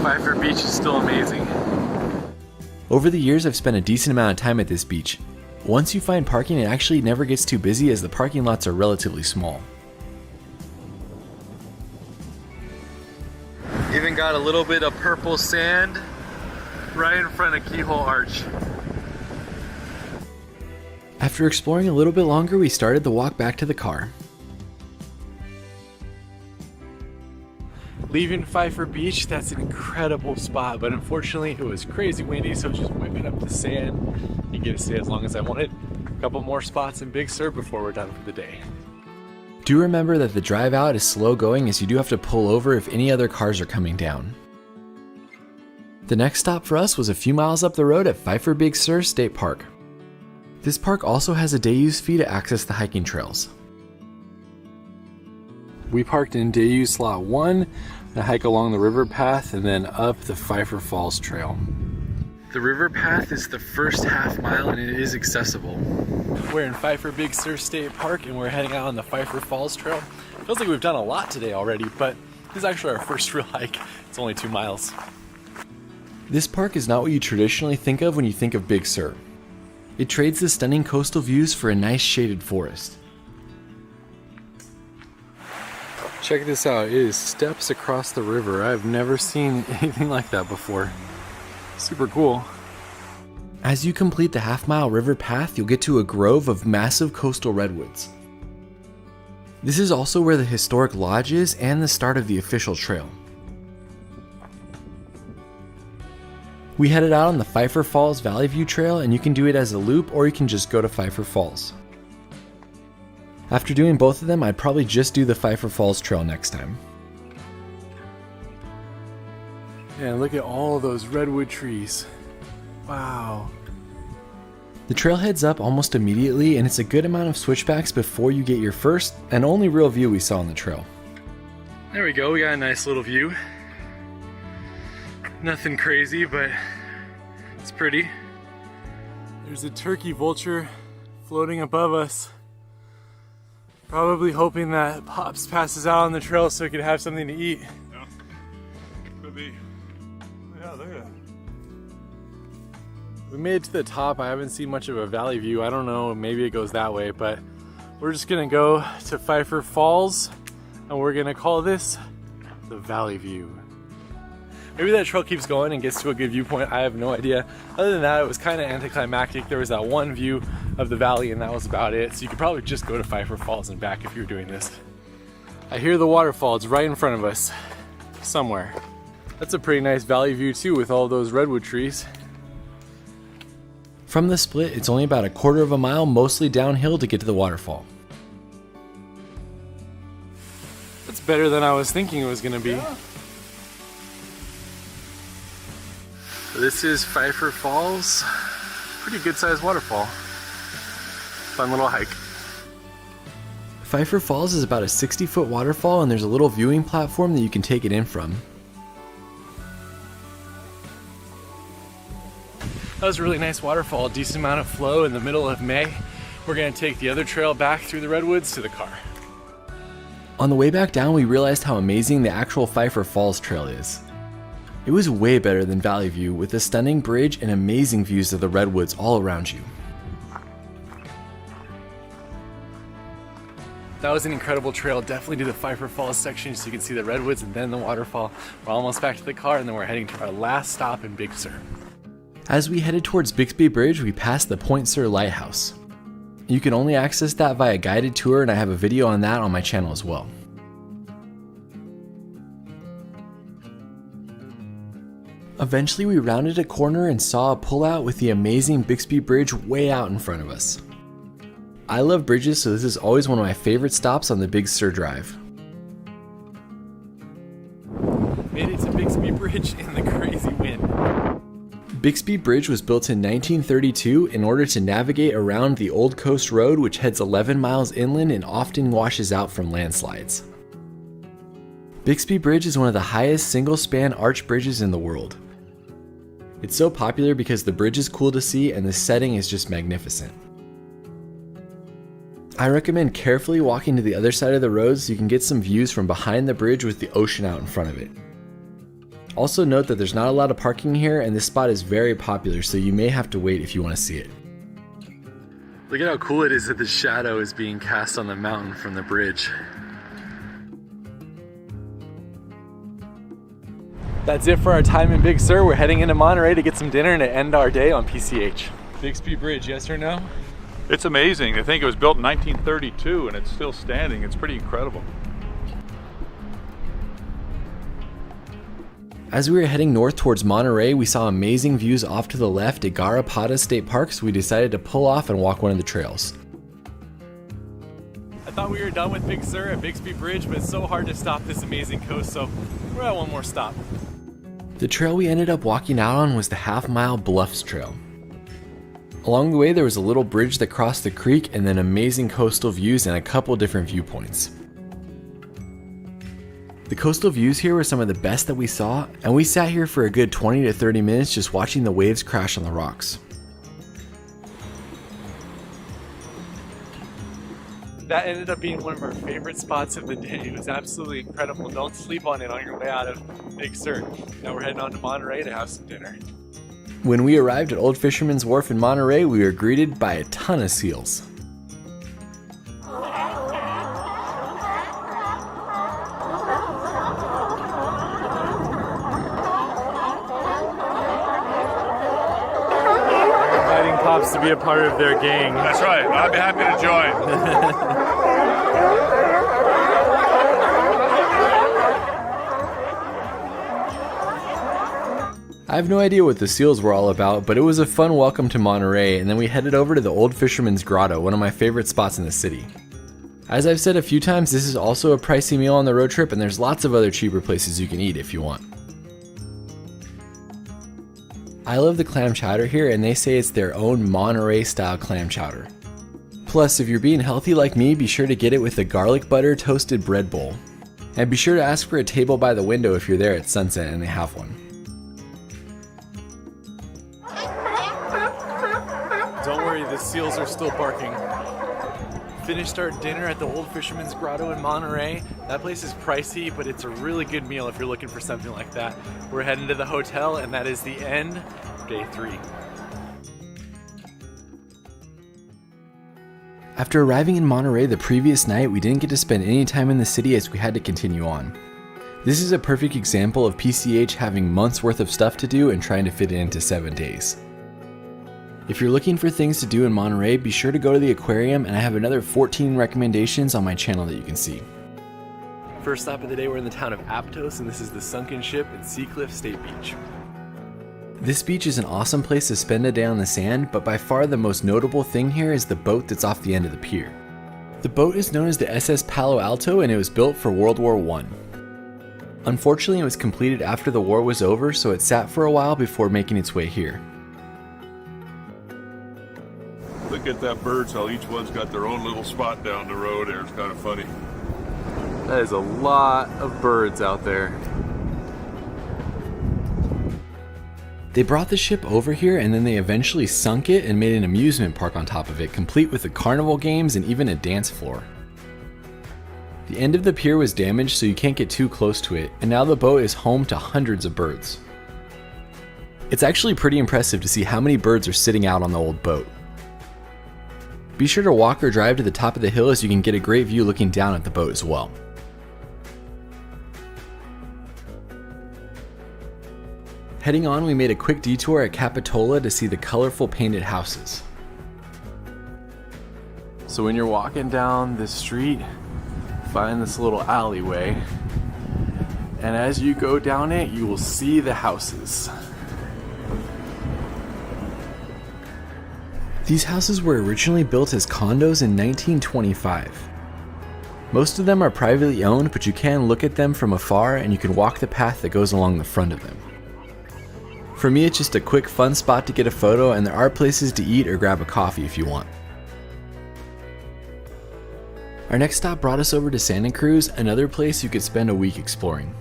Pfeiffer Beach is still amazing. Over the years, I've spent a decent amount of time at this beach. Once you find parking, it actually never gets too busy as the parking lots are relatively small. Even got a little bit of purple sand right in front of Keyhole Arch. After exploring a little bit longer, we started the walk back to the car. Leaving Pfeiffer Beach, that's an incredible spot, but unfortunately it was crazy windy, so just whipping up the sand. You get to stay as long as I wanted. A couple more spots in Big Sur before we're done for the day. Do remember that the drive out is slow going, as you do have to pull over if any other cars are coming down. The next stop for us was a few miles up the road at Pfeiffer Big Sur State Park. This park also has a day use fee to access the hiking trails. We parked in day use slot 1 to hike along the river path and then up the Pfeiffer Falls Trail. The river path is the first half mile and it is accessible. We're in Pfeiffer Big Sur State Park and we're heading out on the Pfeiffer Falls Trail. Feels like we've done a lot today already, but this is actually our first real hike. It's only 2 miles. This park is not what you traditionally think of when you think of Big Sur. It trades the stunning coastal views for a nice shaded forest. Check this out, it is steps across the river. I've never seen anything like that before. Super cool. As you complete the half-mile river path, you'll get to a grove of massive coastal redwoods. This is also where the historic lodge is and the start of the official trail. We headed out on the Pfeiffer Falls Valley View Trail, and you can do it as a loop or you can just go to Pfeiffer Falls. After doing both of them, I'd probably just do the Pfeiffer Falls Trail next time. Yeah, look at all of those redwood trees. Wow. The trail heads up almost immediately, and it's a good amount of switchbacks before you get your first and only real view we saw on the trail. There we go, we got a nice little view. Nothing crazy, but it's pretty. There's a turkey vulture floating above us. Probably hoping that Pops passes out on the trail so he could have something to eat. Yeah, could be. Yeah, look at that. We made it to the top. I haven't seen much of a valley view. I don't know, maybe it goes that way, but we're just gonna go to Pfeiffer Falls and we're gonna call this the Valley View. Maybe that trail keeps going and gets to a good viewpoint. I have no idea. Other than that, it was kind of anticlimactic. There was that one view of the valley and that was about it. So you could probably just go to Pfeiffer Falls and back if you're doing this. I hear the waterfall. It's right in front of us somewhere. That's a pretty nice valley view too with all those redwood trees. From the split, it's only about a quarter of a mile, mostly downhill, to get to the waterfall. That's better than I was thinking it was going to be. Yeah. This is Pfeiffer Falls. Pretty good sized waterfall. Fun little hike. Pfeiffer Falls is about a 60-foot waterfall, and there's a little viewing platform that you can take it in from. That was a really nice waterfall, a decent amount of flow in the middle of May. We're going to take the other trail back through the redwoods to the car. On the way back down, we realized how amazing the actual Pfeiffer Falls trail is. It was way better than Valley View, with a stunning bridge and amazing views of the redwoods all around you. That was an incredible trail. Definitely do the Pfeiffer Falls section so you can see the redwoods and then the waterfall. We're almost back to the car, and then we're heading to our last stop in Big Sur. As we headed towards Bixby Bridge, we passed the Point Sur Lighthouse. You can only access that via guided tour, and I have a video on that on my channel as well. Eventually we rounded a corner and saw a pullout with the amazing Bixby Bridge way out in front of us. I love bridges, so this is always one of my favorite stops on the Big Sur Drive. Made it to Bixby Bridge in the crazy wind. Bixby Bridge was built in 1932 in order to navigate around the Old Coast Road, which heads 11 miles inland and often washes out from landslides. Bixby Bridge is one of the highest single-span arch bridges in the world. It's so popular because the bridge is cool to see and the setting is just magnificent. I recommend carefully walking to the other side of the road so you can get some views from behind the bridge with the ocean out in front of it. Also note that there's not a lot of parking here, and this spot is very popular, so you may have to wait if you want to see it. Look at how cool it is that the shadow is being cast on the mountain from the bridge. That's it for our time in Big Sur. We're heading into Monterey to get some dinner and to end our day on PCH. Bixby Bridge, yes or no? It's amazing. I think it was built in 1932 and it's still standing. It's pretty incredible. As we were heading north towards Monterey, we saw amazing views off to the left at Garrapatas State Park, so we decided to pull off and walk one of the trails. I thought we were done with Big Sur at Bixby Bridge, but it's so hard to stop this amazing coast, so we're at one more stop. The trail we ended up walking out on was the half-mile Bluffs Trail. Along the way, there was a little bridge that crossed the creek and then amazing coastal views and a couple different viewpoints. The coastal views here were some of the best that we saw, and we sat here for a good 20 to 30 minutes just watching the waves crash on the rocks. That ended up being one of our favorite spots of the day. It was absolutely incredible. Don't sleep on it on your way out of Big Sur. Now we're heading on to Monterey to have some dinner. When we arrived at Old Fisherman's Wharf in Monterey, we were greeted by a ton of seals. Pops to be a part of their gang. That's right. I'd be happy to join. I have no idea what the seals were all about, but it was a fun welcome to Monterey, and then we headed over to the Old Fisherman's Grotto, one of my favorite spots in the city. As I've said a few times, this is also a pricey meal on the road trip, and there's lots of other cheaper places you can eat if you want. I love the clam chowder here, and they say it's their own Monterey style clam chowder. Plus, if you're being healthy like me, be sure to get it with a garlic butter toasted bread bowl. And be sure to ask for a table by the window if you're there at sunset and they have one. Don't worry, the seals are still barking. Finished our dinner at the Old Fisherman's Grotto in Monterey. That place is pricey, but it's a really good meal if you're looking for something like that. We're heading to the hotel, and that is the end of day 3. After arriving in Monterey the previous night, we didn't get to spend any time in the city as we had to continue on. This is a perfect example of PCH having months worth of stuff to do and trying to fit it into 7 days. If you're looking for things to do in Monterey, be sure to go to the aquarium, and I have another 14 recommendations on my channel that you can see. First stop of the day, we're in the town of Aptos, and this is the sunken ship at Seacliff State Beach. This beach is an awesome place to spend a day on the sand, but by far the most notable thing here is the boat that's off the end of the pier. The boat is known as the SS Palo Alto, and it was built for World War I. Unfortunately, it was completed after the war was over, so it sat for a while before making its way here. Look at that birds, how each one's got their own little spot down the road there. It's kind of funny. That is a lot of birds out there. They brought the ship over here and then they eventually sunk it and made an amusement park on top of it, complete with the carnival games and even a dance floor. The end of the pier was damaged, so you can't get too close to it, and now the boat is home to hundreds of birds. It's actually pretty impressive to see how many birds are sitting out on the old boat. Be sure to walk or drive to the top of the hill as you can get a great view looking down at the boat as well. Heading on, we made a quick detour at Capitola to see the colorful painted houses. So when you're walking down this street, find this little alleyway, and as you go down it, you will see the houses. These houses were originally built as condos in 1925. Most of them are privately owned, but you can look at them from afar and you can walk the path that goes along the front of them. For me, it's just a quick fun spot to get a photo, and there are places to eat or grab a coffee if you want. Our next stop brought us over to Santa Cruz, another place you could spend a week exploring.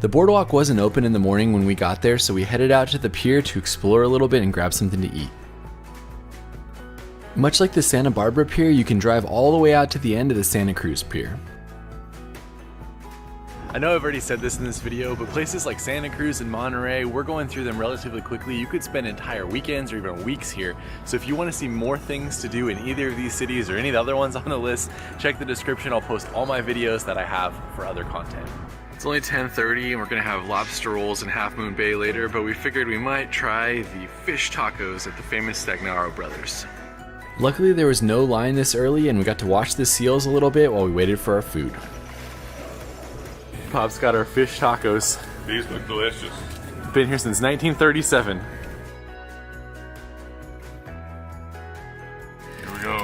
The boardwalk wasn't open in the morning when we got there, so we headed out to the pier to explore a little bit and grab something to eat. Much like the Santa Barbara Pier, you can drive all the way out to the end of the Santa Cruz Pier. I know I've already said this in this video, but places like Santa Cruz and Monterey, we're going through them relatively quickly. You could spend entire weekends or even weeks here. So if you want to see more things to do in either of these cities or any of the other ones on the list, check the description. I'll post all my videos that I have for other content. It's only 10:30 and we're gonna have lobster rolls in Half Moon Bay later, but we figured we might try the fish tacos at the famous Stagnaro Brothers. Luckily, there was no line this early and we got to watch the seals a little bit while we waited for our food. Pop's got our fish tacos. These look delicious. Been here since 1937. Here we go.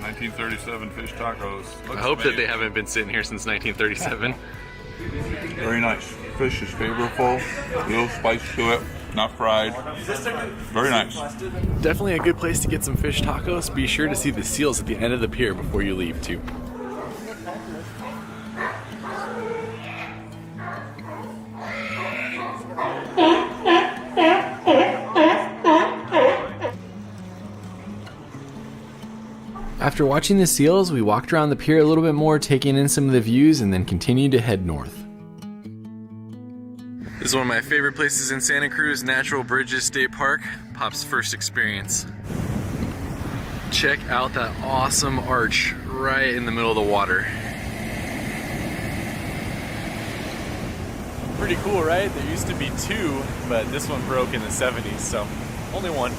1937 fish tacos. I hope that they haven't been sitting here since 1937. Very nice. Fish is flavorful, a little spice to it, not fried. Very nice. Definitely a good place to get some fish tacos. Be sure to see the seals at the end of the pier before you leave too. After watching the seals, we walked around the pier a little bit more, taking in some of the views, and then continued to head north. This is one of my favorite places in Santa Cruz, Natural Bridges State Park, Pop's first experience. Check out that awesome arch right in the middle of the water. Pretty cool, right? There used to be two, but this one broke in the 70s, so only one.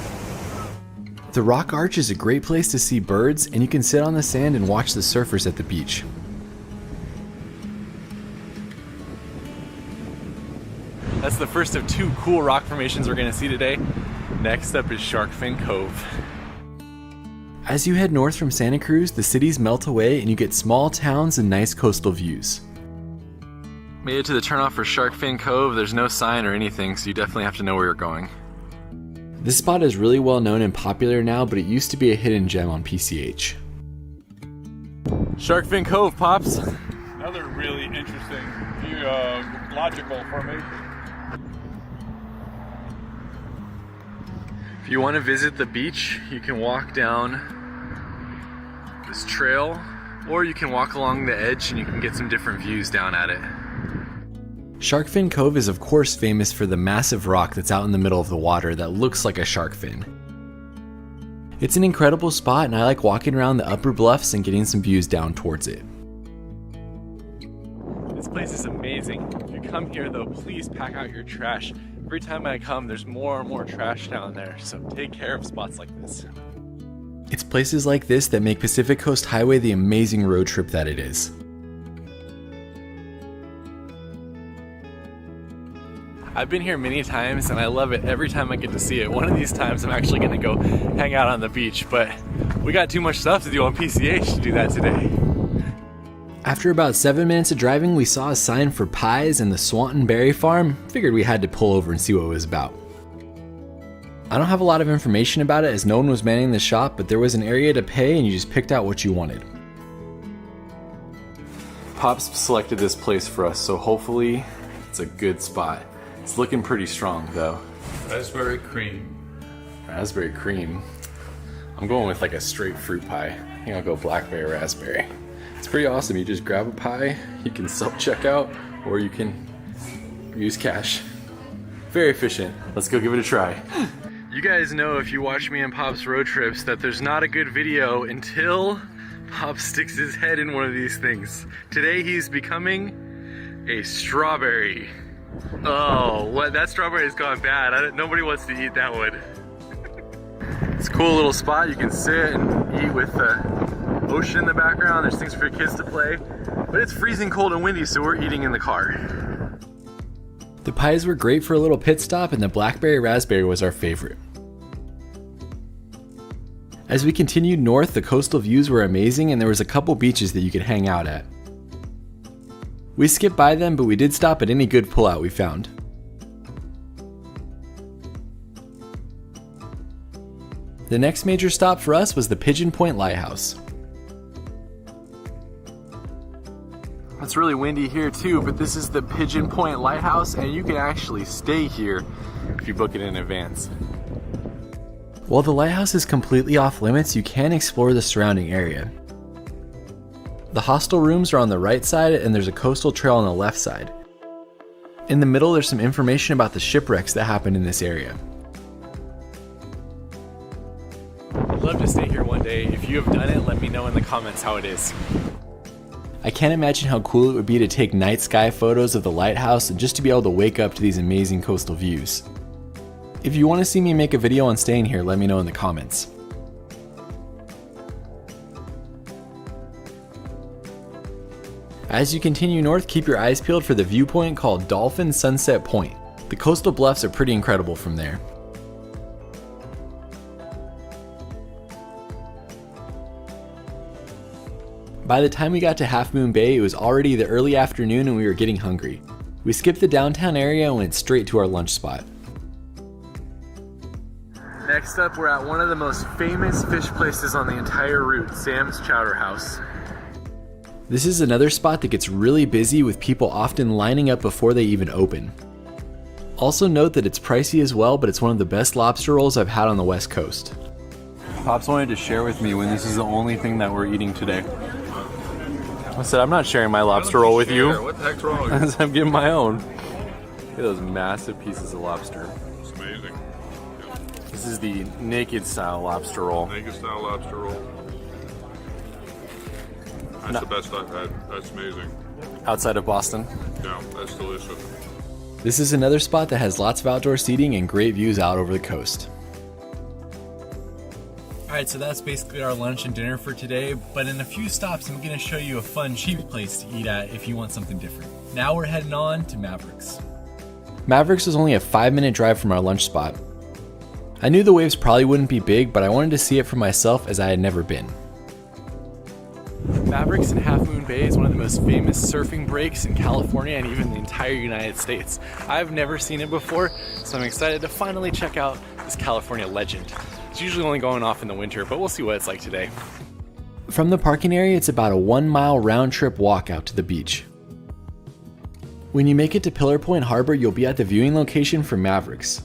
The rock arch is a great place to see birds, and you can sit on the sand and watch the surfers at the beach. That's the first of two cool rock formations we're gonna see today. Next up is Shark Fin Cove. As you head north from Santa Cruz, the cities melt away and you get small towns and nice coastal views. Made it to the turnoff for Shark Fin Cove. There's no sign or anything, so you definitely have to know where you're going. This spot is really well known and popular now, but it used to be a hidden gem on PCH. Shark Fin Cove, Pops. Another really interesting logical formation. If you want to visit the beach, you can walk down this trail, or you can walk along the edge and you can get some different views down at it. Shark Fin Cove is of course famous for the massive rock that's out in the middle of the water that looks like a shark fin. It's an incredible spot and I like walking around the upper bluffs and getting some views down towards it. This place is amazing. If you come here though, please pack out your trash. Every time I come, there's more and more trash down there, so take care of spots like this. It's places like this that make Pacific Coast Highway the amazing road trip that it is. I've been here many times and I love it every time I get to see it. One of these times I'm actually gonna go hang out on the beach, but we got too much stuff to do on PCH to do that today. After about 7 minutes of driving, we saw a sign for pies and the Swanton Berry Farm. Figured we had to pull over and see what it was about. I don't have a lot of information about it as no one was manning the shop, but there was an area to pay and you just picked out what you wanted. Pops selected this place for us, so hopefully it's a good spot. It's looking pretty strong though. Raspberry cream. Raspberry cream. I'm going with like a straight fruit pie. I think I'll go blackberry raspberry. It's pretty awesome. You just grab a pie, you can self-checkout, or you can use cash. Very efficient. Let's go give it a try. You guys know if you watch me and Pop's road trips that there's not a good video until Pop sticks his head in one of these things. Today he's becoming a strawberry. Oh, what? That strawberry has gone bad. Nobody wants to eat that one. It's a cool little spot. You can sit and eat with the ocean in the background. There's things for your kids to play. But it's freezing cold and windy, so we're eating in the car. The pies were great for a little pit stop, and the blackberry raspberry was our favorite. As we continued north, the coastal views were amazing and there was a couple beaches that you could hang out at. We skipped by them, but we did stop at any good pullout we found. The next major stop for us was the Pigeon Point Lighthouse. It's really windy here too, but this is the Pigeon Point Lighthouse and you can actually stay here if you book it in advance. While the lighthouse is completely off limits, you can explore the surrounding area. The hostel rooms are on the right side and there's a coastal trail on the left side. In the middle, there's some information about the shipwrecks that happened in this area. I'd love to stay here one day. If you have done it, let me know in the comments how it is. I can't imagine how cool it would be to take night sky photos of the lighthouse and just to be able to wake up to these amazing coastal views. If you want to see me make a video on staying here, let me know in the comments. As you continue north, keep your eyes peeled for the viewpoint called Dolphin Sunset Point. The coastal bluffs are pretty incredible from there. By the time we got to Half Moon Bay, it was already the early afternoon and we were getting hungry. We skipped the downtown area and went straight to our lunch spot. Next up, we're at one of the most famous fish places on the entire route, Sam's Chowder House. This is another spot that gets really busy with people often lining up before they even open. Also note that it's pricey as well, but it's one of the best lobster rolls I've had on the West Coast. Pops wanted to share with me when this is the only thing that we're eating today. I said, I'm not sharing my lobster roll with you. What the heck's wrong with you? I'm getting my own. Look at those massive pieces of lobster. It's amazing. This is the naked style lobster roll. Naked style lobster roll. That's the best I've had. That's amazing. Outside of Boston? Yeah, that's delicious. This is another spot that has lots of outdoor seating and great views out over the coast. Alright, so that's basically our lunch and dinner for today, but in a few stops I'm going to show you a fun, cheap place to eat at if you want something different. Now we're heading on to Mavericks. Mavericks was only a 5-minute drive from our lunch spot. I knew the waves probably wouldn't be big, but I wanted to see it for myself as I had never been. Mavericks in Half Moon Bay is one of the most famous surfing breaks in California and even the entire United States. I've never seen it before, so I'm excited to finally check out this California legend. It's usually only going off in the winter, but we'll see what it's like today. From the parking area, it's about a 1-mile round-trip walk out to the beach. When you make it to Pillar Point Harbor, you'll be at the viewing location for Mavericks.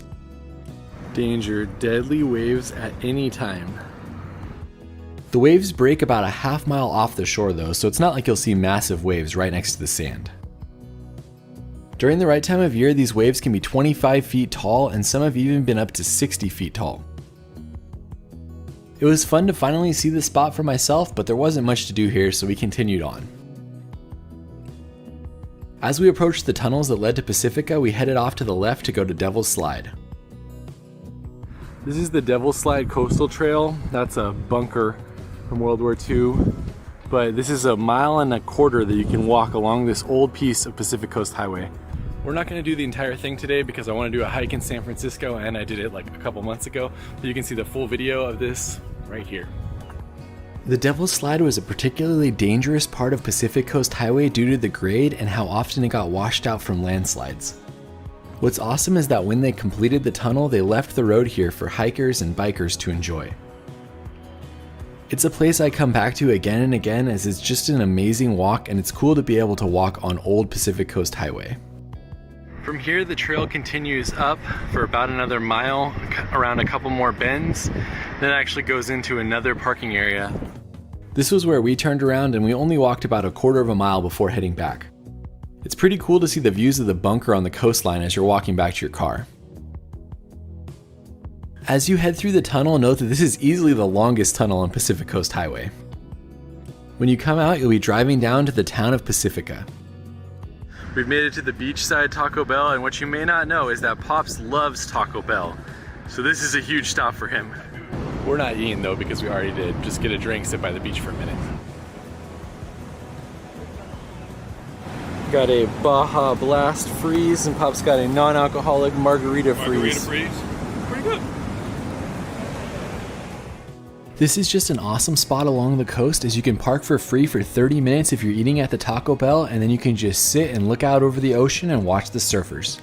Danger, deadly waves at any time. The waves break about a half-mile off the shore though, so it's not like you'll see massive waves right next to the sand. During the right time of year, these waves can be 25 feet tall and some have even been up to 60 feet tall. It was fun to finally see the spot for myself, but there wasn't much to do here, so we continued on. As we approached the tunnels that led to Pacifica, we headed off to the left to go to Devil's Slide. This is the Devil's Slide Coastal Trail. That's a bunker from World War II. But this is a 1.25 miles that you can walk along this old piece of Pacific Coast Highway. We're not going to do the entire thing today because I want to do a hike in San Francisco, and I did it like a couple months ago. But you can see the full video of this right here. The Devil's Slide was a particularly dangerous part of Pacific Coast Highway due to the grade and how often it got washed out from landslides. What's awesome is that when they completed the tunnel, they left the road here for hikers and bikers to enjoy. It's a place I come back to again and again as it's just an amazing walk, and it's cool to be able to walk on old Pacific Coast Highway. From here, the trail continues up for about another mile, around a couple more bends, then it actually goes into another parking area. This was where we turned around, and we only walked about a quarter of a mile before heading back. It's pretty cool to see the views of the bunker on the coastline as you're walking back to your car. As you head through the tunnel, note that this is easily the longest tunnel on Pacific Coast Highway. When you come out, you'll be driving down to the town of Pacifica. We've made it to the beachside Taco Bell, and what you may not know is that Pops loves Taco Bell. So this is a huge stop for him. We're not eating though because we already did. Just get a drink, sit by the beach for a minute. Got a Baja Blast Freeze, and Pop's got a non-alcoholic Margarita Freeze. Pretty good. This is just an awesome spot along the coast as you can park for free for 30 minutes if you're eating at the Taco Bell, and then you can just sit and look out over the ocean and watch the surfers.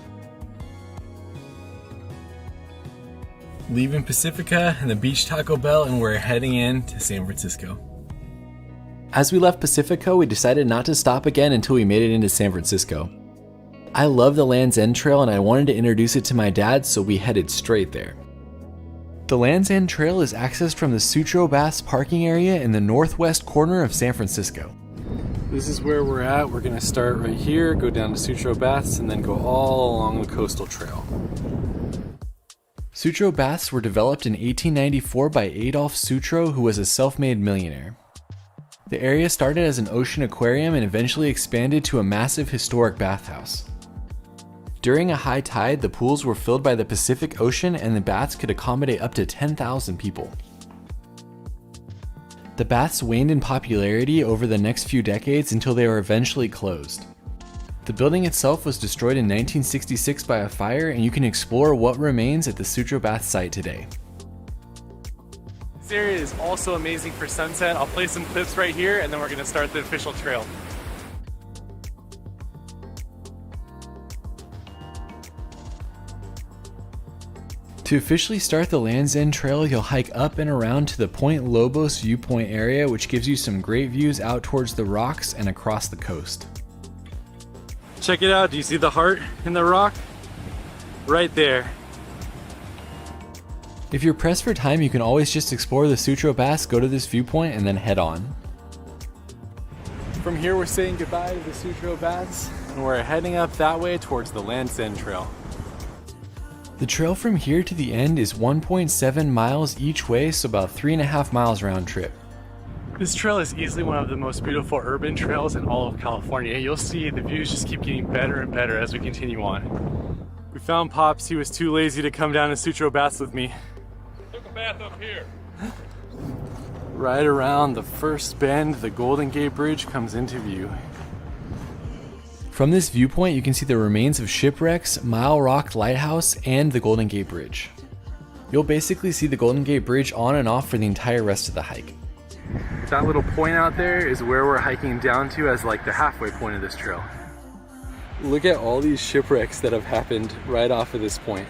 Leaving Pacifica and the beach Taco Bell, and we're heading in to San Francisco. As we left Pacifica, we decided not to stop again until we made it into San Francisco. I love the Land's End Trail and I wanted to introduce it to my dad, so we headed straight there. The Land's End Trail is accessed from the Sutro Baths parking area in the northwest corner of San Francisco. This is where we're at. We're going to start right here, go down to Sutro Baths, and then go all along the coastal trail. Sutro Baths were developed in 1894 by Adolf Sutro, who was a self-made millionaire. The area started as an ocean aquarium and eventually expanded to a massive historic bathhouse. During a high tide, the pools were filled by the Pacific Ocean and the baths could accommodate up to 10,000 people. The baths waned in popularity over the next few decades until they were eventually closed. The building itself was destroyed in 1966 by a fire, and you can explore what remains at the Sutro Bath site today. This area is also amazing for sunset. I'll play some clips right here and then we're going to start the official trail. To officially start the Land's End Trail, you'll hike up and around to the Point Lobos viewpoint area, which gives you some great views out towards the rocks and across the coast. Check it out. Do you see the heart in the rock? Right there. If you're pressed for time, you can always just explore the Sutro Baths, go to this viewpoint, and then head on. From here, we're saying goodbye to the Sutro Baths, and we're heading up that way towards the Land's End Trail. The trail from here to the end is 1.7 miles each way, so about 3.5 miles round trip. This trail is easily one of the most beautiful urban trails in all of California. You'll see the views just keep getting better and better as we continue on. We found Pops. He was too lazy to come down to Sutro Baths with me. Took a bath up here. Right around the first bend, the Golden Gate Bridge comes into view. From this viewpoint, you can see the remains of shipwrecks, Mile Rock Lighthouse, and the Golden Gate Bridge. You'll basically see the Golden Gate Bridge on and off for the entire rest of the hike. That little point out there is where we're hiking down to as like the halfway point of this trail. Look at all these shipwrecks that have happened right off of this point.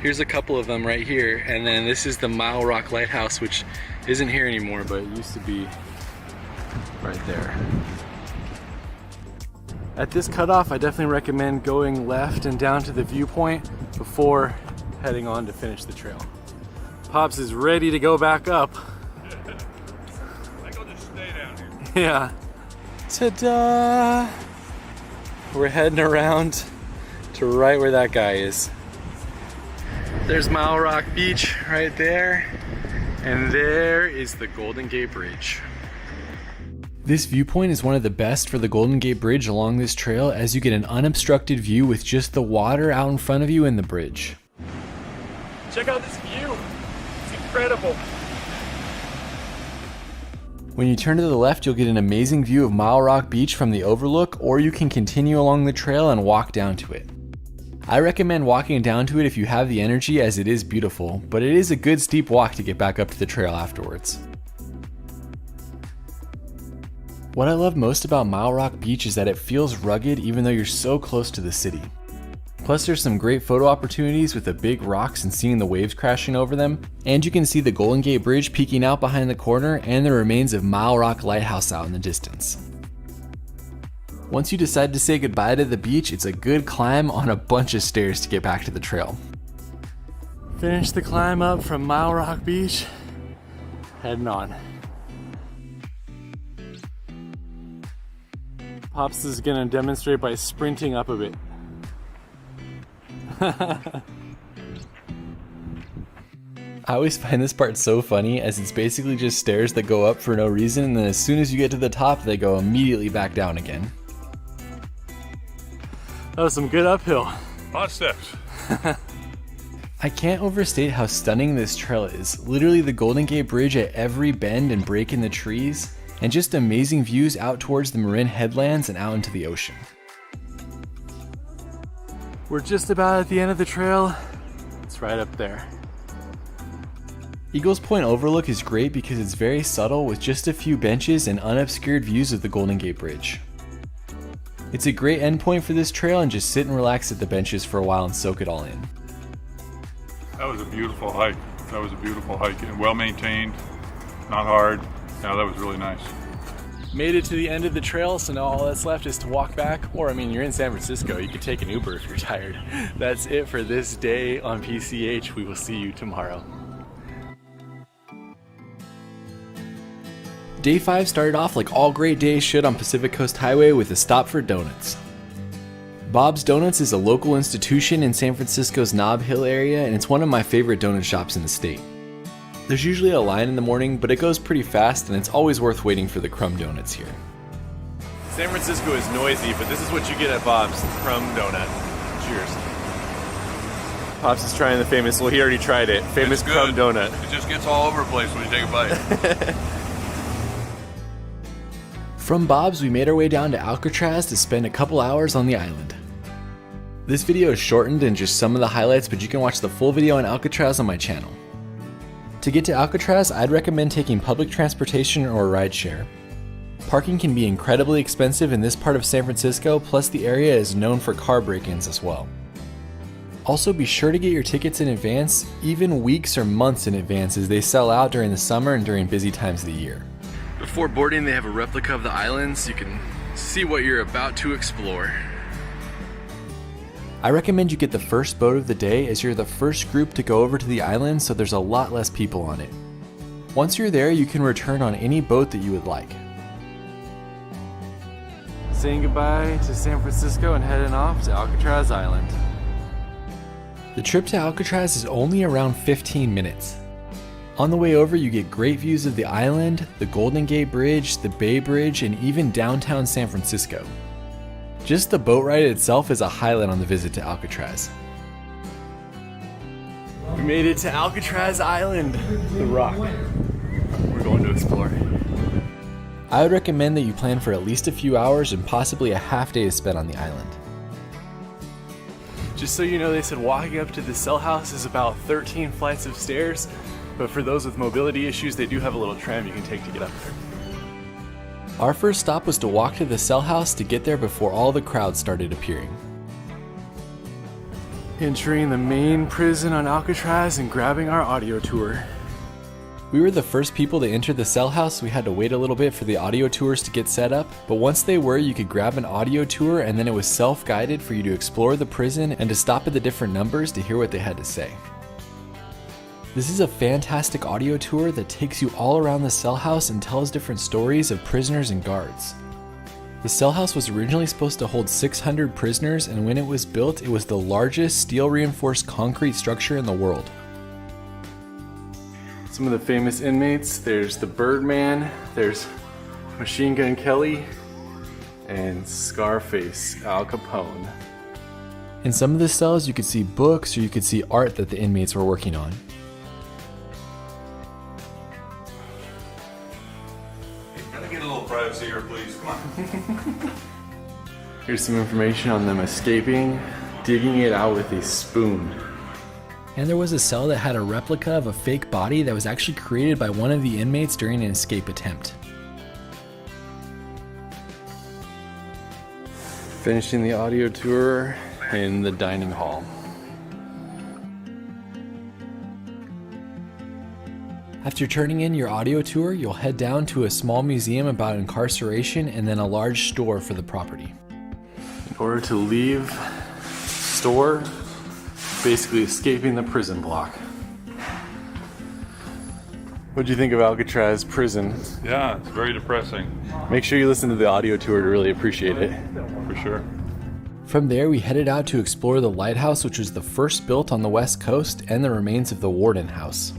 Here's a couple of them right here, and then this is the Mile Rock Lighthouse, which isn't here anymore, but it used to be right there. At this cutoff, I definitely recommend going left and down to the viewpoint before heading on to finish the trail. Pops is ready to go back up. I think I'll just stay down here. Yeah. Ta-da! We're heading around to right where that guy is. There's Mile Rock Beach right there, and there is the Golden Gate Bridge. This viewpoint is one of the best for the Golden Gate Bridge along this trail, as you get an unobstructed view with just the water out in front of you and the bridge. Check out this view. It's incredible. When you turn to the left, you'll get an amazing view of Mile Rock Beach from the overlook, or you can continue along the trail and walk down to it. I recommend walking down to it if you have the energy, as it is beautiful, but it is a good steep walk to get back up to the trail afterwards. What I love most about Mile Rock Beach is that it feels rugged even though you're so close to the city. Plus there's some great photo opportunities with the big rocks and seeing the waves crashing over them, and you can see the Golden Gate Bridge peeking out behind the corner and the remains of Mile Rock Lighthouse out in the distance. Once you decide to say goodbye to the beach, it's a good climb on a bunch of stairs to get back to the trail. Finish the climb up from Mile Rock Beach, heading on. Pops is gonna demonstrate by sprinting up a bit. I always find this part so funny, as it's basically just stairs that go up for no reason, and then as soon as you get to the top, they go immediately back down again. That was some good uphill. A lot of steps. I can't overstate how stunning this trail is. Literally the Golden Gate Bridge at every bend and break in the trees, and just amazing views out towards the Marin headlands and out into the ocean. We're just about at the end of the trail. It's right up there. Eagles Point Overlook is great because it's very subtle with just a few benches and unobscured views of the Golden Gate Bridge. It's a great endpoint for this trail, and just sit and relax at the benches for a while and soak it all in. That was a beautiful hike. And well maintained, not hard. Yeah, that was really nice. Made it to the end of the trail, so now all that's left is to walk back. Or, I mean, you're in San Francisco, you could take an Uber if you're tired. That's it for this day on PCH. We will see you tomorrow. Day 5 started off like all great days should on Pacific Coast Highway with a stop for donuts. Bob's Donuts is a local institution in San Francisco's Nob Hill area, and it's one of my favorite donut shops in the state. There's usually a line in the morning, but it goes pretty fast, and it's always worth waiting for the crumb donuts here. San Francisco is noisy, but this is what you get at Bob's, crumb donut. Cheers. Pops is trying the famous, well, he already tried it, famous crumb donut. It just gets all over the place when you take a bite. From Bob's, we made our way down to Alcatraz to spend a couple hours on the island. This video is shortened and just some of the highlights, but you can watch the full video on Alcatraz on my channel. To get to Alcatraz, I'd recommend taking public transportation or a rideshare. Parking can be incredibly expensive in this part of San Francisco, plus the area is known for car break-ins as well. Also, be sure to get your tickets in advance, even weeks or months in advance, as they sell out during the summer and during busy times of the year. Before boarding, they have a replica of the island so you can see what you're about to explore. I recommend you get the first boat of the day, as you're the first group to go over to the island, so there's a lot less people on it. Once you're there, you can return on any boat that you would like. Saying goodbye to San Francisco and heading off to Alcatraz Island. The trip to Alcatraz is only around 15 minutes. On the way over, you get great views of the island, the Golden Gate Bridge, the Bay Bridge, and even downtown San Francisco. Just the boat ride itself is a highlight on the visit to Alcatraz. We made it to Alcatraz Island, the rock. We're going to explore. I would recommend that you plan for at least a few hours and possibly a half day to spend on the island. Just so you know, they said walking up to the cell house is about 13 flights of stairs, but for those with mobility issues, they do have a little tram you can take to get up there. Our first stop was to walk to the cell house to get there before all the crowds started appearing. Entering the main prison on Alcatraz and grabbing our audio tour. We were the first people to enter the cell house, so we had to wait a little bit for the audio tours to get set up, but once they were, you could grab an audio tour, and then it was self-guided for you to explore the prison and to stop at the different numbers to hear what they had to say. This is a fantastic audio tour that takes you all around the cell house and tells different stories of prisoners and guards. The cell house was originally supposed to hold 600 prisoners, and when it was built, it was the largest steel-reinforced concrete structure in the world. Some of the famous inmates, there's the Birdman, there's Machine Gun Kelly, and Scarface, Al Capone. In some of the cells, you could see books or you could see art that the inmates were working on. privacy here, please. Come on. Here's some information on them escaping, digging it out with a spoon. And there was a cell that had a replica of a fake body that was actually created by one of the inmates during an escape attempt. Finishing the audio tour in the dining hall. After turning in your audio tour, you'll head down to a small museum about incarceration and then a large store for the property. In order to leave store, basically escaping the prison block. What do you think of Alcatraz prison? Yeah, it's very depressing. Make sure you listen to the audio tour to really appreciate it. For sure. From there, we headed out to explore the lighthouse, which was the first built on the west coast, and the remains of the Warden House.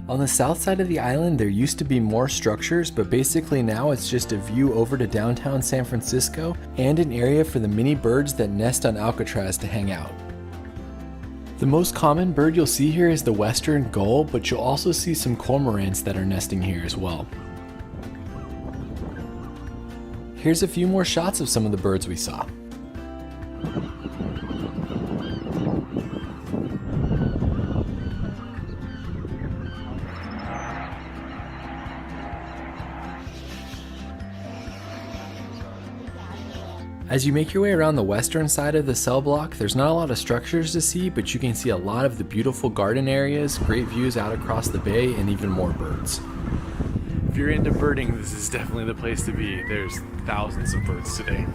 On the south side of the island, there used to be more structures, but basically now it's just a view over to downtown San Francisco and an area for the many birds that nest on Alcatraz to hang out. The most common bird you'll see here is the western gull, but you'll also see some cormorants that are nesting here as well. Here's a few more shots of some of the birds we saw. As you make your way around the western side of the cell block, there's not a lot of structures to see, but you can see a lot of the beautiful garden areas, great views out across the bay, and even more birds. If you're into birding, this is definitely the place to be. There's thousands of birds today.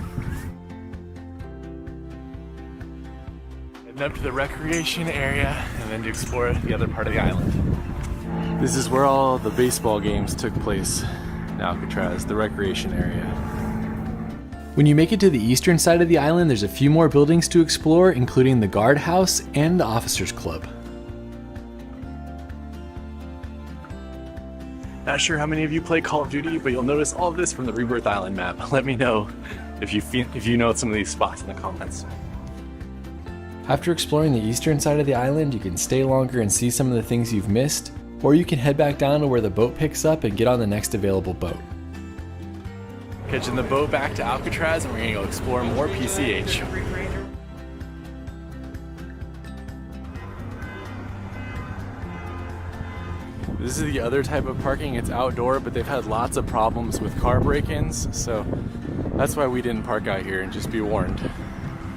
Heading up to the recreation area and then to explore the other part of the island. This is where all the baseball games took place in Alcatraz, the recreation area. When you make it to the eastern side of the island, there's a few more buildings to explore, including the guardhouse and the officers club. Not sure how many of you play Call of Duty, but you'll notice all of this from the Rebirth Island map. Let me know if you know some of these spots in the comments. After exploring the eastern side of the island, you can stay longer and see some of the things you've missed, or you can head back down to where the boat picks up and get on the next available boat. Catching the boat back to Alcatraz, and we're gonna go explore more PCH. This is the other type of parking. It's outdoor, but they've had lots of problems with car break-ins, so that's why we didn't park out here, and just be warned.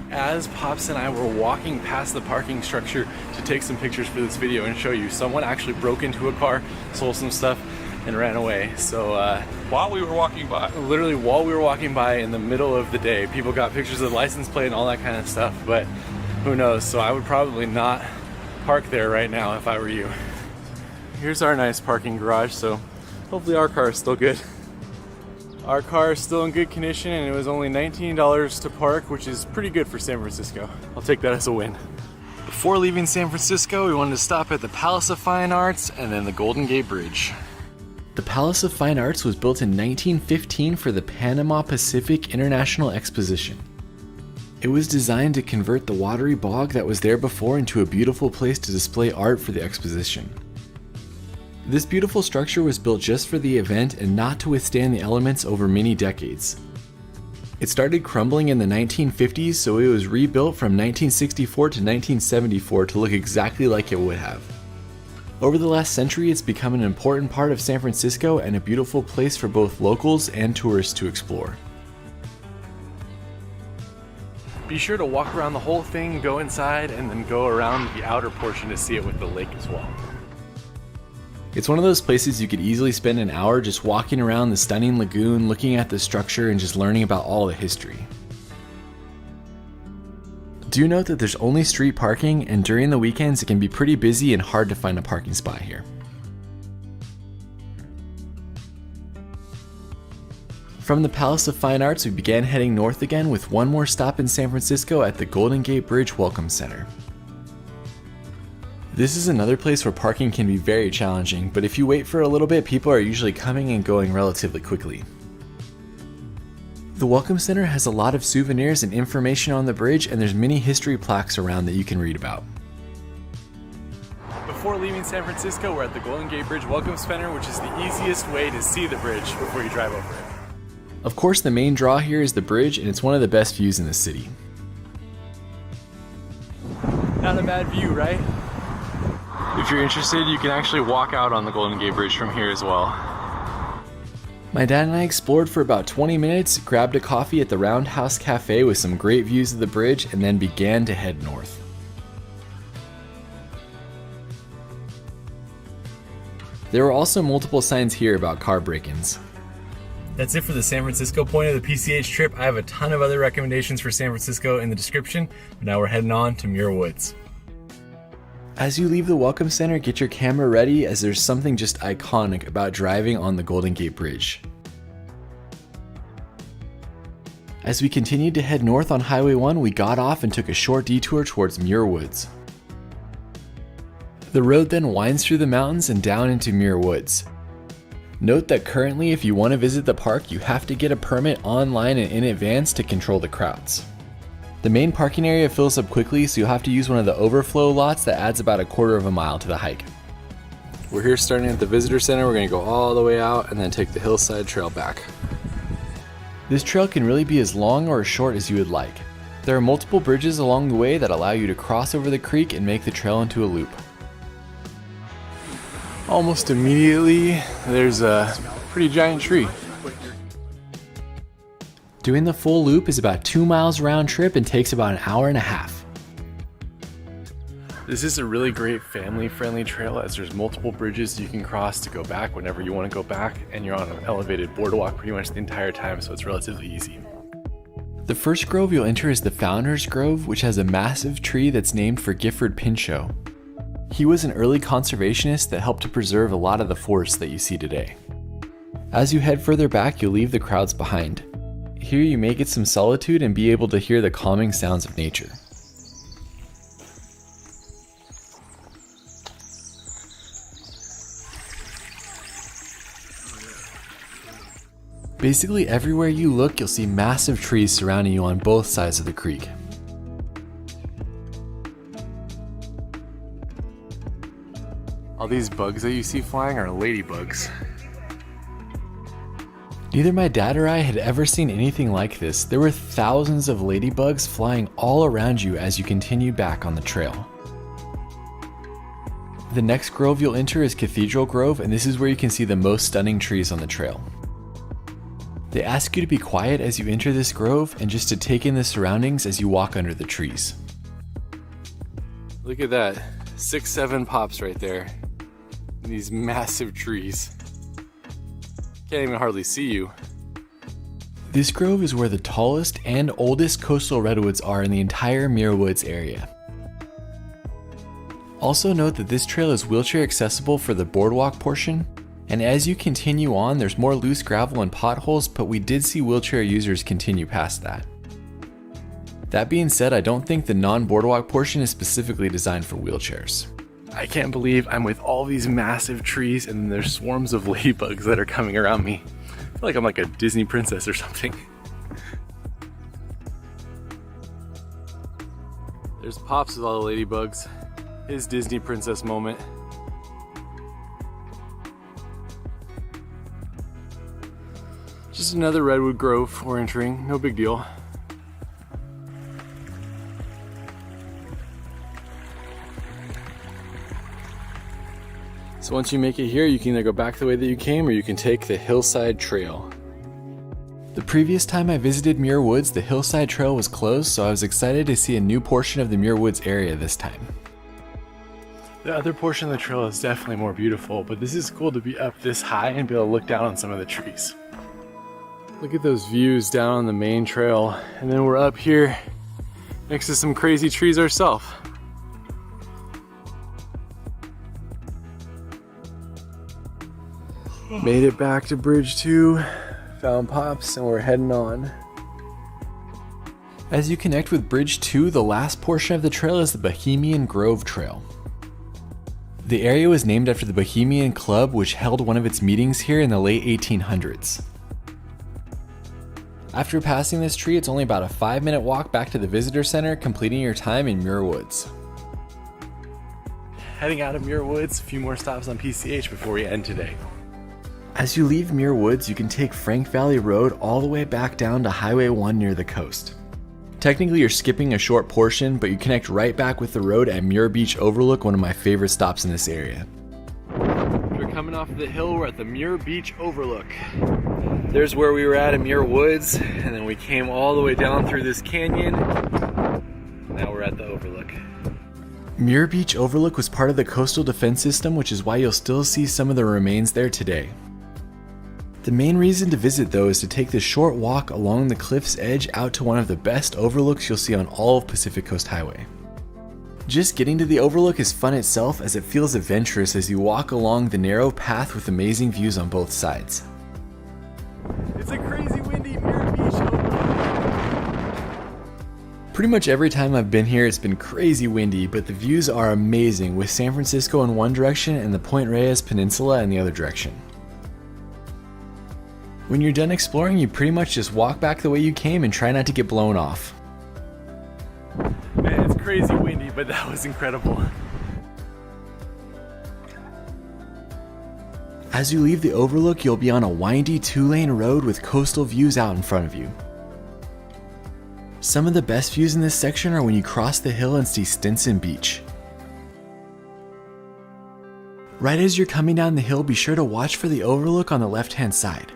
As Pops and I were walking past the parking structure to take some pictures for this video and show you, someone actually broke into a car, stole some stuff, and ran away. So while we were walking by, literally while we were walking by in the middle of the day, people got pictures of the license plate and all that kind of stuff, but who knows. So I would probably not park there right now if I were you. Here's our nice parking garage, so hopefully our car is still good. Our car is still in good condition, and it was only $19 to park, which is pretty good for San Francisco. I'll take that as a win. Before leaving San Francisco, we wanted to stop at the Palace of Fine Arts and then the Golden Gate Bridge. The Palace of Fine Arts was built in 1915 for the Panama Pacific International Exposition. It was designed to convert the watery bog that was there before into a beautiful place to display art for the exposition. This beautiful structure was built just for the event and not to withstand the elements over many decades. It started crumbling in the 1950s, so it was rebuilt from 1964 to 1974 to look exactly like it would have. Over the last century, it's become an important part of San Francisco and a beautiful place for both locals and tourists to explore. Be sure to walk around the whole thing, go inside, and then go around the outer portion to see it with the lake as well. It's one of those places you could easily spend an hour just walking around the stunning lagoon, looking at the structure, and just learning about all the history. Do note that there's only street parking, and during the weekends it can be pretty busy and hard to find a parking spot here. From the Palace of Fine Arts, we began heading north again with one more stop in San Francisco at the Golden Gate Bridge Welcome Center. This is another place where parking can be very challenging, but if you wait for a little bit, people are usually coming and going relatively quickly. The Welcome Center has a lot of souvenirs and information on the bridge, and there's many history plaques around that you can read about. Before leaving San Francisco, we're at the Golden Gate Bridge Welcome Center, which is the easiest way to see the bridge before you drive over it. Of course, the main draw here is the bridge, and it's one of the best views in the city. Not a bad view, right? If you're interested, you can actually walk out on the Golden Gate Bridge from here as well. My dad and I explored for about 20 minutes, grabbed a coffee at the Roundhouse Cafe with some great views of the bridge, and then began to head north. There were also multiple signs here about car break-ins. That's it for the San Francisco point of the PCH trip. I have a ton of other recommendations for San Francisco in the description, but now we're heading on to Muir Woods. As you leave the Welcome Center, get your camera ready, as there's something just iconic about driving on the Golden Gate Bridge. As we continued to head north on Highway 1, we got off and took a short detour towards Muir Woods. The road then winds through the mountains and down into Muir Woods. Note that currently, if you want to visit the park, you have to get a permit online and in advance to control the crowds. The main parking area fills up quickly, so you'll have to use one of the overflow lots that adds about a quarter of a mile to the hike. We're here starting at the visitor center. We're going to go all the way out and then take the hillside trail back. This trail can really be as long or as short as you would like. There are multiple bridges along the way that allow you to cross over the creek and make the trail into a loop. Almost immediately, there's a pretty giant tree. Doing the full loop is about 2 miles round trip and takes about an hour and a half. This is a really great family-friendly trail, as there's multiple bridges you can cross to go back whenever you want to go back, and you're on an elevated boardwalk pretty much the entire time, so it's relatively easy. The first grove you'll enter is the Founders Grove, which has a massive tree that's named for Gifford Pinchot. He was an early conservationist that helped to preserve a lot of the forests that you see today. As you head further back, you'll leave the crowds behind. Here you may get some solitude and be able to hear the calming sounds of nature. Basically everywhere you look, you'll see massive trees surrounding you on both sides of the creek. All these bugs that you see flying are ladybugs. Neither my dad or I had ever seen anything like this. There were thousands of ladybugs flying all around you as you continued back on the trail. The next grove you'll enter is Cathedral Grove, and this is where you can see the most stunning trees on the trail. They ask you to be quiet as you enter this grove and just to take in the surroundings as you walk under the trees. Look at that, 6-7 pops right there. These massive trees. Can't even hardly see you. This grove is where the tallest and oldest coastal redwoods are in the entire Muir Woods area. Also note that this trail is wheelchair accessible for the boardwalk portion, and as you continue on, there's more loose gravel and potholes, but we did see wheelchair users continue past that. That being said, I don't think the non-boardwalk portion is specifically designed for wheelchairs. I can't believe I'm with all these massive trees and then there's swarms of ladybugs that are coming around me. I feel like I'm like a Disney princess or something. There's Pops with all the ladybugs. His Disney princess moment. Just another redwood grove we're entering, no big deal. So once you make it here, you can either go back the way that you came or you can take the hillside trail. The previous time I visited Muir Woods, the hillside trail was closed, so I was excited to see a new portion of the Muir Woods area this time. The other portion of the trail is definitely more beautiful, but this is cool to be up this high and be able to look down on some of the trees. Look at those views down on the main trail, and then we're up here next to some crazy trees ourselves. Made it back to Bridge 2, found Pops, and we're heading on. As you connect with Bridge 2, the last portion of the trail is the Bohemian Grove Trail. The area was named after the Bohemian Club, which held one of its meetings here in the late 1800s. After passing this tree, it's only about a 5-minute walk back to the visitor center, completing your time in Muir Woods. Heading out of Muir Woods, a few more stops on PCH before we end today. As you leave Muir Woods, you can take Frank Valley Road all the way back down to Highway 1 near the coast. Technically, you're skipping a short portion, but you connect right back with the road at Muir Beach Overlook, one of my favorite stops in this area. We're coming off the hill, we're at the Muir Beach Overlook. There's where we were at in Muir Woods, and then we came all the way down through this canyon. Now we're at the overlook. Muir Beach Overlook was part of the coastal defense system, which is why you'll still see some of the remains there today. The main reason to visit, though, is to take this short walk along the cliff's edge out to one of the best overlooks you'll see on all of Pacific Coast Highway. Just getting to the overlook is fun itself, as it feels adventurous as you walk along the narrow path with amazing views on both sides. It's a crazy windy Muir Beach overlook. Pretty much every time I've been here, it's been crazy windy, but the views are amazing, with San Francisco in one direction and the Point Reyes Peninsula in the other direction. When you're done exploring, you pretty much just walk back the way you came and try not to get blown off. Man, it's crazy windy, but that was incredible. As you leave the overlook, you'll be on a windy 2-lane road with coastal views out in front of you. Some of the best views in this section are when you cross the hill and see Stinson Beach. Right as you're coming down the hill, be sure to watch for the overlook on the left-hand side.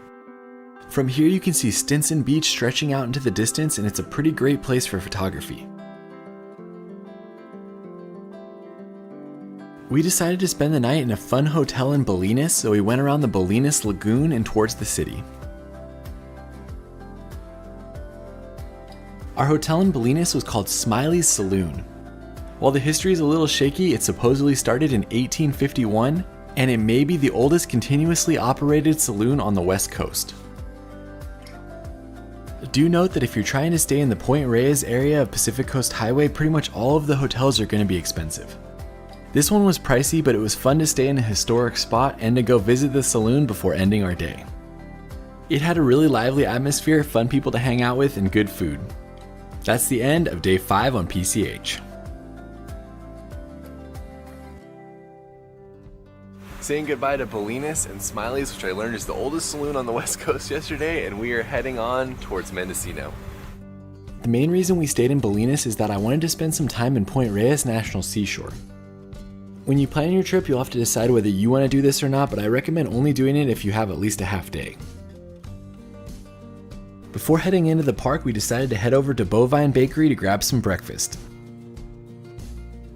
From here you can see Stinson Beach stretching out into the distance, and it's a pretty great place for photography. We decided to spend the night in a fun hotel in Bolinas, so we went around the Bolinas Lagoon and towards the city. Our hotel in Bolinas was called Smiley's Saloon. While the history is a little shaky, it supposedly started in 1851, and it may be the oldest continuously operated saloon on the West Coast. Do note that if you're trying to stay in the Point Reyes area of Pacific Coast Highway, pretty much all of the hotels are going to be expensive. This one was pricey, but it was fun to stay in a historic spot and to go visit the saloon before ending our day. It had a really lively atmosphere, fun people to hang out with, and good food. That's the end of day 5 on PCH. Saying goodbye to Bolinas and Smiley's, which I learned is the oldest saloon on the West Coast yesterday, and we are heading on towards Mendocino. The main reason we stayed in Bolinas is that I wanted to spend some time in Point Reyes National Seashore. When you plan your trip, you'll have to decide whether you want to do this or not, but I recommend only doing it if you have at least a half day. Before heading into the park, we decided to head over to Bovine Bakery to grab some breakfast.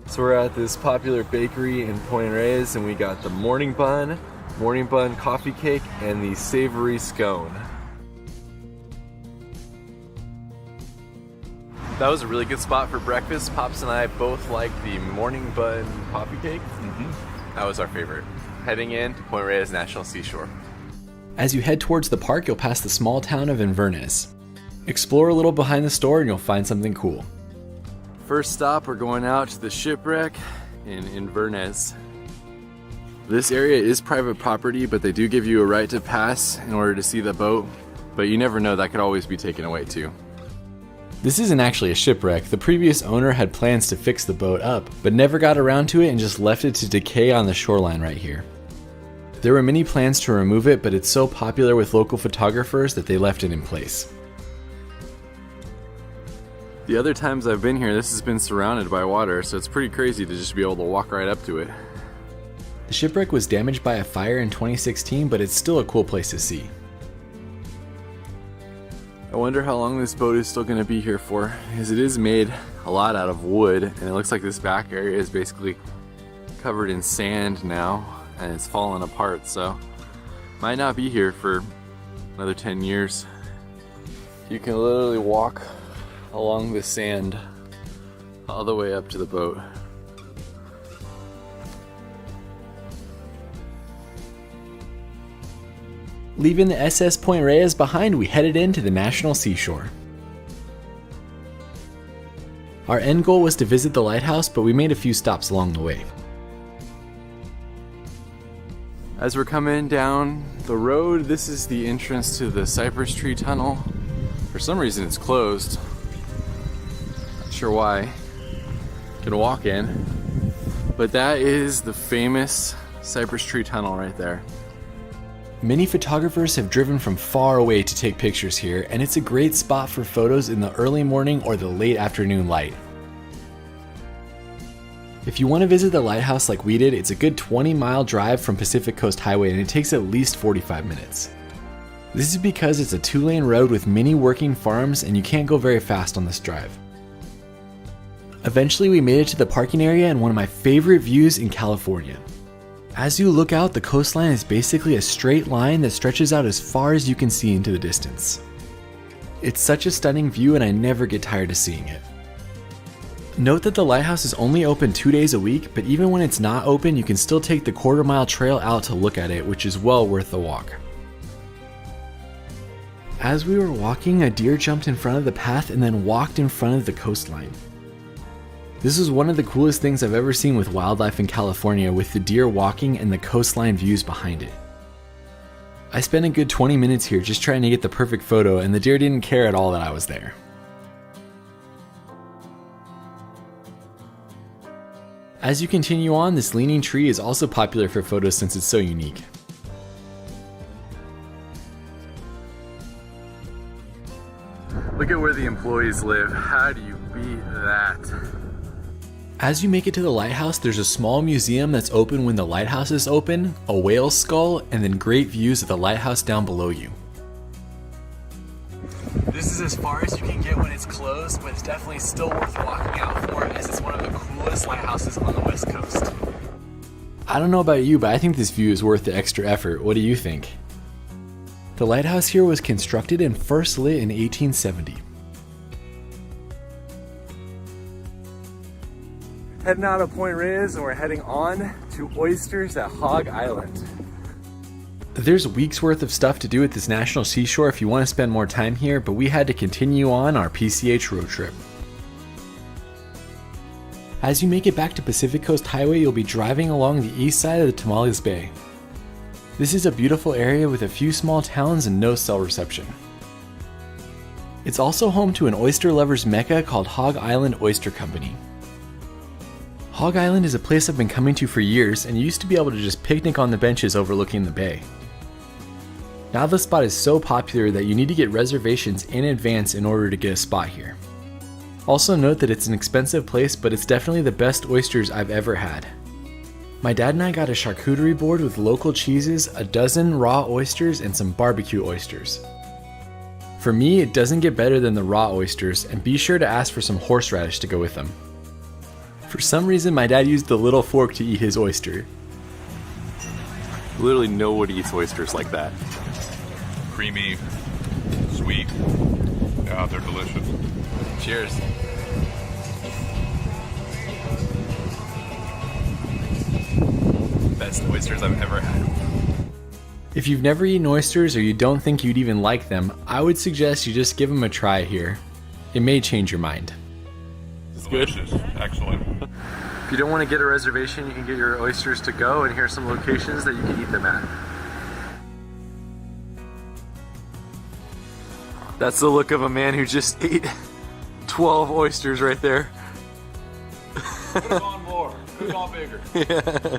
So we're at this popular bakery in Point Reyes, and we got the morning bun coffee cake, and the savory scone. That was a really good spot for breakfast. Pops and I both like the morning bun coffee cake. That was our favorite. Heading in to Point Reyes National Seashore. As you head towards the park, you'll pass the small town of Inverness. Explore a little behind the store and you'll find something cool. First stop, we're going out to the shipwreck in Inverness. This area is private property, but they do give you a right to pass in order to see the boat. But you never know, that could always be taken away too. This isn't actually a shipwreck. The previous owner had plans to fix the boat up, but never got around to it and just left it to decay on the shoreline right here. There were many plans to remove it, but it's so popular with local photographers that they left it in place. The other times I've been here, this has been surrounded by water, so it's pretty crazy to just be able to walk right up to it. The shipwreck was damaged by a fire in 2016, but it's still a cool place to see. I wonder how long this boat is still going to be here for, because it is made a lot out of wood, and it looks like this back area is basically covered in sand now, and it's fallen apart, so might not be here for another 10 years. You can literally walk along the sand all the way up to the boat. Leaving the SS Point Reyes behind, we headed into the National Seashore. Our end goal was to visit the lighthouse, but we made a few stops along the way. As we're coming down the road, this is the entrance to the Cypress Tree Tunnel. For some reason it's closed. Not sure why. You can walk in. But that is the famous Cypress Tree Tunnel right there. Many photographers have driven from far away to take pictures here, and it's a great spot for photos in the early morning or the late afternoon light. If you want to visit the lighthouse like we did, it's a good 20-mile drive from Pacific Coast Highway, and it takes at least 45 minutes. This is because it's a 2-lane road with many working farms, and you can't go very fast on this drive. Eventually we made it to the parking area and one of my favorite views in California. As you look out, the coastline is basically a straight line that stretches out as far as you can see into the distance. It's such a stunning view, and I never get tired of seeing it. Note that the lighthouse is only open 2 days a week, but even when it's not open, you can still take the quarter-mile trail out to look at it, which is well worth the walk. As we were walking, a deer jumped in front of the path and then walked in front of the coastline. This is one of the coolest things I've ever seen with wildlife in California, with the deer walking and the coastline views behind it. I spent a good 20 minutes here just trying to get the perfect photo, and the deer didn't care at all that I was there. As you continue on, this leaning tree is also popular for photos since it's so unique. Look at where the employees live. How do you beat that? As you make it to the lighthouse, there's a small museum that's open when the lighthouse is open, a whale skull, and then great views of the lighthouse down below you. This is as far as you can get when it's closed, but it's definitely still worth walking out for, as it's one of the coolest lighthouses on the West Coast. I don't know about you, but I think this view is worth the extra effort. What do you think? The lighthouse here was constructed and first lit in 1870. Heading out of Point Reyes, and we're heading on to oysters at Hog Island. There's weeks worth of stuff to do at this national seashore if you want to spend more time here, but we had to continue on our PCH road trip. As you make it back to Pacific Coast Highway, you'll be driving along the east side of the Tamales Bay. This is a beautiful area with a few small towns and no cell reception. It's also home to an oyster lover's mecca called Hog Island Oyster Company. Hog Island is a place I've been coming to for years, and you used to be able to just picnic on the benches overlooking the bay. Now the spot is so popular that you need to get reservations in advance in order to get a spot here. Also note that it's an expensive place, but it's definitely the best oysters I've ever had. My dad and I got a charcuterie board with local cheeses, a dozen raw oysters, and some barbecue oysters. For me, it doesn't get better than the raw oysters, and be sure to ask for some horseradish to go with them. For some reason, my dad used the little fork to eat his oyster. Literally nobody eats oysters like that. Creamy, sweet. Yeah, they're delicious. Cheers. Best oysters I've ever had. If you've never eaten oysters or you don't think you'd even like them, I would suggest you just give them a try here. It may change your mind. It's good. Excellent. If you don't want to get a reservation, you can get your oysters to go, and here's some locations that you can eat them at. That's the look of a man who just ate 12 oysters right there. Could have gone more. Could have gone bigger. Yeah.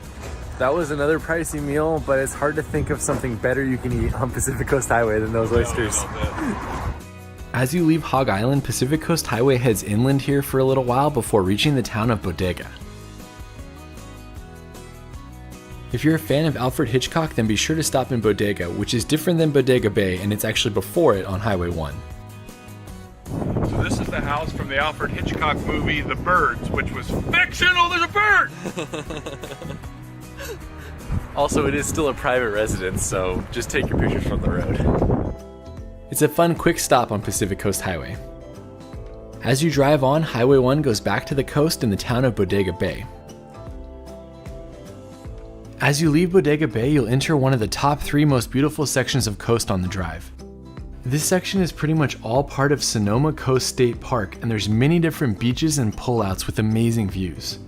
That was another pricey meal, but it's hard to think of something better you can eat on Pacific Coast Highway than those oysters. As you leave Hog Island, Pacific Coast Highway heads inland here for a little while before reaching the town of Bodega. If you're a fan of Alfred Hitchcock, then be sure to stop in Bodega, which is different than Bodega Bay, and it's actually before it on Highway 1. So this is the house from the Alfred Hitchcock movie, The Birds, which was fictional. There's a bird! Also, it is still a private residence, so just take your pictures from the road. It's a fun, quick stop on Pacific Coast Highway. As you drive on, Highway 1 goes back to the coast in the town of Bodega Bay. As you leave Bodega Bay, you'll enter one of the top 3 most beautiful sections of coast on the drive. This section is pretty much all part of Sonoma Coast State Park, and there's many different beaches and pullouts with amazing views.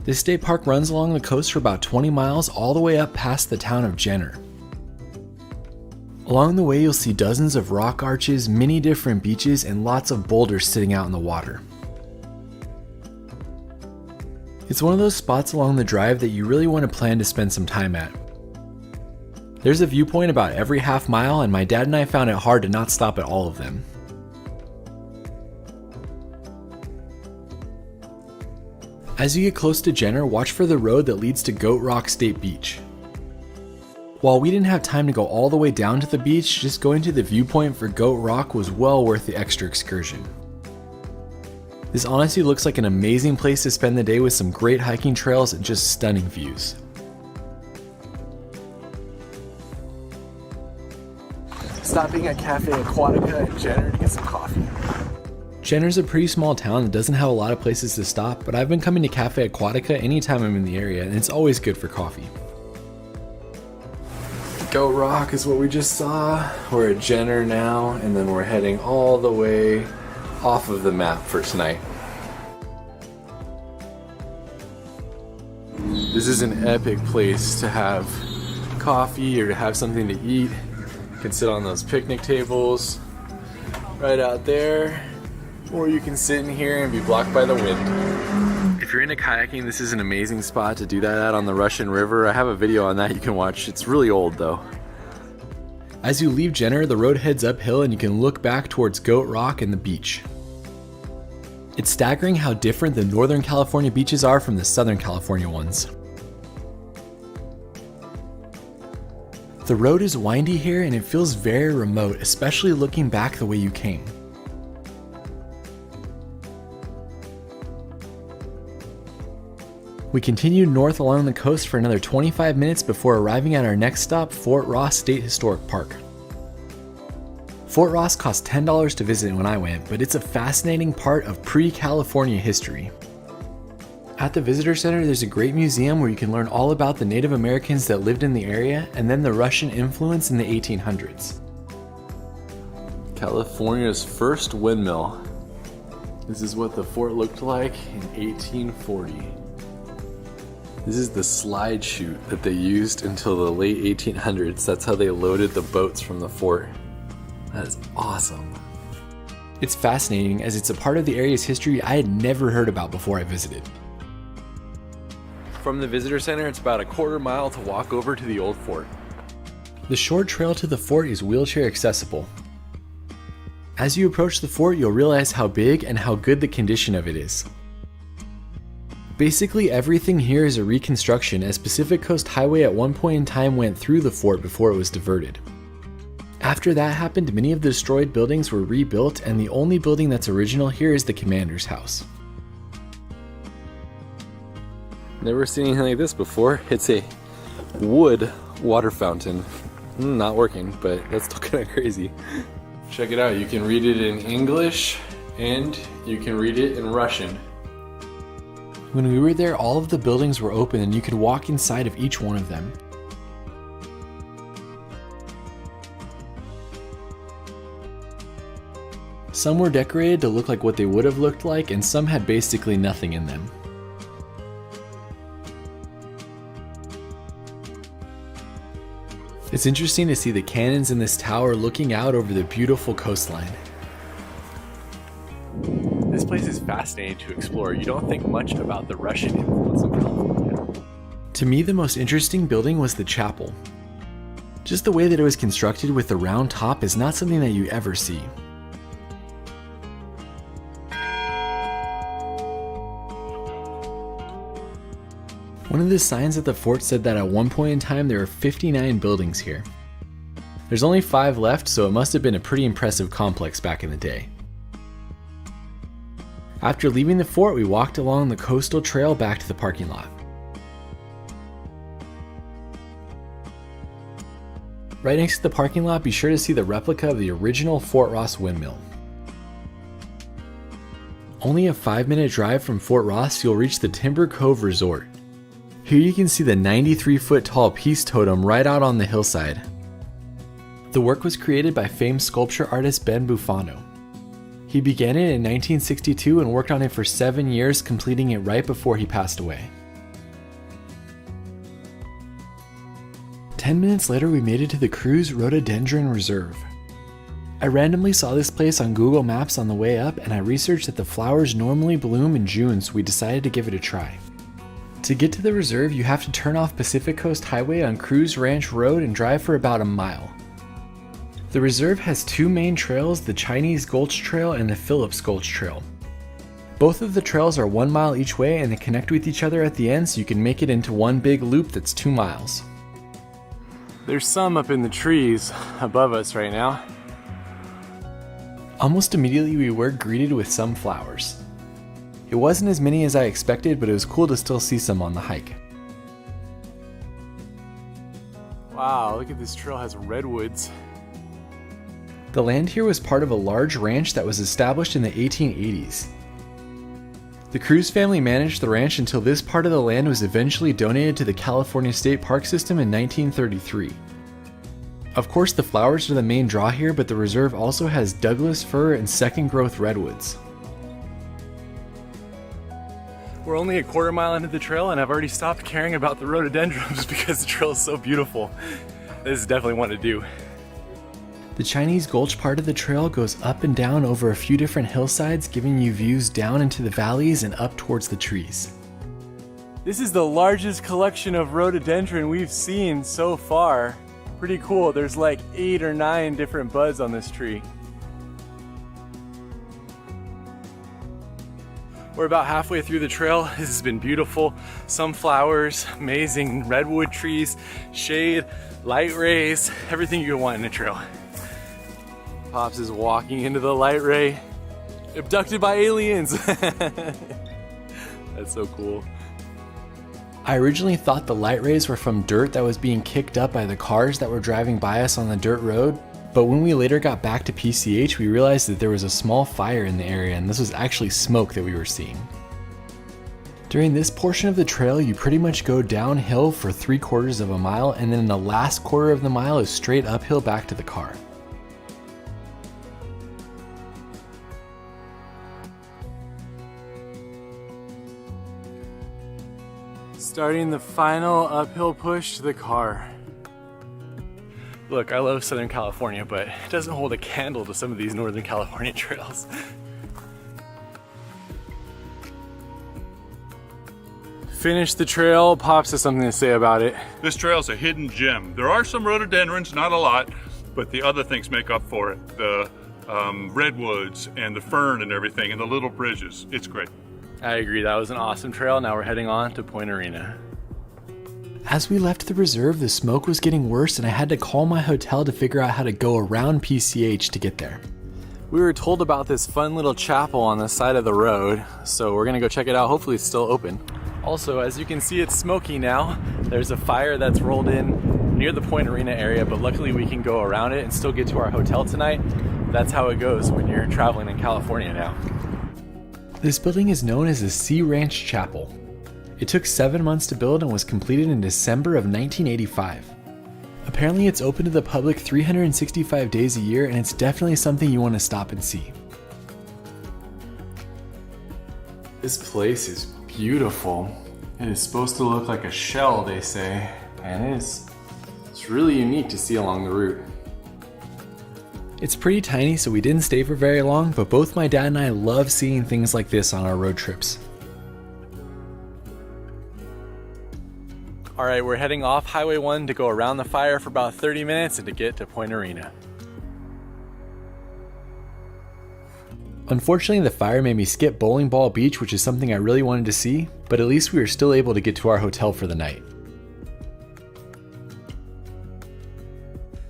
This state park runs along the coast for about 20 miles all the way up past the town of Jenner. Along the way, you'll see dozens of rock arches, many different beaches, and lots of boulders sitting out in the water. It's one of those spots along the drive that you really want to plan to spend some time at. There's a viewpoint about every half mile, and my dad and I found it hard to not stop at all of them. As you get close to Jenner, watch for the road that leads to Goat Rock State Beach. While we didn't have time to go all the way down to the beach, just going to the viewpoint for Goat Rock was well worth the extra excursion. This honestly looks like an amazing place to spend the day with some great hiking trails and just stunning views. Stopping at Cafe Aquatica in Jenner to get some coffee. Jenner's a pretty small town that doesn't have a lot of places to stop, but I've been coming to Cafe Aquatica anytime I'm in the area, and it's always good for coffee. Goat Rock is what we just saw. We're at Jenner now, and then we're heading all the way off of the map for tonight. This is an epic place to have coffee or to have something to eat. You can sit on those picnic tables right out there, or you can sit in here and be blocked by the wind. If you're into kayaking, this is an amazing spot to do that at on the Russian River. I have a video on that you can watch. It's really old though. As you leave Jenner, the road heads uphill and you can look back towards Goat Rock and the beach. It's staggering how different the Northern California beaches are from the Southern California ones. The road is windy here and it feels very remote, especially looking back the way you came. We continued north along the coast for another 25 minutes before arriving at our next stop, Fort Ross State Historic Park. Fort Ross cost $10 to visit when I went, but it's a fascinating part of pre-California history. At the Visitor Center, there's a great museum where you can learn all about the Native Americans that lived in the area and then the Russian influence in the 1800s. California's first windmill. This is what the fort looked like in 1840. This is the slide chute that they used until the late 1800s. That's how they loaded the boats from the fort. That is awesome. It's fascinating as it's a part of the area's history I had never heard about before I visited. From the Visitor Center, it's about a quarter mile to walk over to the old fort. The short trail to the fort is wheelchair accessible. As you approach the fort, you'll realize how big and how good the condition of it is. Basically everything here is a reconstruction, as Pacific Coast Highway at one point in time went through the fort before it was diverted. After that happened, many of the destroyed buildings were rebuilt, and the only building that's original here is the commander's house. Never seen anything like this before. It's a wood water fountain. Not working, but that's still kind of crazy. Check it out. You can read it in English and you can read it in Russian. When we were there, all of the buildings were open and you could walk inside of each one of them. Some were decorated to look like what they would have looked like, and some had basically nothing in them. It's interesting to see the cannons in this tower looking out over the beautiful coastline. This place is fascinating to explore. You don't think much about the Russian influence in California. To me, the most interesting building was the chapel. Just the way that it was constructed with the round top is not something that you ever see. One of the signs at the fort said that at one point in time there were 59 buildings here. There's only 5 left, so it must have been a pretty impressive complex back in the day. After leaving the fort, we walked along the coastal trail back to the parking lot. Right next to the parking lot, be sure to see the replica of the original Fort Ross windmill. Only a 5-minute drive from Fort Ross, you'll reach the Timber Cove Resort. Here you can see the 93-foot tall peace totem right out on the hillside. The work was created by famed sculpture artist Ben Bufano. He began it in 1962 and worked on it for 7 years, completing it right before he passed away. 10 minutes later, we made it to the Cruz Rhododendron Reserve. I randomly saw this place on Google Maps on the way up, and I researched that the flowers normally bloom in June, so we decided to give it a try. To get to the reserve, you have to turn off Pacific Coast Highway on Cruise Ranch Road and drive for about a mile. The reserve has two main trails, the Chinese Gulch Trail and the Phillips Gulch Trail. Both of the trails are 1 mile each way and they connect with each other at the end, so you can make it into one big loop that's 2 miles. There's some up in the trees above us right now. Almost immediately we were greeted with some flowers. It wasn't as many as I expected, but it was cool to still see some on the hike. Wow, look at this trail has redwoods. The land here was part of a large ranch that was established in the 1880s. The Cruz family managed the ranch until this part of the land was eventually donated to the California State Park System in 1933. Of course, the flowers are the main draw here, but the reserve also has Douglas fir and second growth redwoods. We're only a quarter mile into the trail and I've already stopped caring about the rhododendrons because the trail is so beautiful. This is definitely one to do. The Chinese Gulch part of the trail goes up and down over a few different hillsides, giving you views down into the valleys and up towards the trees. This is the largest collection of rhododendron we've seen so far. Pretty cool. There's like 8 or 9 different buds on this tree. We're about halfway through the trail. This has been beautiful. Some flowers, amazing redwood trees, shade, light rays, everything you could want in a trail. Pops is walking into the light ray, abducted by aliens. That's so cool. I originally thought the light rays were from dirt that was being kicked up by the cars that were driving by us on the dirt road, but when we later got back to PCH, we realized that there was a small fire in the area and this was actually smoke that we were seeing. During this portion of the trail, you pretty much go downhill for 3/4 of a mile, and then the last quarter of the mile is straight uphill back to the car. Starting the final uphill push to the car. Look, I love Southern California, but it doesn't hold a candle to some of these Northern California trails. Finish the trail. Pops has something to say about it. This trail's a hidden gem. There are some rhododendrons, not a lot, but the other things make up for it. The redwoods and the fern and everything and the little bridges. It's great. I agree, that was an awesome trail. Now we're heading on to Point Arena. As we left the reserve, the smoke was getting worse and I had to call my hotel to figure out how to go around PCH to get there. We were told about this fun little chapel on the side of the road, so we're gonna go check it out. Hopefully it's still open. Also, as you can see, it's smoky now. There's a fire that's rolled in near the Point Arena area, but luckily we can go around it and still get to our hotel tonight. That's how it goes when you're traveling in California now. This building is known as the Sea Ranch Chapel. It took 7 months to build and was completed in December of 1985. Apparently it's open to the public 365 days a year, and it's definitely something you want to stop and see. This place is beautiful. It is supposed to look like a shell, they say, and it's really unique to see along the route. It's pretty tiny, so we didn't stay for very long, but both my dad and I love seeing things like this on our road trips. All right, we're heading off Highway 1 to go around the fire for about 30 minutes and to get to Point Arena. Unfortunately, the fire made me skip Bowling Ball Beach, which is something I really wanted to see, but at least we were still able to get to our hotel for the night.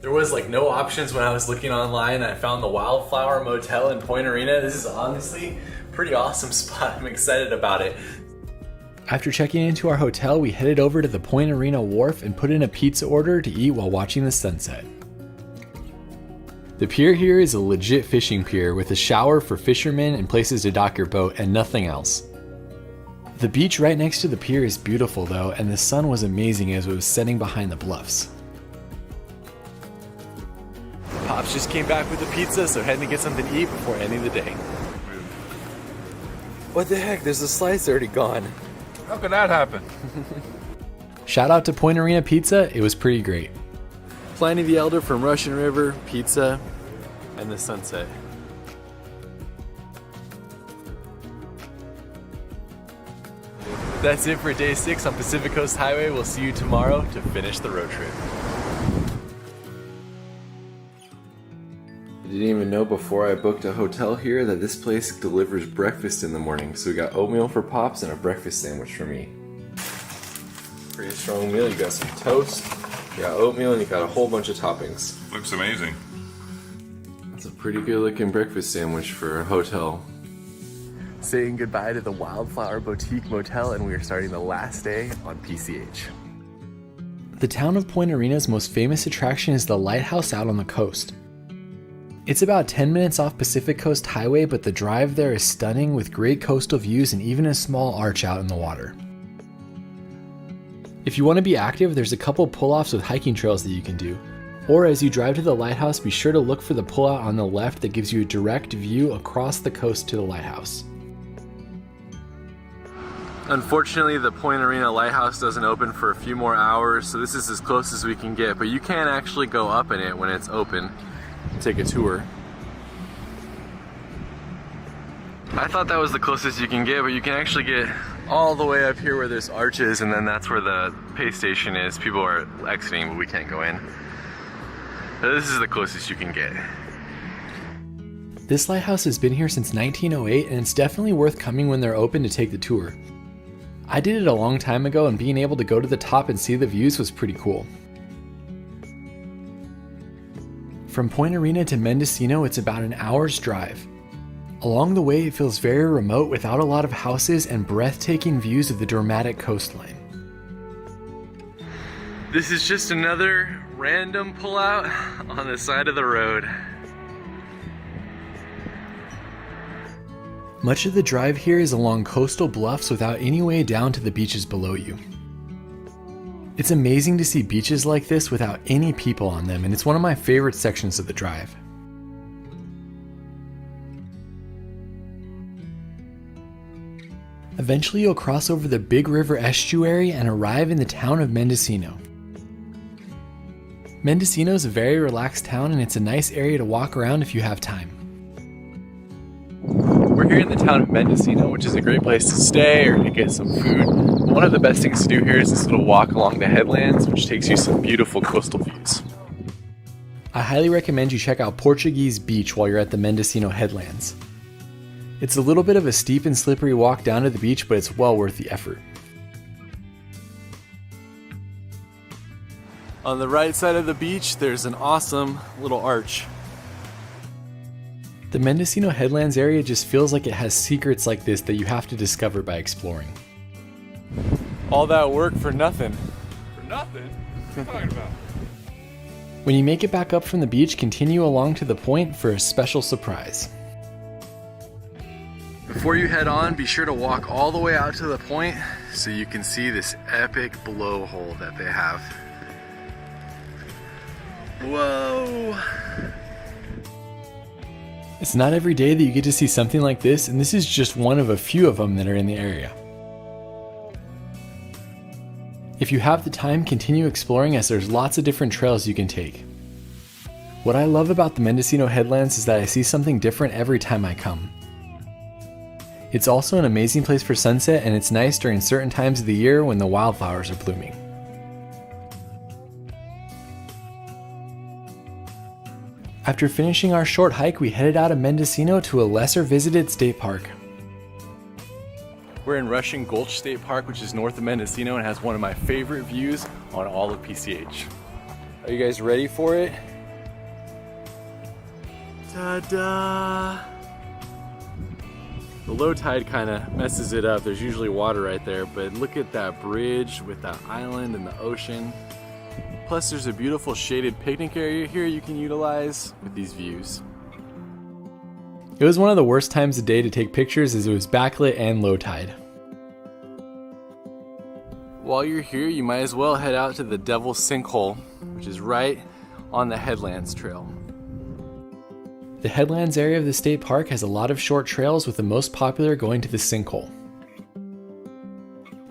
There was like no options when I was looking online. I found the Wildflower Motel in Point Arena. This is honestly a pretty awesome spot. I'm excited about it. After checking into our hotel, we headed over to the Point Arena Wharf and put in a pizza order to eat while watching the sunset. The pier here is a legit fishing pier with a shower for fishermen and places to dock your boat and nothing else. The beach right next to the pier is beautiful though, and the sun was amazing as it was setting behind the bluffs. Pops just came back with the pizza, so heading to get something to eat before ending the day. What the heck? There's a slice already gone. How could that happen? Shout out to Point Arena Pizza, it was pretty great. Pliny the Elder from Russian River, pizza, and the sunset. That's it for day 6 on Pacific Coast Highway. We'll see you tomorrow to finish the road trip. I didn't even know before I booked a hotel here that this place delivers breakfast in the morning. So we got oatmeal for Pops and a breakfast sandwich for me. Pretty strong meal. You got some toast, you got oatmeal, and you got a whole bunch of toppings. Looks amazing. That's a pretty good looking breakfast sandwich for a hotel. Saying goodbye to the Wildflower Boutique Motel, and we are starting the last day on PCH. The town of Point Arena's most famous attraction is the lighthouse out on the coast. It's about 10 minutes off Pacific Coast Highway, but the drive there is stunning with great coastal views and even a small arch out in the water. If you want to be active, there's a couple pull-offs with hiking trails that you can do. Or as you drive to the lighthouse, be sure to look for the pull-out on the left that gives you a direct view across the coast to the lighthouse. Unfortunately, the Point Arena Lighthouse doesn't open for a few more hours, so this is as close as we can get, but you can actually go up in it when it's open. Take a tour. I thought that was the closest you can get, but you can actually get all the way up here where there's arches, and then that's where the pay station is. People are exiting, but we can't go in. So this is the closest you can get. This lighthouse has been here since 1908, and it's definitely worth coming when they're open to take the tour. I did it a long time ago, and being able to go to the top and see the views was pretty cool. From Point Arena to Mendocino, it's about an hour's drive. Along the way, it feels very remote without a lot of houses and breathtaking views of the dramatic coastline. This is just another random pullout on the side of the road. Much of the drive here is along coastal bluffs without any way down to the beaches below you. It's amazing to see beaches like this without any people on them, and it's one of my favorite sections of the drive. Eventually you'll cross over the Big River estuary and arrive in the town of Mendocino. Mendocino is a very relaxed town, and it's a nice area to walk around if you have time. We're here in the town of Mendocino, which is a great place to stay or to get some food. One of the best things to do here is this little walk along the headlands, which takes you some beautiful coastal views. I highly recommend you check out Portuguese Beach while you're at the Mendocino headlands. It's a little bit of a steep and slippery walk down to the beach, but it's well worth the effort. On the right side of the beach, there's an awesome little arch. The Mendocino Headlands area just feels like it has secrets like this that you have to discover by exploring. All that work for nothing. For nothing? What are you talking about? When you make it back up from the beach, continue along to the point for a special surprise. Before you head on, be sure to walk all the way out to the point so you can see this epic blowhole that they have. Whoa! It's not every day that you get to see something like this, and this is just one of a few of them that are in the area. If you have the time, continue exploring as there's lots of different trails you can take. What I love about the Mendocino Headlands is that I see something different every time I come. It's also an amazing place for sunset, and it's nice during certain times of the year when the wildflowers are blooming. After finishing our short hike, we headed out of Mendocino to a lesser visited state park. We're in Russian Gulch State Park, which is north of Mendocino and has one of my favorite views on all of PCH. Are you guys ready for it? Ta-da! The low tide kind of messes it up. There's usually water right there, but look at that bridge with that island and the ocean. Plus there's a beautiful shaded picnic area here you can utilize with these views. It was one of the worst times of day to take pictures as it was backlit and low tide. While you're here, you might as well head out to the Devil's Sinkhole, which is right on the Headlands Trail. The Headlands area of the state park has a lot of short trails, with the most popular going to the Sinkhole.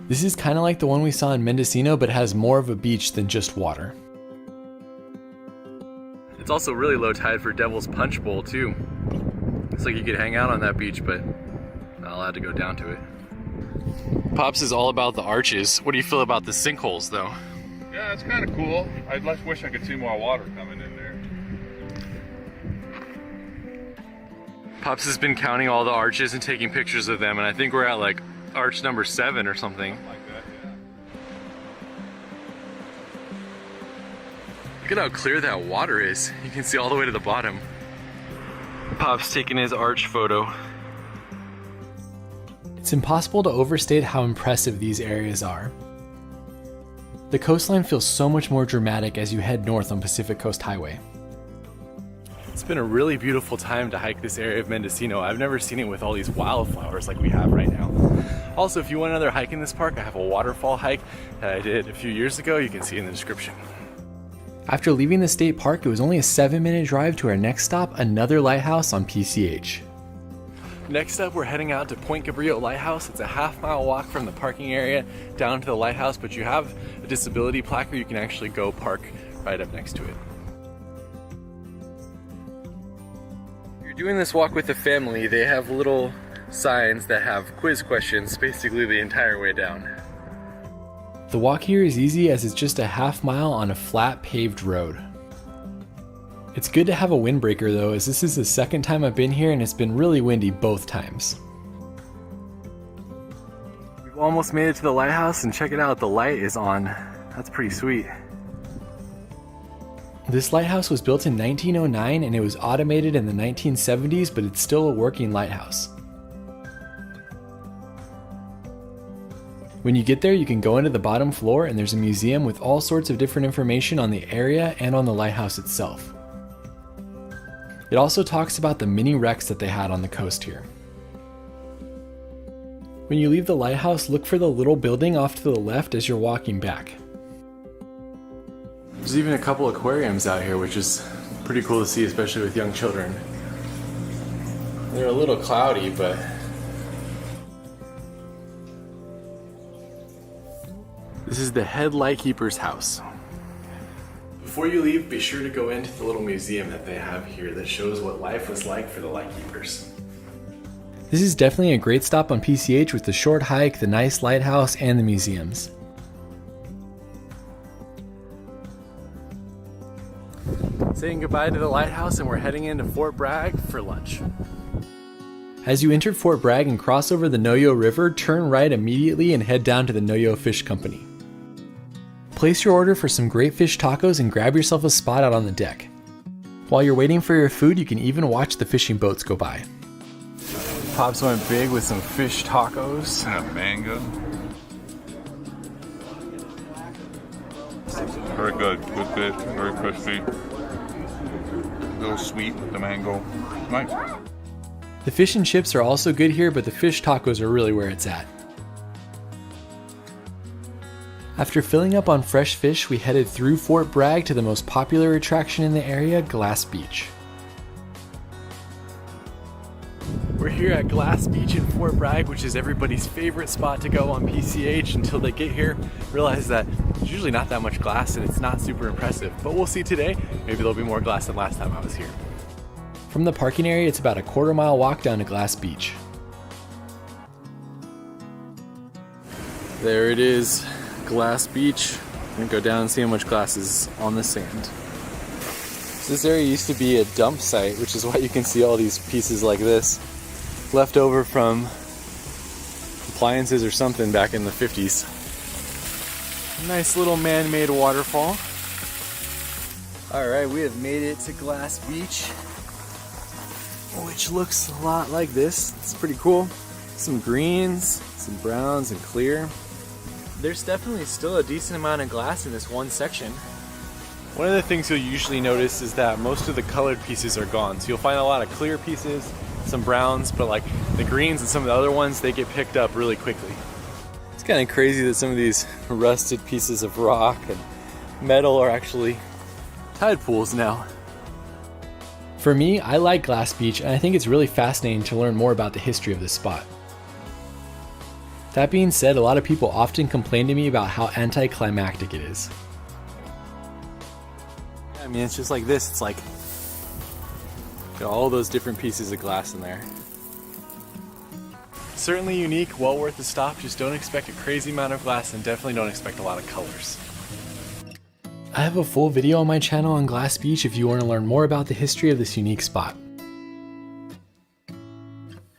This is kind of like the one we saw in Mendocino, but has more of a beach than just water. It's also really low tide for Devil's Punch Bowl too. Looks like you could hang out on that beach, but not allowed to go down to it. Pops is all about the arches. What do you feel about the sinkholes, though? Yeah, it's kind of cool. I wish I could see more water coming in there. Pops has been counting all the arches and taking pictures of them, and I think we're at like arch number 7 or something. Like that, yeah. Look at how clear that water is. You can see all the way to the bottom. Pop's taking his arch photo. It's impossible to overstate how impressive these areas are. The coastline feels so much more dramatic as you head north on Pacific Coast Highway. It's been a really beautiful time to hike this area of Mendocino. I've never seen it with all these wildflowers like we have right now. Also, if you want another hike in this park, I have a waterfall hike that I did a few years ago. You can see in the description. After leaving the state park, it was only a 7-minute drive to our next stop, another lighthouse on PCH. Next up, we're heading out to Point Cabrillo Lighthouse. It's a half-mile walk from the parking area down to the lighthouse, but you have a disability placard. You can actually go park right up next to it. If you're doing this walk with a family, they have little signs that have quiz questions basically the entire way down. The walk here is easy as it's just a half-mile on a flat paved road. It's good to have a windbreaker though, as this is the second time I've been here and it's been really windy both times. We've almost made it to the lighthouse, and check it out, the light is on. That's pretty sweet. This lighthouse was built in 1909 and it was automated in the 1970s, but it's still a working lighthouse. When you get there, you can go into the bottom floor and there's a museum with all sorts of different information on the area and on the lighthouse itself. It also talks about the mini wrecks that they had on the coast here. When you leave the lighthouse, look for the little building off to the left as you're walking back. There's even a couple aquariums out here, which is pretty cool to see, especially with young children. They're a little cloudy, but this is the head lightkeeper's house. Before you leave, be sure to go into the little museum that they have here that shows what life was like for the lightkeepers. This is definitely a great stop on PCH with the short hike, the nice lighthouse, and the museums. Saying goodbye to the lighthouse, and we're heading into Fort Bragg for lunch. As you enter Fort Bragg and cross over the Noyo River, turn right immediately and head down to the Noyo Fish Company. Place your order for some great fish tacos and grab yourself a spot out on the deck. While you're waiting for your food, you can even watch the fishing boats go by. Pops went big with some fish tacos. And a mango. Very good. Good fish. Very crispy. A little sweet with the mango. Nice. The fish and chips are also good here, but the fish tacos are really where it's at. After filling up on fresh fish, we headed through Fort Bragg to the most popular attraction in the area, Glass Beach. We're here at Glass Beach in Fort Bragg, which is everybody's favorite spot to go on PCH until they get here, realize that there's usually not that much glass and it's not super impressive. But we'll see today. Maybe there'll be more glass than last time I was here. From the parking area, it's about a quarter-mile walk down to Glass Beach. There it is, Glass Beach. I'm gonna go down and see how much glass is on the sand. So this area used to be a dump site, which is why you can see all these pieces like this left over from appliances or something back in the 50s. Nice little man-made waterfall. All right, we have made it to Glass Beach, which looks a lot like this. It's pretty cool. Some greens, some browns, and clear. There's definitely still a decent amount of glass in this one section. One of the things you'll usually notice is that most of the colored pieces are gone. So you'll find a lot of clear pieces, some browns, but like the greens and some of the other ones, they get picked up really quickly. It's kind of crazy that some of these rusted pieces of rock and metal are actually tide pools now. For me, I like Glass Beach, and I think it's really fascinating to learn more about the history of this spot. That being said, a lot of people often complain to me about how anticlimactic it is. I mean, it's just like this. It's like all those different pieces of glass in there. Certainly unique, well worth the stop. Just don't expect a crazy amount of glass and definitely don't expect a lot of colors. I have a full video on my channel on Glass Beach if you want to learn more about the history of this unique spot.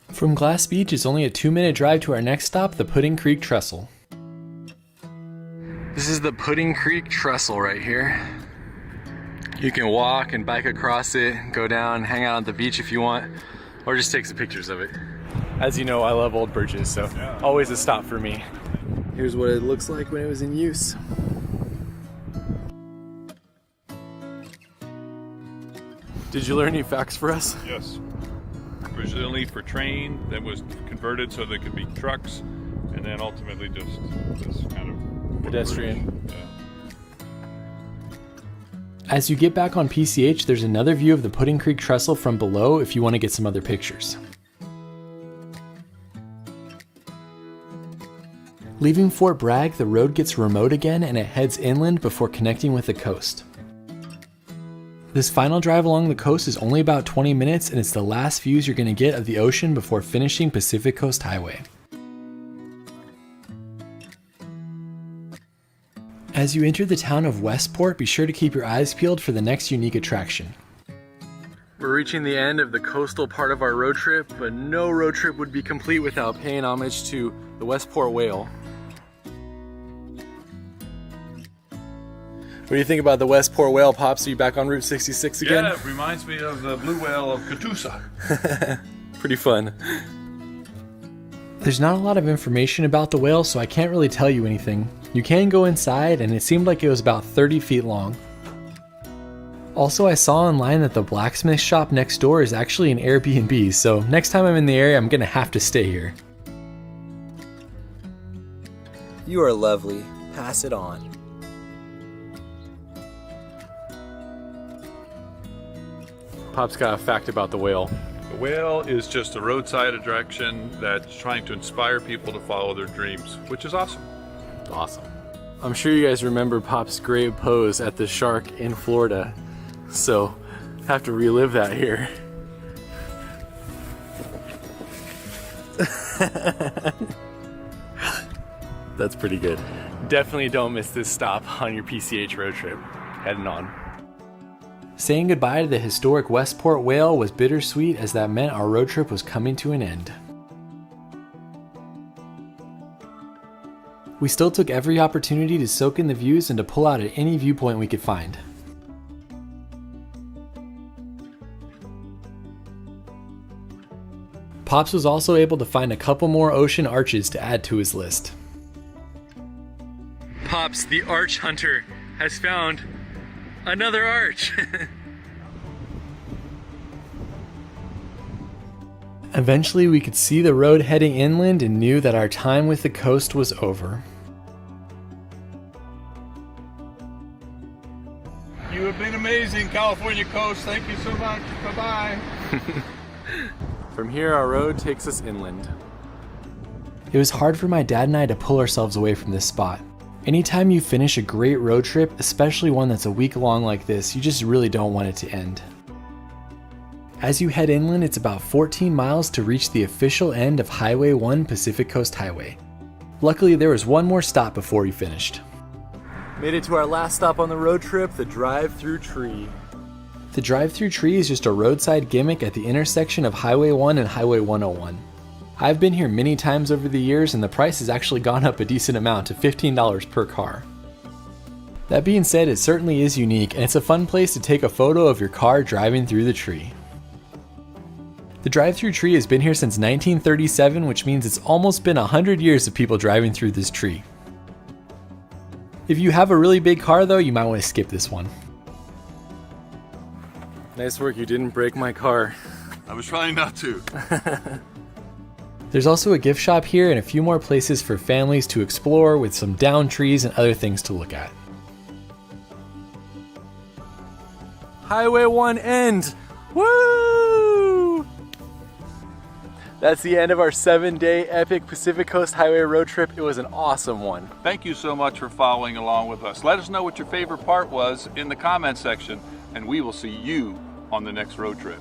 From Glass Beach, it's only a 2-minute drive to our next stop, the Pudding Creek Trestle. This is the Pudding Creek Trestle right here. You can walk and bike across it, go down, hang out on the beach if you want, or just take some pictures of it. As you know, I love old bridges, so always a stop for me. Here's what it looks like when it was in use. Did you learn any facts for us? Yes. Originally for train, that was converted so they could be trucks, and then ultimately just this kind of pedestrian. Yeah. As you get back on PCH, there's another view of the Pudding Creek Trestle from below if you want to get some other pictures. Leaving Fort Bragg, the road gets remote again and it heads inland before connecting with the coast. This final drive along the coast is only about 20 minutes and it's the last views you're going to get of the ocean before finishing Pacific Coast Highway. As you enter the town of Westport, be sure to keep your eyes peeled for the next unique attraction. We're reaching the end of the coastal part of our road trip, but no road trip would be complete without paying homage to the Westport Whale. What do you think about the Westport Whale, Pops? Are you back on Route 66 again? Yeah, it reminds me of the blue whale of Catoosa. Pretty fun. There's not a lot of information about the whale, so I can't really tell you anything. You can go inside, and it seemed like it was about 30 feet long. Also, I saw online that the blacksmith shop next door is actually an Airbnb, so next time I'm in the area, I'm gonna have to stay here. You are lovely. Pass it on. Pop's got a fact about the whale. The whale is just a roadside attraction that's trying to inspire people to follow their dreams, which is awesome. Awesome. I'm sure you guys remember Pop's great pose at the shark in Florida, so have to relive that here. That's pretty good. Definitely don't miss this stop on your PCH road trip. Heading on. Saying goodbye to the historic Westport Whale was bittersweet as that meant our road trip was coming to an end. We still took every opportunity to soak in the views and to pull out at any viewpoint we could find. Pops was also able to find a couple more ocean arches to add to his list. Pops, the arch hunter, has found another arch. Eventually we could see the road heading inland and knew that our time with the coast was over. You have been amazing, California coast. Thank you so much. Bye-bye. From here, our road takes us inland. It was hard for my dad and I to pull ourselves away from this spot. Anytime you finish a great road trip, especially one that's a week long like this, you just really don't want it to end. As you head inland, it's about 14 miles to reach the official end of Highway 1 Pacific Coast Highway. Luckily, there was one more stop before we finished. Made it to our last stop on the road trip, the drive-through tree. The drive-through tree is just a roadside gimmick at the intersection of Highway 1 and Highway 101. I've been here many times over the years and the price has actually gone up a decent amount to $15 per car. That being said, it certainly is unique and it's a fun place to take a photo of your car driving through the tree. The drive-through tree has been here since 1937, which means it's almost been 100 years of people driving through this tree. If you have a really big car though, you might want to skip this one. Nice work, you didn't break my car. I was trying not to. There's also a gift shop here and a few more places for families to explore with some downed trees and other things to look at. Highway 1 end! Woo! That's the end of our 7-day epic Pacific Coast Highway road trip. It was an awesome one. Thank you so much for following along with us. Let us know what your favorite part was in the comment section, and we will see you on the next road trip.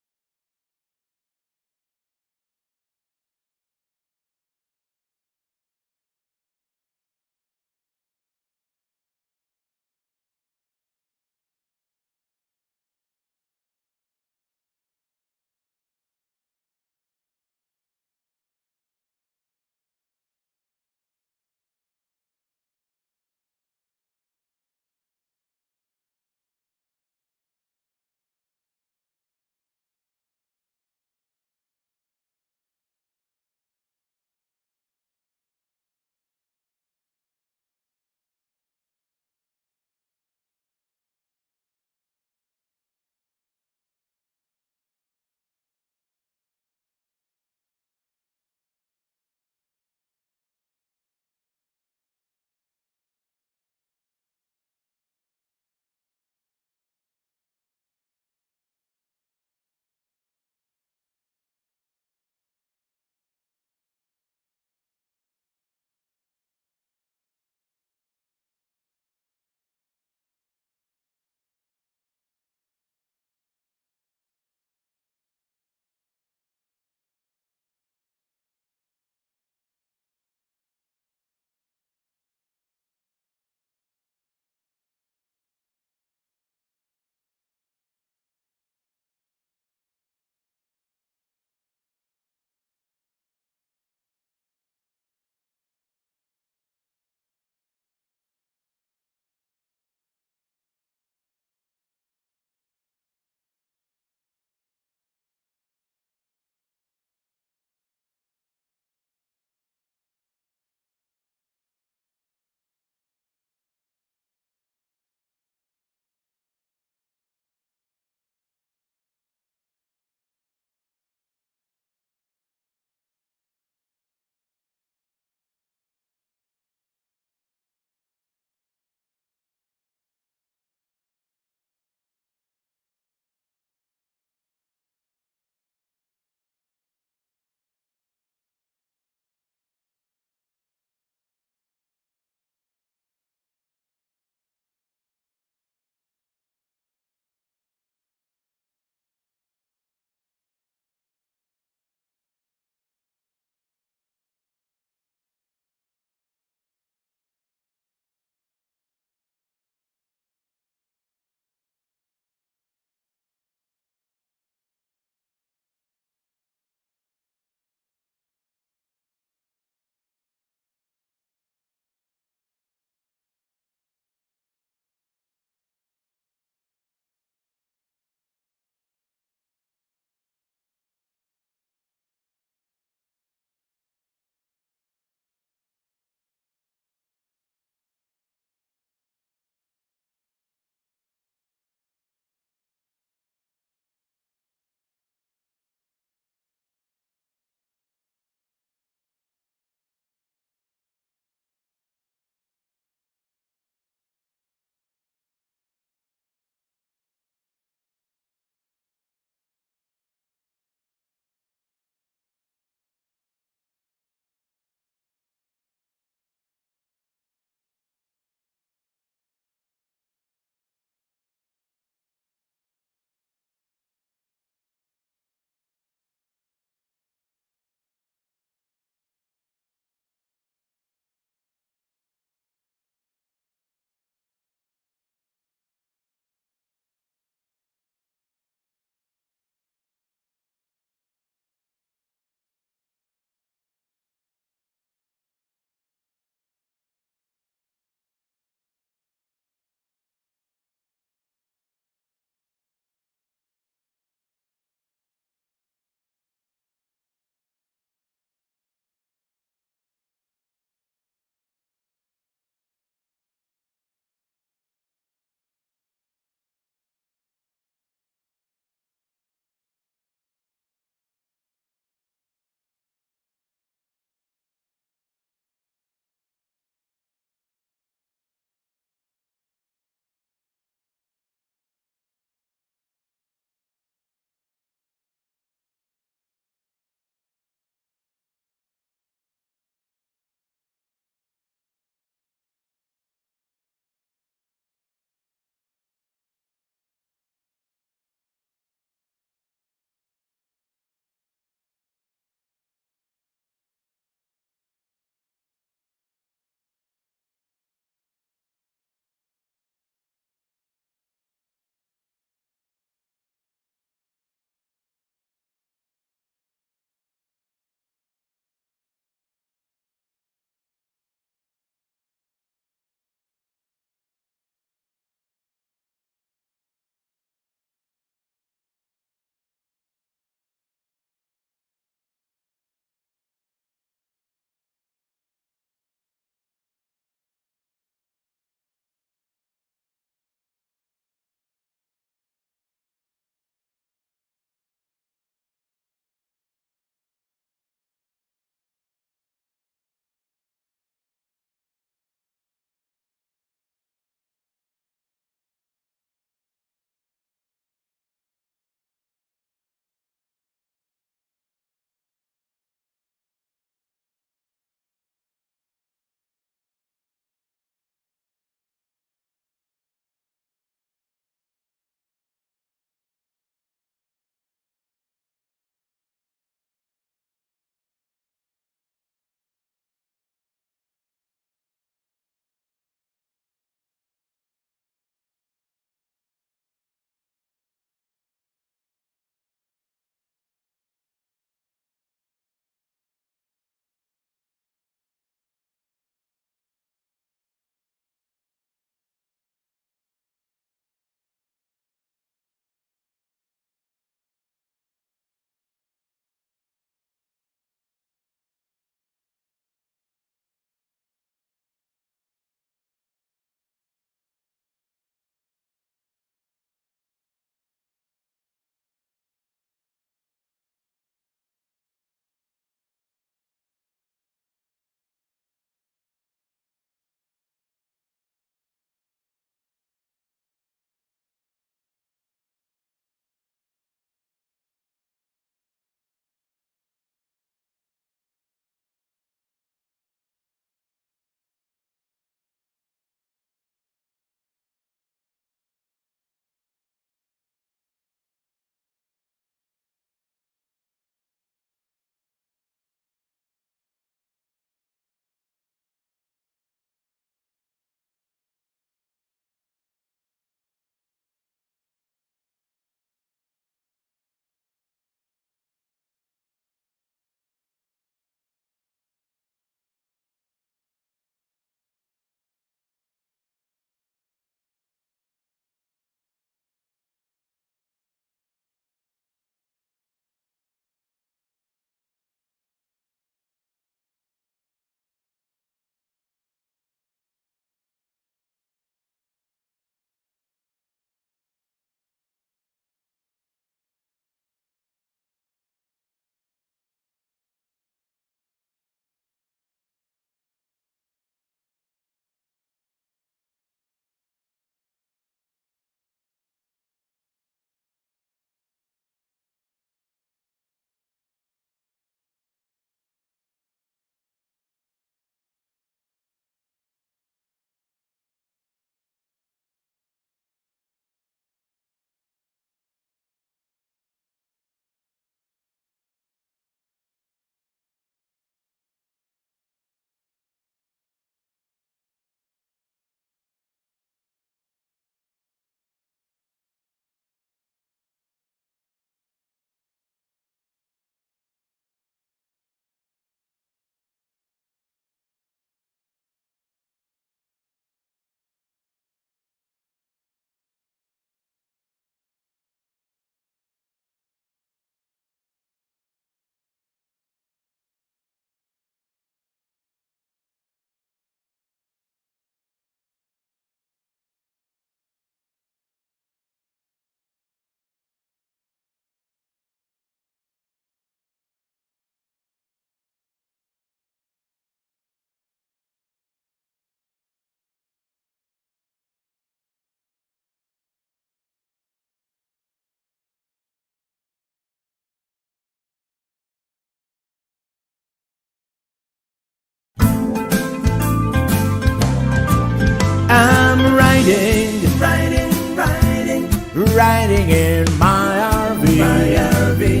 riding in my RV,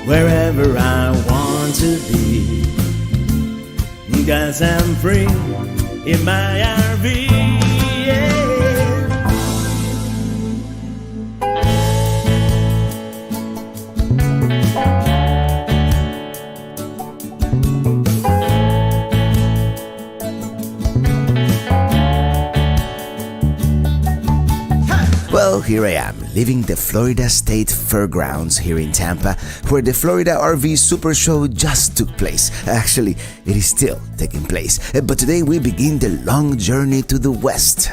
wherever I want to be, 'cause I'm free in my RV, yeah. Well, here I am, leaving the Florida State Fairgrounds here in Tampa, where the Florida RV Super Show just took place. Actually, it is still taking place. But today we begin the long journey to the west.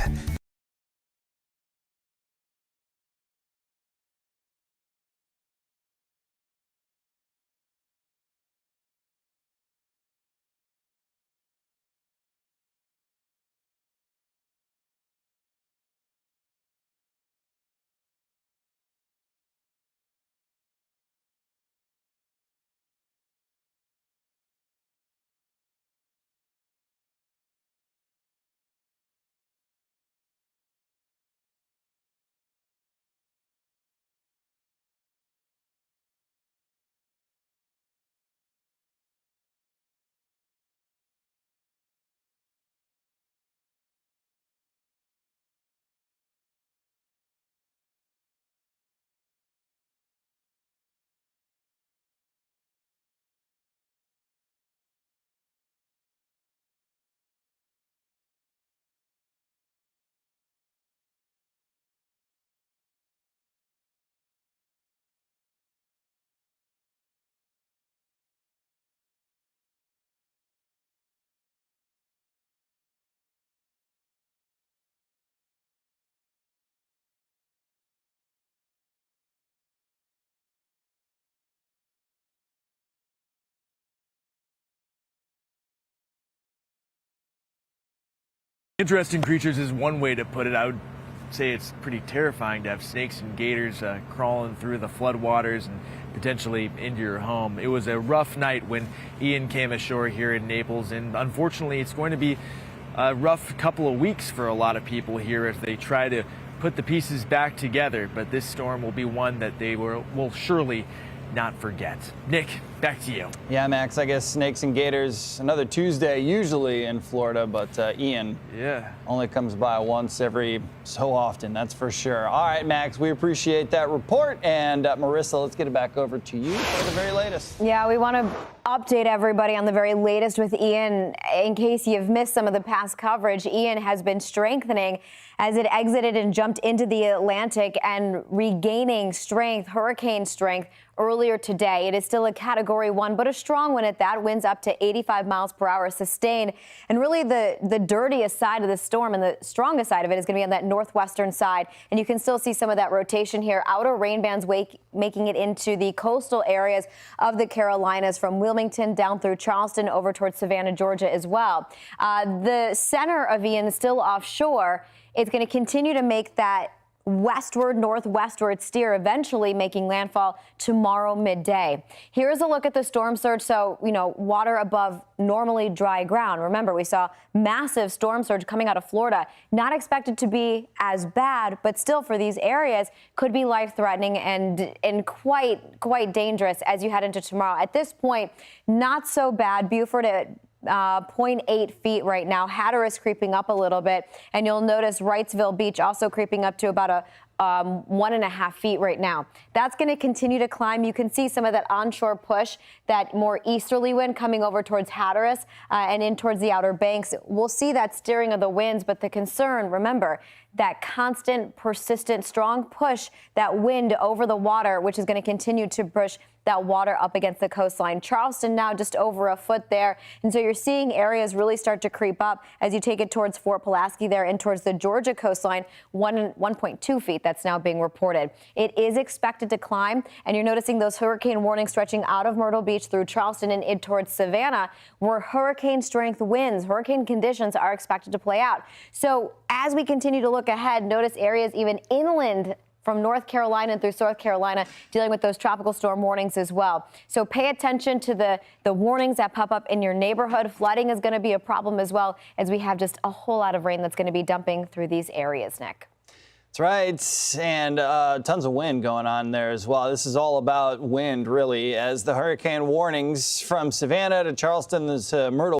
Interesting creatures is one way to put it. I would say it's pretty terrifying to have snakes and gators crawling through the floodwaters and potentially into your home. It was a rough night when Ian came ashore here in Naples, and unfortunately it's going to be a rough couple of weeks for a lot of people here as they try to put the pieces back together. But this storm will be one that they will surely not forget. Nick, back to you. Yeah, Max, I guess snakes and gators, another Tuesday usually in Florida, but Ian only comes by once every so often, that's for sure. All right, Max, we appreciate that report. And Marissa, let's get it back over to you for the very latest. Yeah, we want to update everybody on the very latest with Ian. In case you've missed some of the past coverage, Ian has been strengthening as it exited and jumped into the Atlantic and regaining strength, hurricane strength, earlier today. It is still a Category 1, but a strong one at that. Winds up to 85 miles per hour sustained. And really the dirtiest side of the storm and the strongest side of it is going to be on that northwestern side. And you can still see some of that rotation here. Outer rain bands making it into the coastal areas of the Carolinas, from Wilmington down through Charleston over towards Savannah, Georgia as well. The center of Ian is still offshore. It's going to continue to make that westward, northwestward steer, eventually making landfall tomorrow midday. Here's a look at the storm surge. So, water above normally dry ground. Remember, we saw massive storm surge coming out of Florida. Not expected to be as bad, but still for these areas could be life-threatening and quite dangerous as you head into tomorrow. At this point, not so bad. Beaufort at 0.8 feet right now. Hatteras creeping up a little bit, and you'll notice Wrightsville Beach also creeping up to about a 1.5 feet right now. That's going to continue to climb. You can see some of that onshore push, that more easterly wind coming over towards Hatteras and in towards the Outer Banks. We'll see that steering of the winds, but the concern, remember, that constant, persistent, strong push, that wind over the water, which is going to continue to push that water up against the coastline. Charleston now just over a foot there. And so you're seeing areas really start to creep up as you take it towards Fort Pulaski there and towards the Georgia coastline, 1.2 feet that's now being reported. It is expected to climb, and you're noticing those hurricane warnings stretching out of Myrtle Beach through Charleston and in towards Savannah, where hurricane strength winds, hurricane conditions are expected to play out. So as we continue to look ahead, notice areas even inland from North Carolina through South Carolina dealing with those tropical storm warnings as well. So pay attention to the warnings that pop up in your neighborhood. Flooding is going to be a problem as well, as we have just a whole lot of rain that's going to be dumping through these areas, Nick. That's right, and tons of wind going on there as well. This is all about wind, really, as the hurricane warnings from Savannah to Charleston to Myrtle